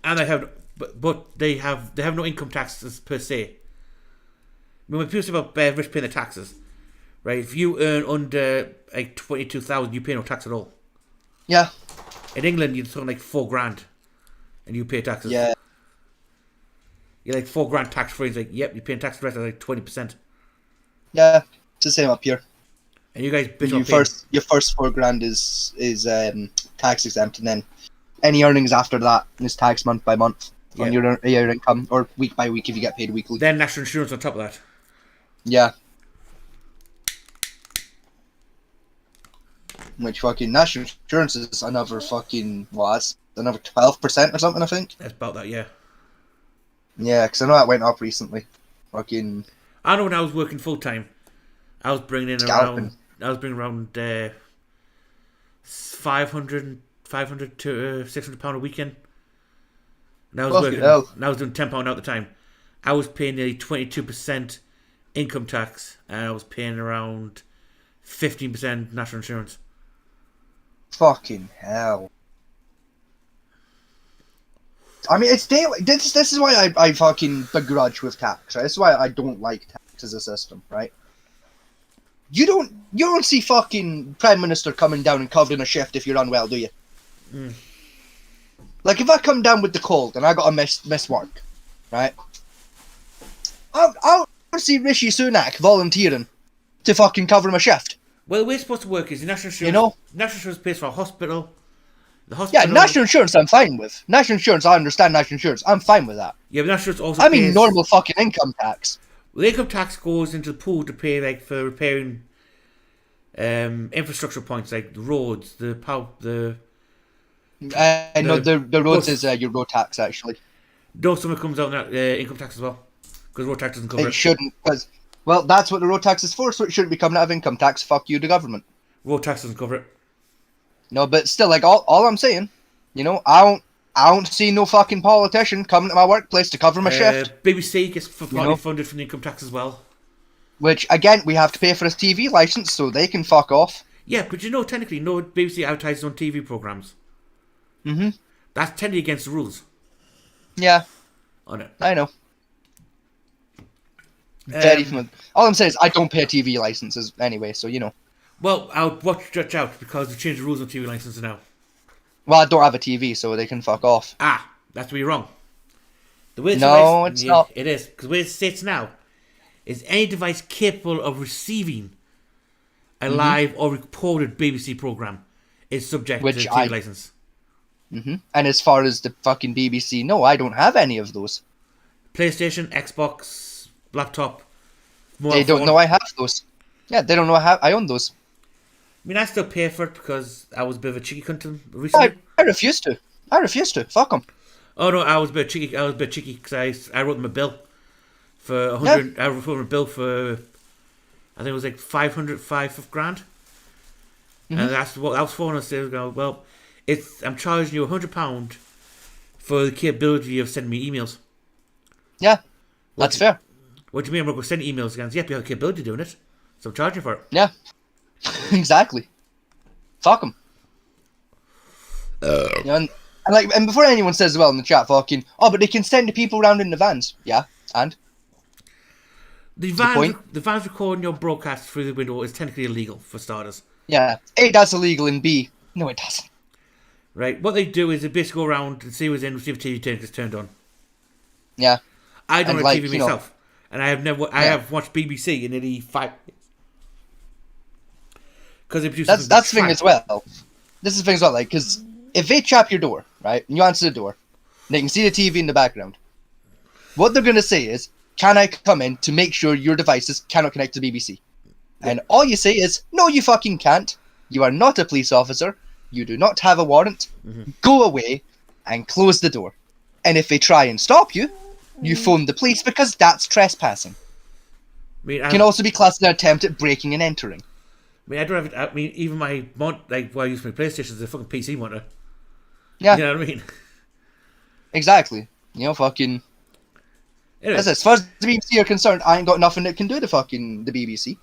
And they have, but they have no income taxes per se. mean, when people say about rich paying their taxes, right? If you earn under like 22,000, you pay no tax at all. Yeah. In England, you're talking like $4,000, and you pay taxes. Yeah. You're like $4,000 tax free. It's like, yep, you're paying tax. The rest of like 20%. Yeah, it's the same up here. And you guys bitch your first $4,000 is tax exempt, and then any earnings after that is taxed month by month on your income, or week by week if you get paid weekly. Then national insurance on top of that. Yeah. Which fucking national insurance is another fucking another 12% or something, I think. That's about that, yeah. Yeah, because I know that went up recently. Fucking. I know when I was working full time, I was bringing in around 500 to £600 a weekend. And I was working. And I was doing £10 out at the time. I was paying nearly 22% income tax, and I was paying around 15% national insurance. Fucking hell. I mean, it's daily. This is why I fucking begrudge with tax, right? This is why I don't like tax as a system, right? You don't see fucking Prime Minister coming down and covering a shift if you're unwell, do you? Mm. Like, if I come down with the cold and I gotta miss work, right? I'll see Rishi Sunak volunteering to fucking cover my shift. Well, the way it's supposed to work is the national insurance. National insurance pays for a hospital. The hospital. Yeah, national insurance I'm fine with. National insurance, I understand national insurance. I'm fine with that. Yeah, but national insurance also I mean normal fucking income tax. Well, the income tax goes into the pool to pay like for repairing infrastructure points like the roads, the power, the roads is your road tax actually. No, something comes out in that income tax as well, because road tax doesn't cover it. It shouldn't, because that's what the road tax is for. So it shouldn't be coming out of income tax. Fuck you, the government. Road tax doesn't cover it. No, but still, like all I'm saying, I don't see no fucking politician coming to my workplace to cover my shift. BBC gets partly funded from the income tax as well. Which again, we have to pay for a TV license, so they can fuck off. Yeah, but technically, no BBC advertises on TV programs. Mm-hmm. That's technically against the rules. Yeah. On it. I know. Very familiar. All I'm saying is I don't pay TV licenses anyway, so Well, I'll watch out because they've changed the rules on TV licenses now. Well, I don't have a TV, so they can fuck off. Ah, that's where you're wrong. The way it's not. It is, because the way it states now is any device capable of receiving a live or recorded BBC program is subject to the TV license. Mm-hmm. And as far as the fucking BBC, no, I don't have any of those. PlayStation, Xbox, laptop. They don't know I have those. Yeah, they don't know I own those. I mean, I still pay for it because I was a bit of a cheeky cunt recently. I refuse to. Fuck them. Oh no, I was a bit cheeky. Because I wrote them a bill for 100. Yeah. I wrote them a bill for I think it was like $500,000. Mm-hmm. And that's what I was for. And I said, well, I'm charging you £100 for the capability of sending me emails. Yeah, that's fair. What do you mean I'm going to send emails again? Yep, you have the capability of doing it, so I'm charging for it. Yeah, exactly. Fuck them. And before anyone says as well in the chat, fucking, but they can send the people around in the vans. Yeah, and the vans recording your broadcast through the window is technically illegal for starters. Yeah, A, that's illegal, and B, no, it doesn't. Right, what they do is they basically go around and see who's in, see if TV is turned on. Yeah, I don't have TV myself, and I have never. I have watched BBC in nearly 5 years. Because they produce that's the thing as well. This is the thing as well, like, because if they trap your door, right, and you answer the door, they can see the TV in the background. What they're gonna say is, "Can I come in to make sure your devices cannot connect to BBC?" Yeah. And all you say is, "No, you fucking can't. You are not a police officer. You do not have a warrant. Mm-hmm. Go away and close the door. And if they try and stop you, you phone the police because that's trespassing. It can also be classed as an attempt at breaking and entering." I mean, I don't have. I mean, even my what I use for my PlayStation is a fucking PC monitor. Yeah, you know what I mean. Exactly. Fucking. Anyway. As far as the BBC are concerned, I ain't got nothing that can do to fucking the BBC.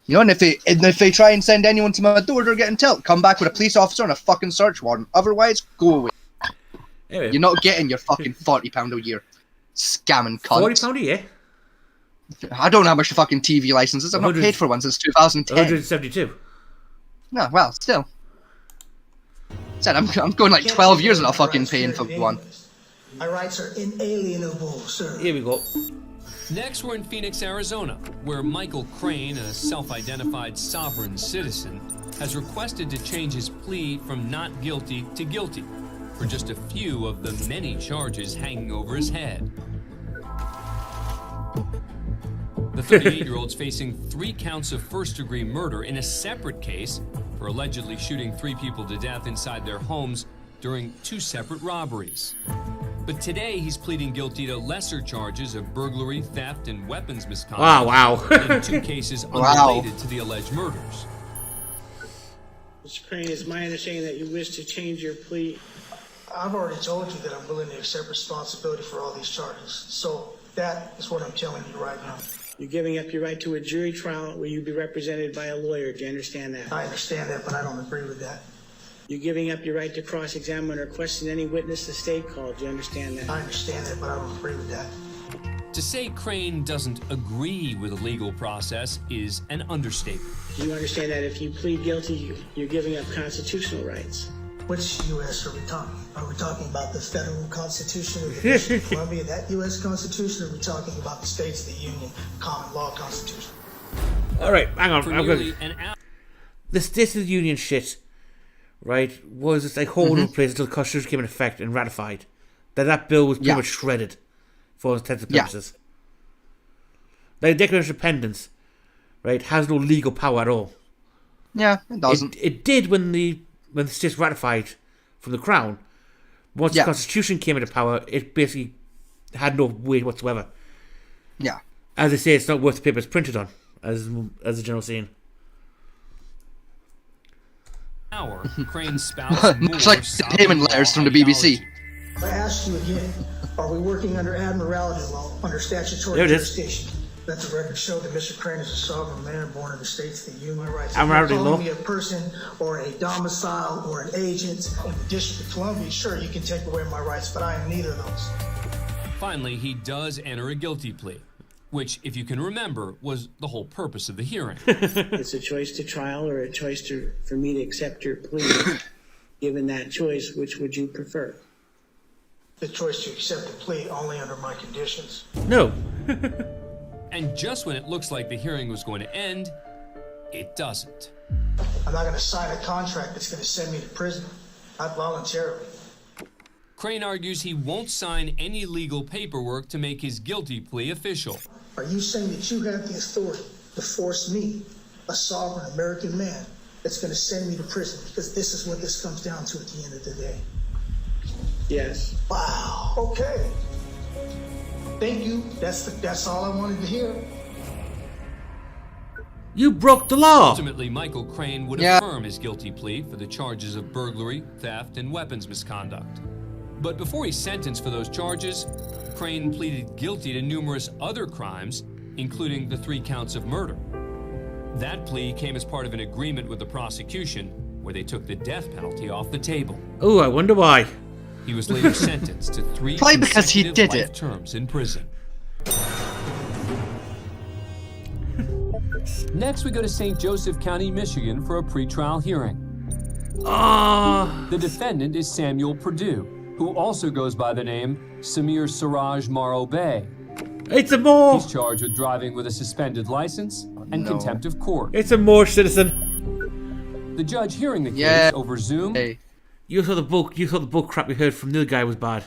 And if they try and send anyone to my door, they're getting told, come back with a police officer and a fucking search warrant. Otherwise, go away. Anyway. You're not getting your fucking £40 a year. Scamming cunt. £40 a year? I don't know how much the fucking TV license is. I've not paid for one since 2010. 172. No, well, still. Said I'm going like 12 years without fucking paying for one. My rights are inalienable, sir. Here we go. Next, we're in Phoenix, Arizona, where Michael Crane, a self-identified sovereign citizen, has requested to change his plea from not guilty to guilty for just a few of the many charges hanging over his head. The 38-year-old's facing 3 counts of first-degree murder in a separate case for allegedly shooting 3 people to death inside their homes during 2 separate robberies. But today, he's pleading guilty to lesser charges of burglary, theft, and weapons misconduct. Wow. In 2 cases unrelated to the alleged murders. Mr. Crane, it's my understanding that you wish to change your plea. I've already told you that I'm willing to accept responsibility for all these charges. So that is what I'm telling you right now. You're giving up your right to a jury trial where you'd be represented by a lawyer. Do you understand that? I understand that, but I don't agree with that. You're giving up your right to cross-examine or question any witness the state called. Do you understand that? I understand that, but I don't agree with that. To say Crane doesn't agree with the legal process is an understatement. Do you understand that if you plead guilty, you're giving up constitutional rights? Which U.S. are we talking? Are we talking about the federal constitution of the District of Columbia, that U.S. constitution, or are we talking about the states of the Union, common law constitution? All right, hang on. The States of the Union shit, right, was just like holding in place until the Constitution came in effect and ratified. That bill was pretty much shredded for all intents and purposes. Like the Declaration of Independence, right, has no legal power at all. Yeah, it doesn't. It did when the states ratified from the Crown. Once the Constitution came into power, it basically had no weight whatsoever. Yeah. As they say, it's not worth the paper it's printed on, as the general saying. Crane spouts much like the payment letters from the BBC. I ask you again, are we working under admiralty law, under statutory There it is. jurisdiction? Let the record show that Mr. Crane is a sovereign man born in the states of the human rights. Admiralty If you're law. calling me a person or a domicile or an agent in the District of Columbia, sure, you can take away my rights, but I am neither of those. Finally, he does enter a guilty plea, which, if you can remember, was the whole purpose of the hearing. It's a choice to trial or a choice for me to accept your plea. Given that choice, which would you prefer? The choice to accept the plea only under my conditions. No. And just when it looks like the hearing was going to end, it doesn't. I'm not going to sign a contract that's going to send me to prison, not voluntarily. Crane argues he won't sign any legal paperwork to make his guilty plea official. Are you saying that you have the authority to force me, a sovereign American man, that's going to send me to prison? Because this is what this comes down to at the end of the day. Yes. Wow. Okay. Thank you. That's all I wanted to hear. You broke the law. Ultimately, Michael Crane would affirm his guilty plea for the charges of burglary, theft, and weapons misconduct. But before he's sentenced for those charges, Crane pleaded guilty to numerous other crimes, including the 3 counts of murder. That plea came as part of an agreement with the prosecution, where they took the death penalty off the table. Oh, I wonder why. He was later sentenced to 3 Probably because he consecutive did life it. terms in prison. Next, we go to St. Joseph County, Michigan for a pretrial hearing. The defendant is Samuel Perdue, who also goes by the name Samir Siraj Maro Bey. It's a Moor. He's charged with driving with a suspended license and contempt of court. It's a Moor citizen. The judge hearing the case over Zoom. You thought the book crap you heard from the other guy was bad.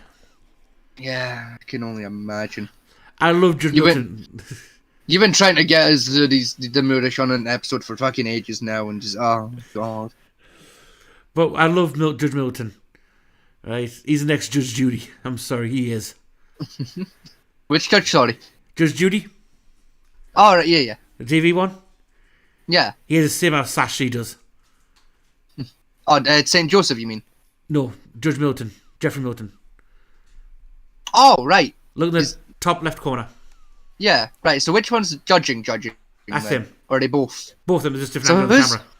Yeah, I can only imagine. I love Judge Milton. You've been trying to get us the Murish on an episode for fucking ages now, and just oh god. But I love Judge Milton. Right, he's the next Judge Judy. I'm sorry, he is. Which judge? Sorry, Judge Judy. Oh right, yeah. The TV one. Yeah. He has the same amount of sash she does. Oh, St. Joseph, you mean? No, Judge Milton, Jeffrey Milton. Oh right. Look at the top left corner. Yeah, right. So which one's judging? That's then? him. Or are they both? Both of them. There's just different angles on the camera.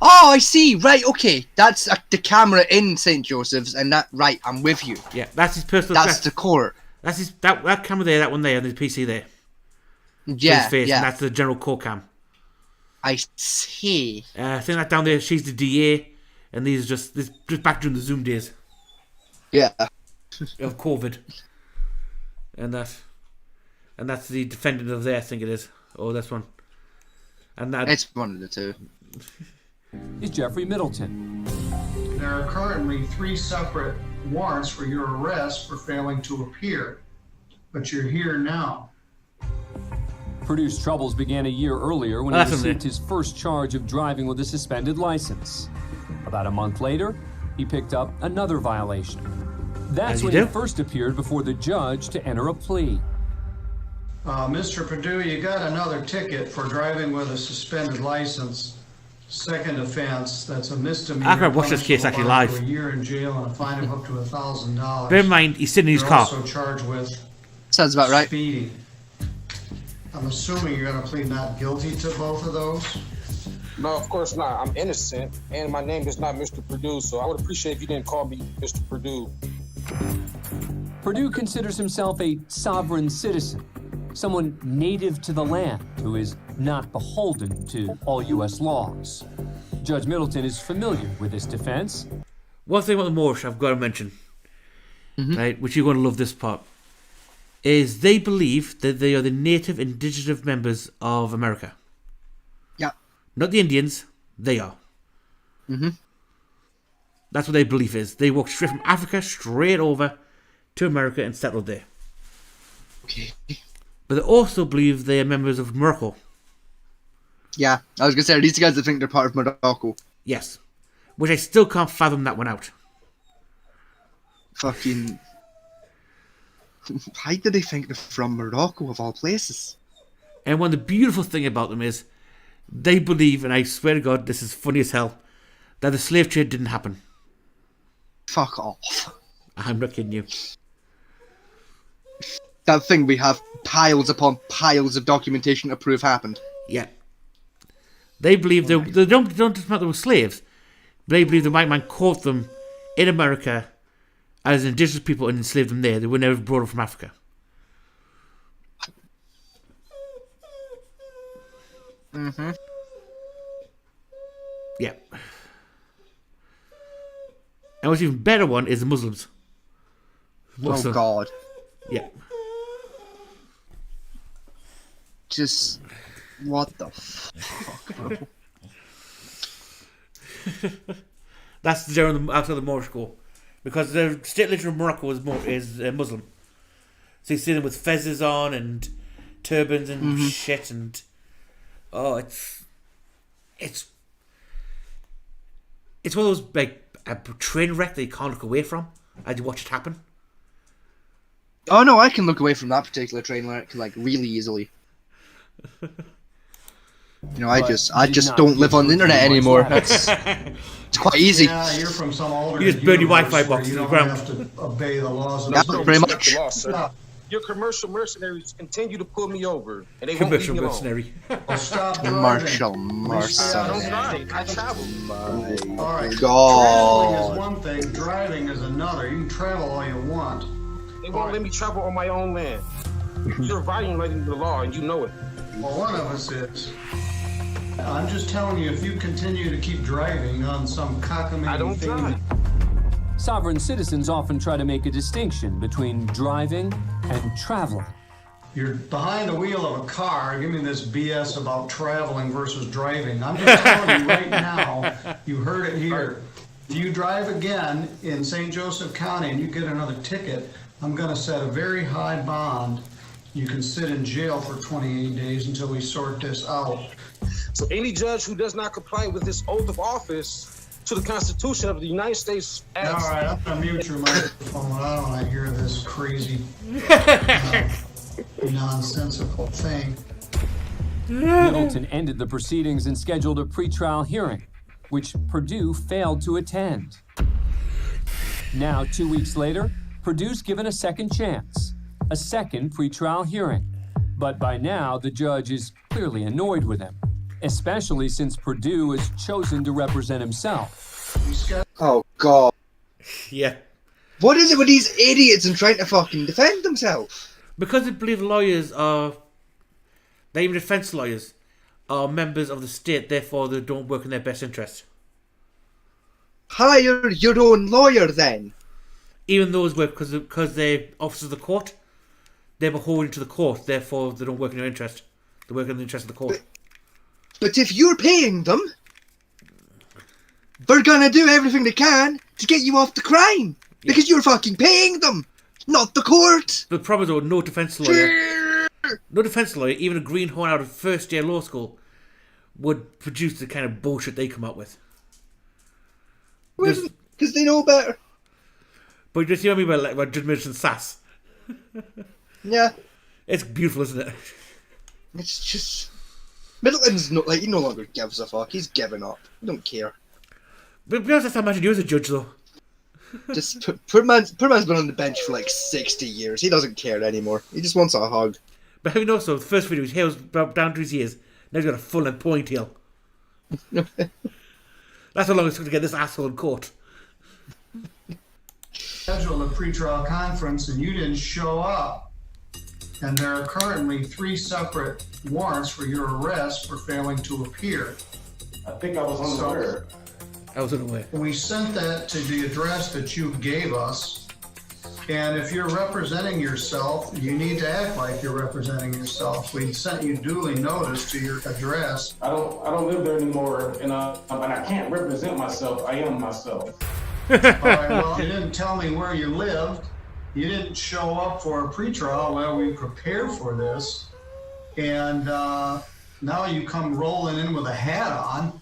Oh, I see. Right, okay. That's the camera in St. Joseph's, and that. Right, I'm with you. Yeah, that's his personal. That's the court. That's his that camera there, that one there, and the PC there. Yeah, his face, yeah. and that's the general court cam. I see. I think that down there, she's the DA, and these are just back during the Zoom days. Yeah. Of COVID. And that's the defendant of there, I think it is. Oh, that's one. And that it's one of the two. Is Jeffrey Middleton. There are currently 3 separate warrants for your arrest for failing to appear, but you're here now. Purdue's troubles began a year earlier when he received his first charge of driving with a suspended license. About a month later, he picked up another violation. That's when he first appeared before the judge to enter a plea. Mr. Purdue, you got another ticket for driving with a suspended license. Second offense, that's a misdemeanor. I can't watch this case actually live. A year in jail and a fine of up to $1,000. Bear in mind, he's sitting in his You're car. also charged with sounds about right. Speeding. I'm assuming you're going to plead not guilty to both of those. No, of course not. I'm innocent, and my name is not Mr. Purdue, so I would appreciate if you didn't call me Mr. Purdue. Purdue considers himself a sovereign citizen, someone native to the land who is not beholden to all U.S. laws. Judge Middleton is familiar with this defense. One thing about the Moorish I've got to mention, right, which you're going to love this part, is they believe that they are the native indigenous members of America. Yeah. Not the Indians, they are. Mm-hmm. That's what their belief is. They walked straight from Africa, straight over to America and settled there. Okay. But they also believe they are members of Morocco. Yeah, I was going to say, are these guys that think they're part of Morocco? Yes. Which I still can't fathom that one out. Fucking... Why do they think they're from Morocco, of all places? And one of the beautiful thing about them is they believe, and I swear to God, this is funny as hell, that the slave trade didn't happen. Fuck off. I'm not kidding you. That thing we have piles upon piles of documentation to prove happened. Yeah. They believe they don't just matter they were slaves. They believe the white man caught them in America as indigenous people and enslaved them there. They were never brought up from Africa. Mm-hmm. Yeah. And what's even better one is the Muslims. Oh God. Yeah. Just what the fuck? That's the general after the Moorish school, because the state religion of Morocco is Muslim. So you see them with fezzes on and turbans and shit, and it's one of those like a train wreck that you can't look away from as you watch it happen. Oh no, I can look away from that particular train wreck like really easily. You know, I just don't live on the internet anymore. It's quite easy. Yeah, you're from some older. You just burn your Wi-Fi box to the ground. You don't have to obey the laws of Yeah, the pretty much. The law, sir. Your commercial mercenaries continue to pull me over, and they won't leave Commercial me alone. mercenary. Well, stop Commercial driving. mercenary. I travel. All right. God. Traveling is one thing. Driving is another. You can travel all you want. They won't let me travel on my own land. You're violating the law, and you know it. Well, one of us is. I'm just telling you, if you continue to keep driving on some cockamamie I don't thing. drive. Sovereign citizens often try to make a distinction between driving and traveling. You're behind the wheel of a car giving this BS about traveling versus driving. I'm just telling you right now, you heard it here. If you drive again in St. Joseph County and you get another ticket, I'm going to set a very high bond. You can sit in jail for 28 days until we sort this out. So any judge who does not comply with this oath of office to the Constitution of the United States Act. All right, I'm going to mute your microphone. I don't want to hear this crazy, nonsensical thing. Middleton ended the proceedings and scheduled a pretrial hearing, which Purdue failed to attend. Now, 2 weeks later, Purdue's given a second chance, a second pretrial hearing. But by now, the judge is clearly annoyed with him, especially since Purdue has chosen to represent himself. Oh God. Yeah. What is it with these idiots and trying to fucking defend themselves? Because they believe lawyers are that even defense lawyers are members of the state, therefore they don't work in their best interest. Hire your own lawyer then. Even those work because they're officers of the court, they're beholden to the court, therefore they don't work in your interest. They work in the interest of the court. But if you're paying them, they're gonna do everything they can to get you off the crime. Because you're fucking paying them, not the court. The problem is, though, no defense lawyer, even a greenhorn out of first year law school, would produce the kind of bullshit they come up with. Because they know better. But you see what I mean by Judge Middleton sass? Yeah. It's beautiful, isn't it? It's just... Middleton's no, like, he no longer gives a fuck. He's given up. He don't care. But be honest, I imagine you as a judge, though. Just poor man's been on the bench for like 60 years. He doesn't care anymore. He just wants a hug. But how you know so? The first video, his hair was down to his ears. Now he's got a full-length ponytail. That's how long it took to get this asshole in court. Schedule a pretrial conference and you didn't show up. And there are currently 3 separate warrants for your arrest for failing to appear. I think I was unaware. I was unaware. We sent that to the address that you gave us. And if you're representing yourself, you need to act like you're representing yourself. We sent you duly notice to your address. I don't live there anymore, and I can't represent myself. I am myself. All right, well, you didn't tell me where you lived. You didn't show up for a pretrial while we prepared for this. And now you come rolling in with a hat on.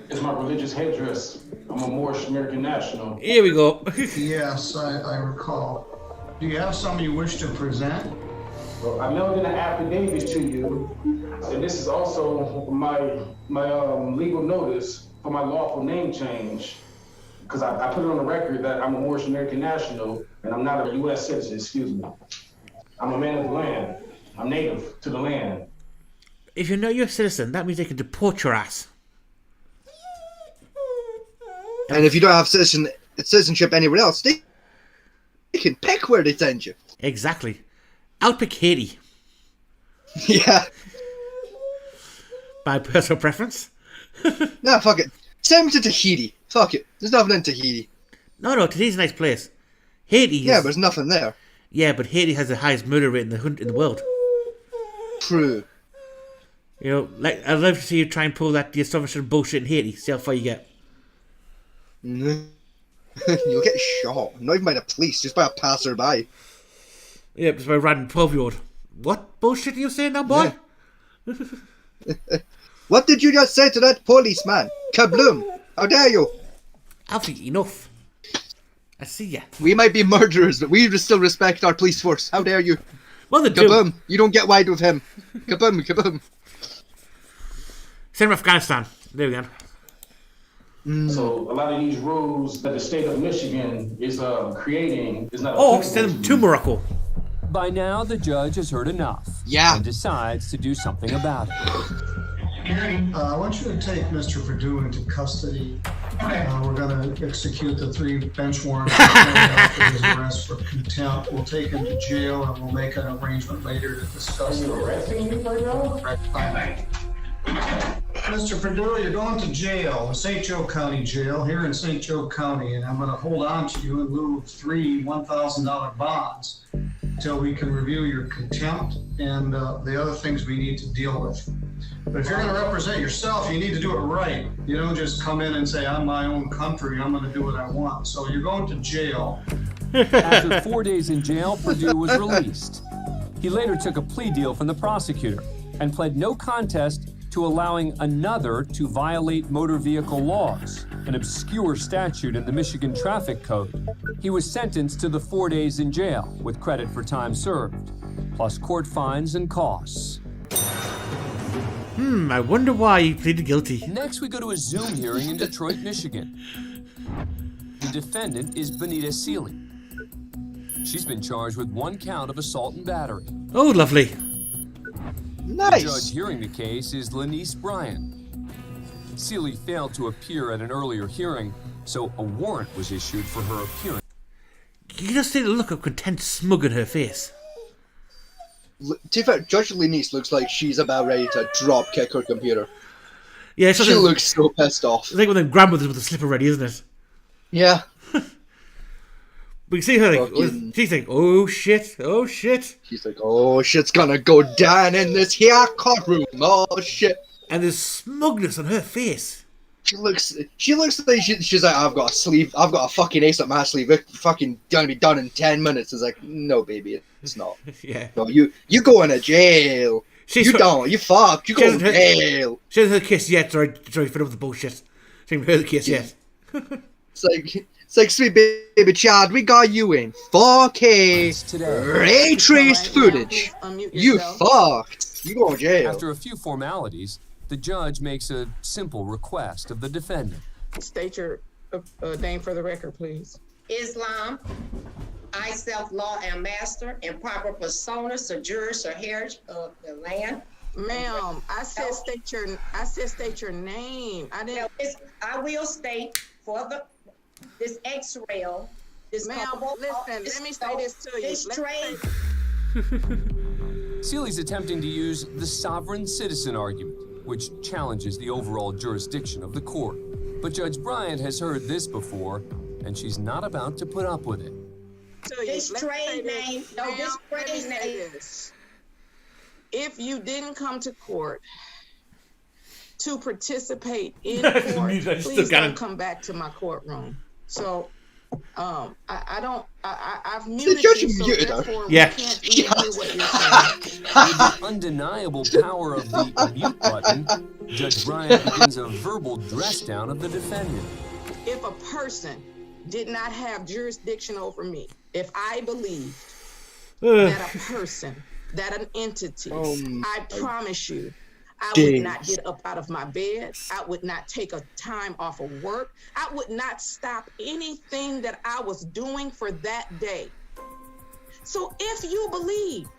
It's my religious headdress. I'm a Moorish American national. Here we go. Yes, I recall. Do you have some you wish to present? Well, I mailed in an affidavit to you, and this is also my legal notice for my lawful name change. Because I put it on the record that I'm a Moorish American national, and I'm not a U.S. citizen, excuse me. I'm a man of the land. I'm native to the land. If you're not a U.S. citizen, that means they can deport your ass. And if you don't have citizenship anywhere else, they can pick where they send you. Exactly. I'll pick Haiti. Yeah. By personal preference. Nah, fuck it. Send me to Tahiti. Fuck it. There's nothing in Tahiti. No, Tahiti's a nice place. Haiti Yeah, but there's nothing there. Yeah, but Haiti has the highest murder rate in the world. True. You know, like, I'd love to see you try and pull that the establishment bullshit in Haiti. See how far you get. You'll get shot. Not even by the police, just by a passerby. Yeah, just by a random 12-year-old. What bullshit are you saying now, boy? Yeah. What did you just say to that policeman? Kabloom! How dare you? Alfie, enough. I see ya. We might be murderers, but we still respect our police force. How dare you? Well, they Kaboom! do. You don't get wide with him. Kaboom! Kaboom! Same with Afghanistan. There we go. So a lot of these rules that the state of Michigan is creating is not. Oh, send them to Morocco. By now, the judge has heard enough. Yeah. And decides to do something about it. I want you to take Mr. Perdue into custody. We're going to execute the 3 bench warrants after his arrest for contempt. We'll take him to jail and we'll make an arrangement later to discuss it. Arresting me right now? Mr. Perdue, you're going to jail, the St. Joe County Jail here in St. Joe County, and I'm going to hold on to you in lieu of 3 $1,000 bonds until we can review your contempt and the other things we need to deal with. But if you're going to represent yourself, you need to do it right. You don't just come in and say, I'm my own country, I'm going to do what I want. So you're going to jail. After 4 days in jail, Perdue was released. He later took a plea deal from the prosecutor and pled no contest to allowing another to violate motor vehicle laws, an obscure statute in the Michigan Traffic Code. He was sentenced to the 4 days in jail with credit for time served, plus court fines and costs. I wonder why he pleaded guilty. Next, we go to a Zoom hearing in Detroit, Michigan. The defendant is Benita Seeley. She's been charged with 1 count of assault and battery. Oh, lovely. Nice. The judge hearing the case is Lanice Bryan. Seeley failed to appear at an earlier hearing, so a warrant was issued for her appearance. You can just see the look of content smug in her face. To be fair, Judge Lenise looks like she's about ready to drop kick her computer. Yeah, she looks so pissed off. It's like one of them grandmothers with a slipper ready, isn't it? Yeah. We can see her like, she's like, oh shit, oh shit. She's like, oh shit's gonna go down in this here courtroom, oh shit. And there's smugness on her face. She looks like she's like, I've got a fucking ace up my sleeve. It's fucking gonna be done in 10 minutes. It's like, no, baby, it's not. Yeah. No, you going to jail. You go to jail. She hasn't heard the kiss yet, sorry, fed up with the bullshit. She hasn't heard the kiss yet. It's like, sweet baby child, we got you in 4K ray traced footage. You fucked. You going to jail. After a few formalities, the judge makes a simple request of the defendant. State your name for the record, please. Islam. I, self-law, am master in proper persona, sojourners, or heritage of the land. Ma'am, I said state your name. I didn't. I will state for this X-rail. Ma'am, listen. Let me say this to you. This trade. Seeley's attempting to use the sovereign citizen argument, which challenges the overall jurisdiction of the court. But Judge Bryant has heard this before, and she's not about to put up with it. This trade name, this trade name. If you didn't come to court to participate in court, please don't come back to my courtroom. So, I've muted you, so therefore we can't even hear what you're saying. With the undeniable power of the mute button, Judge Bryant begins a verbal dress down of the defendant. If a person did not have jurisdiction over me, if I believed that a person, that an entity, I promise you, I would not get up out of my bed. I would not take a time off of work. I would not stop anything that I was doing for that day. So if you believe,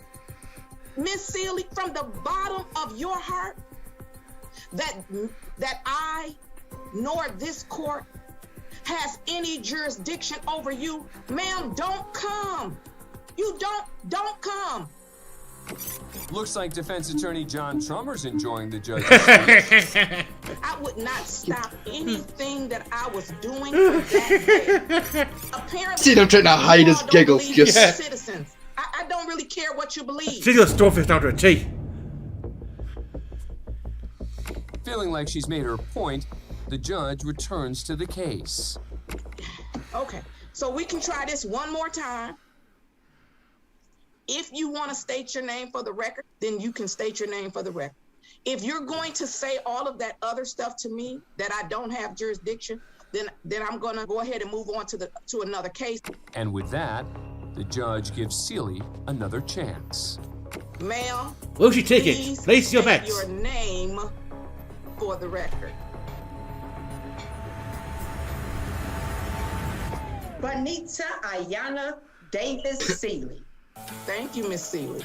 Miss Seeley, from the bottom of your heart, that I nor this court has any jurisdiction over you, ma'am, don't come. You don't come. Looks like defense attorney John Trummer's enjoying the judge's speech. I would not stop anything that I was doing for that day. Apparently, see them trying to hide his giggles. Just citizens. I don't really care what you believe. She's got storefish down to her tea. Feeling like she's made her point, the judge returns to the case. Okay, so we can try this one more time. If you want to state your name for the record, then you can state your name for the record. If you're going to say all of that other stuff to me that I don't have jurisdiction, then I'm going to go ahead and move on to another case. And with that, the judge gives Seeley another chance. Ma'am, will she take it? Place your bets. Your name for the record. Bonita Ayana Davis Seeley. Thank you, Miss Seeley.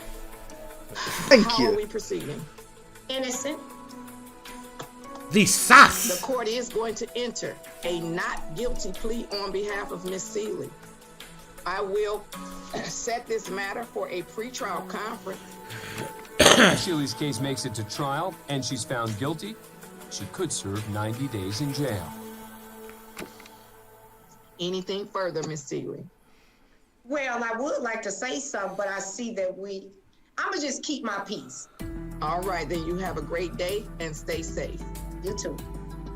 Thank How you. are we proceeding? Innocent. The sass. The court is going to enter a not guilty plea on behalf of Miss Seeley. I will set this matter for a pretrial conference. Seeley's case makes it to trial, and she's found guilty. She could serve 90 days in jail. Anything further, Miss Seeley? Well, I would like to say something, but I see that I'm going to just keep my peace. All right, then you have a great day and stay safe. You too.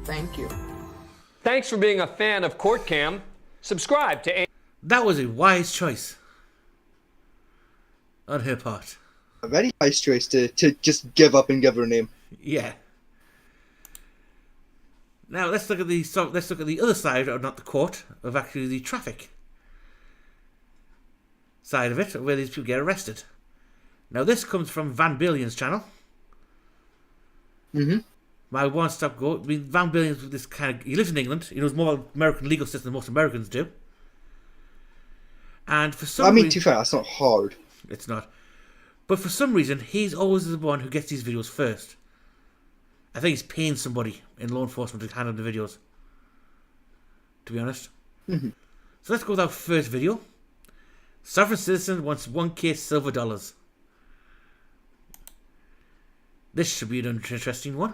Thank you. Thanks for being a fan of Court Cam. Subscribe to... That was a wise choice on her part. A very wise choice to just give up and give her name. Yeah. Now let's look at the other side, or not the court, of actually the traffic side of it, where these people get arrested. Now this comes from Van Bilion's channel. Mm-hmm. My one-stop go. I mean, Van Bilion's this kind of. He lives in England. He knows more about American legal system than most Americans do. And for some reason, to be fair, that's not hard. It's not. But for some reason, he's always the one who gets these videos first. I think he's paying somebody in law enforcement to handle the videos. To be honest. Mm-hmm. So let's go with our first video. Sovereign citizen wants 1K silver dollars. This should be an interesting one.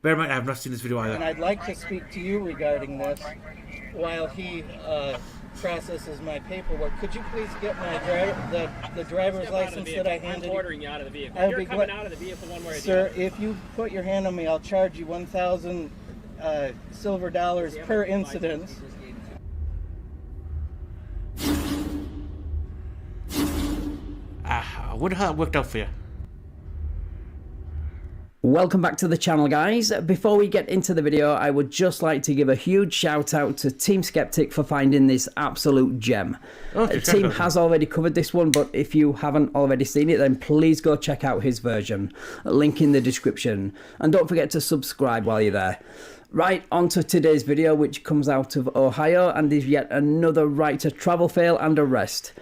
Bear in mind, I have not seen this video either. And I'd like to speak to you regarding this while he processes my paperwork. Could you please get my the driver's license that I handed you? I'm ordering you out of the vehicle. I'll You're be coming out of the vehicle one way or the Sir, other. if you put your hand on me, I'll charge you 1,000 silver dollars per incident. I wonder how that worked out for you. Welcome back to the channel, guys. Before we get into the video, I would just like to give a huge shout out to Team Skeptic for finding this absolute gem. Team has already covered this one, but if you haven't already seen it, then please go check out his version. Link in the description. And don't forget to subscribe while you're there. Right, on to today's video, which comes out of Ohio and is yet another right to travel fail and arrest.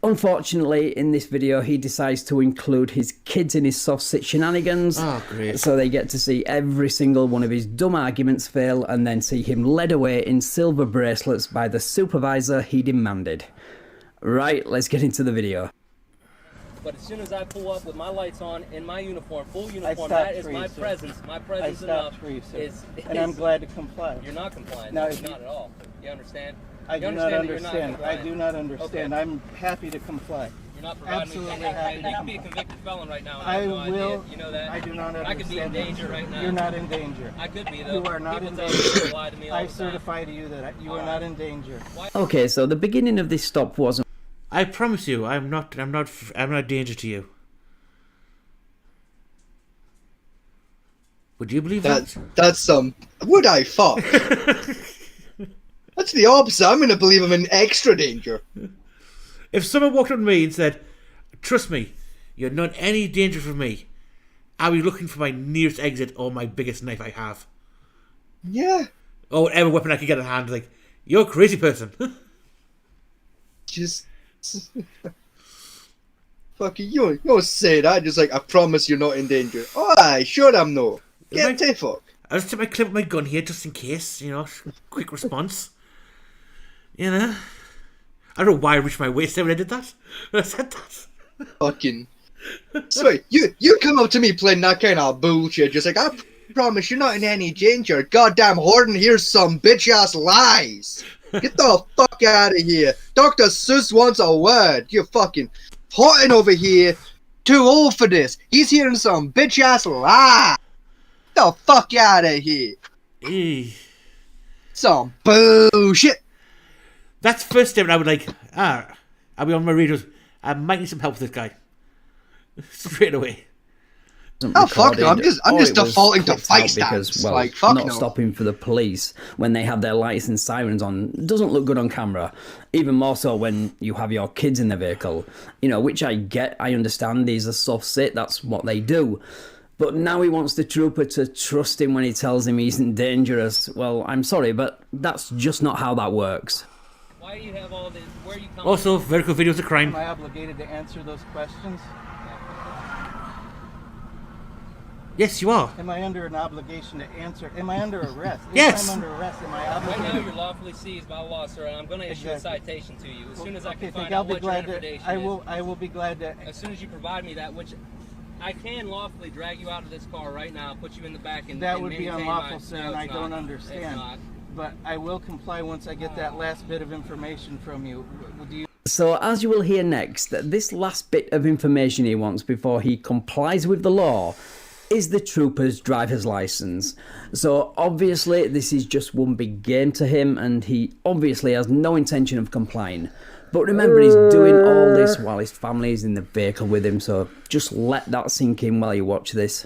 Unfortunately, in this video, he decides to include his kids in his soft sit shenanigans. Oh, great. So they get to see every single one of his dumb arguments fail and then see him led away in silver bracelets by the supervisor he demanded. Right, let's get into the video. But as soon as I pull up with my lights on, in my uniform, full uniform, that is my presence. My presence enough and I'm glad to comply. You're not complying. Now, Not at all. You understand? I do not understand. I do not understand. Okay. I'm happy to comply. You're not providing Absolutely me. happy. You can be a convicted felon right now. I no will. Idea. You know that. I do not understand. I could be in danger right now. You're not in danger. I could be though. You are not People in tell danger. me to lie to me all I the time. certify to you that you are not in danger. Okay, so the beginning of this stop wasn't. I promise you, I'm not a danger to you. Would you believe that? That's would I fuck? That's the opposite. I'm gonna believe I'm in extra danger. If someone walked up to me and said, "Trust me, you're not any danger from me," I'll be looking for my nearest exit or my biggest knife I have. Yeah. Or whatever weapon I could get in hand. Like, you're a crazy person. Just fucking you don't say that. Just like, I promise you're not in danger. Alright, sure I'm not. Get the fuck. I'll just take my clip with my gun here just in case, you know, quick response. You know? I don't know why I reached my waist there when I did that. When I said that. Fucking. Sorry, you come up to me playing that kind of bullshit, just like, I promise you're not in any danger. Goddamn Horton, here's some bitch ass lies. Get the fuck out of here. Dr. Seuss wants a word. You fucking Horton over here, too old for this. He's hearing some bitch ass lies. Get the fuck out of here. Some bullshit. That's the first step, and I would like, I'll be on my radios. I might need some help with this guy. Straight away. Oh fuck no! I'm just defaulting to fight stance. Because, well, like fuck not no. stopping for the police when they have their lights and sirens on doesn't look good on camera. Even more so when you have your kids in the vehicle. You know, which I get. I understand. These are soft sit. That's what they do. But now he wants the trooper to trust him when he tells him he isn't dangerous. Well, I'm sorry, but that's just not how that works. Why do you have all this? Where you come Also, vertical videos of crime. Am I obligated to answer those questions? Yes, you are. Am I under an obligation to answer? Am I under arrest? Yes. If I'm under arrest, am I obligated? Right now, you're lawfully seized by law, sir, and I'm going to issue a citation to you as soon as I can find I'll out be what your glad information to. is. I will be glad to. As soon as you provide me that, which I can lawfully drag you out of this car right now, put you in the back, and that and would be maintain unlawful, my, sir, no, and I it's don't not. understand. It's not. But I will comply once I get that last bit of information from you. Do you? So, as you will hear next, this last bit of information he wants before he complies with the law is the trooper's driver's license. So, obviously, this is just one big game to him, and he obviously has no intention of complying. But remember, he's doing all this while his family is in the vehicle with him, so just let that sink in while you watch this.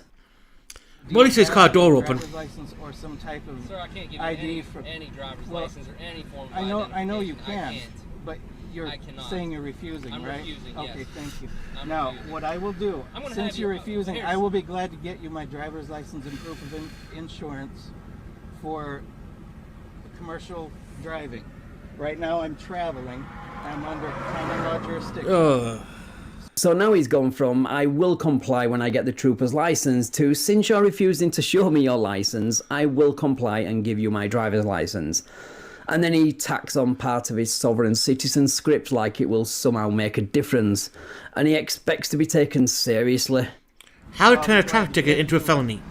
Well, he says car door open. License or some type of Sir, I can't give ID you for any driver's license or any form of I know you identification. can, I can't. but you're saying you're refusing, I'm right? refusing, okay, yes. thank you. I'm Now, refusing. what I will do, I'm gonna since have you're you- refusing, here's- I will be glad to get you my driver's license and proof of insurance for commercial driving. Right now, I'm traveling. I'm under common law jurisdiction. So now he's gone from, I will comply when I get the trooper's license, to, since you're refusing to show me your license, I will comply and give you my driver's license. And then he tacks on part of his sovereign citizen script like it will somehow make a difference. And he expects to be taken seriously. How to turn a traffic ticket into a felony.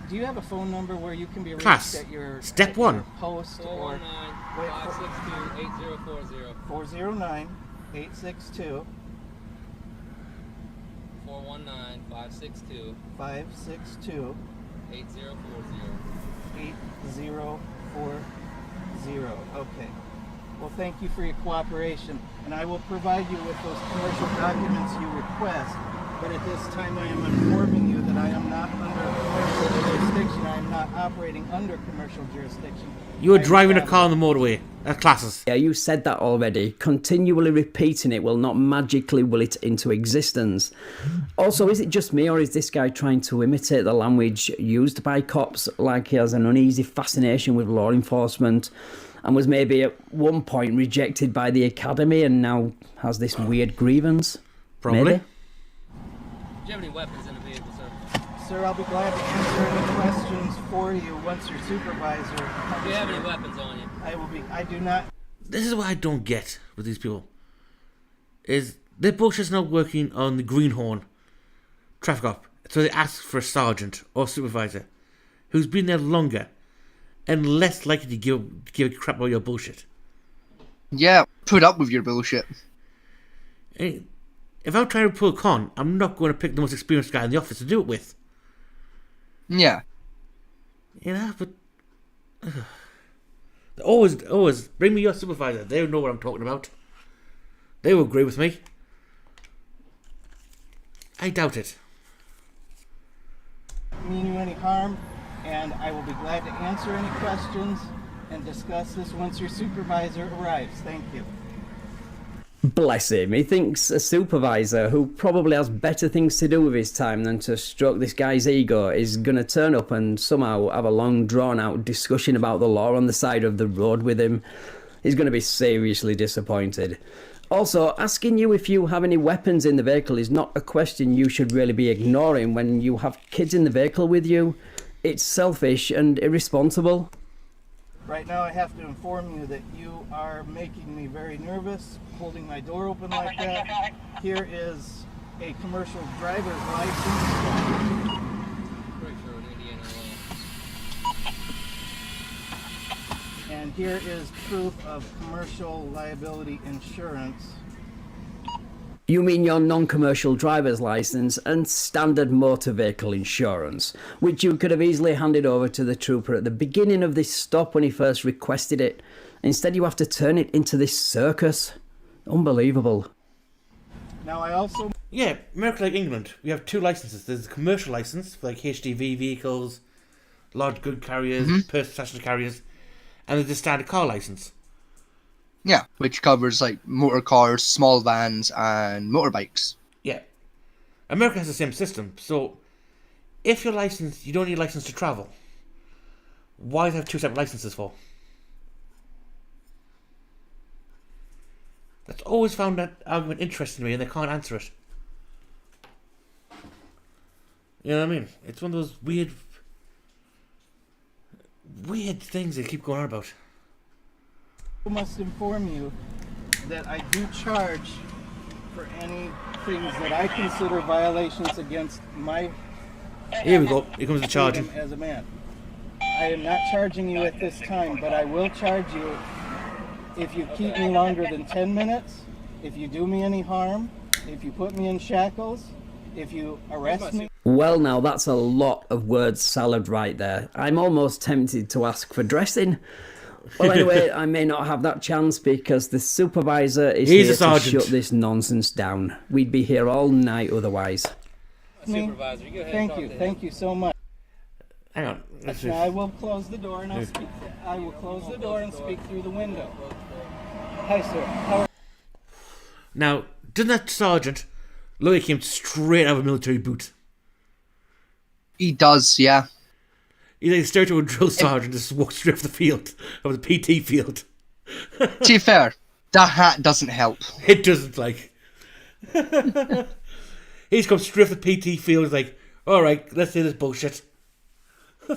Do you have a phone number where you can be reached Class. at your Step 1. Post or 419-562-8040. 409-862 419-562 562 8040. 8040. Okay. Well, thank you for your cooperation, and I will provide you with those commercial documents you request. But at this time, I am informing you that I am not under commercial jurisdiction. I am not operating under commercial jurisdiction. You were driving a car on the motorway. That's classes. Yeah, you said that already. Continually repeating it will not magically will it into existence. Also, is it just me, or is this guy trying to imitate the language used by cops, like he has an uneasy fascination with law enforcement and was maybe at one point rejected by the academy and now has this weird grievance? Probably. Maybe? Do you have any weapons in the vehicle, sir? Sir, I'll be glad to answer any questions for you once your supervisor comes. Do you have any weapons on you? I do not. This is what I don't get with these people. Is their bullshit's not working on the greenhorn traffic op. So they ask for a sergeant or supervisor who's been there longer and less likely to give a crap about your bullshit. Yeah, put up with your bullshit. Hey, if I'm trying to pull a con, I'm not going to pick the most experienced guy in the office to do it with. Yeah. You know, but... Always bring me your supervisor. They know what I'm talking about. They will agree with me. I doubt it. Mean you any harm, and I will be glad to answer any questions and discuss this once your supervisor arrives. Thank you. Bless him. He thinks a supervisor who probably has better things to do with his time than to stroke this guy's ego is going to turn up and somehow have a long drawn-out discussion about the law on the side of the road with him. He's going to be seriously disappointed. Also, asking you if you have any weapons in the vehicle is not a question you should really be ignoring when you have kids in the vehicle with you. It's selfish and irresponsible. Right now I have to inform you that you are making me very nervous, holding my door open like that. Here is a commercial driver's license. And here is proof of commercial liability insurance. You mean your non-commercial driver's license and standard motor vehicle insurance, which you could have easily handed over to the trooper at the beginning of this stop when he first requested it. Instead, you have to turn it into this circus. Unbelievable. Now I also... Yeah, America like England, we have two licenses. There's a commercial license for like HGV vehicles, large good carriers, personal passenger carriers, and there's a standard car license. Yeah, which covers like motor cars, small vans, and motorbikes. Yeah. America has the same system, so if you're licensed, you don't need a license to travel. Why do they have two separate licenses for? That's always found that argument interesting to me, and they can't answer it. You know what I mean? It's one of those weird things they keep going on about. I must inform you that I do charge for any things that I consider violations against my... Here we go. Here comes the charging. As a man. I am not charging you at this time, but I will charge you if you keep me longer than 10 minutes, if you do me any harm, if you put me in shackles, if you arrest me. Well, now that's a lot of word salad right there. I'm almost tempted to ask for dressing. Well, anyway, I may not have that chance because the supervisor is here to shut this nonsense down. We'd be here all night otherwise. Supervisor, you go ahead. Thank you so much. Hang on. Now I will close the door and I'll speak. I will close the door and speak through the window. Hi, sir. Now, doesn't that sergeant look like he came straight out of a military boot? He does, yeah. He's like a stereotypical drill sergeant just walked straight off the field, of the PT field. To be fair, that hat doesn't help. It doesn't, like. He's come straight off the PT field, like, alright, let's do this bullshit. Be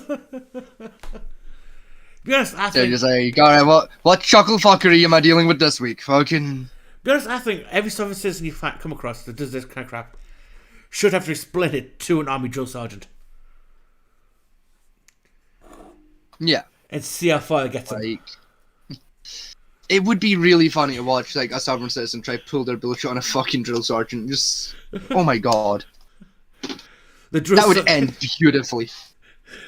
honest, I think... Just like, alright, what chuckle fuckery am I dealing with this week? Fucking... Be honest, I think every Southern citizen you come across that does this kind of crap should have to explain it to an army drill sergeant. Yeah. And see how far it gets them. It would be really funny to watch like a sovereign citizen try to pull their bullshit on a fucking drill sergeant. Just, oh my god. That would end beautifully.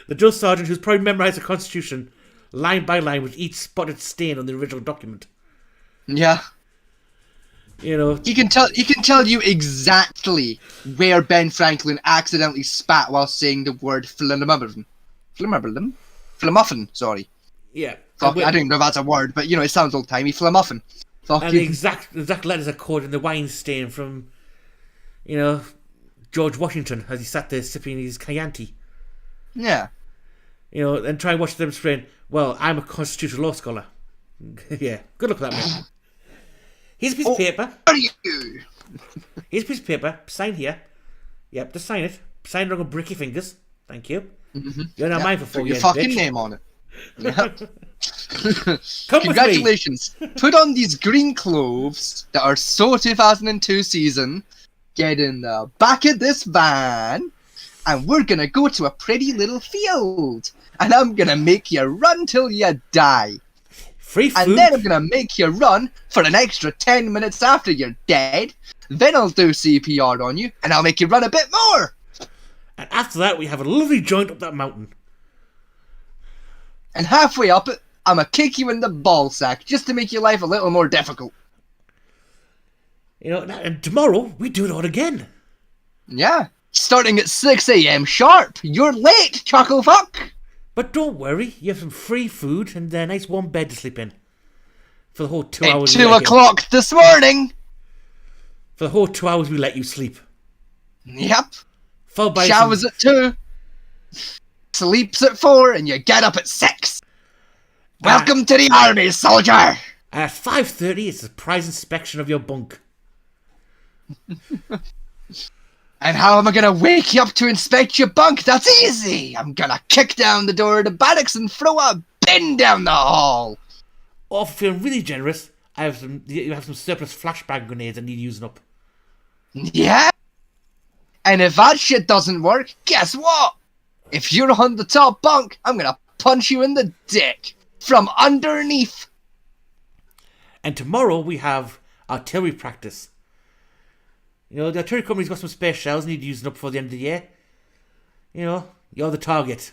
The drill sergeant who's probably memorized the Constitution line by line with each spotted stain on the original document. Yeah. You know, he can tell you exactly where Ben Franklin accidentally spat while saying the word flammable. Flamuffin, sorry. Yeah. Fuck, I don't even know if that's a word, but you know, it sounds old-timey. Flamuffin. And the exact letters are coded in the wine stain from, you know, George Washington as he sat there sipping his Chianti. Yeah. You know, and try and watch them explain, well, I'm a constitutional law scholar. Yeah, good luck with that, man. Here's a piece of paper. Here's a piece of paper. Sign here. Yep, just sign it. Sign it on bricky fingers. Thank you. Mm-hmm. You're not mine for 4 Put years, your fucking bitch. name on it. Yep. Come Congratulations. Put on these green clothes that are so 2002 season. Get in the back of this van. And we're gonna go to a pretty little field. And I'm gonna make you run till you die. Free food. And then I'm gonna make you run for an extra 10 minutes after you're dead. Then I'll do CPR on you, and I'll make you run a bit more. And after that, we have a lovely joint up that mountain. And halfway up it, I'm gonna kick you in the ball sack just to make your life a little more difficult. You know, and tomorrow we do it all again. Yeah, starting at 6 a.m. sharp. You're late, chuckle fuck. But don't worry, you have some free food and a nice warm bed to sleep in. For the whole 2 At hours. 2 o'clock this morning. For the whole 2 hours we let you sleep. Yep. Followed by showers at 2. Sleeps at 4 and you get up at 6. Welcome to the army, soldier. At 5:30 it's a surprise inspection of your bunk. And how am I gonna wake you up to inspect your bunk? That's easy! I'm gonna kick down the door of the barracks and throw a bin down the hall! Or if you're feeling really generous, you have some surplus flashbang grenades that need using up. Yeah? And if that shit doesn't work, guess what? If you're on the top bunk, I'm gonna punch you in the dick! From underneath! And tomorrow we have artillery practice. You know, the artillery company's got some spare shells need using up before the end of the year. You know, you're the target.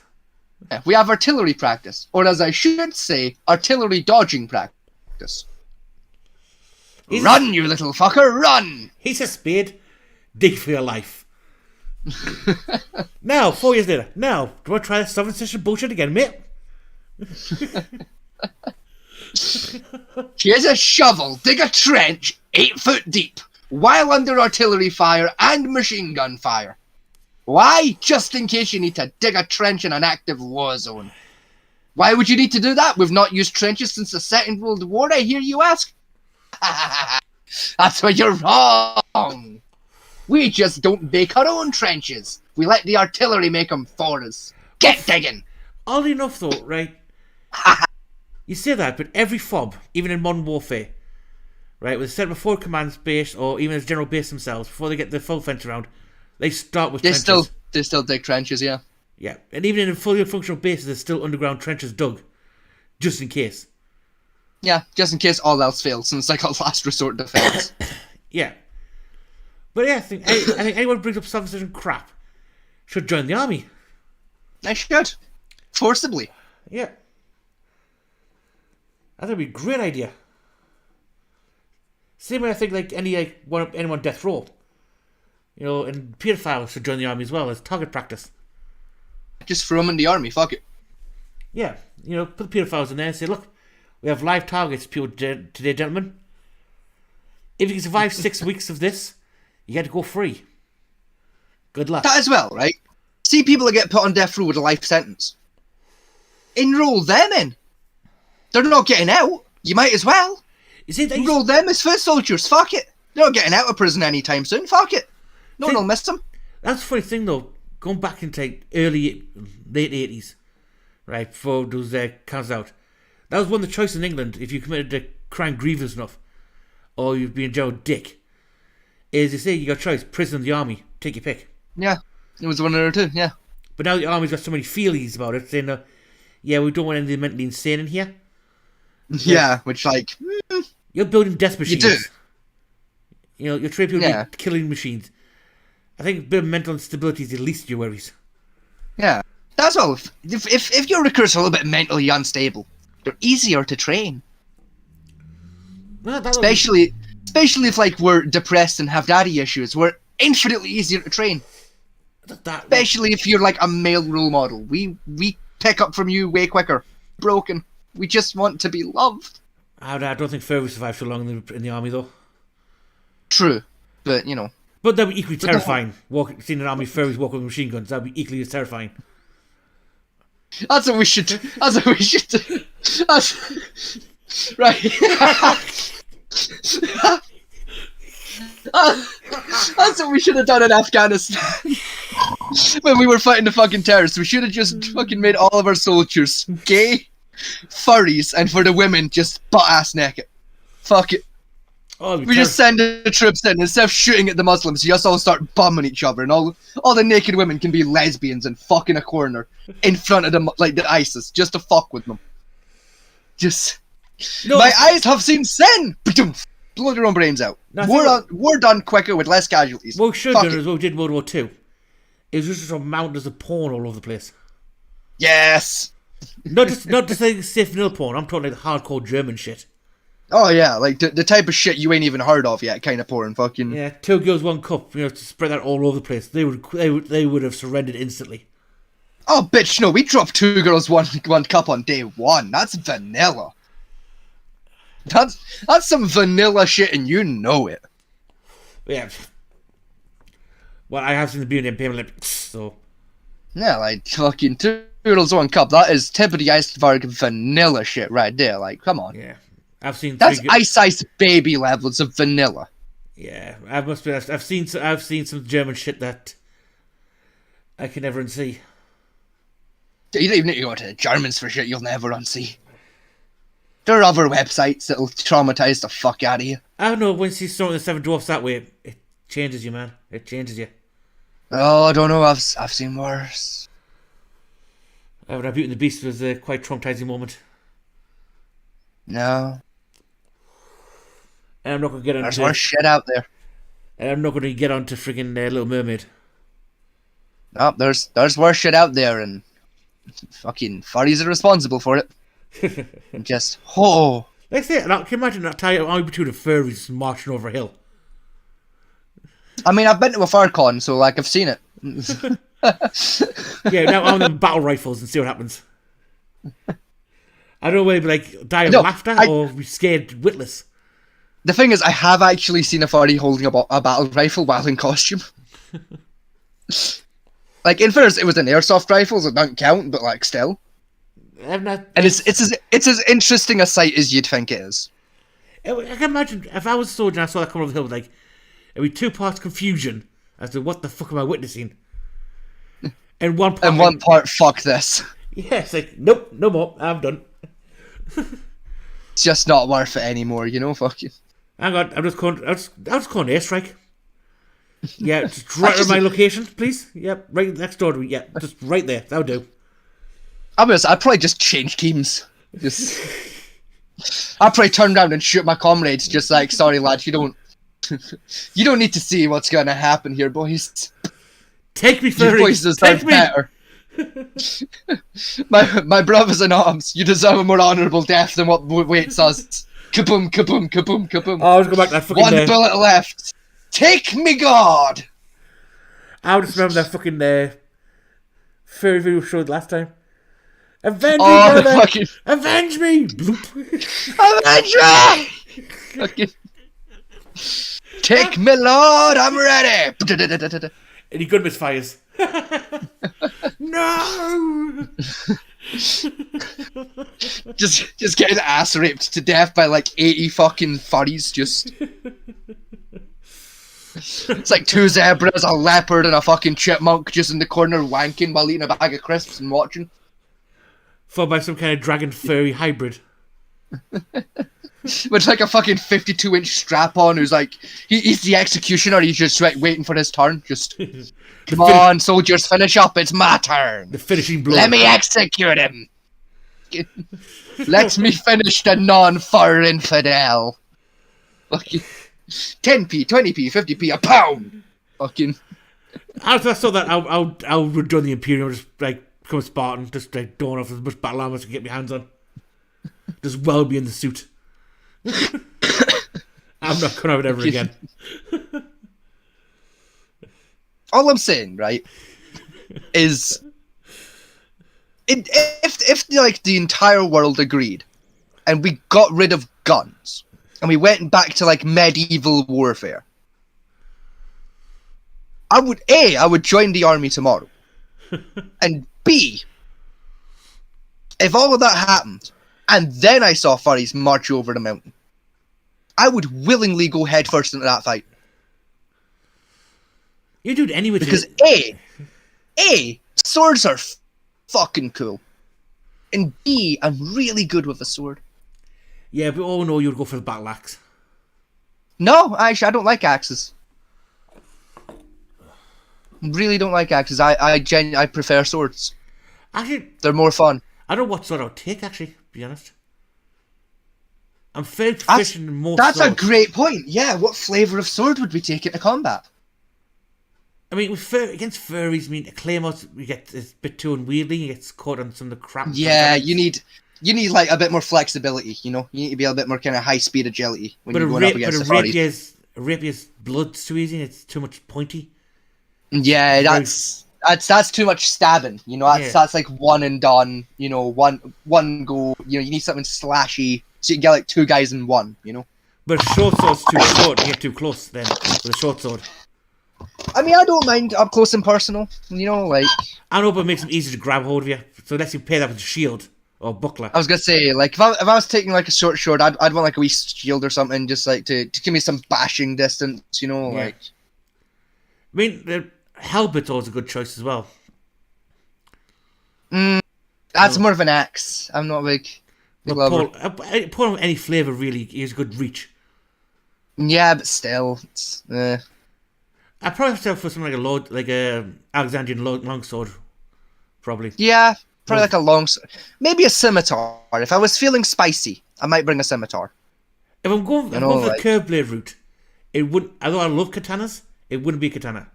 Yeah, we have artillery practice. Or as I should say, artillery dodging practice. Run, you little fucker, run! He's a spade. Dig for your life. Now, 4 years later. Now, do you want to try this sovereign citizen bullshit again, mate? Here's a shovel, dig a trench 8 foot deep, while under artillery fire and machine gun fire. Why? Just in case you need to dig a trench in an active war zone. Why would you need to do that? We've not used trenches since the Second World War, I hear you ask? That's where you're wrong. We just don't make our own trenches. We let the artillery make them for us. Get digging. Oddly enough though, right? You say that, but every FOB, even in modern warfare, right, with a set of a forward command base or even as general base themselves, before they get the full fence around, they start with trenches. They still dig trenches, yeah. Yeah, and even in fully functional bases, there's still underground trenches dug, just in case. Yeah, just in case all else fails, and it's like a last resort defense. Yeah. But yeah, I think anyone who brings up self-decision crap should join the army. I should. Forcibly. Yeah. I think it'd be a great idea. Same way I think like anyone death row. You know, and pedophiles should join the army as well as target practice. Just throw them in the army, fuck it. Yeah, you know, put the pedophiles in there and say, look, we have live targets today, gentlemen. If you can survive 6 weeks of this, you get to go free. Good luck. That as well, right? See people that get put on death row with a life sentence. Enroll them in. They're not getting out. You might as well. Enroll them as foot soldiers. Fuck it. They're not getting out of prison anytime soon. Fuck it. No one will miss them. That's the funny thing though. Going back into late 80s, right, before those counts out. That was one of the choices in England if you committed a crime grievous enough, or you've been a general dick. Is they say you got a choice, prison or the army. Take your pick. Yeah, it was one or two. Yeah. But now the army's got so many feelies about it, saying, "Yeah, we don't want any mentally insane in here." Yeah, which like you're building death machines. You do. You know, you're training people to be killing machines. I think a bit of mental instability is the least of your worries. Yeah, that's all. If your recruits are a little bit mentally unstable, they're easier to train. Well, especially if like we're depressed and have daddy issues, we're infinitely easier to train. Especially if you're like a male role model, we pick up from you way quicker. Broken. We just want to be loved. I don't think Furry survived so long in the army though. True, but you know. But that'd be equally terrifying. Seeing an army of furries walk with machine guns, that'd be equally as terrifying. That's what we should do. That's what we should do. Right. That's what we should have done in Afghanistan. When we were fighting the fucking terrorists, we should have just fucking made all of our soldiers gay, furries, and for the women, just butt-ass naked. Fuck it. Oh, we just send the troops in, instead of shooting at the Muslims, you just all start bumming each other, and all the naked women can be lesbians and fuck in a corner in front of them, like the ISIS, just to fuck with them. Just... No. My eyes have seen sin! Blow their own brains out. We're done quicker with less casualties. What we should have done is what we did in World War II. It was just mountains of porn all over the place. Yes! Not just like safe vanilla porn, I'm talking like hardcore German shit. Oh yeah, like the type of shit you ain't even heard of yet, kind of porn, fucking. Yeah, 2 girls, 1 cup. You know, to spread that all over the place. They would have surrendered instantly. Oh bitch, no, we dropped 2 girls, 1 cup on day 1. That's vanilla. That's some vanilla shit, and you know it. Yeah. Well, I have seen the beauty and payment Olympics, so. Yeah, like fucking 2 girls, 1 cup. That is tip of the iceberg vanilla shit right there. Like, come on. Yeah. I've seen that's ice baby levels of vanilla. Yeah, I've seen some German shit that I can never unsee. You don't even need to go to the Germans for shit you'll never unsee. There are other websites that'll traumatize the fuck out of you. I don't know, once you saw the 7 Dwarfs that way, it changes you, man. It changes you. Oh, I don't know, I've seen worse. Beauty and the Beast was a quite traumatizing moment. No. And I'm not going to get on There's worse shit out there. And I'm not going to get on to friggin' Little Mermaid. No, there's worse shit out there, and fucking furries are responsible for it. Just, oh. Like I say, can you imagine that time between the furries marching over a hill? I mean, I've been to a fur con, so like I've seen it. Yeah, now I'm on battle rifles and see what happens. I don't know whether like die of laughter or be scared witless. The thing is, I have actually seen a furry holding a battle rifle while in costume. Like, in fairness, it was an airsoft rifle, so it don't count, but like still. And it's as interesting a sight as you'd think it is. I can imagine if I was a soldier and I saw that coming over the hill, like it'd be 2 parts confusion as to what the fuck am I witnessing, and 1 part. And 1 part, fuck this. Yeah, it's like nope, no more. I'm done. It's just not worth it anymore, you know. Fuck you. Hang on, I'll just call an airstrike. Yeah, just right at my location, please. Yep, right next door to me. Yeah, just right there. That'll do. I'd probably just change teams. I'd probably turn around and shoot my comrades. Just like, sorry lads, you don't need to see what's gonna happen here, boys. Take me, furry. You boys deserve better. my brothers in arms, you deserve a more honourable death than what waits us. Kaboom, kaboom, kaboom, kaboom. Oh, I was going back to that fucking... 1 bullet left. Take me, God! I just remember that fucking furry video we showed last time. Avenge me, brother! Fucking... Avenge me! Avenge me! Fucking... Take me, Lord, I'm ready! And he gun misfires. No! just getting ass raped to death by like 80 fucking furries. Just it's like 2 zebras, a leopard, and a fucking chipmunk just in the corner wanking while eating a bag of crisps and watching. Followed by some kind of dragon furry hybrid. with like a fucking 52-inch strap on, who's like, he's the executioner, he's just like waiting for his turn. Just, come on, soldiers, finish up, it's my turn. The finishing blow. Let me execute him. Let me finish the non-fur infidel. Fucking 10p, 20p, 50p, a pound. Fucking. After I saw that, I would join the Imperium, just like become a Spartan, just like don't have as much battle armor as I can get my hands on. Just well be in the suit. I'm not gonna have it ever again. All I'm saying, right, is if like the entire world agreed, and we got rid of guns, and we went back to like medieval warfare, I would join the army tomorrow, and B, if all of that happened, and then I saw furries march over the mountain, I would willingly go headfirst into that fight. You do it anyway. Because swords are fucking cool, and B, I'm really good with a sword. Yeah, but oh no, you'd go for the battle axe. No, actually, I don't like axes. Really don't like axes. I prefer swords. Actually, they're more fun. I don't know what sword I would take, actually, to be honest. I'm fairly proficient in most That's swords. a great point. Yeah, what flavour of sword would we take into combat? I mean, against furries, I mean, claymores, we get it's a bit too unwieldy, you get caught on some of the crap. Yeah, you need like a bit more flexibility, you know? You need to be a bit more kind of high-speed agility when you're going up against the furries. A rapier's blood's too easy, it's too much pointy. Yeah, that's too much stabbing, you know? That's like one and done, you know, one go, you know, you need something slashy, so you can get like two guys in one, you know? But a short sword's too short, you get too close then, with a short sword. I mean, I don't mind up close and personal, you know, like... I know, but it makes them easier to grab hold of you, so unless you pair that with a shield or buckler. I was gonna say, like, if I was taking like a short sword, I'd want like a wee shield or something, just like to give me some bashing distance, you know, like... I mean, the helmet's always a good choice as well. That's more of an axe. I'm not big lover. Paul with any flavour really is good reach. Yeah, but still, it's, I'd probably have to go for something like a Alexandrian longsword, probably. Yeah, probably like a longsword. Maybe a scimitar. If I was feeling spicy, I might bring a scimitar. If I'm going for the curved blade route, it wouldn't. Although I love katanas, it wouldn't be a katana.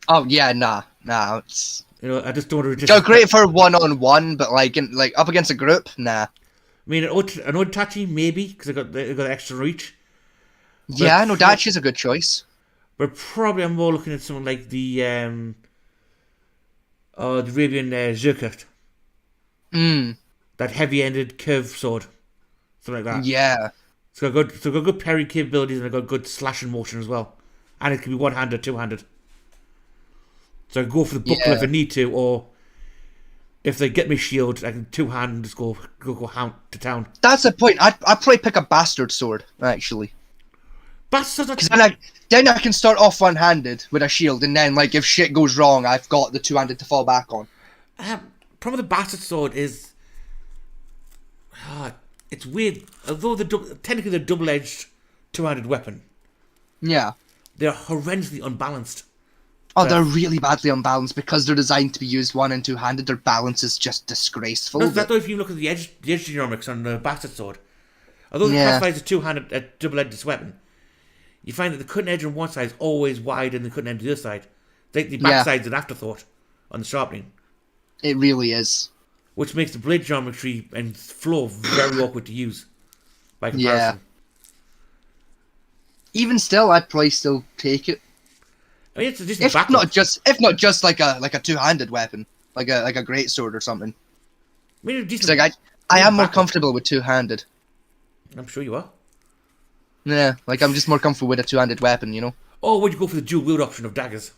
Oh yeah, nah. It's, you know, I just don't want to. They're great for one-on-one, but like up against a group, nah. I mean, an Odachi maybe because they got extra reach. Yeah, an Odachi's a good choice. But probably I'm more looking at something like the Arabian Zerkert. That heavy-ended curved sword, something like that. Yeah. It's got good parry capabilities and it's got good slashing motion as well, and it can be one-handed, two-handed. So I can go for the buckler if I need to, or if they get me shield, I can two-hand just go to town. That's the point. I'd probably pick a bastard sword actually. Because then I can start off one-handed with a shield, and then like if shit goes wrong, I've got the two-handed to fall back on. Problem with the bastard sword is, it's weird. Although technically they're double-edged, two-handed weapon. Yeah. They're horrendously unbalanced. Oh, they're really badly unbalanced because they're designed to be used one and two-handed. Their balance is just disgraceful. No, that's why if you look at the edge genomics on the bastard sword, although they're classified as a two-handed, double-edged weapon, you find that the cutting edge on one side is always wide and the cutting edge on the other side. The back side's an afterthought on the sharpening. It really is. Which makes the blade geometry and flow very awkward to use by comparison. Yeah. Even still, I'd probably still take it. I mean, it's just if not just like a two-handed weapon, like a greatsword or something. I mean, I am more comfortable with two-handed. I'm sure you are. Yeah, like I'm just more comfortable with a two-handed weapon, you know. Or would you go for the dual wield option of daggers?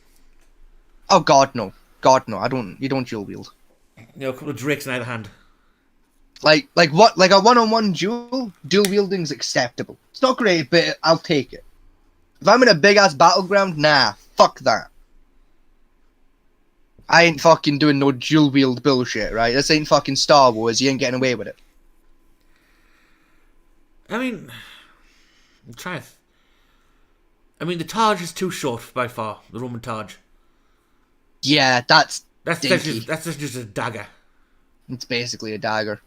Oh God, no! God, no! You don't dual wield. You know, a couple of drakes in either hand. Like a one-on-one dual wielding's acceptable. It's not great, but I'll take it. If I'm in a big-ass battleground, nah, fuck that. I ain't fucking doing no dual wield bullshit, right? This ain't fucking Star Wars. You ain't getting away with it. I mean, I'm trying to... I mean, the Taj is too short by far, the Roman Taj. Yeah, that's dinky. That's just a dagger. It's basically a dagger.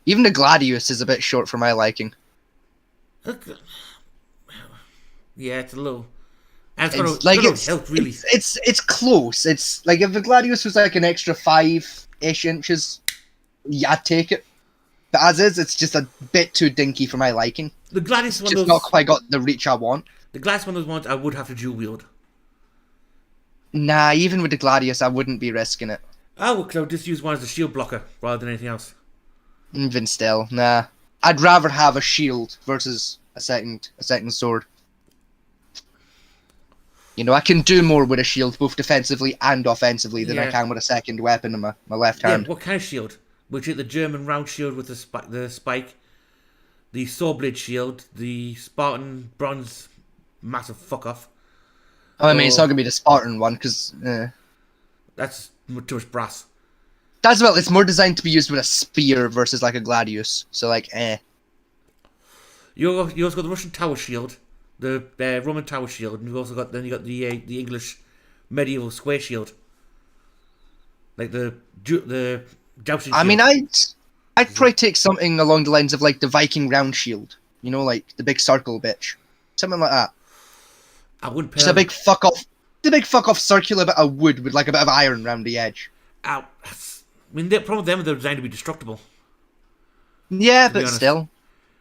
Even the Gladius is a bit short for my liking. Yeah, it's a little... And It's close. It's like if the Gladius was like an extra 5-ish inches, yeah, I'd take it. But as is, it's just a bit too dinky for my liking. The Gladius one just not quite got the reach I want. The Gladius one of those ones I would have to dual wield. Nah, even with the Gladius, I wouldn't be risking it. I would just use one as a shield blocker rather than anything else. Even still, nah. I'd rather have a shield versus a second sword. You know, I can do more with a shield, both defensively and offensively, than I can with a second weapon in my left hand. What kind of shield? Which is the German round shield with the spike, the sword blade shield, the Spartan bronze massive fuck off. Oh, I mean, it's not gonna be the Spartan one because that's too much brass. It's more designed to be used with a spear versus like a Gladius. So like, You also got the Russian tower shield, the Roman tower shield, and you also got the English medieval square shield, like the jousting shield. I mean, I'd probably take something along the lines of like the Viking round shield. You know, like the big circle bitch, something like that. I wouldn't. Just a big fuck off circular bit of wood with like a bit of iron around the edge. I mean, the problem with them is they're designed to be destructible. Yeah, but still,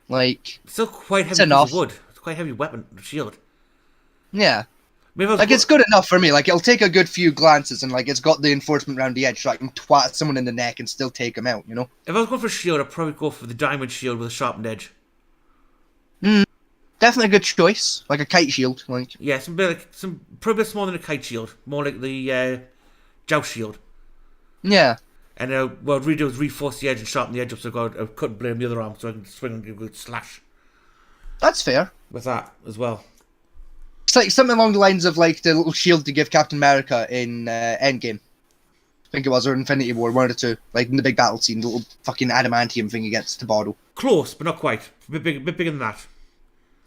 like, it's still quite heavy. It's enough. Piece of wood. It's quite heavy weapon shield. Yeah. It's good enough for me. Like, it'll take a good few glances, and like, it's got the enforcement around the edge, so I can twat someone in the neck and still take them out. You know. If I was going for a shield, I'd probably go for the diamond shield with a sharpened edge. Definitely a good choice, like a kite shield. Like, yeah, probably a bit smaller than a kite shield, more like the joust shield. Yeah. And what I'd redo is reinforce the edge and sharpen the edge up, so I've got a cut blade on the other arm, so I can swing and give a good slash. That's fair. With that as well. It's like something along the lines of like the little shield to give Captain America in Endgame. I think it was, or Infinity War, one or two. Like in the big battle scene, the little fucking adamantium thing he gets to borrow. Close, but not quite. A bit bigger than that.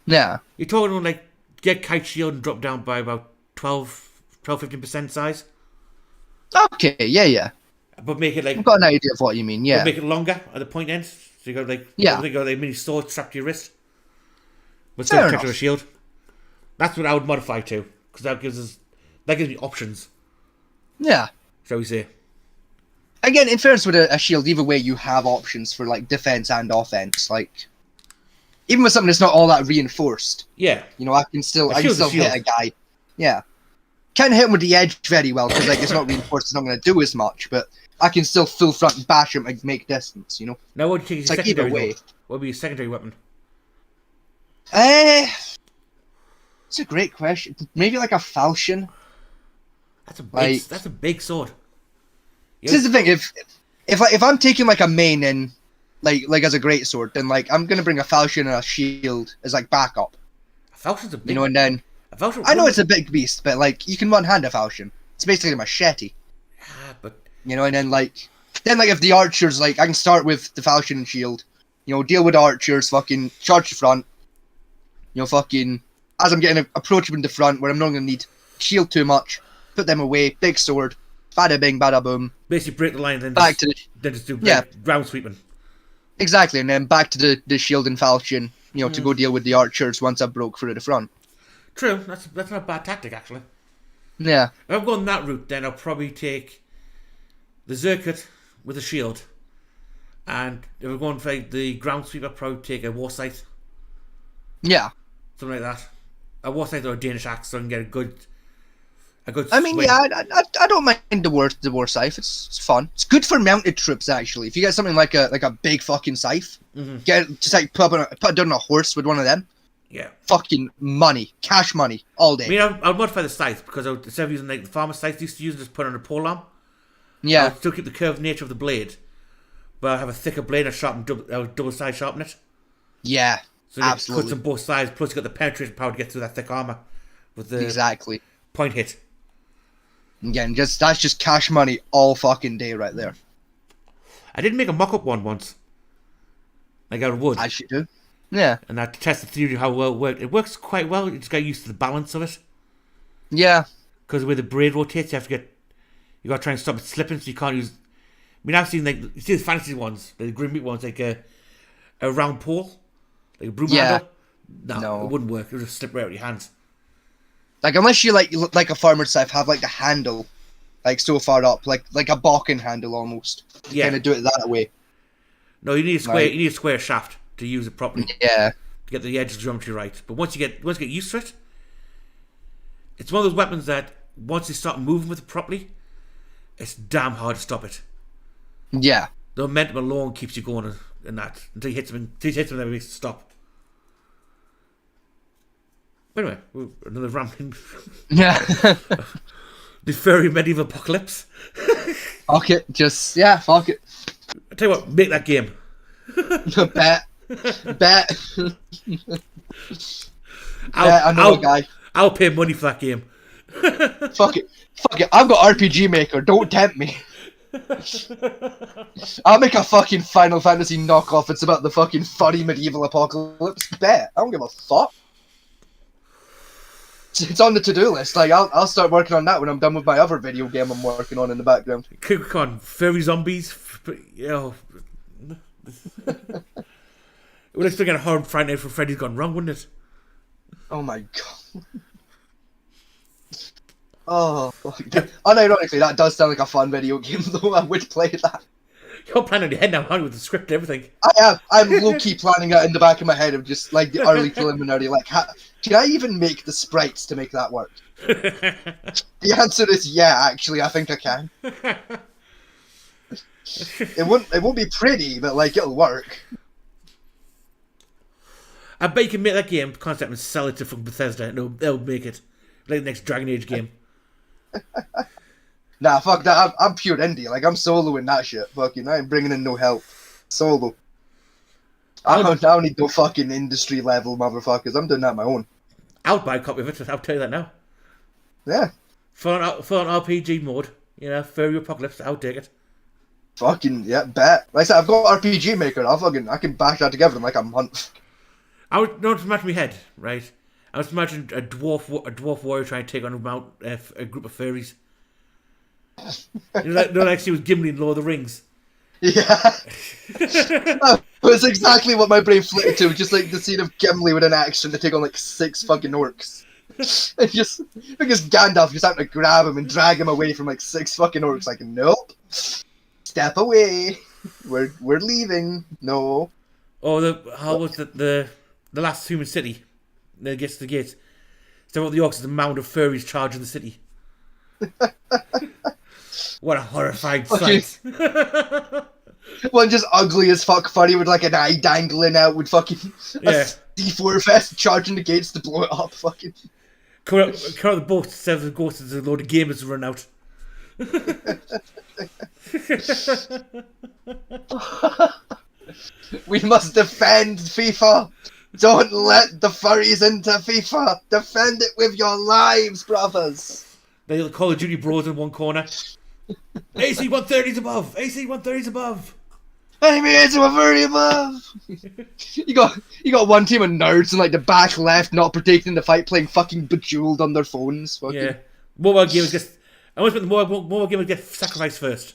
Yeah. You're talking like get kite shield and drop down by about 12-15% size. Okay, yeah. But make it like... I've got an idea of what you mean, yeah. But make it longer at the point end. So you got like... Yeah. You got like mini sword strapped to your wrist. But Fair still enough. a shield. That's what I would modify to. Because that gives me options. Yeah. Shall we say. Again, in fairness with a shield, either way you have options for like defense and offense. Like, even with something that's not all that reinforced. Yeah. You know, I can still hit a guy. Yeah. Can't hit him with the edge very well because like it's not reinforced. It's not going to do as much, but I can still full front bash him and make distance. You know. Now, what would you take it's like either way. What would be your secondary weapon? It's a great question. Maybe like a falchion. That's a big sword. This is the thing. If I'm taking like a main in, like as a great sword, then like I'm gonna bring a falchion and a shield as like backup. A falchion's a big. You know, and then I know it's a big beast, but like you can one hand a falchion. It's basically a machete. But you know, and then like if the archers like I can start with the falchion and shield. You know, deal with the archers, fucking charge the front. You know, fucking as I'm getting approach them in the front where I'm not gonna need shield too much. Put them away, big sword, bada bing, bada boom. Basically break the line, then just do ground sweeping. Exactly, and then back to the shield and falchion, you know, to go deal with the archers once I broke through the front. True, that's not a bad tactic actually. Yeah. If I'm going that route, then I'll probably take the Zerkut with a shield, and if we're going for like, the ground sweep, I'll probably take a war scythe. Yeah. Something like that. A war scythe or a Danish axe, so I can get a good. I mean, swing. yeah, I don't mind the war scythe. It's fun. It's good for mounted troops actually. If you get something like a big fucking scythe, just like put it down on a horse with one of them. Yeah. Fucking money, cash money, all day. I mean, I'll modify the scythe because instead of using like the farmer scythe used to use, just put on a pole arm. Yeah. I'll still keep the curved nature of the blade, but I'll have a thicker blade and sharpen double side sharpen it. Yeah. So you absolutely. Cuts on both sides. Plus, you got the penetration power to get through that thick armor with the exactly point hit. Again, that's just cash money all fucking day right there. I did make a mock-up one once. like I would. As you do. Yeah. And I test the theory of how well it worked. It works quite well. You just get used to the balance of it. Yeah. Because the way the braid rotates, you got to try and stop it slipping, so you can't use. I mean, I've seen you see the fantasy ones, the grim meat ones, like a round pole, like a broom handle. No, it wouldn't work. It would just slip right out of your hands. Like unless you like a farmer's knife, have like the handle, like so far up, like a balking handle almost. Yeah. Kind of do it that way. No, you need a square. You need a square shaft to use it properly. Yeah. To get the edge of geometry right, but once you get used to it, it's one of those weapons that once you start moving with it properly, it's damn hard to stop it. Yeah. The momentum alone keeps you going and that until you hit them and then it makes it stop. Anyway, another rambling. Yeah. The furry medieval apocalypse. Fuck it, fuck it. I tell you what, make that game. Bet. I know a guy. I'll pay money for that game. Fuck it. I've got RPG Maker. Don't tempt me. I'll make a fucking Final Fantasy knockoff. It's about the fucking furry medieval apocalypse. Bet. I don't give a fuck. It's on the to-do list. Like I'll start working on that when I'm done with my other video game I'm working on in the background. Click on furry zombies. We'll still get a horror Friday Night for Freddy's Gone Wrong, wouldn't it? Oh my god. Oh, unironically, that does sound like a fun video game, though. I would play that. You're planning your head now, aren't you, with the script and everything? I am. I'm low-key planning that in the back of my head of just, like, the early preliminary, like, can I even make the sprites to make that work? The answer is yeah, actually, I think I can. It won't be pretty, but, like, it'll work. I bet you can make that game concept and sell it to fucking Bethesda, and they'll make it. Like the next Dragon Age game. Nah, fuck that. I'm pure indie. Like, I'm soloing that shit. Fucking, I ain't bringing in no help. Solo. I don't need no fucking industry level motherfuckers. I'm doing that on my own. I'll buy a copy of it. I'll tell you that now. Yeah. For an RPG mode, furry apocalypse, I'll take it. Fucking, yeah, bet. Like I said, I've got RPG Maker. I can bash that together in like a month. I would not imagine my head, right? I was imagining a dwarf warrior trying to take on a group of furries. Like she was Gimli in Lord of the Rings. Yeah. That's exactly what my brain flipped to. Just like the scene of Gimli with an axe trying to take on like 6 fucking orcs. And just because Gandalf just having to grab him and drag him away from like 6 fucking orcs. Like, nope. Step away. We're leaving. No. Oh, how was the last human city? That gets to the gates. So what the orcs is a mound of furries charging the city. What a horrifying sight. One just ugly as fuck furry with like an eye dangling out with fucking a C4 vest charging the gates to blow it up. Fucking. Come out the boat, 7 ghosts, there's a load of gamers run out. We must defend FIFA. Don't let the furries into FIFA. Defend it with your lives, brothers. They Call of Duty bros in one corner. AC 130's above. AC 130's above. Enemy AC 130 above. You got one team of nerds in like the back left, not protecting the fight, playing fucking Bejeweled on their phones. Fucking. Yeah, mobile gamers get. I always put the mobile gamers get sacrificed first.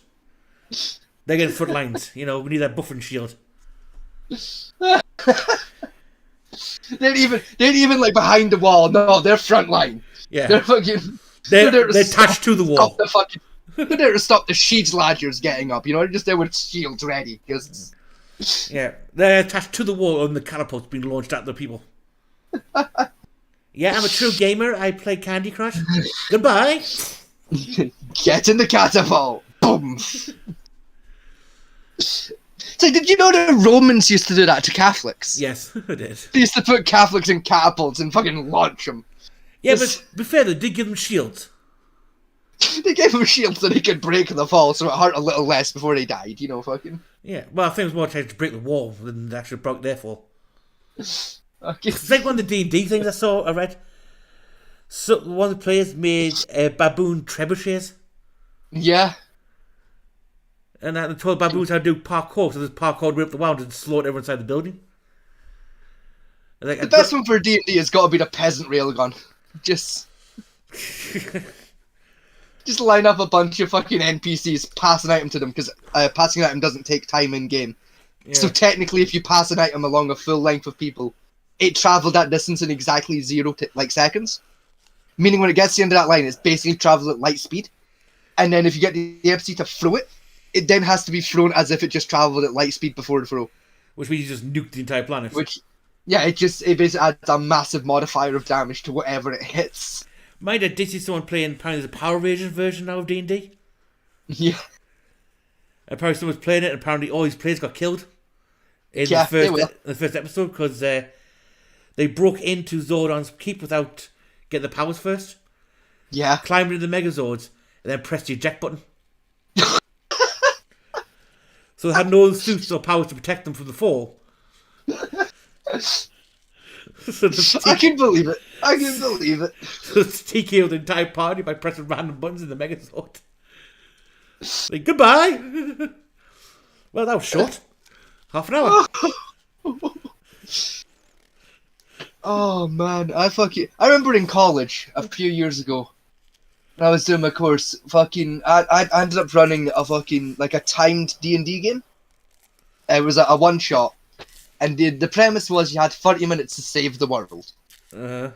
They get front lines. We need that buffering shield. They're even like behind the wall. No, they're front line. Yeah, they're fucking. They're attached to the wall. They're there to stop the siege ladders getting up. They're just there with shields ready. Cause... Yeah, they're attached to the wall and the catapults being launched at the people. Yeah, I'm a true gamer. I play Candy Crush. Goodbye. Get in the catapult. Boom. So did you know the Romans used to do that to Catholics? Yes, I did. They used to put Catholics in catapults and fucking launch them. Yeah, but to be fair, they did give them shields. They gave them shields so they could break the fall, so it hurt a little less before they died, fucking. Yeah, well, I think it was more trying to break the wall than they actually broke their fall. Okay. It's like one of the D&D things I read. So one of the players made baboon trebuchets. Yeah. And they told baboons how to do parkour, so there's parkour way up the wall and slaughter everyone inside the building. The best one for D&D has got to be the peasant railgun. Just line up a bunch of fucking NPCs, pass an item to them, because passing an item doesn't take time in game. Yeah. So technically, if you pass an item along a full length of people, it travelled that distance in exactly 0 seconds. Meaning when it gets to the end of that line, it's basically travels at light speed. And then if you get the NPC to throw it, it then has to be thrown as if it just travelled at light speed before the throw. Which means you just nuked the entire planet. Yeah, it basically adds a massive modifier of damage to whatever it hits. Mind, I did see someone playing apparently the Power Rangers version now of D&D. Yeah. Apparently someone was playing it, and apparently all his players got killed in Yeah, the first episode because they broke into Zordon's keep without getting the powers first. Yeah. Climbed into the Megazords and then pressed the eject button. So they had no suits or powers to protect them from the fall. I can believe it. I can believe it. So he killed the entire party by pressing random buttons in the Megazord. Like, goodbye! Well, that was short. Half an hour. Oh man, I remember in college a few years ago when I was doing my course, I ended up running a a timed D&D game. It was a one shot, and the premise was you had 30 minutes to save the world. I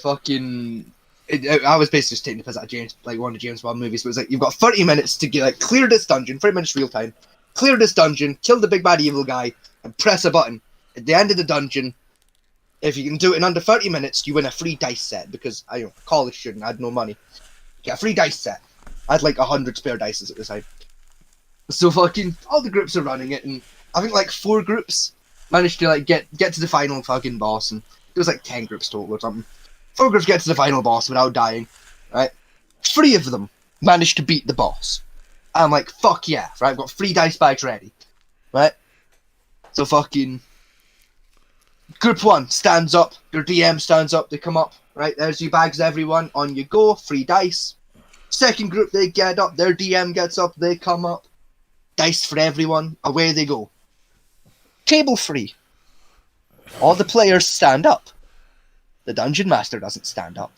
was basically just taking the piss out of James, one of the James Bond movies. But it was like, you've got 30 minutes to get clear this dungeon, 30 minutes real time, clear this dungeon, kill the big bad evil guy, and press a button. At the end of the dungeon, if you can do it in under 30 minutes, you win a free dice set, because I college student, I had no money. Get a free dice set. I had 100 spare dice at the time. So all the groups are running it, and I think 4 groups managed to get to the final fucking boss, and there was 10 groups total or something. 4 groups get to the final boss without dying, right? 3 of them managed to beat the boss. I'm like, fuck yeah, right? I've got 3 dice bags ready, right? So Group 1 stands up, your DM stands up, they come up, right? There's your bags, everyone, on you go, 3 dice. Second group, they get up, their DM gets up, they come up. Dice for everyone, away they go. Table 3. All the players stand up. The Dungeon Master doesn't stand up.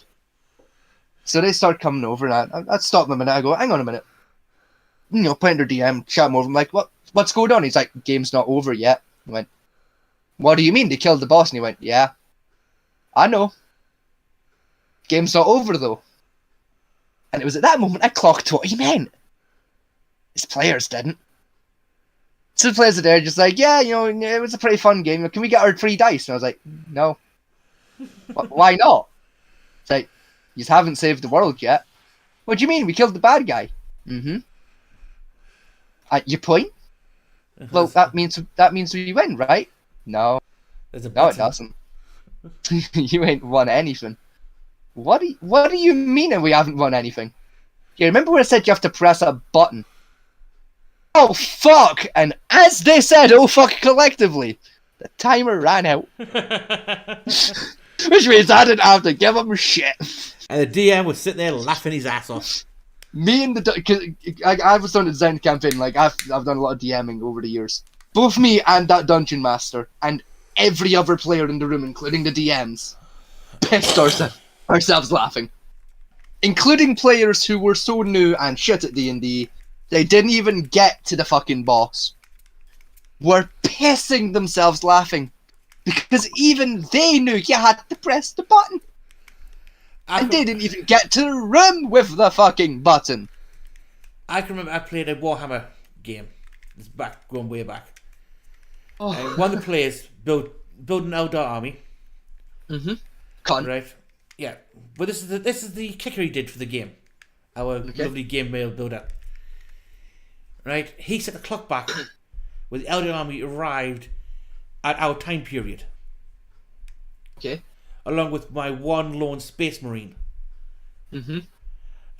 So they start coming over, and I'd stop them a minute, I go, hang on a minute. Point their DM, chat them over, I'm like, what's going on? He's like, game's not over yet. I went, what do you mean? They killed the boss? And he went, yeah. I know. Game's not over, though. And it was at that moment I clocked what he meant. His players didn't. So the players are there just like, yeah, it was a pretty fun game. Can we get our 3 dice? And I was like, no. Why not? It's like, you haven't saved the world yet. What do you mean? We killed the bad guy. Mm-hmm. Your point? Well, that means we win, right? No. No, it doesn't. You ain't won anything. What do you mean we haven't won anything? Yeah, remember when I said you have to press a button? Oh fuck! And as they said, oh fuck collectively, the timer ran out. Which means I didn't have to give him shit. And the DM was sitting there laughing his ass off. Me and I was on the design campaign, I've done a lot of DMing over the years. Both me and that Dungeon Master, and every other player in the room, including the DMs, pissed ourselves laughing. Including players who were so new and shit at D&D, they didn't even get to the fucking boss. Were pissing themselves laughing. Because even they knew you had to press the button. And they didn't even get to the room with the fucking button. I can remember I played a Warhammer game. It's going way back. One of the players built an Eldar army. Mm-hmm. Con. Right. Yeah. But this is the kicker he did for the game. Our lovely game mail builder. Right. He set the clock back when the Eldar army arrived at our time period. Okay. Along with my one lone space marine. Mm-hmm.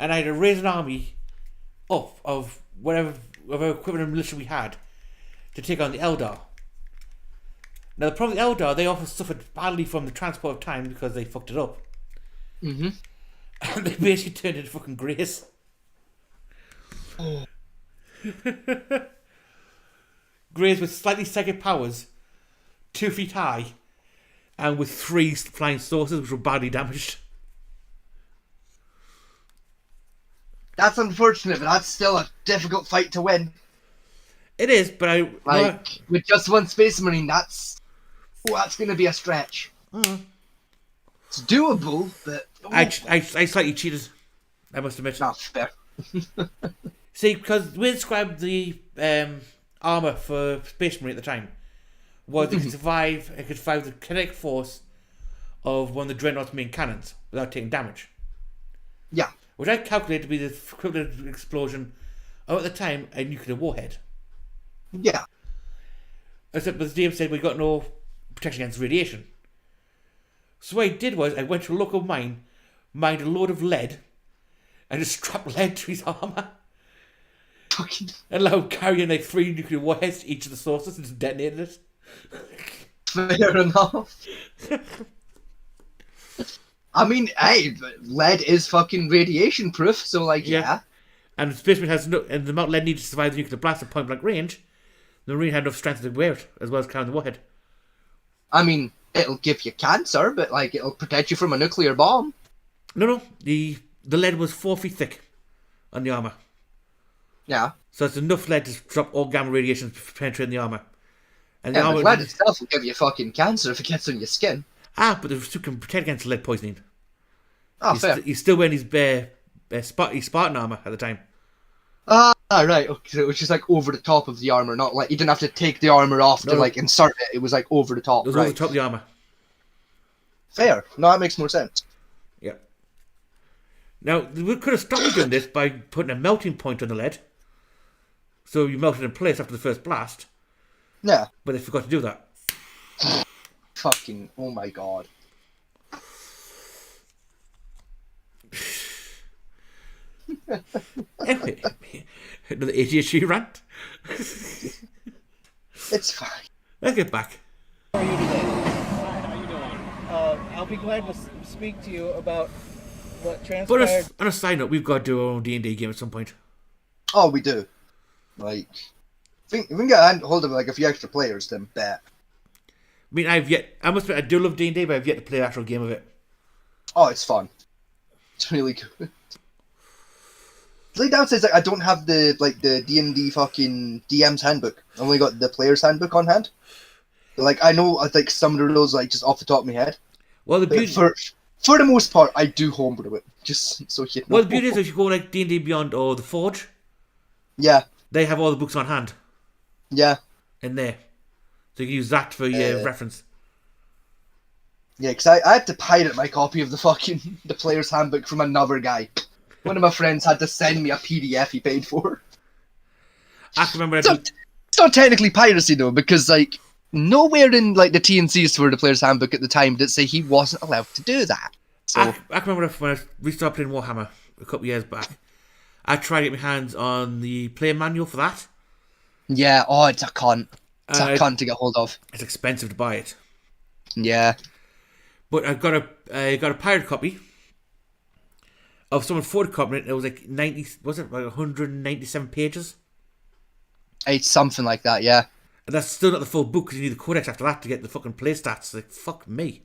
And I had to raise an army up of whatever equipment and militia we had to take on the Eldar. Now the problem with the Eldar, they also suffered badly from the transport of time because they fucked it up. Mm-hmm. And they basically turned into fucking grays. Oh. Greys with slightly psychic powers, 2 feet high, and with 3 flying saucers which were badly damaged. That's unfortunate, but that's still a difficult fight to win. It is, but with just one Space Marine, that's going to be a stretch. It's doable, but I slightly cheated. I must admit. Not fair. See, because we described the armor for Space Marine at the time was it could survive the kinetic force of one of the Dreadnought's main cannons without taking damage. Yeah. Which I calculated to be the equivalent explosion of, at the time, a nuclear warhead. Yeah. Except as DM said, we got no protection against radiation. So what I did was, I went to a local mine, mined a load of lead, and just strapped lead to his armour. And allowed carrying like 3 nuclear warheads to each of the sources and just detonated it. Fair enough. I mean, hey, lead is fucking radiation proof, so like, yeah. And the Spaceman has no, and the amount of lead needed to survive the nuclear blast at point blank range, the Marine had enough strength to wear it, as well as carrying the warhead. I mean, it'll give you cancer, but like, it'll protect you from a nuclear bomb. No, the lead was 4 feet thick on the armour. Yeah. So it's enough lead to drop all gamma radiation penetrating the armour. And the yeah, armour, but lead itself will give you fucking cancer if it gets on your skin. But the suit can protect against lead poisoning. Oh, fair. He's still wearing his Spartan armour at the time. Right. Okay, it was just like over the top of the armour, not like you didn't have to take the armour off to like insert it. It was like over the top. It was right. over the top of the armour. Fair. No, that makes more sense. Yeah. Now, we could have stopped me doing this by putting a melting point on the lead. So you melted in place after the first blast. Yeah. But they forgot to do that. Fucking, oh my god. Anyway, another ADHD rant. It's fine. Let's get back. How are you today? How you doing? I'll be glad to speak to you about what transpired. But on a side note, we've got to do our own D&D game at some point. Oh, we do. Like, if we can get hold of like a few extra players, then bet. I mean, I must admit, I do love D&D, but I've yet to play an actual game of it. Oh, it's fun. It's really good. The downside is like I don't have the D&D fucking DM's handbook. I only got the player's handbook on hand. But, like I know like some of the rules like just off the top of my head. Well, the beauty for the most part, I do homebrew it. Just so you know. Well, the beauty is if you go like D&D Beyond or the Forge. Yeah. They have all the books on hand. Yeah. In there, so you can use that for your reference. Yeah, because I had to pirate my copy of the player's handbook from another guy. One of my friends had to send me a PDF he paid for. I can remember. It's not technically piracy though, because like nowhere in like the T&Cs for the player's handbook at the time did it say he wasn't allowed to do that. So I can remember when I restarted playing Warhammer a couple of years back. I tried to get my hands on the player manual for that. Yeah, it's a cunt. It's a cunt to get hold of. It's expensive to buy it. Yeah. But I got a pirate copy of someone photocopying it. It was like 197 pages? It's something like that, yeah. And that's still not the full book because you need the codex after that to get the fucking play stats. Like, fuck me.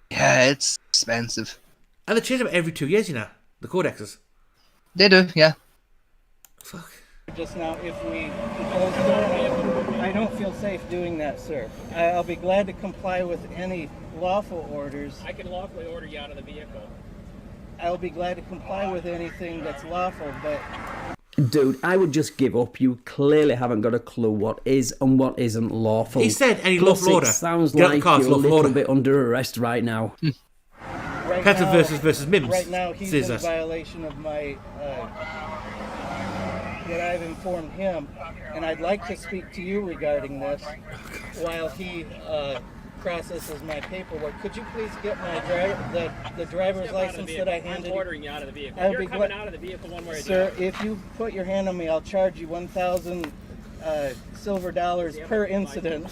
Yeah, it's expensive. And they change them every 2 years, you know, the codexes. They do, yeah. Fuck. Just now, if we close the door, I don't feel safe doing that, sir. I'll be glad to comply with any lawful orders. I can lawfully order you out of the vehicle. I'll be glad to comply with anything that's lawful, but... Dude, I would just give up. You clearly haven't got a clue what is and what isn't lawful. He said any Plus, lawful order. It sounds Get like you're a little bit under arrest right now. Petter versus Mims. Right now, he's says in that. violation of my... that I've informed him, and I'd like to speak to you regarding this while he processes my paperwork. Could you please get my the driver's license that I handed you? I'm ordering you out of the vehicle. You're coming out of the vehicle one way or the other. Sir, if you put your hand on me, I'll charge you 1,000 silver dollars per incident.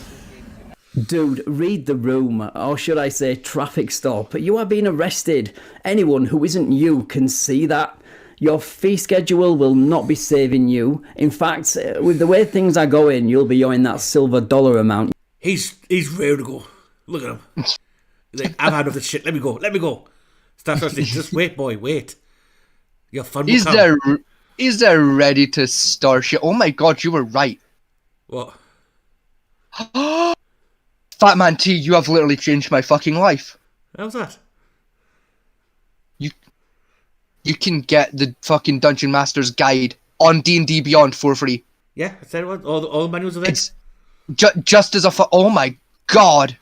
Dude, read the room, or should I say traffic stop. You are being arrested. Anyone who isn't you can see that. Your fee schedule will not be saving you. In fact, with the way things are going, you'll be owing that silver dollar amount. He's ready to go. Look at him. He's like, I've had enough of this shit. Let me go. Starts saying, just wait, boy, wait. Your fun will come. Is there ready to start shit? Oh my god, you were right. What? Fat Man T, you have literally changed my fucking life. How's that? You can get the fucking Dungeon Master's Guide on D&D Beyond for free. Yeah, I said what? All the manuals are there. It's just as a oh my god.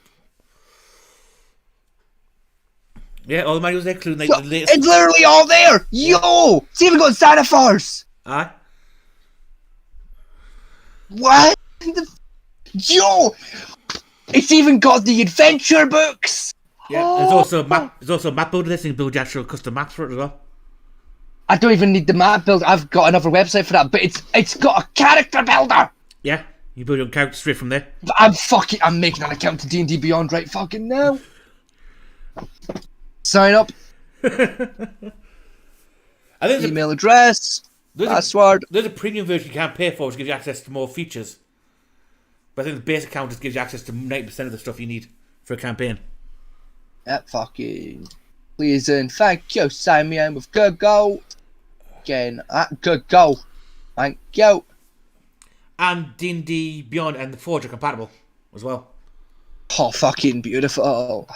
Yeah, all the manuals there, including like, the latest. It's literally all there. Yo, it's even got Santa Farce. Aye. What? Yo, it's even got the adventure books. Yeah, there's also a map builder. This thing build your actual custom maps for it as well. I don't even need the map build. I've got another website for that, but it's got a character builder. Yeah, you build your character straight from there. I'm making an account to D&D Beyond right fucking now. Sign up. Email address. Password. There's a premium version you can't pay for, which gives you access to more features. But I think the basic account just gives you access to 90% of the stuff you need for a campaign. Yep, fucking. Please and thank you. Sign me in with good goal. Again, good goal. Thank you. And D&D Beyond and the Forge are compatible as well. Oh, fucking beautiful.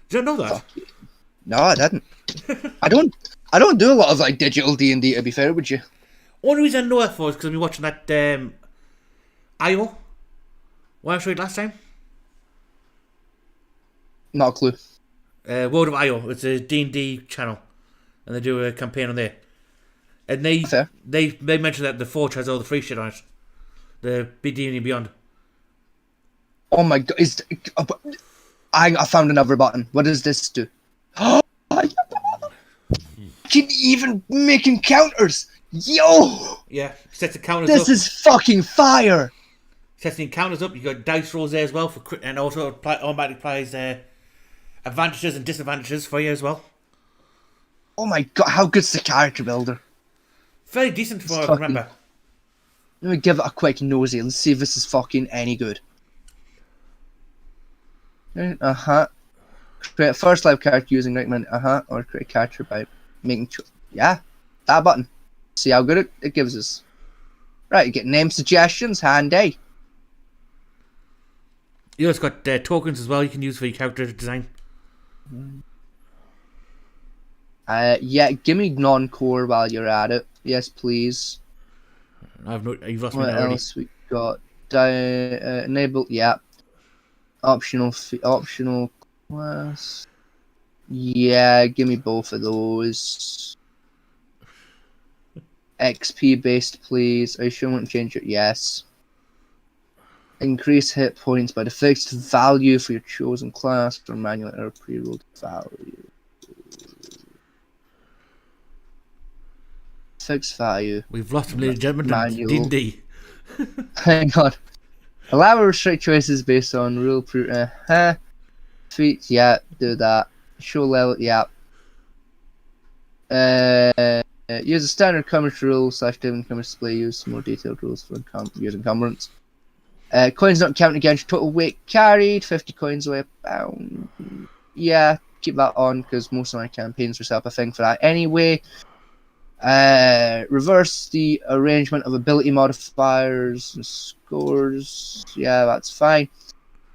Did you know that? No, I didn't. I don't do a lot of like digital D&D, to be fair, would you? Only reason I know that for is because I've been watching that IO. What I showed you last time? Not a clue. World of IO. It's a D&D channel, and they do a campaign on there. And they mentioned that the Forge has all the free shit on it. The D&D Beyond. Oh my god! I found another button. What does this do? Oh, I can even make encounters. Yo! Yeah, sets the counters this up. This is fucking fire. Sets the encounters up. You got dice rolls there as well for crit, and also automatically applies advantages and disadvantages for you as well. Oh my god! How good's the character builder? Very decent for what I remember. Let me give it a quick nosy. Let's see if this is fucking any good. Create a first live character using recommend or create a character by making yeah, that button. See how good it gives us. Right, you get name suggestions, handy. You also got tokens as well you can use for your character design. Yeah, give me non-core while you're at it. Yes, please. You've lost me what already. What else we got? Enable, yeah. Optional class. Yeah, give me both of those. XP based, please. Are you sure you want to change it? Yes. Increase hit points by the fixed value for your chosen class or manual or pre-rolled value. Fixed value. We've lost him, ladies and gentlemen. D&D. Hang on. Allow or restrict choices based on rule feats, yeah, do that. Show level, yeah. Use a standard encumbrance rule / David encumbrance display. Use more detailed rules for use encumbrance. Coins not counted against total weight carried. 50 coins away a pound. Yeah, keep that on because most of my campaigns will set up a thing for that anyway. Reverse the arrangement of ability modifiers and scores. Yeah, that's fine.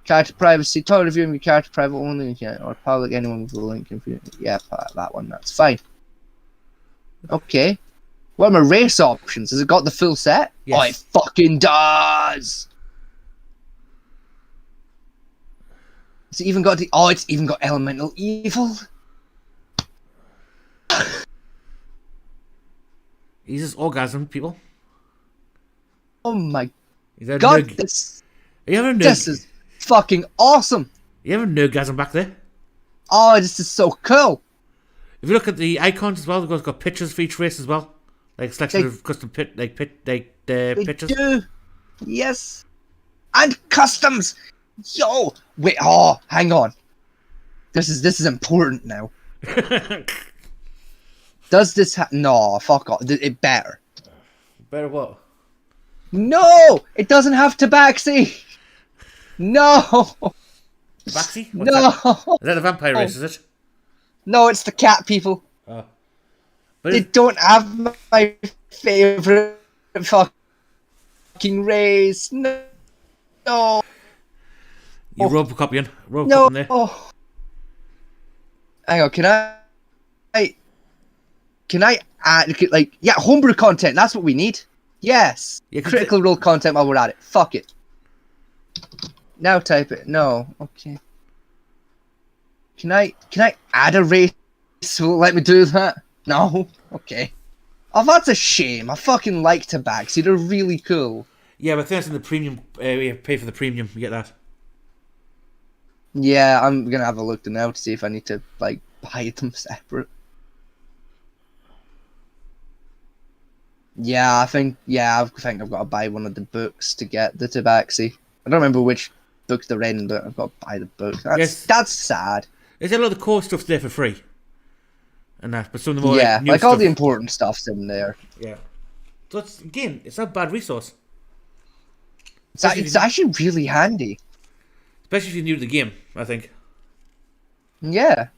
Character privacy. Total reviewing your character private only, or public. Anyone with a link. Yeah, that one. That's fine. Okay. What are my race options? Has it got the full set? Yes. Oh, it fucking does. It's even got the. Oh, it's even got elemental evil. He's just orgasm, people. Oh my god, this is fucking awesome. You have a nerdgasm back there. Oh, this is so cool. If you look at the icons as well, they've got pictures for each race as well. Like selection of custom pictures. Do. Yes. And customs. Yo, wait, hang on. This is important now. Does this no, fuck off. It better. Better what? No! It doesn't have tabaxi! No! Tabaxi? No! That? Is that a vampire race, is it? No, it's the cat people. Oh. But they don't have my favorite fucking race. No. No. You Robocoping. No. There. Hang on, can I add, like, yeah, homebrew content, that's what we need. Yes. Yeah, Critical Role content while we're at it. Fuck it. Now type it. No. Okay. Can I add a race? Will it let me do that? No? Okay. Oh, that's a shame. I fucking like Tabaxi. They're really cool. Yeah, but I think that's in the premium. You pay for the premium. You get that. Yeah, I'm gonna have a look now to see if I need to, like, buy them separate. Yeah, I think I've got to buy one of the books to get the Tabaxi. I don't remember which book they're in, but I've got to buy the book. That's sad. There's a lot of the core stuff there for free. And that, but some of the more like all the important stuff's in there. Yeah. So it's not a bad resource. It's actually really handy. Especially if you're new to the game, I think. Yeah.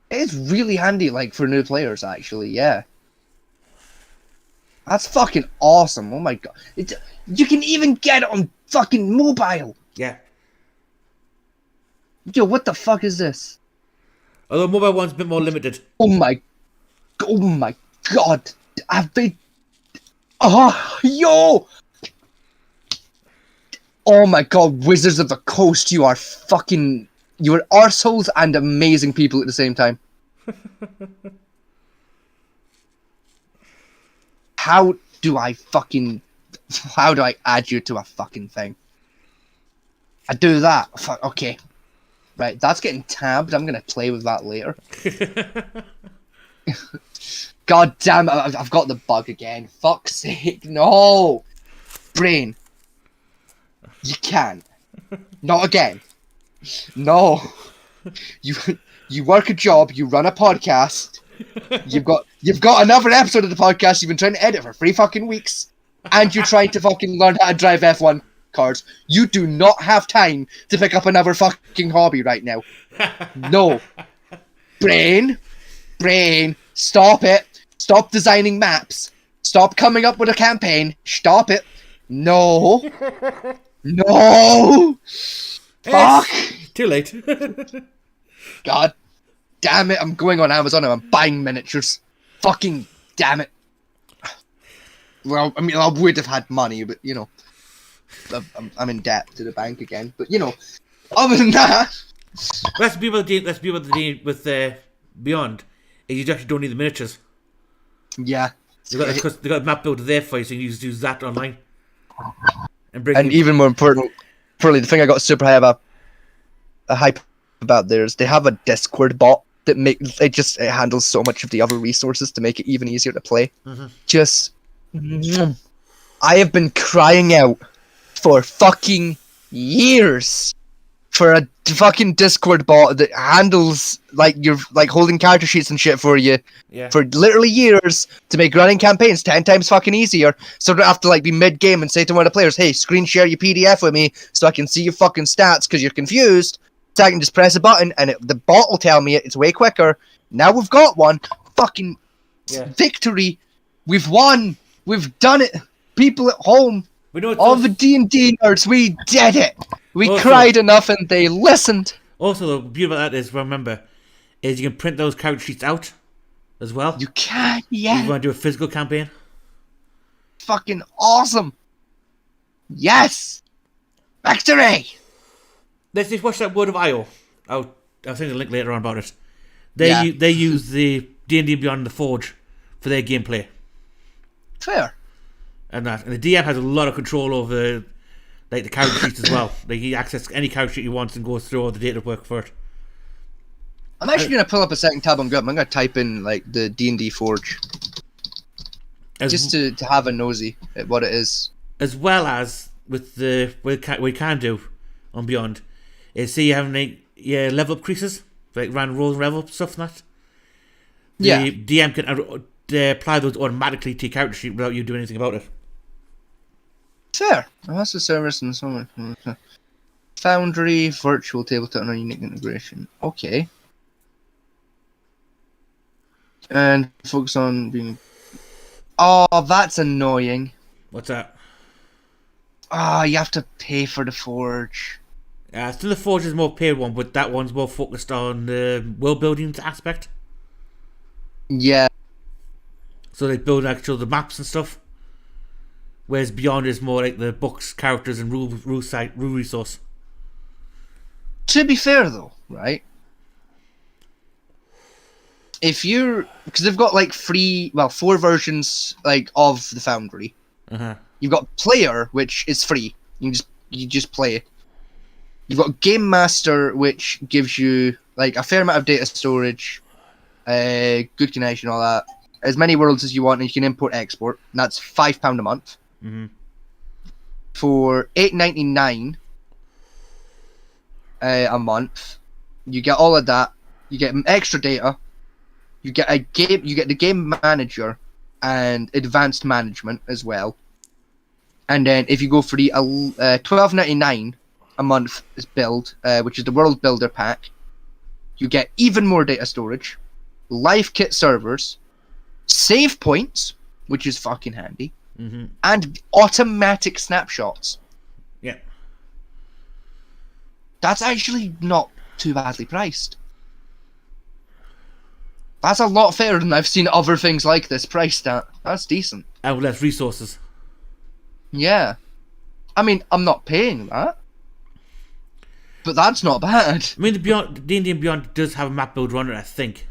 It's really handy, like, for new players, actually, yeah. That's fucking awesome. Oh my god. You can even get it on fucking mobile. Yeah. Yo, what the fuck is this? Although mobile one's a bit more limited. Oh my god. I've been... Oh, yo! Oh my god, Wizards of the Coast, you are fucking... You are arseholes and amazing people at the same time. How do I add you to a fucking thing? I do that. Fuck, okay. Right, that's getting tabbed. I'm gonna play with that later. God damn it, I've got the bug again. Fuck's sake, no! Brain. You can't. Not again. No. You work a job, you run a podcast, you've got another episode of the podcast you've been trying to edit for 3 fucking weeks, and you're trying to fucking learn how to drive F1 cars. You do not have time to pick up another fucking hobby right now. No. Brain, stop it. Stop designing maps. Stop coming up with a campaign. Stop it. No. No. Fuck. Too late. God damn it. I'm going on Amazon and I'm buying miniatures. Fucking damn it. Well, I mean, I would have had money, but, you know, I'm in debt to the bank again. But, you know, other than that... Let's be about the with Beyond. Is you actually don't need the miniatures. Yeah. They got a map builder there for you, so you can just use that online. And even more importantly, the thing I got super high about a hype about there is they have a Discord bot that it handles so much of the other resources to make it even easier to play. Mm-hmm. I have been crying out for fucking years for a fucking Discord bot that handles you're holding character sheets and shit for you for literally years to make running campaigns 10 times fucking easier, so I don't have to be mid-game and say to one of the players, hey, screen share your PDF with me so I can see your fucking stats because you're confused, so I can just press a button and the bot will tell me it's way quicker. Now we've got one. Fucking victory. We've won. We've done it. People at home, all the D&D nerds, we did it. We cried enough and they listened. Also, the beauty about that is, remember, is you can print those character sheets out as well. You can, yeah. If you want to do a physical campaign. Fucking awesome. Yes. Victory. Let's just watch that Word of IO. I'll send you a link later on about it. They use the D&D Beyond the Forge for their gameplay. Fair. And the DM has a lot of control over the character sheets as well. He accesses any character sheet he wants and goes through all the data work for it. I'm actually going to pull up a second tab on GitHub. I'm going to type in the D&D Forge. Just to have a nosy at what it is. As well as with what we can do on Beyond is see you having level up creases, like random rolls and level up stuff and that. The DM can apply those automatically to your character sheet without you doing anything about it. Fair. That's a service and so on. Foundry, virtual tabletop, and a unique integration. Okay. And focus on being... Oh, that's annoying. What's that? Ah, you have to pay for the Forge. Still the Forge is more paid one, but that one's more focused on the world building aspect. Yeah. So they build actual the maps and stuff. Whereas Beyond is more like the books, characters, and rule resource. To be fair though, right? If you're, because they've got like 4 versions like of the Foundry. You've got Player, which is free. You just play. You've got Game Master, which gives you like a fair amount of data storage, good connection, all that. As many worlds as you want, and you can import export. And that's £5 a month. For $8.99 a month, you get all of that. You get extra data. You get a game. You get the game manager and advanced management as well. And then if you go for the $12.99 a month is build, which is the World Builder pack, you get even more data storage, live kit servers, save points, which is fucking handy, and automatic snapshots. Yeah. That's actually not too badly priced. That's a lot fairer than I've seen other things like this priced at. That's decent. And with less resources. Yeah. I mean, I'm not paying that. But that's not bad. I mean, the D&D and Beyond does have a map builder on it, I think.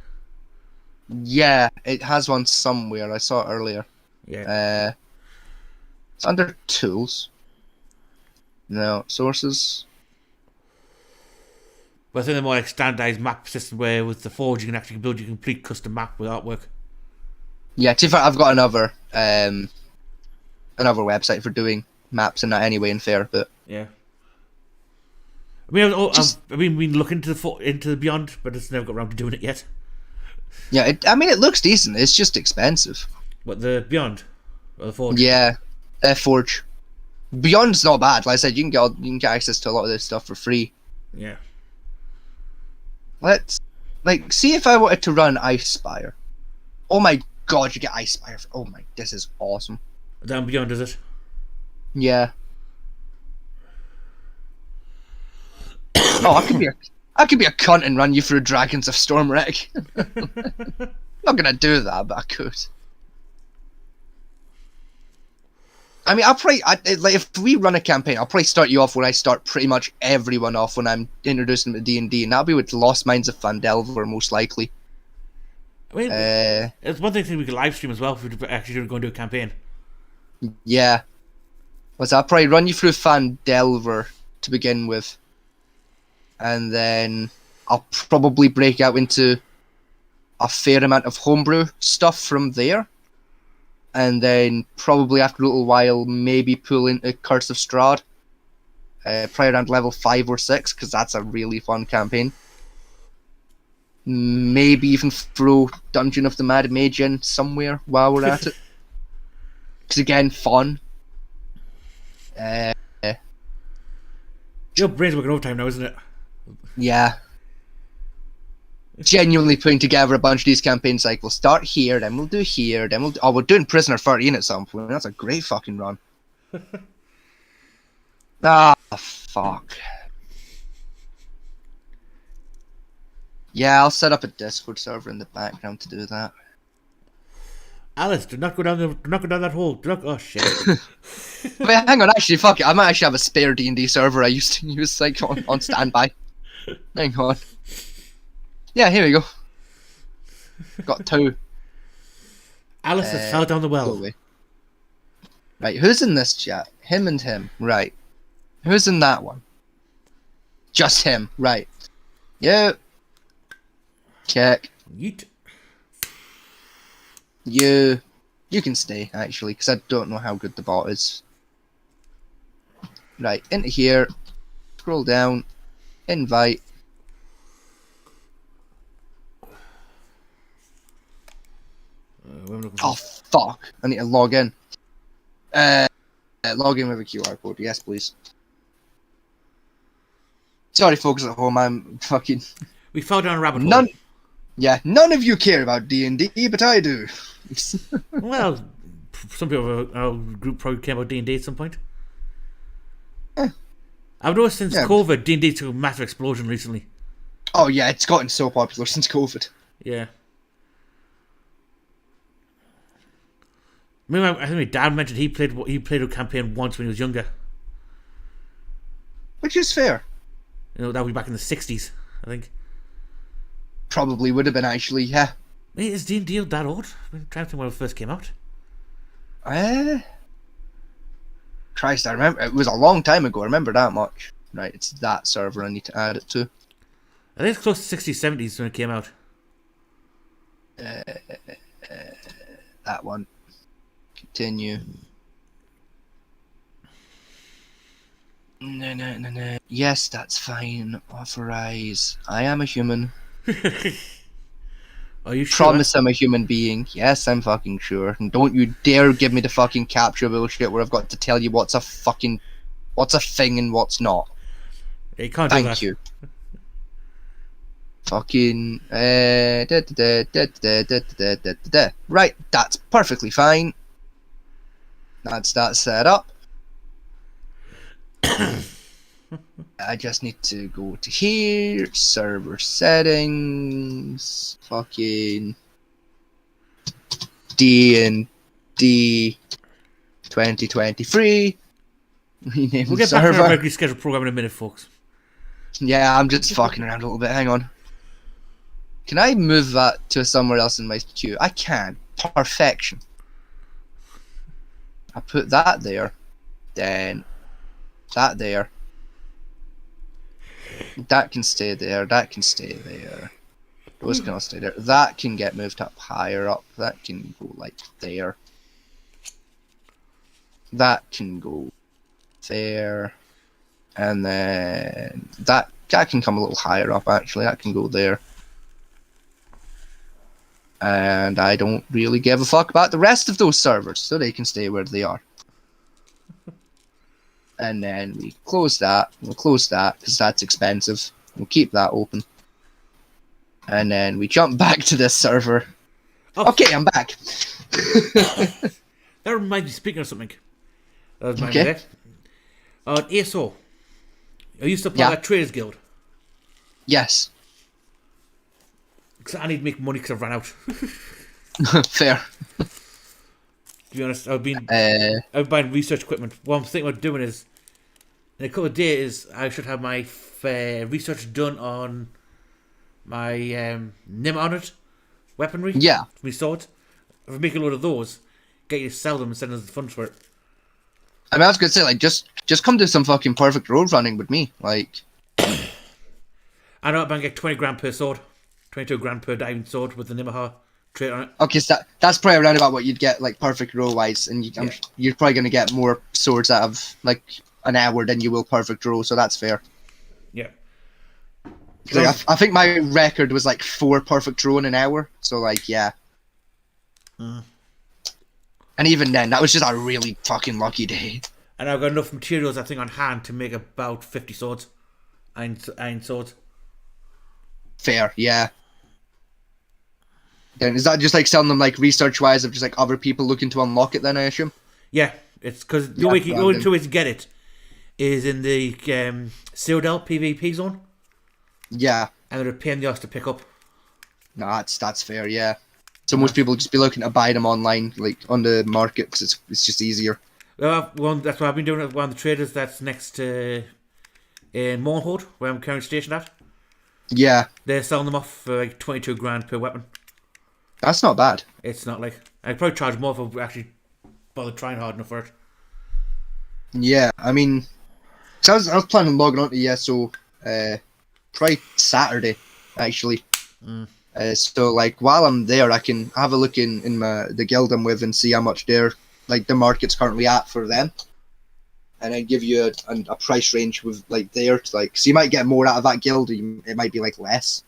Yeah, it has one somewhere. I saw it earlier. Yeah. It's under tools. No, sources. But I think they're more like standardized map system where with the Forge you can actually build your complete custom map with artwork. Yeah, to be fair, I've got another website for doing maps and that anyway, in fair, but yeah. I mean, I've been looking into the Beyond, but it's never got around to doing it yet. Yeah, it looks decent. It's just expensive. What, the Beyond or the Forge? Yeah, Forge. Beyond's not bad. Like I said, you can get access to a lot of this stuff for free. Yeah. Let's see if I wanted to run Ice Spire. Oh my god, you get Ice Spire. Oh my, this is awesome. Down Beyond, is it? Yeah. Oh, I could be a cunt and run you through Dragons of Stormwreck. Not gonna do that, but I could. I mean, if we run a campaign, I'll probably start you off when I start pretty much everyone off when I'm introducing them to D&D, and that'll be with Lost Mines of Phandelver, most likely. I mean, it's one thing we could live stream as well if we're actually going to do a campaign. Yeah. I'll probably run you through Phandelver to begin with. And then I'll probably break out into a fair amount of homebrew stuff from there. And then probably after a little while, maybe pull into Curse of Strahd. Probably around level 5 or 6, because that's a really fun campaign. Maybe even throw Dungeon of the Mad Mage in somewhere while we're at it. Because again, fun. Your brain's working overtime now, isn't it? Yeah. Genuinely putting together a bunch of these campaigns, like we'll start here, then we'll do here, then we're doing Prisoner 13 at some point. That's a great fucking run. Fuck. Yeah, I'll set up a Discord server in the background to do that. Alice, do not go down that hole. Oh shit. Wait, hang on, actually, fuck it. I might actually have a spare D&D server I used to use like on standby. Hang on. Yeah, here we go. Got 2. Alice has fell down the well. Right, who's in this chat? Him and him. Right. Who's in that one? Just him. Right. Yeah. Check. Yeet. You can stay, actually, because I don't know how good the bot is. Right, into here. Scroll down. Invite. We're looking for. Oh fuck! I need to log in. Log in with a QR code. Yes, please. Sorry, folks at home. I'm fucking. We fell down a rabbit hole. Yeah, none of you care about D&D, but I do. Well, some people of our group probably care about D&D at some point. I've noticed since COVID, D&D took a massive explosion recently. Oh yeah, it's gotten so popular since COVID. Yeah. I think my dad mentioned he played a campaign once when he was younger. Which is fair. You know, that would be back in the 60s, I think. Probably would have been, actually, yeah. Wait, is D&D that old? I'm trying to think when it first came out. Christ, I remember. It was a long time ago, I remember that much. Right, it's that server I need to add it to. I think it's close to 60s, 70s when it came out. That one. Continue. No. Yes, that's fine. Authorize. I am a human. Are you sure? Promise I'm a human being. Yes, I'm fucking sure. And don't you dare give me the fucking capture bullshit where I've got to tell you what's a thing and what's not. You can't do that. Thank you. Fucking right, that's perfectly fine. That's that set up. I just need to go to here, server settings, fucking D&D 2023. Rename we'll get server. back to our regularly scheduled program in a minute, folks. Yeah, I'm just fucking around a little bit. Hang on. Can I move that to somewhere else in my queue? I can. Perfection. I put that there. Then that there. That can stay there. That can stay there. Those can all stay there. That can get moved up higher up. That can go like there. That can go there. And then that can come a little higher up actually. That can go there. And I don't really give a fuck about the rest of those servers, so they can stay where they are. And then we close that. We'll close that because that's expensive. We'll keep that open. And then we jump back to this server. Oh. Okay, I'm back. That reminds me, speaking of something. That was my idea. On ASO, I used to play that Traders Guild. Yes. Because I need to make money because I've run out. Fair. To be honest, I've been buying research equipment. What I'm thinking about doing is, in a couple of days, I should have my research done on my Nim-honored weaponry. Yeah. My swords. If I make a load of those, get you to sell them and send us the funds for it. I mean, I was gonna say, like, just come do some fucking perfect road running with me, like. I know I can get 20 grand per sword, 22 grand per diamond sword with the Nemaha trait on it. Okay, so that's probably around about what you'd get, like, perfect row wise, and you're probably gonna get more swords out of like an hour than you will perfect row, so that's fair. Yeah. Like, I think my record was like 4 perfect row in an hour, so like yeah. And even then, that was just a really fucking lucky day. And I've got enough materials, I think, on hand to make about 50 swords. Iron swords. Fair, yeah. Then is that just like selling them like research-wise of just like other people looking to unlock it then, I assume? Yeah, it's because the only two ways to get it is in the Citadel PvP zone. Yeah. And they're a pain in the ass to pick up. No, that's fair, yeah. So most people just be looking to buy them online, like on the market, because it's just easier. Well, that's what I've been doing at one of the traders that's next to in Mournhold, where I'm currently stationed at. Yeah. They're selling them off for like 22 grand per weapon. That's not bad. It's not like... I'd probably charge more if I actually bothered trying hard enough for it. Yeah, I mean... So I was planning on logging on to ESO probably Saturday, actually. So like while I'm there, I can have a look in the guild I'm with and see how much the market's currently at for them, and then give you a price range with like there to like. So you might get more out of that guild. It might be like less.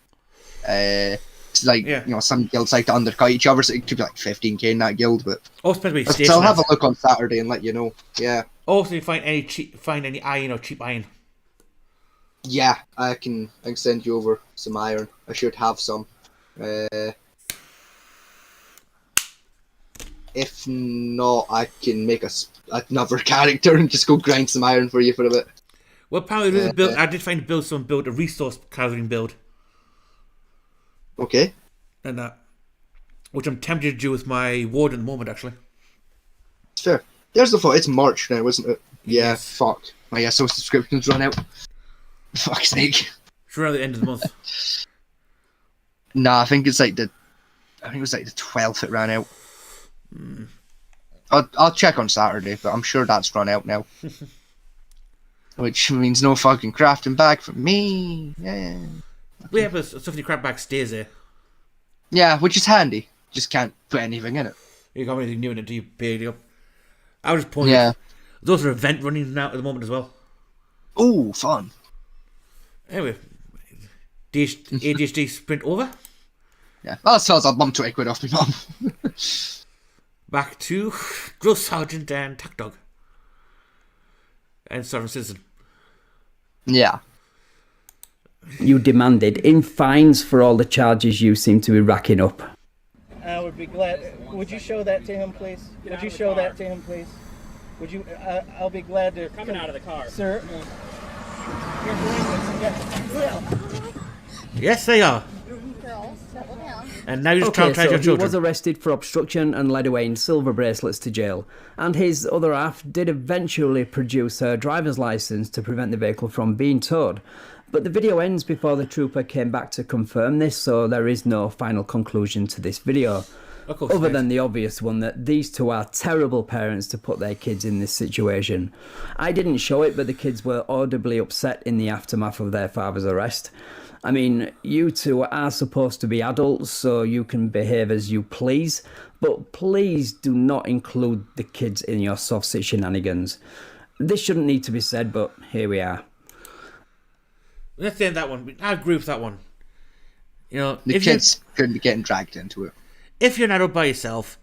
It's like, you know, some guilds like to undercut each other, so it could be like 15k in that guild, but especially I'll have a look on Saturday and let you know. Yeah. Also, you find any iron or cheap iron. Yeah, I can send you over some iron. I should have some. If not, I can make another character and just go grind some iron for you for a bit. Well, apparently, I did find a resource gathering build. Okay. And which I'm tempted to do with my ward at the moment, actually. Sure. There's the thought. It's March now, isn't it? Yeah. Yes. Fuck. Oh yeah. So subscriptions run out. Fuck's sake. It's around the end of the month. Nah, I think it's like it was like the 12th it ran out. I'll check on Saturday, but I'm sure that's run out now. Which means no fucking crafting bag for me. Yeah. We have a stuff in your crap bag stays there. Yeah, which is handy. Just can't put anything in it. You got anything new in it until you pay it up. I was just pointing. Yeah. There's also an event running now at the moment as well. Oh, fun. Anyway, ADHD sprint over. Yeah, well, that sells. I'll bump 20 quid off me mum. Back to Drill Sergeant and Tack Dog. And Sovereign Citizen. Yeah. You demanded in fines for all the charges you seem to be racking up. I would be glad. Would you show that to him, please? Would you show that to him, please? Would you? I'll be glad to. Coming out of the car, sir. You're doing this. Yes, they are. And now you're trying to your children. He was arrested for obstruction and led away in silver bracelets to jail. And his other half did eventually produce her driver's license to prevent the vehicle from being towed. But the video ends before the trooper came back to confirm this, so there is no final conclusion to this video. Other than the obvious one that these two are terrible parents to put their kids in this situation. I didn't show it, but the kids were audibly upset in the aftermath of their father's arrest. I mean, you two are supposed to be adults, so you can behave as you please, but please do not include the kids in your sausage shenanigans. This shouldn't need to be said, but here we are. Let's end that one. I agree with that one. You know, the kids couldn't be getting dragged into it. If you're an adult by yourself,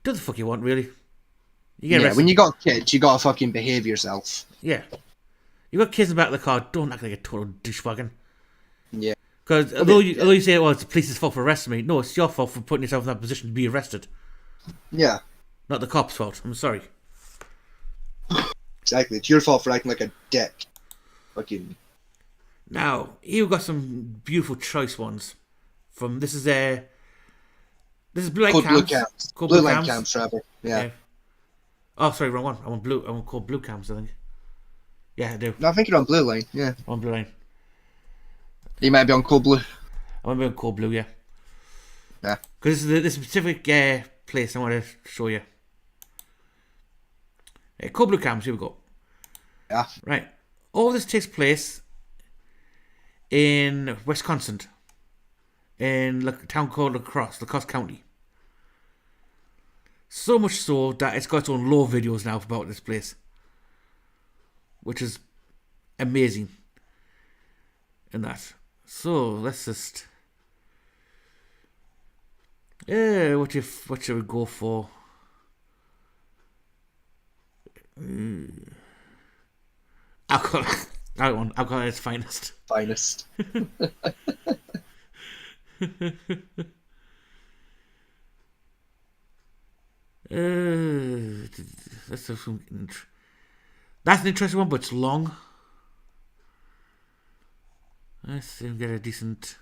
do the fuck you want, really. You get arrested. When you got kids, you gotta fucking behave yourself. Yeah. You got kids in the back of the car, don't act like a total douchebagging. Yeah. Because although you say, well, it's the police's fault for arresting me, no, it's your fault for putting yourself in that position to be arrested. Yeah. Not the cop's fault. I'm sorry. Exactly. It's your fault for acting like a dick. Fucking. Now, you've got some beautiful choice ones. From this is Blue Light Cams. Blue Light Cams, Trevor. Yeah. Okay. Oh, sorry, wrong one. I want called Blue Cams, I think. Yeah, I do. No, I think you're on Blue Line. Yeah. On Blue Line. You might be on Cold Blue. I might be on Cold Blue, yeah. Yeah. Because this is the specific place I want to show you. Cold Blue Cams, here we go. Yeah. Right. All this takes place in Wisconsin. In a town called Lacoste County. So much so that it's got its own law videos now about this place. Which is amazing. And that. So let's just what should we go for? Alcohol at its finest. Finest. That's an interesting one, but it's long. Let's see if we get a decent.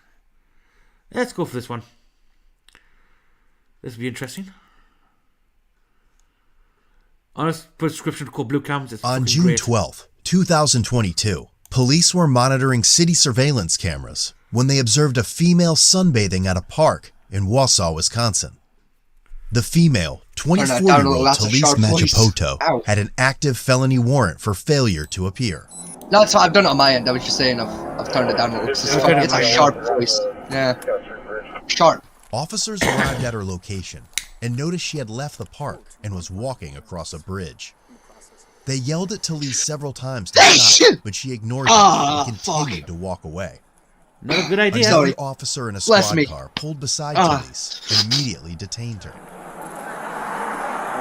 Let's go for this one. This will be interesting. On a prescription called Blue Cams. On June 12th, 2022, police were monitoring city surveillance cameras when they observed a female sunbathing at a park in Wausau, Wisconsin. The female, 24-year-old Talise Machapoto, had an active felony warrant for failure to appear. No, that's fine. I've done it on my end. I was just saying I've turned it down. It's a sharp voice. Yeah. Sharp. Officers arrived at her location and noticed she had left the park and was walking across a bridge. They yelled at Talise several times to stop, but she ignored them and continued to walk away. Not a good idea. Another officer in a squad car pulled beside police and immediately detained her.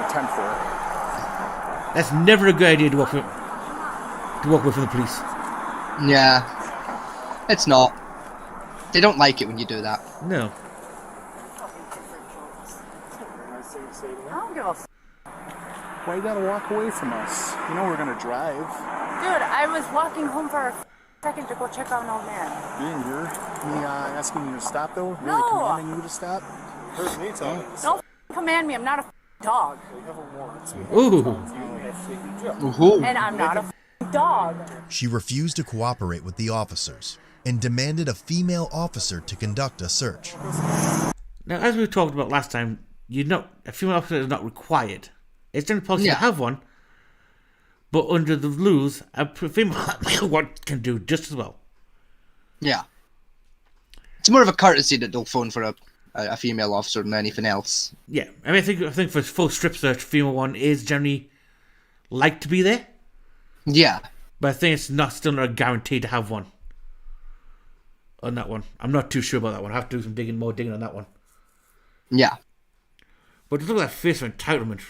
10-4. That's never a good idea to walk away from the police. Yeah, it's not. They don't like it when you do that. No. I don't give a f. Why you gotta walk away from us? You know we're gonna drive. Dude, I was walking home for a second to go check out an old man. Being here, me asking you to stop though, really No. commanding you to stop. Hurt me, tell me. Don't command me. I'm not a dog. Ooh. And I'm not a dog. She refused to cooperate with the officers and demanded a female officer to conduct a search. Now, as we talked about last time, a female officer is not required. It's generally possible to have one, but under the rules, a female one can do just as well. Yeah. It's more of a courtesy that they'll phone for a female officer than anything else. Yeah, I mean, I think for full strip search, female one is generally like to be there. Yeah, but I think it's still not a guarantee to have one. On that one, I'm not too sure about that one. I have to do some more digging on that one. Yeah, but look at that face of entitlement.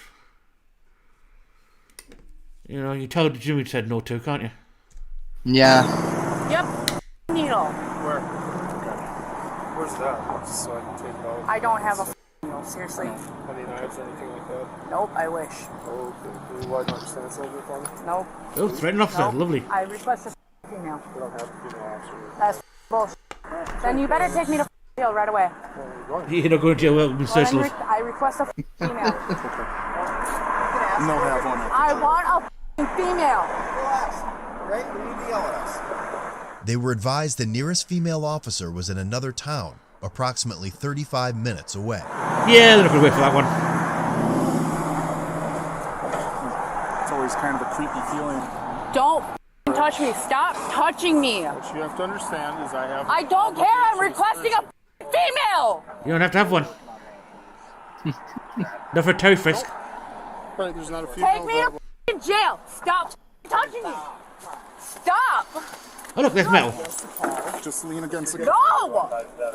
You know, you tell Jimmy said no to, can't you? Yeah. Yep. Needle. Where? Where's that? So I can take it out. I don't have a needle, seriously. Any knives or anything like that? Nope, I wish. Oh, okay. Can you widen up your stance a little bit for me? Nope. Oh, threatening officer, Nope. lovely. I request a female. We don't have a female officer. That's bullshit. Then you better take me to jail right away. You're not going to jail. Well, be socialist. I request a female. No have one. I want a female. Right? We need to yell at us. They were advised the nearest female officer was in another town, approximately 35 minutes away. Yeah, they're not going to wait for that one. It's always kind of a creepy feeling. Don't touch me. Stop touching me. What you have to understand is I don't care. I'm requesting a female. You don't have to have one. Not for Terry Frisk. Right, there's not a female. Take me to jail. Stop touching me. Stop. Oh, look, there's metal. Just lean against the... No.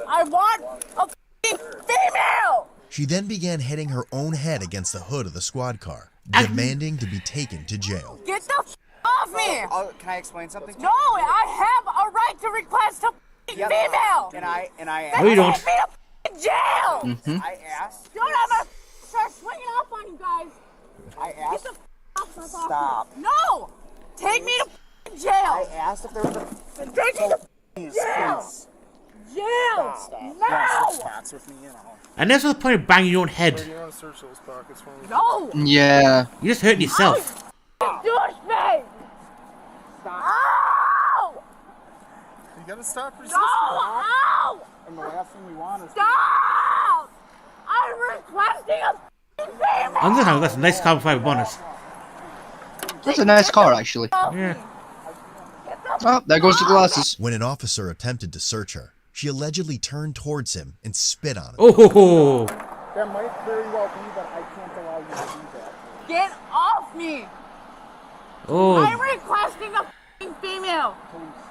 I want a female. She then began hitting her own head against the hood of the squad car, demanding to be taken to jail. Get the off me. Can I explain something? No, I have a right to request a female. And I No, you don't. Take me to jail. Mm-hmm. I asked. Don't ever start swinging up on you guys. I asked. Get the off my property. Stop. No. Take me to jail. I asked if there was a... Take me to jail. Jail. Switch No. spots with me, you know. And that's the point of banging your own head. Do you want to search those pockets for me? No. Yeah. You're just hurting yourself. Douchebag. Ow. You gotta stop resisting. No. Ow. And the last thing we want is... Stop. I'm requesting a female. On the other hand, that's a nice carbon fiber bonnet. That's a nice car, actually. Yeah. Oh, there goes the glasses. When an officer attempted to search her, she allegedly turned towards him and spit on him. Oh! That might very well be, but I can't allow you to do that. Get off me. Oh. I'm requesting a female.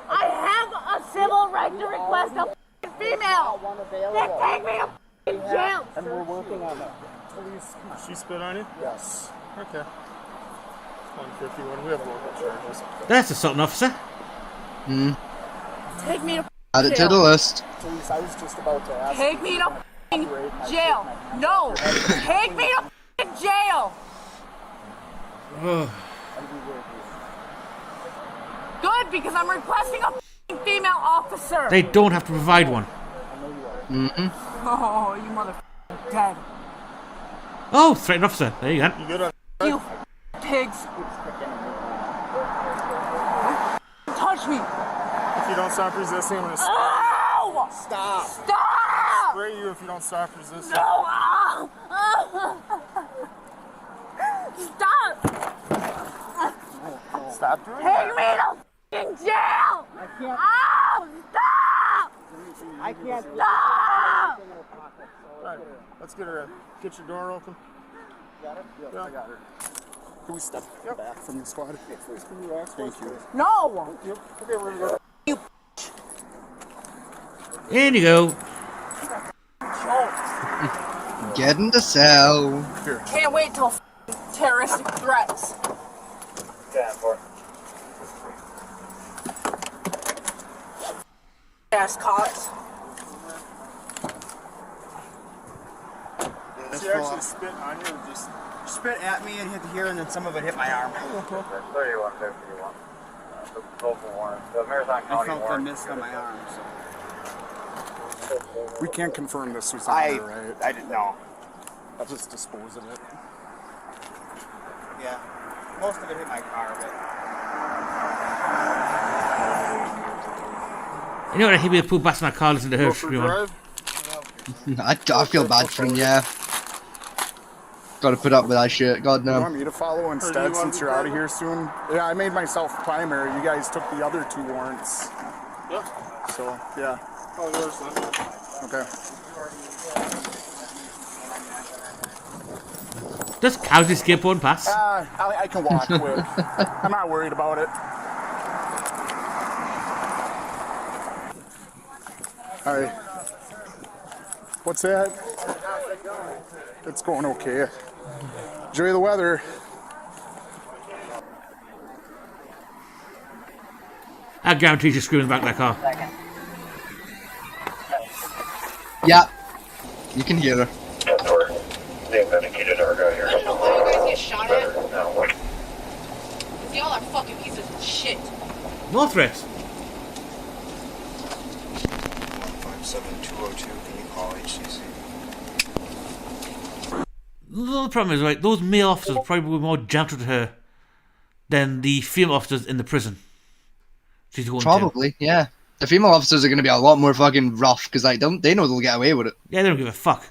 I have a civil right to request a female. Then take me to jail. And we're working on that. Police, she spit on you? Yes. Okay. 151. We have local charges. That's assault officer. Hmm. Take me to Add it to the list. Police, I was just about to ask. Take me to jail. No. Take me to jail. Good, because I'm requesting a female officer. They don't have to provide one. Mm-mm. Oh, you mother dead. Oh, threatened officer. There you go. You good on You pigs. Touch me. If you don't stop resisting, I'm gonna Ow! stop. Stop! Spray you if you don't stop resisting. No! Ow! Stop! Stop doing Take that. me to f***ing jail! I can't. Ow! Stop! I can't. Stop! Alright, let's get her in. Get your door open. Got it? Yeah, I got her. Can we step back from the squad? Please, can you ask? Thank you. No! Yep. Okay, we're gonna go. You In you go. Get in the cell. Can't wait till terroristic threats. Ass cops. Did you actually spit on you or just spit at me and hit here, and then some of it hit my arm? 3151. Local warrant. The Marathon County I felt the warrant. mist on my arm. So. We can't confirm this was on her, right? I didn't know. I'll just dispose of it. Yeah, most of it hit my car, but. You know what? I hate me to put back my car in the house. I feel bad for him, yeah. Gotta put up with that shit, god You no. want me to follow instead since you're out of here soon? Yeah, I made myself primary. You guys took the other 2 warrants. Yeah. So, yeah. Oh, yours then. Okay. Does Cowsy skateboard pass? I can walk quick. I'm not worried about it. Alright. What's that? It's going okay. Enjoy the weather. I guarantee she's screaming back in that car. Yeah. You can hear her. They investigated our guy here. You guys get shot at? No. Y'all are fucking pieces of shit. No threats. 57202, can you call HCC? The problem is, right, those male officers probably were more gentle to her than the female officers in the prison. She's going Probably, yeah. The female officers are going to be a lot more fucking rough because they know they'll get away with it. Yeah, they don't give a fuck.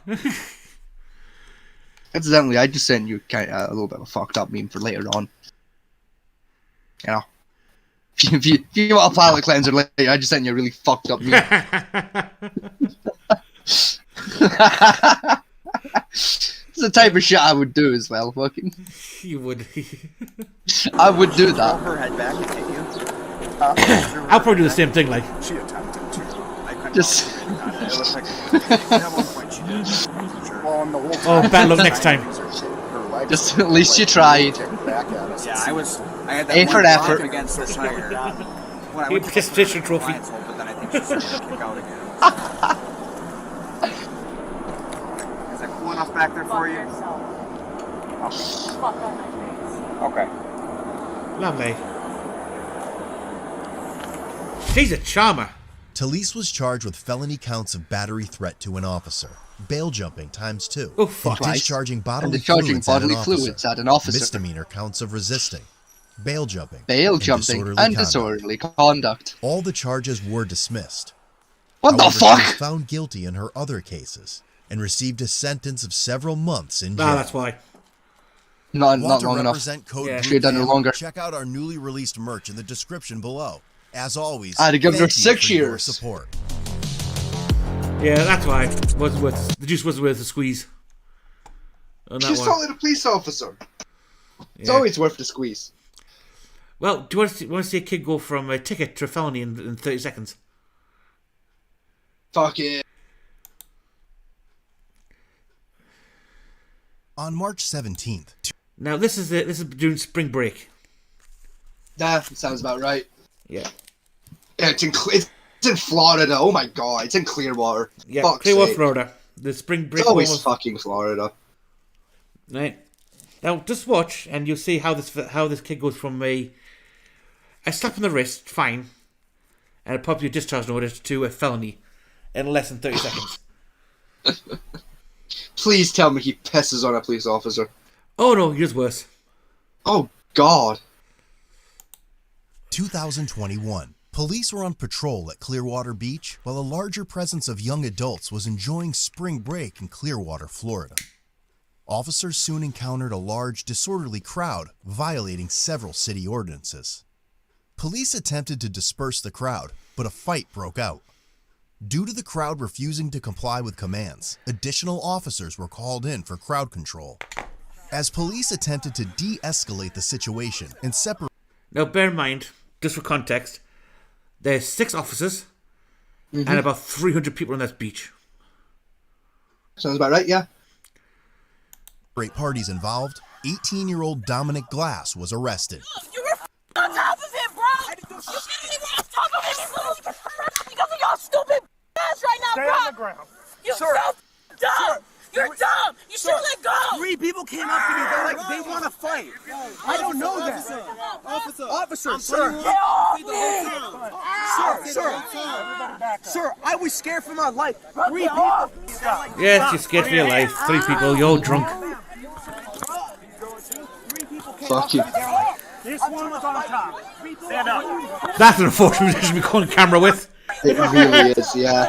Incidentally, I just sent you kind of a little bit of a fucked up meme for later on. You know, if you want a palate cleanser later, I just sent you a really fucked up meme. It's the type of shit I would do as well, fucking. You would. I would do that. Her head back and hit you. I'll probably do the same thing, like. She attempted to. I couldn't Just. It looked like at one point she did. Well, and the whole Oh, time bad luck next time. Just at least you tried. Yeah, I had that A one for block effort. against the tire. When I A went to participation trophy. but then I think she started to kick out again. Is that cool enough back there for you? Fuck on my face. Okay. Lovely. She's a charmer. Talise was charged with felony counts of battery threat to an officer, bail jumping ×2, Oh, fuck. and discharging bodily And discharging fluids, at, bodily an fluids at an officer. misdemeanor counts of resisting, bail jumping, Bail jumping and disorderly conduct. All the charges were dismissed. What the However, fuck? She was found guilty in her other cases and received a sentence of several months in jail. Ah, that's why. Not Want to long enough. represent Code Yeah. Blue Should've done it Cam? longer. Check out our newly released merch in the description below. As always, I'd have given her thank you 6 for your years. support. Yeah, that's why. Wasn't worth the juice wasn't worth the squeeze. On that She's one. totally a police officer. It's Yeah. always worth the squeeze. Well, do you want to see a kid go from a ticket to a felony in 30 seconds? Fuck it. On March 17th, Now this is during spring break. That sounds about right. Yeah. Yeah, it's in Florida. Oh my god, it's in Clearwater. Yeah, Fuck's Clearwater, sake. Florida. The spring break. It's always almost- fucking Florida. Right. Now just watch, and you'll see how this kid goes from a slap on the wrist, fine, and a public discharge notice to a felony in less than 30 seconds. Please tell me he pisses on a police officer. Oh no, here's worse. Oh god. 2021. Police were on patrol at Clearwater Beach while a larger presence of young adults was enjoying spring break in Clearwater, Florida. Officers soon encountered a large, disorderly crowd violating several city ordinances. Police attempted to disperse the crowd, but a fight broke out. Due to the crowd refusing to comply with commands, additional officers were called in for crowd control. As police attempted to de-escalate the situation and separate... Now bear in mind, just for context, there's 6 officers and about 300 people on that beach. Sounds about right, yeah. Great parties involved. 18-year-old Dominic Glass was arrested. You were on top of it, bro! You shouldn't even on top of it! He's literally just because of y'all stupid ass right now, Stay bro! on the ground. You're Sir. so dumb! Sir. You're dumb! You should let go! 3 people came up to me. They're like, they want to fight. I don't know that. Officer, sir. Get off me! Sir, I was scared for my life. 3 Get people. off! Yes, you're scared for your life. 3 people, you're drunk. Fuck you. This one was on top. Stand up. That's an unfortunate position to be caught on camera with. It really is, yeah.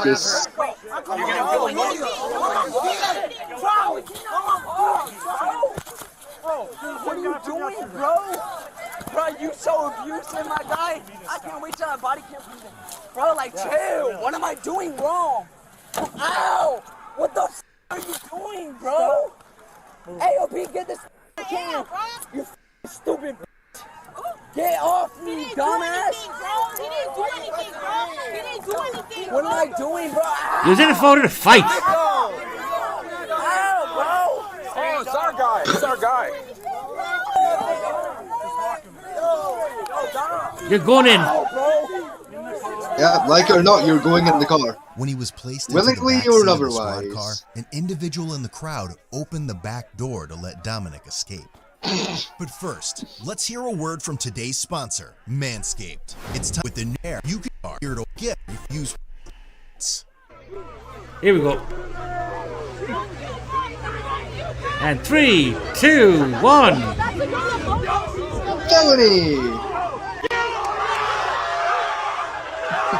Just... What are you doing, bro? Bro, you so abusive, my guy. I can't wait till that body cam comes in. Bro, like, chill. What am I doing wrong? Ow! What the f are you doing, bro? AOP, get this cam. You stupid. Get off me, dumbass. He didn't do anything, bro. He didn't do anything. What am I doing, bro? He was in a photo to fight. Ow, bro. Oh, it's our guy. It's our guy. You're going in. Yeah, like it or not, you're going in the car. When he was placed into the Willingly back or seat of the squad otherwise. car, an individual in the crowd opened the back door to let Dominic escape. But first, let's hear a word from today's sponsor, Manscaped. It's time with the air you can here to get use. Here we go. And 3, 2, 1. Felony!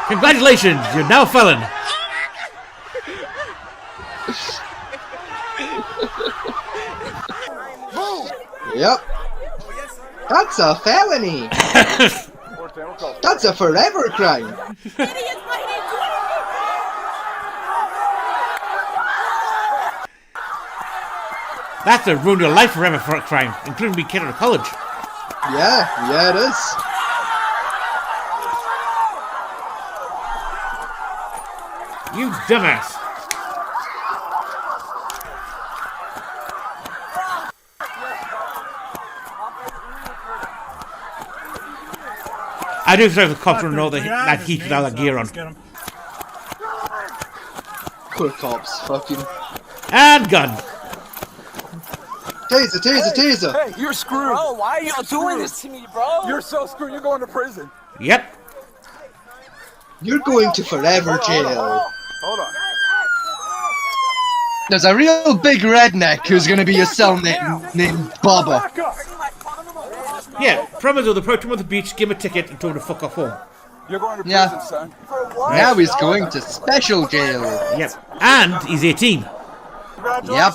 Congratulations, you're now a felon. Yep. That's a felony. That's a forever crime. That's a ruin your life forever for a crime, including being kicked out of college. Yeah, it is. You dumbass. I do expect the cops to know that he's without that gear on. Poor cops, fucking. And gun. Taser. Hey, you're screwed. Bro, why are you doing this to me, bro? You're so screwed. You're going to prison. Yep. You're going to forever jail. Hold on. There's a real big redneck who's gonna be your cellmate named Bubba. Yeah, promise to approach him on the beach, give him a ticket, and tell him to fuck off home. You're going to prison, son. Now he's going to special jail. Yep. And he's 18. Yep.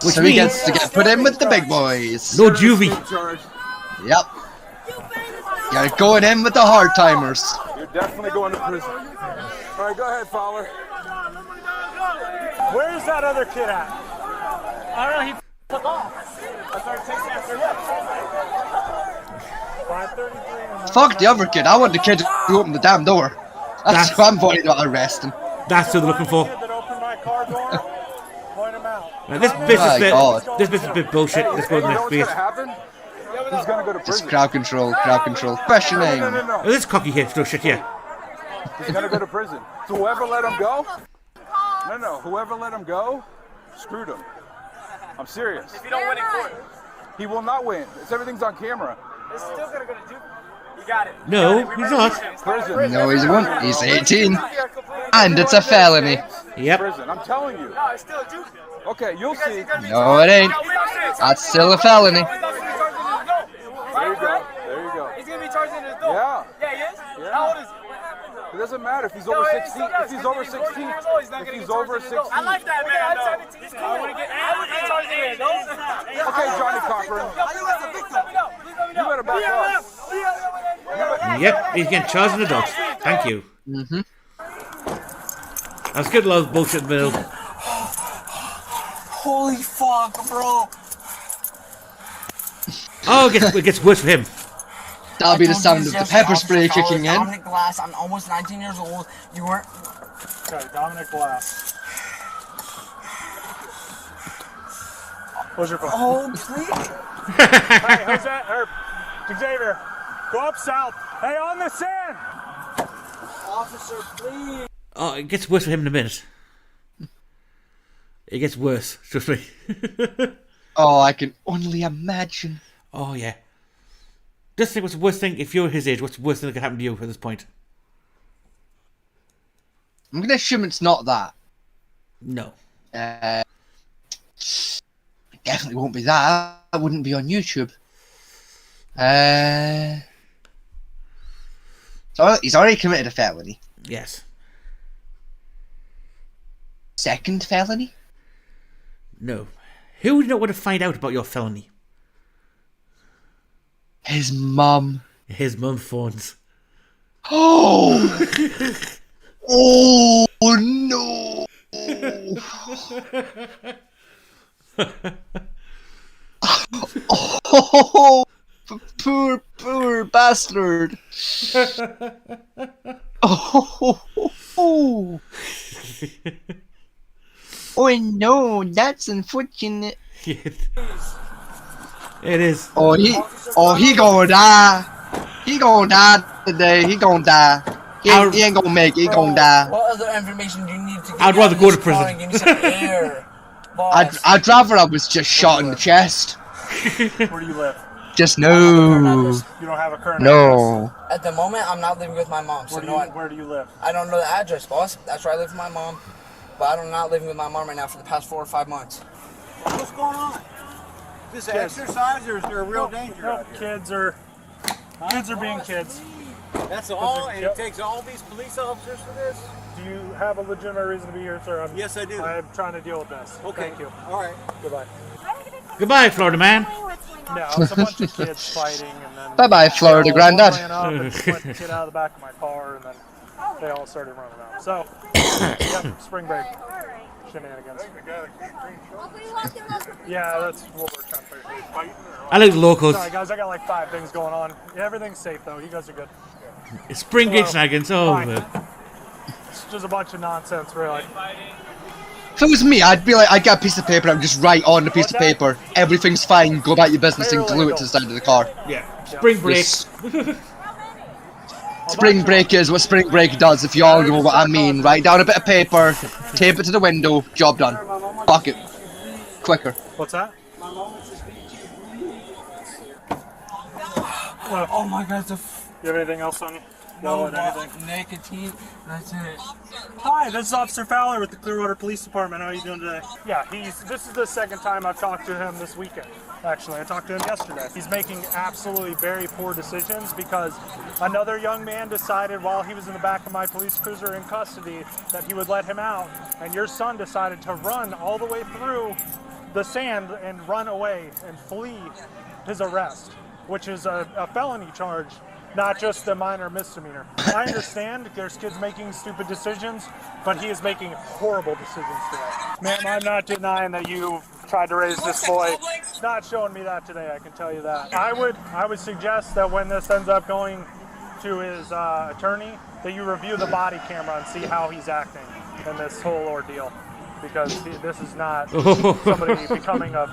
Which So he gets to get put in with the big boys. No juvie. Yep. You're going in with the hard timers. You're definitely going to prison. All right, go ahead, Fowler. Where's that other kid at? I don't know, he took off. I started chasing after him. 5:33. Fuck the other kid. I want the kid who opened the damn door. That's who I'm voting to arrest him. That's who they're looking for. That opened my car door. Point him out. Now, this bit is a bit bullshit. Let's go to the next bit. He's gonna go to prison. Just crowd control. Questioning. No. Oh, this cocky hit still shit here. He's gonna go to prison. So whoever let him go? No. Whoever let him go, screwed him. I'm serious. If you don't win in court, He will not win. Everything's on camera. it's still gonna go to jail. You got it. No, he's not. Prison. No, he won't. He's 18. And it's a felony. Yep. Prison. I'm telling you. No, it's still a juke. Okay, you'll see. No, it ain't. That's still a felony. There you go. He's gonna be charged in his adult. Yeah. Yeah, he is? Yeah. How old is he? It doesn't matter if he's over 16. If he's over 16. If he's over 16. I like that man. I want to get charged in his adult. Okay, Johnny Cochran. You better back up. Yep, he's getting charged in adults. Thank you. I was getting a lot of bullshit in the middle. Holy fuck, bro. Oh, it gets worse for him. That'll be the sound of the pepper spray kicking in. Dominic Glass, I'm almost 19 years old. You weren't... Okay, Dominic Glass. What's your phone? Oh, please. Hey, who's that? Xavier, go up south. Hey, on the sand! Officer, please. Oh, it gets worse for him in a minute. It gets worse, trust me. Oh, I can only imagine. Oh, yeah. Just think what's the worst thing, if you're his age, what's the worst thing that could happen to you at this point? I'm going to assume it's not that. No. It definitely won't be that. That wouldn't be on YouTube. So he's already committed a felony. Yes. Second felony? No. Who would not want to find out about your felony? His mum. His mum phones. Oh! Oh no! Oh, poor bastard! Oh, oh no, that's unfortunate. It is. Oh, he gonna die. He gonna die today. He gonna die. He ain't gonna make it. He gonna die. What other information do you need to get? I'd rather go to prison. Give me some air. I'd rather I was just shot in the chest. Where do you live? Just no. You don't have a current No. address? At the moment, I'm not living with my mom. So Where do you live? I don't know the address, boss. That's where I live with my mom. But I'm not living with my mom right now for the past 4 or 5 months. What's going on? Is this exercise or is there a real danger out here? Kids are being kids. That's all, and it takes all these police officers for this? Do you have a legitimate reason to be here, sir? Yes, I do. I'm trying to deal with this. Okay. Thank you. All right. Goodbye. Goodbye, Florida man. No, it's a bunch of kids fighting, and then Bye-bye, Florida granddad. ran up and went to get out of the back of my car, and then they all started running out. So, yep, spring break shenanigans. Yeah, that's what we're trying to figure. I like the locals. Sorry, guys, I got like 5 things going on. Yeah, everything's safe though. You guys are good. It's spring break shenanigans. Oh, Fine. man. It's just a bunch of nonsense, really. If it was me, I'd be like, I'd get a piece of paper and just write on the piece of paper, everything's fine, go about your business and glue it to the side of the car. Yeah. Spring break. Spring break is what spring break does, if you all know what I mean. Write down a bit of paper, tape it to the window, job done. Fuck it. Quicker. What's that? Oh my God, you have anything else on you? No, anything? nicotine, that's it. Hi, this is Officer Fowler with the Clearwater Police Department. How are you doing today? Yeah, this is the second time I've talked to him this weekend. Actually, I talked to him yesterday. He's making absolutely very poor decisions because another young man decided while he was in the back of my police cruiser in custody that he would let him out, and your son decided to run all the way through the sand and run away and flee his arrest, which is a felony charge, not just a minor misdemeanor. I understand there's kids making stupid decisions, but he is making horrible decisions today. Ma'am, I'm not denying that you tried to raise this boy. Not showing me that today, I can tell you that. I would suggest that when this ends up going to his attorney, that you review the body camera and see how he's acting in this whole ordeal. Because this is not somebody becoming of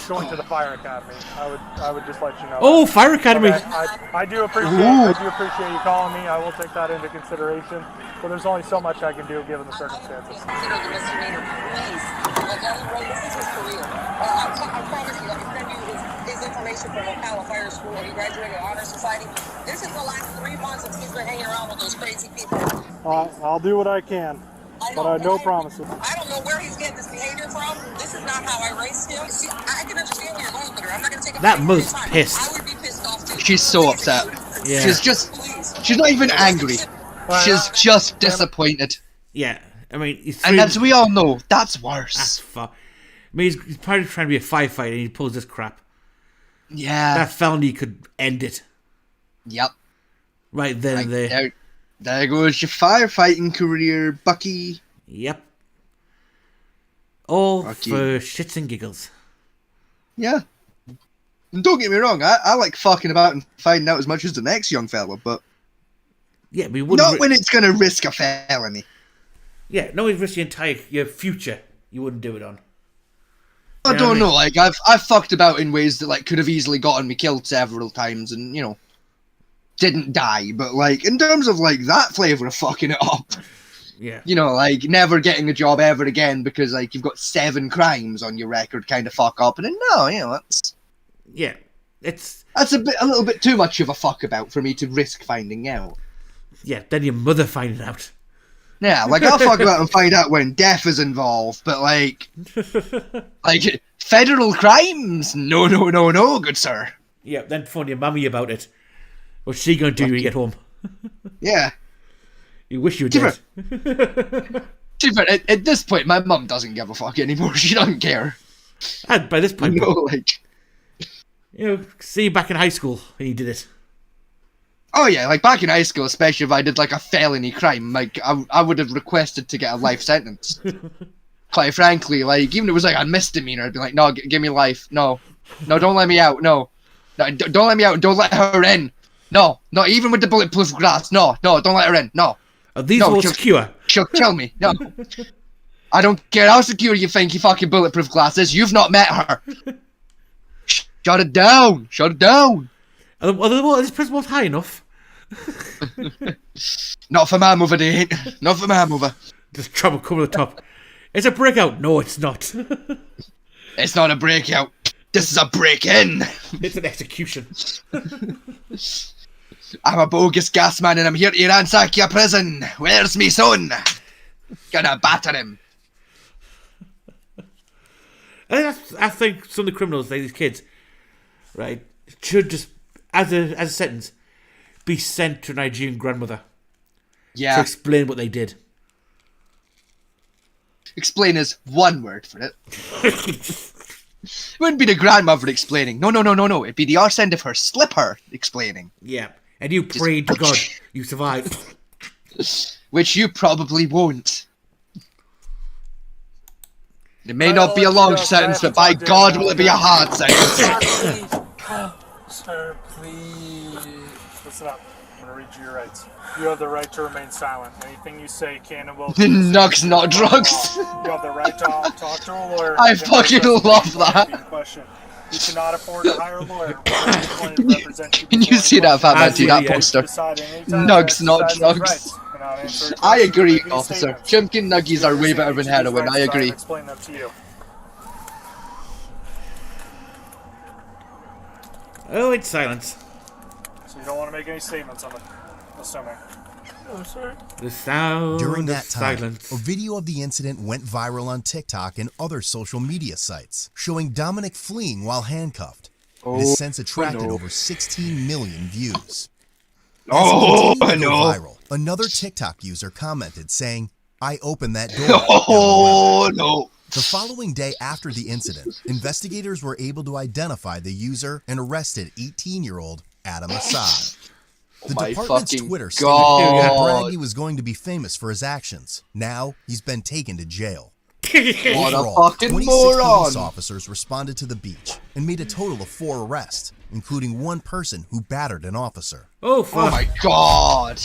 going to the fire academy. I would just let you know. Oh, fire academy! Okay, I do appreciate you calling me. I will take that into consideration. But there's only so much I can do given the circumstances. Consider the misdemeanor, please. This is his career. I promise you, I can send you his information from Ocala Fire School. He graduated Honor Society. This is the last 3 months that he's been hanging around with those crazy people. I'll do what I can. But no promises. I don't know where he's getting this behavior from. This is not how I raised him. See, I can understand where you're going with her. I'm not going to take a That mother's pissed. I would be pissed off too. She's so upset. Yeah. She's not even angry. She's just disappointed. Yeah, I mean, and as we all know, that's worse. That's fuck. I mean, he's probably trying to be a firefighter and he pulls this crap. Yeah. That felony could end it. Yep. Right then and there. There goes your firefighting career, Bucky. Yep. All Bucky. For shits and giggles. Yeah. And don't get me wrong, I like fucking about and finding out as much as the next young fella, but yeah, we wouldn't. Not when it's going to risk a felony. Yeah, no, risk your future. You wouldn't do it on. I don't know. Like I've fucked about in ways that like could have easily gotten me killed several times, and you know, didn't die. But like in terms of like that flavor of fucking it up, yeah, you know, like never getting a job ever again because like you've got 7 crimes on your record, kind of fuck up. And then, no, you know, that's a little bit too much of a fuck about for me to risk finding out. Yeah, then your mother finding out. Yeah, like I'll fuck about and find out when death is involved, but like federal crimes? No, good sir. Yeah, then phone your mummy about it. What's she gonna do when you get home? Yeah. You wish you were dead. At this point, my mum doesn't give a fuck anymore. She doesn't care. And by this point, you know, see you back in high school when you did it. Oh yeah, like back in high school, especially if I did like a felony crime, like I would have requested to get a life sentence. Quite frankly, like even if it was like a misdemeanor, I'd be like, no, give me life. No, don't let me out. No, don't let me out. Don't let her in. No, not even with the bulletproof glass. No, don't let her in. No. Are these all secure? She'll kill me. No. I don't care how secure you think your fucking bulletproof glass is. You've not met her. Shut it down. Shut it down. Are this principles high enough? Not for my mother, they ain't. Not for my mother. Just trouble coming to the top. It's a breakout. No, it's not. It's not a breakout. This is a break-in. It's an execution. I'm a bogus gas man and I'm here to ransack your prison. Where's me son? Gonna batter him. I think some of the criminals, like these kids, right, should just, as a sentence, be sent to a Nigerian grandmother. Yeah. To explain what they did. Explain is one word for it. It wouldn't be the grandmother explaining. No. It'd be the arse end of her slipper explaining. Yeah. And you prayed to God you survived. Which you probably won't. It may not be a long sentence, but by God will it be a hard sentence. Sir, please. Listen up. I'm going to read you your rights. You have the right to remain silent. Anything you say can and will... Nugs, not drugs. You have the right to talk to a lawyer. I fucking love that. Question. You cannot afford to hire a lawyer. Can you see that, Fat Man? See that poster? Nugs, not drugs. I agree, officer. Chimkin nuggies are way better than heroin. I agree. Explain them to you. Oh, it's silence. So you don't want to make any statements on the assuming. No, sir. The sound During that time, silence. a video of the incident went viral on TikTok and other social media sites, showing Dominic fleeing while handcuffed. It has since attracted over 16 million views. Oh, I know. Viral, another TikTok user commented saying, "I opened that door." Oh, no. The following day after the incident, investigators were able to identify the user and arrested 18-year-old Adam Assad. The department's Twitter stated that Braggy was going to be famous for his actions. Now, he's been taken to jail. What Overall, a fucking 26 moron. police officers responded to the beach and made a total of 4 arrests, including one person who battered an officer. Oh, fuck. Oh my God.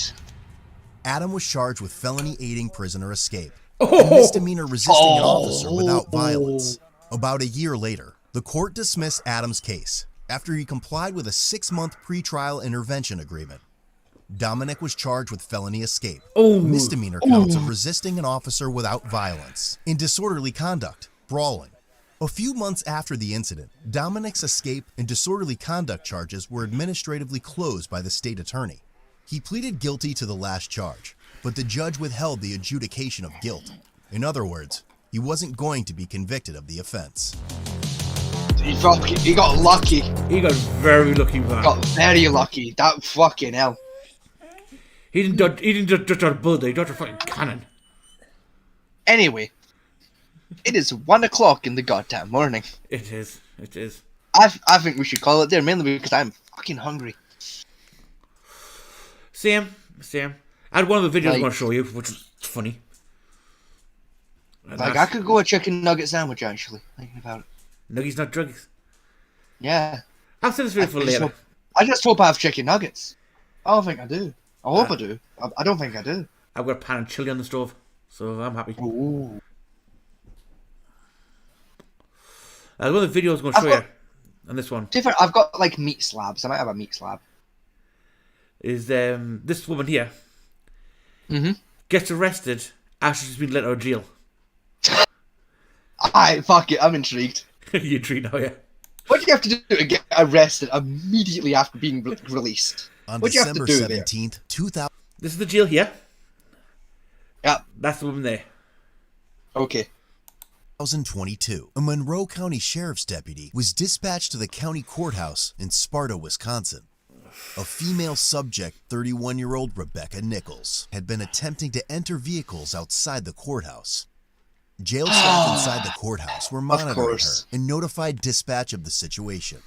Adam was charged with felony aiding prisoner escape and misdemeanor resisting an officer without violence. About a year later, the court dismissed Adam's case after he complied with a 6-month pretrial intervention agreement. Dominic was charged with felony escape, misdemeanor counts of resisting an officer without violence, and disorderly conduct, brawling. A few months after the incident, Dominic's escape and disorderly conduct charges were administratively closed by the state attorney. He pleaded guilty to the last charge, but the judge withheld the adjudication of guilt. In other words, he wasn't going to be convicted of the offense. He got lucky. He got very lucky with that. Got very lucky. That fucking hell. He didn't dodge a bullet, he dodged a fucking cannon. Anyway, it is 1 o'clock in the goddamn morning. It is. I think we should call it there, mainly because I'm fucking hungry. Same. I had one of the videos I want to show you, which is funny. Like, I could go a chicken nugget sandwich, actually, thinking about it. Nuggies, not drugs. Yeah. I'll send this video for later. I just hope I have chicken nuggets. I don't think I do. I hope I do. I don't think I do. I've got a pan of chili on the stove, so I'm happy. Ooh. One of the videos I'm going to show you on this one. Different. I've got like meat slabs. I might have a meat slab. Is this woman here gets arrested after she's been let out of jail. Alright, fuck it. I'm intrigued. You're intrigued now, yeah. What do you have to do to get arrested immediately after being released? On what do you have to December do 17th, 2000. This is the jail here. Yeah. That's the woman there. Okay. 2022, a Monroe County Sheriff's deputy was dispatched to the county courthouse in Sparta, Wisconsin. A female subject, 31-year-old Rebecca Nichols, had been attempting to enter vehicles outside the courthouse. Jail staff inside the courthouse were monitoring her and notified dispatch of the situation.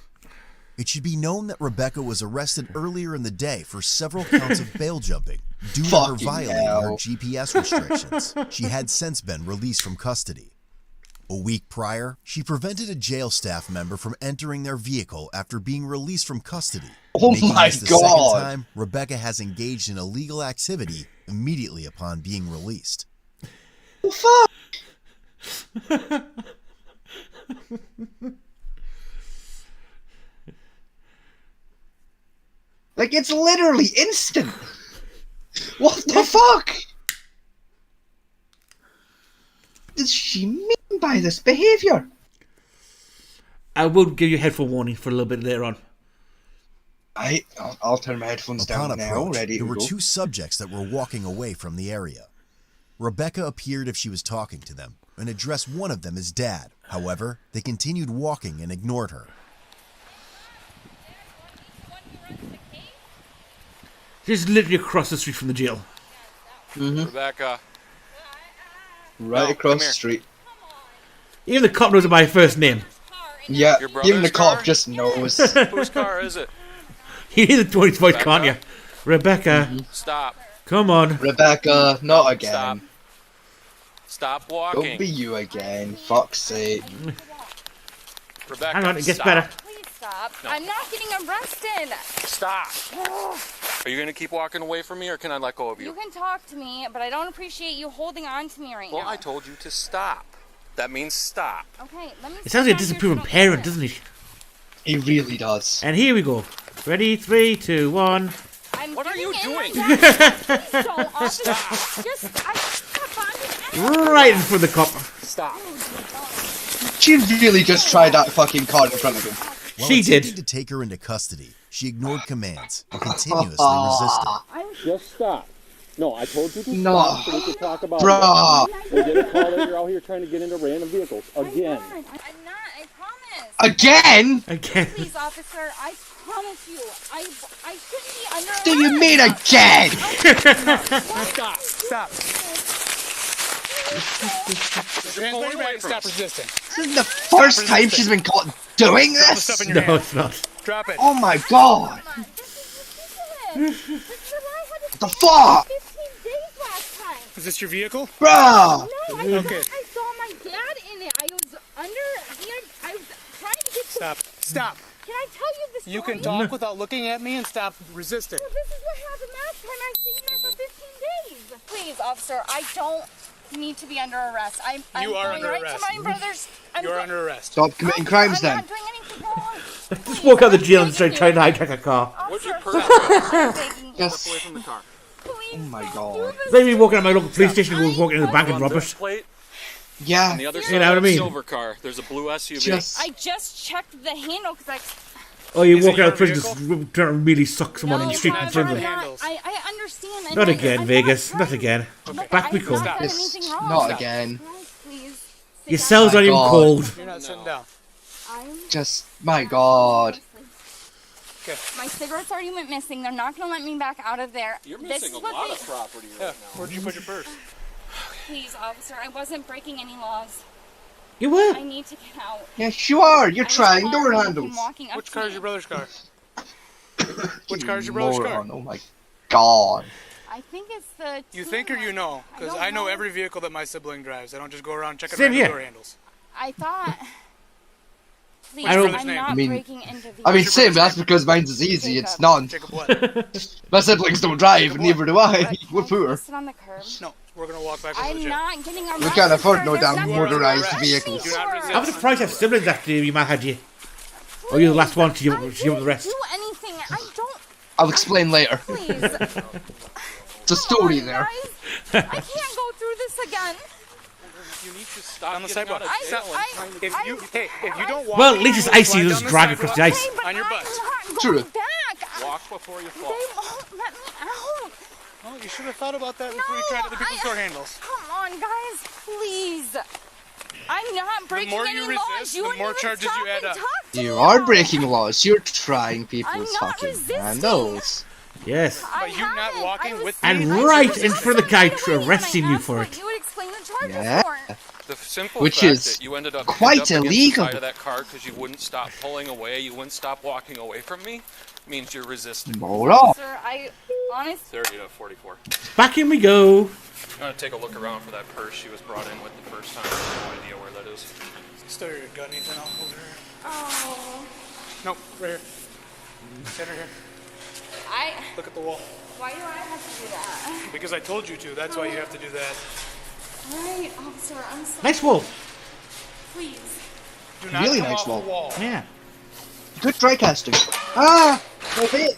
It should be known that Rebecca was arrested earlier in the day for several counts of bail jumping due to her violating her GPS restrictions. She had since been released from custody. A week prior, she prevented a jail staff member from entering their vehicle after being released from custody. Oh Making my this the God. second time Rebecca has engaged in illegal activity immediately upon being released. Oh, fuck! Like, it's literally instant. What the fuck? What does she mean by this behavior? I will give you a headphone warning for a little bit later on. I'll turn my headphones down now. Ready There to were go. 2 subjects that were walking away from the area. Rebecca appeared if she was talking to them and addressed one of them as Dad. However, they continued walking and ignored her. She's literally across the street from the jail. Rebecca. Right across the street. Even the cop knows her by her first name. Yeah, Your even the brother's cop car? just knows. Whose car is it? You hear the voice, can't you? Rebecca. Stop. Come on. Rebecca, not again. Stop walking. Don't be you again. Fuck's sake. Rebecca, Hang on, it gets stop. better. Please stop. I'm not getting arrested. Stop. Are you going to keep walking away from me, or can I let go of you? You can talk to me, but I don't appreciate you holding on to me right Well, now. I told you to stop. That means stop. Okay, let me. It sounds like a disapproving parent, doesn't he? He really does. And here we go. Ready? 3, 2, 1. What are you doing? Please don't, officer. Right in front of the cop. Stop. She really just tried that fucking card in front of him. While She did. attempting to take her into custody, she ignored commands and continuously resisted. Just stop. No, I told you to No. stop so we could talk about Bruh. it. We didn't call that you're out here trying to get into random vehicles. Again. I'm not. I promise. Again? Again. Please, officer. I promise you. I shouldn't be under arrest. Do you mean again? Stop. Stop. Stop resisting. This is the first time she's been caught doing this? No, it's not. Drop it. Oh my god. What the fuck? 15 days last time. Is this your vehicle? Bruh. No, Okay. I saw my dad in it. I was I was trying to get. Stop. Stop. Can I tell you the story? You can talk without looking at me and stop resisting. Well, this is what happened last time. I stayed there for 15 days. Please, officer, I don't need to be under arrest. I'm You are going under right arrest. to my brother's. You're under arrest. Stop committing crimes I'm then. not doing anything wrong. Just walk out of the jail and start trying to hijack a car. What's your purse? Yes. Away from the car. Oh my god. Maybe walking out my local police station and walking into the bank and rob it. Plate. Yeah. On the other You side know what I of the mean? silver car, there's a blue SUV. Just. I just checked the handle because Oh, you Is it walk out your of prison just trying to really suck someone in the street and Has send red them. handles. I understand. and Not I- again, I'm Vegas. not Not trying- again. Look, Back we I've come. not done Yes. anything wrong. Not again. Guys, please. Your cell's not even God. cold. You're not sitting down. Just. My god. Okay. My cigarettes already went missing. They're not going to let me back out of there. You're This missing is a what lot they- of property right now. Where'd you put your purse? Please, officer, I wasn't breaking any laws. You were. I need to get out. Yes, you are. You're I was trying calm door and handles. walking up Which to car is me. your brother's car? Which car is your brother's car? Moron. Oh my god. I think it's the. You think or you know? Because don't I know know. every vehicle that my sibling drives. I don't just go around checking Same random here. door handles. I thought. Please, I'm not breaking into the... I mean, same, but that's because mine's is easy, it's none. My siblings don't drive, and neither do I. We're poor. Sit on the curb. No, we're gonna walk back over I'm the gym. not getting on We can't afford no damn motorized vehicles. I'm surprised you have siblings after your man had you. Or you're the last one to give up the rest. Do anything. I don't... I'll explain later. Please. It's a story there. I can't go through this again. You need to stop on the sidewalk. If you don't walk, well, at least it's icy. You just drag across the ice. On your butt. True. Walk before you fall. They won't let me out. Well, you should have thought about that before you tried other people's door handles. Come on, guys, please. I'm not breaking any laws. You the more charges you add up. You are breaking laws. You're trying people's I'm not fucking resisting. handles. Yes. But you not walking with And right in front of the guy arresting you for it. You would explain the charges Yeah. for. The simple Which fact is that you ended up quite pinned up against illegal. the side of that car because you wouldn't stop pulling away, you wouldn't stop walking away from me, means you're resisting. Hold on. Sir, I honestly... 30 to 44. Back in we go. I'm gonna take a look around for that purse she was brought in with the first time. I have no idea where that is. Stow your gun, Ethan. I'll hold her. Oh. Nope, right here. Set her here. Look at the wall. Why do I have to do that? Because I told you to. That's why you have to do that. Alright, officer, I'm sorry. Nice wall. Please. Do not Really come nice off wall. the wall. Yeah. Good dry casting. Ah! My vape!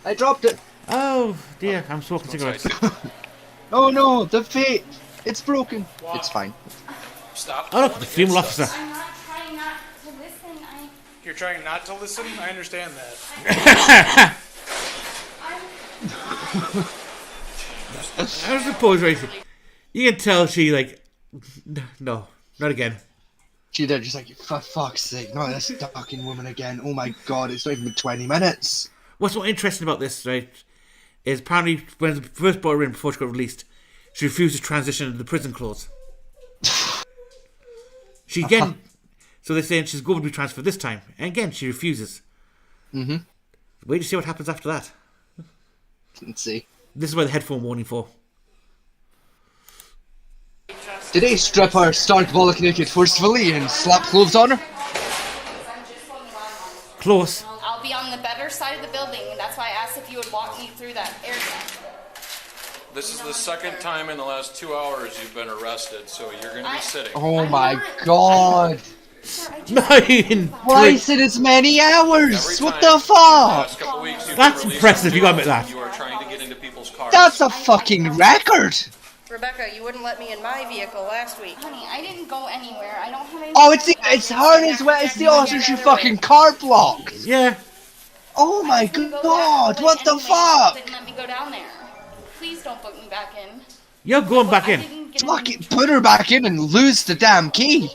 I dropped it. Oh dear, I'm smoking cigarettes. Oh no, the vape! It's broken. It's fine. Stop. Oh look, the female officer. I'm not trying not to listen. You're trying not to listen? I understand that. How's the pose racing? You can tell she like, no, not again. She did just like, for fuck's sake, not this fucking woman again. Oh my god, it's not even been 20 minutes. What's so interesting about this, right, is apparently when the first brought her in before she got released, she refused to transition into the prison clothes. She again, so they're saying she's going to be transferred this time, and again she refuses. Mm-hmm. Wait to see what happens after that. Let's see. This is where the headphone warning for. Did a stripper start bollock naked forcefully and slap clothes on her? Close. I'll be on the better side of the building, and that's why I asked if you would walk me through that area. This is the second time in the last 2 hours you've been arrested, so you're gonna be sitting. Oh my god. 9. Twice in as many hours! What the fuck? Last couple weeks, you've That's been released impressive, you gotta because admit that. You are trying to get into people's cars. That's a fucking record! Rebecca, you wouldn't let me in my vehicle last week. Honey, I didn't go anywhere. I don't have any... Oh, it's hard as well as the officers you fucking car blocked! Yeah. Oh my god, what the fuck? Didn't let me go down there. Please don't book me back in. You're going back in. Fuck it, put her back in and lose the damn key.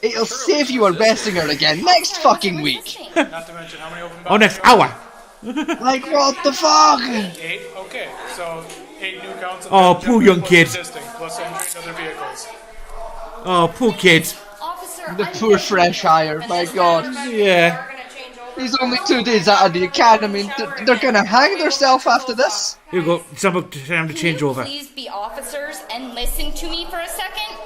It'll save you arresting her again next fucking week. Not to mention how many open Oh, next hour. Like, what the fuck? 8? Okay, so 8 new counts of Oh, poor young plus kid. resisting, plus entering other vehicles. Oh, poor kid. The poor fresh hire, my god. Yeah. He's only 2 days out of the academy. They're gonna hang themselves after this. Here you go. Time to change over. Please be officers and listen to me for a second.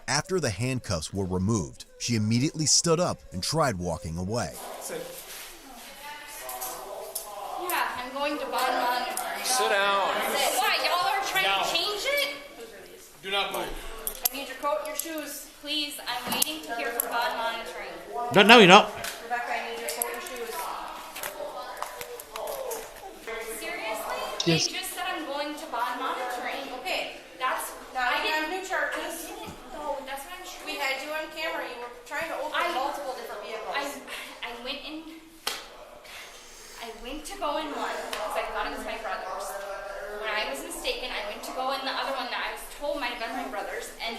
After the handcuffs were removed, she immediately stood up and tried walking away. Yeah, I'm going to bond monitoring. Sit down. Why, y'all are trying to change it? Do not move. I need your coat and your shoes. Please, I'm waiting to hear from bond monitoring. No, you're not. Rebecca, I need your coat and shoes. Seriously? Yes. They just said I'm going to bond monitoring. Okay, that's... Now you have new charges. No, that's what I'm sure. We had you on camera. You were trying to open multiple different vehicles. I went in... I went to go in one because I thought it was my brother's. When I was mistaken, I went to go in the other one that I was told might have been my brother's, and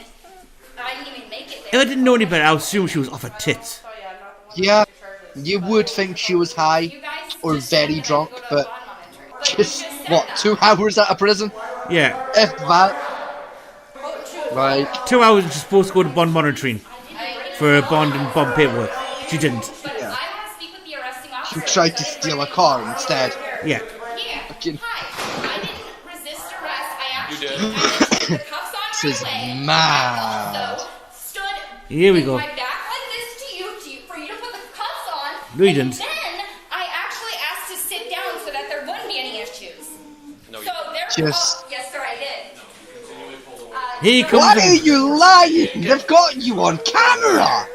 I didn't even make it If there. I didn't know any better, I would assume she was off her tits. Yeah, you would think she was high or very drunk, but just, what, 2 hours out of prison? Yeah. If that. Like, 2 hours and she's supposed to go to bond monitoring for a bond and bond paperwork. She didn't. yeah. She tried to steal a car instead. Yeah. Fucking. I didn't resist arrest. I actually You did. had the cuffs on This is my leg. mad. Stood Here we with go. my back like this No, you didn't. Then I actually asked to sit down so that there wouldn't be any issues. No, So therefore, Just- yes, sir, I did. He comes Why are in. you lying? They've got you on camera.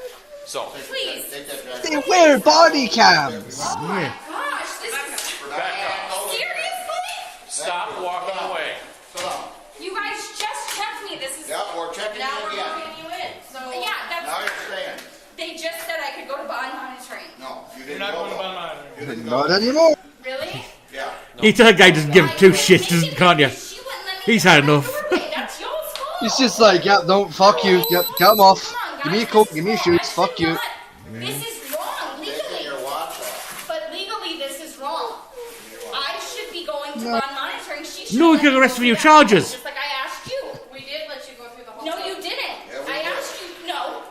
So, Please. They wear body cams. Yeah. Gosh, this is seriously. stop walking away. You guys just checked me. This is. Yep, we're checking now you we're again. booking you in. So yeah, that's. Now you're staying. They just said I could go to bond monitoring. No, you You're didn't not go. going to bond monitoring. You didn't go. Not anymore. Really? Yeah. You tell that guy doesn't give two shits, can't you? He's had enough. That's your fault. It's just like, yeah, don't, fuck you. Yep, come off. Give me a coat, give me a shoes, fuck you. This is wrong legally. Your watch off. But legally, this is wrong. I should be going to bond monitoring. She should. No, we can arrest for your charges. Just like I asked you. We did let you go through the whole. No, you didn't. Yeah, we I did. asked you. No.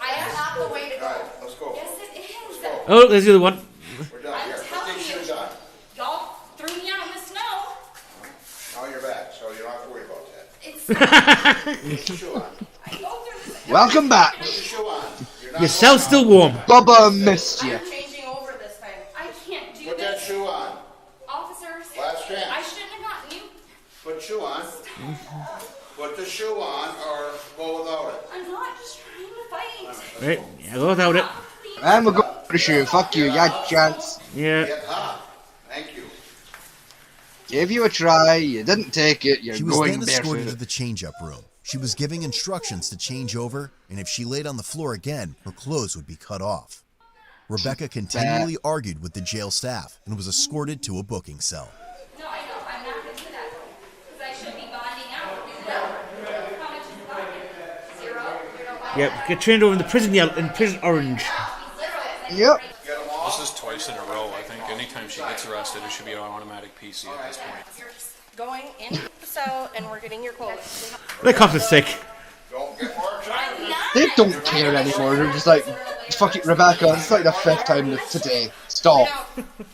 I asked not the way to go. All right, let's go. Yes, it is. Oh, there's the other one. We're done. I'm Here, put telling these you. shoes on. Y'all threw me out in the snow. Now you're back, so you don't have to worry about that. It's. Put your shoe on. I go through this. Welcome back. Put your shoe on. You're not Your cell's still warm. Bubba missed you. I'm changing over this time. I can't do Put that this. shoe on. Officers. Last chance. I shouldn't have gotten you. Put shoe on. Put the shoe on or go without it. I'm not just trying to fight. Right, yeah, go without it. And we'll go for the shoe. Fuck you, you had chance. Yeah. Get hot. Thank you. Gave you a try, you didn't take it, you're She was going then escorted to barefoot. the change-up room. She was giving instructions to change over, and if she laid on the floor again, her clothes would be cut off. Rebecca continually argued with the jail staff and was escorted to a booking cell. No, I know. I'm not going to do that. Because I should be bonding out. No. How much is the bonding? Zero? You're not bonding Yeah, get trained over in the prison yellow, in prison orange. Yep. This is twice in a row. I think anytime she gets arrested, it should be an automatic PC at this point. You're just going in the cell and we're getting your clothes. The cops are sick. Don't get more charges. They don't care anymore, they're just like, fuck it, Rebecca, it's like the 5th time today. Stop.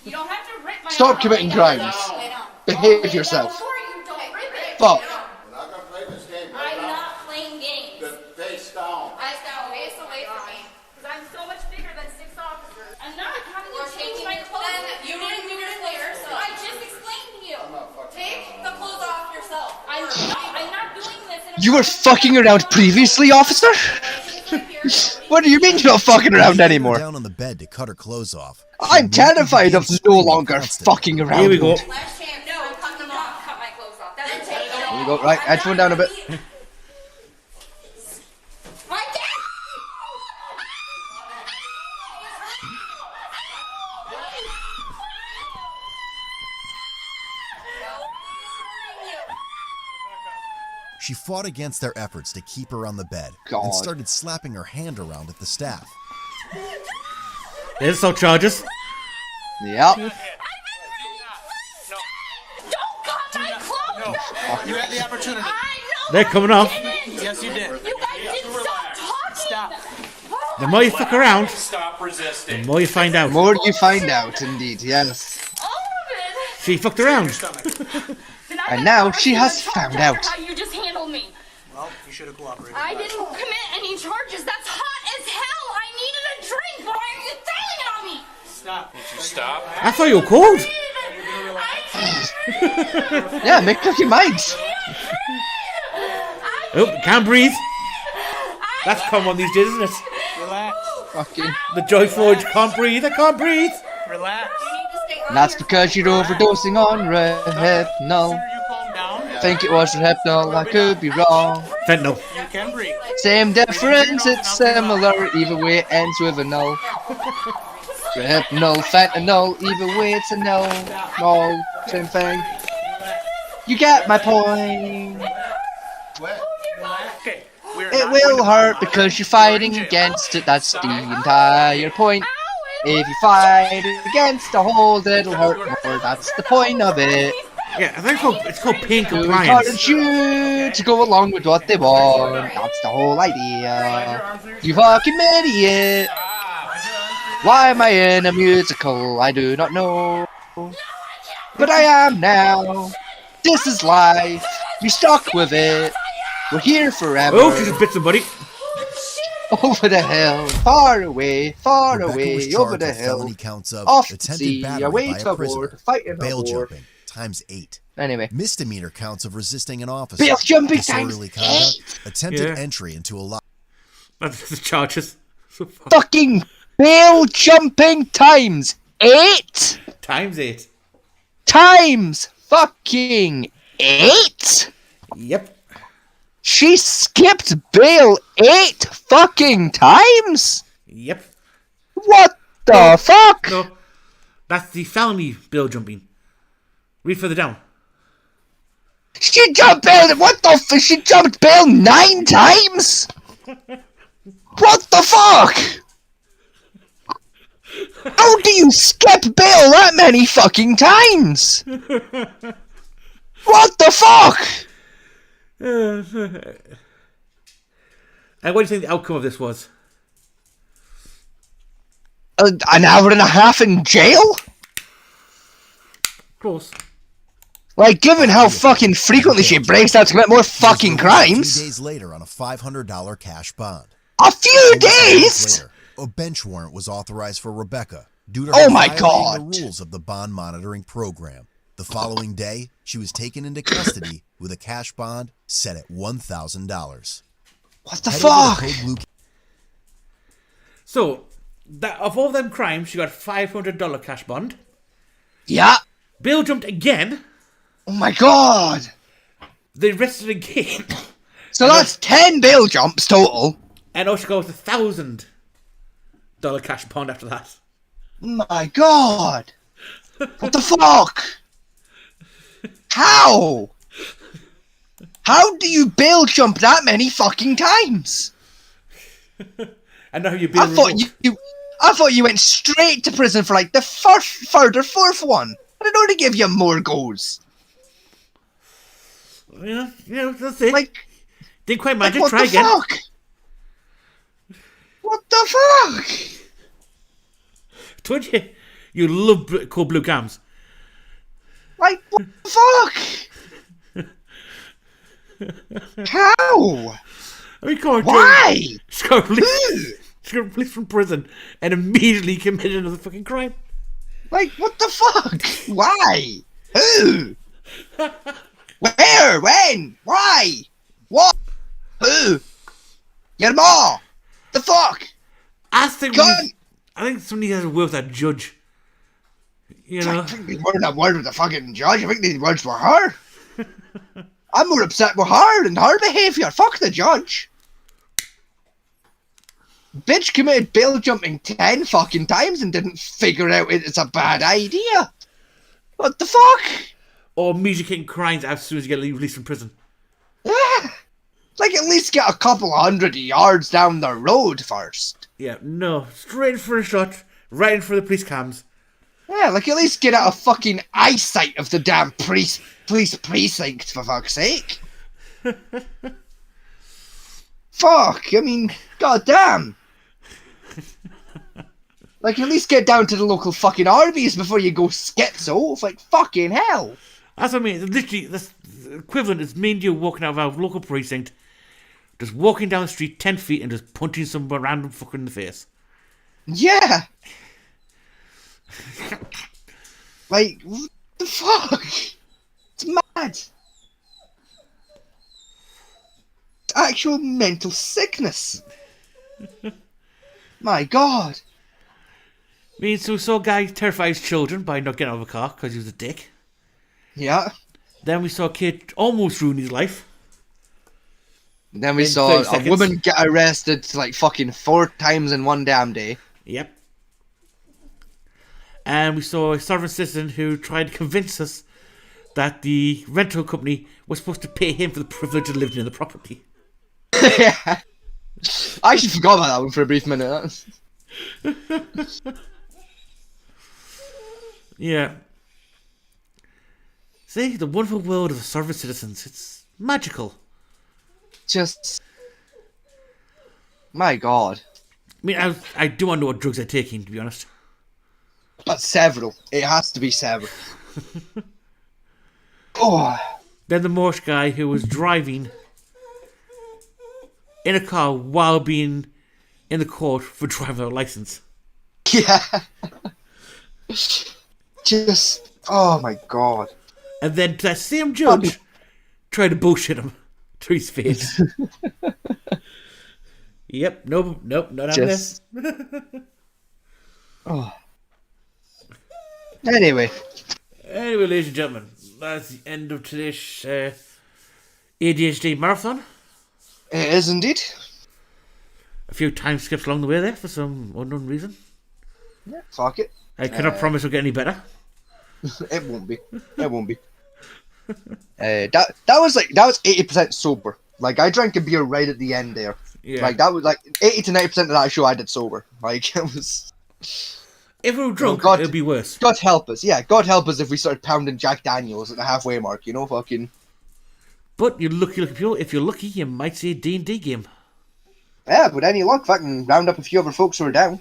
You don't have to rip my Stop arm. committing crimes. Behave yourself. Before you don't rip it. Fuck. We're not going to play this game. I'm not playing games. Good face down. Eyes down, face away from me. Because I'm so much bigger than 6 officers. I'm not having to change my clothes. You didn't do it later, so I just explained to you. take the clothes off yourself. I'm not doing this in a You were fucking around previously, officer? What do you mean you're not fucking around anymore? Down on the bed to cut her clothes off. I'm terrified of no longer fucking around. Here we go. last chance. No, I'm cutting them off. Cut my clothes off. That's it. Here we go. Right, headphone down a bit. My dad! She fought against their efforts to keep her on the bed God. and started slapping her hand around at the staff. There's no charges. Yep. Don't cut my clothes! You had the opportunity. They're coming off. Yes, you did. You guys didn't stop talking! Stop. The more you fuck around, Stop resisting. the more you find out. The more you find out, indeed, yes. All of it! She fucked around. Then I And have now to she argue has the charge found after out. How you just handled me. Well, you should have cooperated. I didn't commit any charges. That's hot as hell. I needed a drink. Why are you throwing it on me? Stop. Did you stop? I thought you were cold. Yeah, make up your minds. Oh, can't breathe. That's common on these days, isn't it? Relax. Fucking. The Joy Forge can't breathe. I can't breathe. Relax. That's because you're overdosing on Rehypnol. You calm down. Think it was Rehypnol, I could be wrong. Fentanyl. You can breathe. Same difference, it's similar, either way it ends with a no. Rehypnol, fentanyl, either way it's a no. No, same thing. You get my point. Okay. We're It not going will to hurt bond because you're monitor. fighting against it, that's the entire point. If you fight against a hold, it'll hurt more, that's the point of it. Yeah, I think it's called pain To compliance. encourage you to go along with what they want, that's the whole idea. You fucking idiot. Why am I in a musical? I do not know. But I am now. This is life. We stuck with it. We're here forever. Oh, she just bit somebody. Over the hill, far away, Rebecca was over charged the with hill. felony counts of Off the attempted sea, battery away by to a prisoner, board, fighting a bail war. jumping ×8. Anyway. Misdemeanor counts of resisting an officer, Bail jumping disorderly ×8. conduct, attempted Yeah. entry into a lot. That's the charges. Fucking bail jumping ×8. ×8. Times fucking 8. Yep. She skipped bail 8 fucking times. Yep. What the fuck? No, that's the felony bail jumping. Read further down. She jumped bail. What the fuck? She jumped bail 9 times. What the fuck? How do you skip bail that many fucking times? What the fuck? And what do you think the outcome of this was? An hour and a half in jail? Close. Like, given how fucking frequently she breaks out to commit more fucking crimes. 2 days later on a $500 cash bond. A few Almost 2 days? later, a bench warrant was authorized for Rebecca due to Oh her my violating God. the rules of the bond monitoring program. The following day, she was taken into custody with a cash bond set at $1,000. What the Head over to fuck? Code Blue. So, that of all them crimes, she got $500 cash bond. Yeah. Bail jumped again. Oh my God. They arrested again. So that's 10 bail jumps total. And also got $1,000 cash bond after that. My God. What the fuck? How? How do you bail jump that many fucking times? And now you bail I thought revoked. I thought you went straight to prison for like the fourth one. I didn't know to give you more goes. Yeah, that's it. Like, didn't quite manage it. what Try the again. fuck? What the fuck? Told you, you love cold blue gams. Like, what the fuck? How? I mean, come on, Why? She got released. She got released from prison and immediately committed another fucking crime. Like, what the fuck? Why? Who? Where? When? Why? What? Who? Get them all. The fuck? I think somebody has to work with that judge. You know, I think they weren't a word with the fucking judge. I think these words were her. I'm more upset with her and her behaviour. Fuck the judge. Bitch committed bail jumping 10 fucking times and didn't figure out it's a bad idea. What the fuck? or immediately getting crimes as soon as you get released from prison. Yeah. Like, at least get a couple 100 yards down the road first. Yeah, no. Straight for a shot, right in for the police cams. Yeah, like, at least get out a fucking eyesight of the damn police precinct, for fuck's sake. Fuck, I mean, goddamn. Like, at least get down to the local fucking Arby's before you go schizo. It's like, fucking hell. That's what I mean. Literally, the equivalent is me and you walking out of our local precinct, just walking down the street 10 feet and just punching some random fucker in the face. Yeah. Like, what the fuck? It's mad. It's actual mental sickness. My God. I mean, so we saw a guy terrify his children by not getting out of a car because he was a dick. Yeah. Then we saw a kid almost ruin his life. Then we In saw 30 a seconds. woman get arrested like fucking 4 times in one damn day. Yep. And we saw a sovereign citizen who tried to convince us that the rental company was supposed to pay him for the privilege of living in the property. Yeah. I actually forgot about that one for a brief minute. Yeah. See, the wonderful world of sovereign citizens. It's magical. Just... My God. I mean, I do want to know what drugs they're taking, to be honest. But several. It has to be several. Oh. Then the Morse guy who was driving in a car while being in the court for driving without a license. Yeah. Just, oh my god. And then that same judge tried to bullshit him to his face. Yep, nope, not having this. Oh. Anyway, ladies and gentlemen, that's the end of today's ADHD marathon. It is indeed. A few time skips along the way there for some unknown reason. Yeah, fuck it. I cannot promise it'll get any better. It won't be. It won't be. That was 80% sober. Like, I drank a beer right at the end there. Yeah. Like, that was like 80 to 90% of that show I did sober. Like, it was. If we were drunk, it'd be worse. God help us. Yeah, God help us if we started pounding Jack Daniels at the halfway mark. You know, fucking. But you're lucky people. If you're lucky, you might see a D&D game. Yeah, with any luck, fucking round up a few other folks who are down.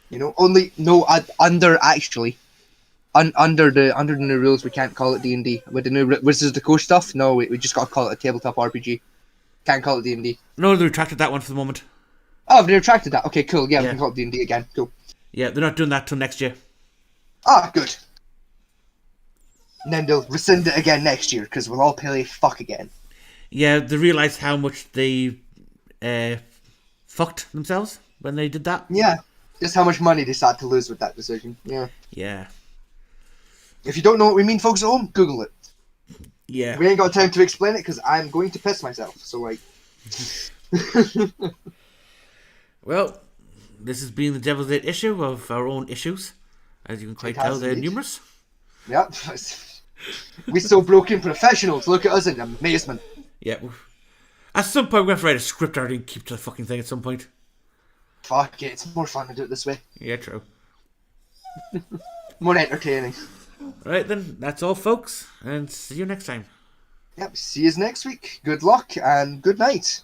You know, under the new rules, we can't call it D&D. With the new Wizards of the Coast stuff, no, we just got to call it a tabletop RPG. Can't call it D&D. No, they retracted that one for the moment. Oh, they retracted that. Okay, cool. Yeah, we can call it D&D again. Cool. Yeah, they're not doing that till next year. Ah, good. And then they'll rescind it again next year, because we'll all play fuck again. Yeah, they realised how much they fucked themselves when they did that. Yeah, just how much money they start to lose with that decision. Yeah. Yeah. If you don't know what we mean, folks at home, Google it. Yeah. We ain't got time to explain it, because I'm going to piss myself, so like... Well, this has been the Devil's 8 issue of our own issues. As you can quite tell, they're numerous. Yep. We're so broken professionals. Look at us in amazement. Yeah. At some point, we have to write a script out and keep to the fucking thing at some point. Fuck it, it's more fun to do it this way. Yeah, true. More entertaining. Alright then, that's all folks, and see you next time. Yep, see you next week. Good luck and good night.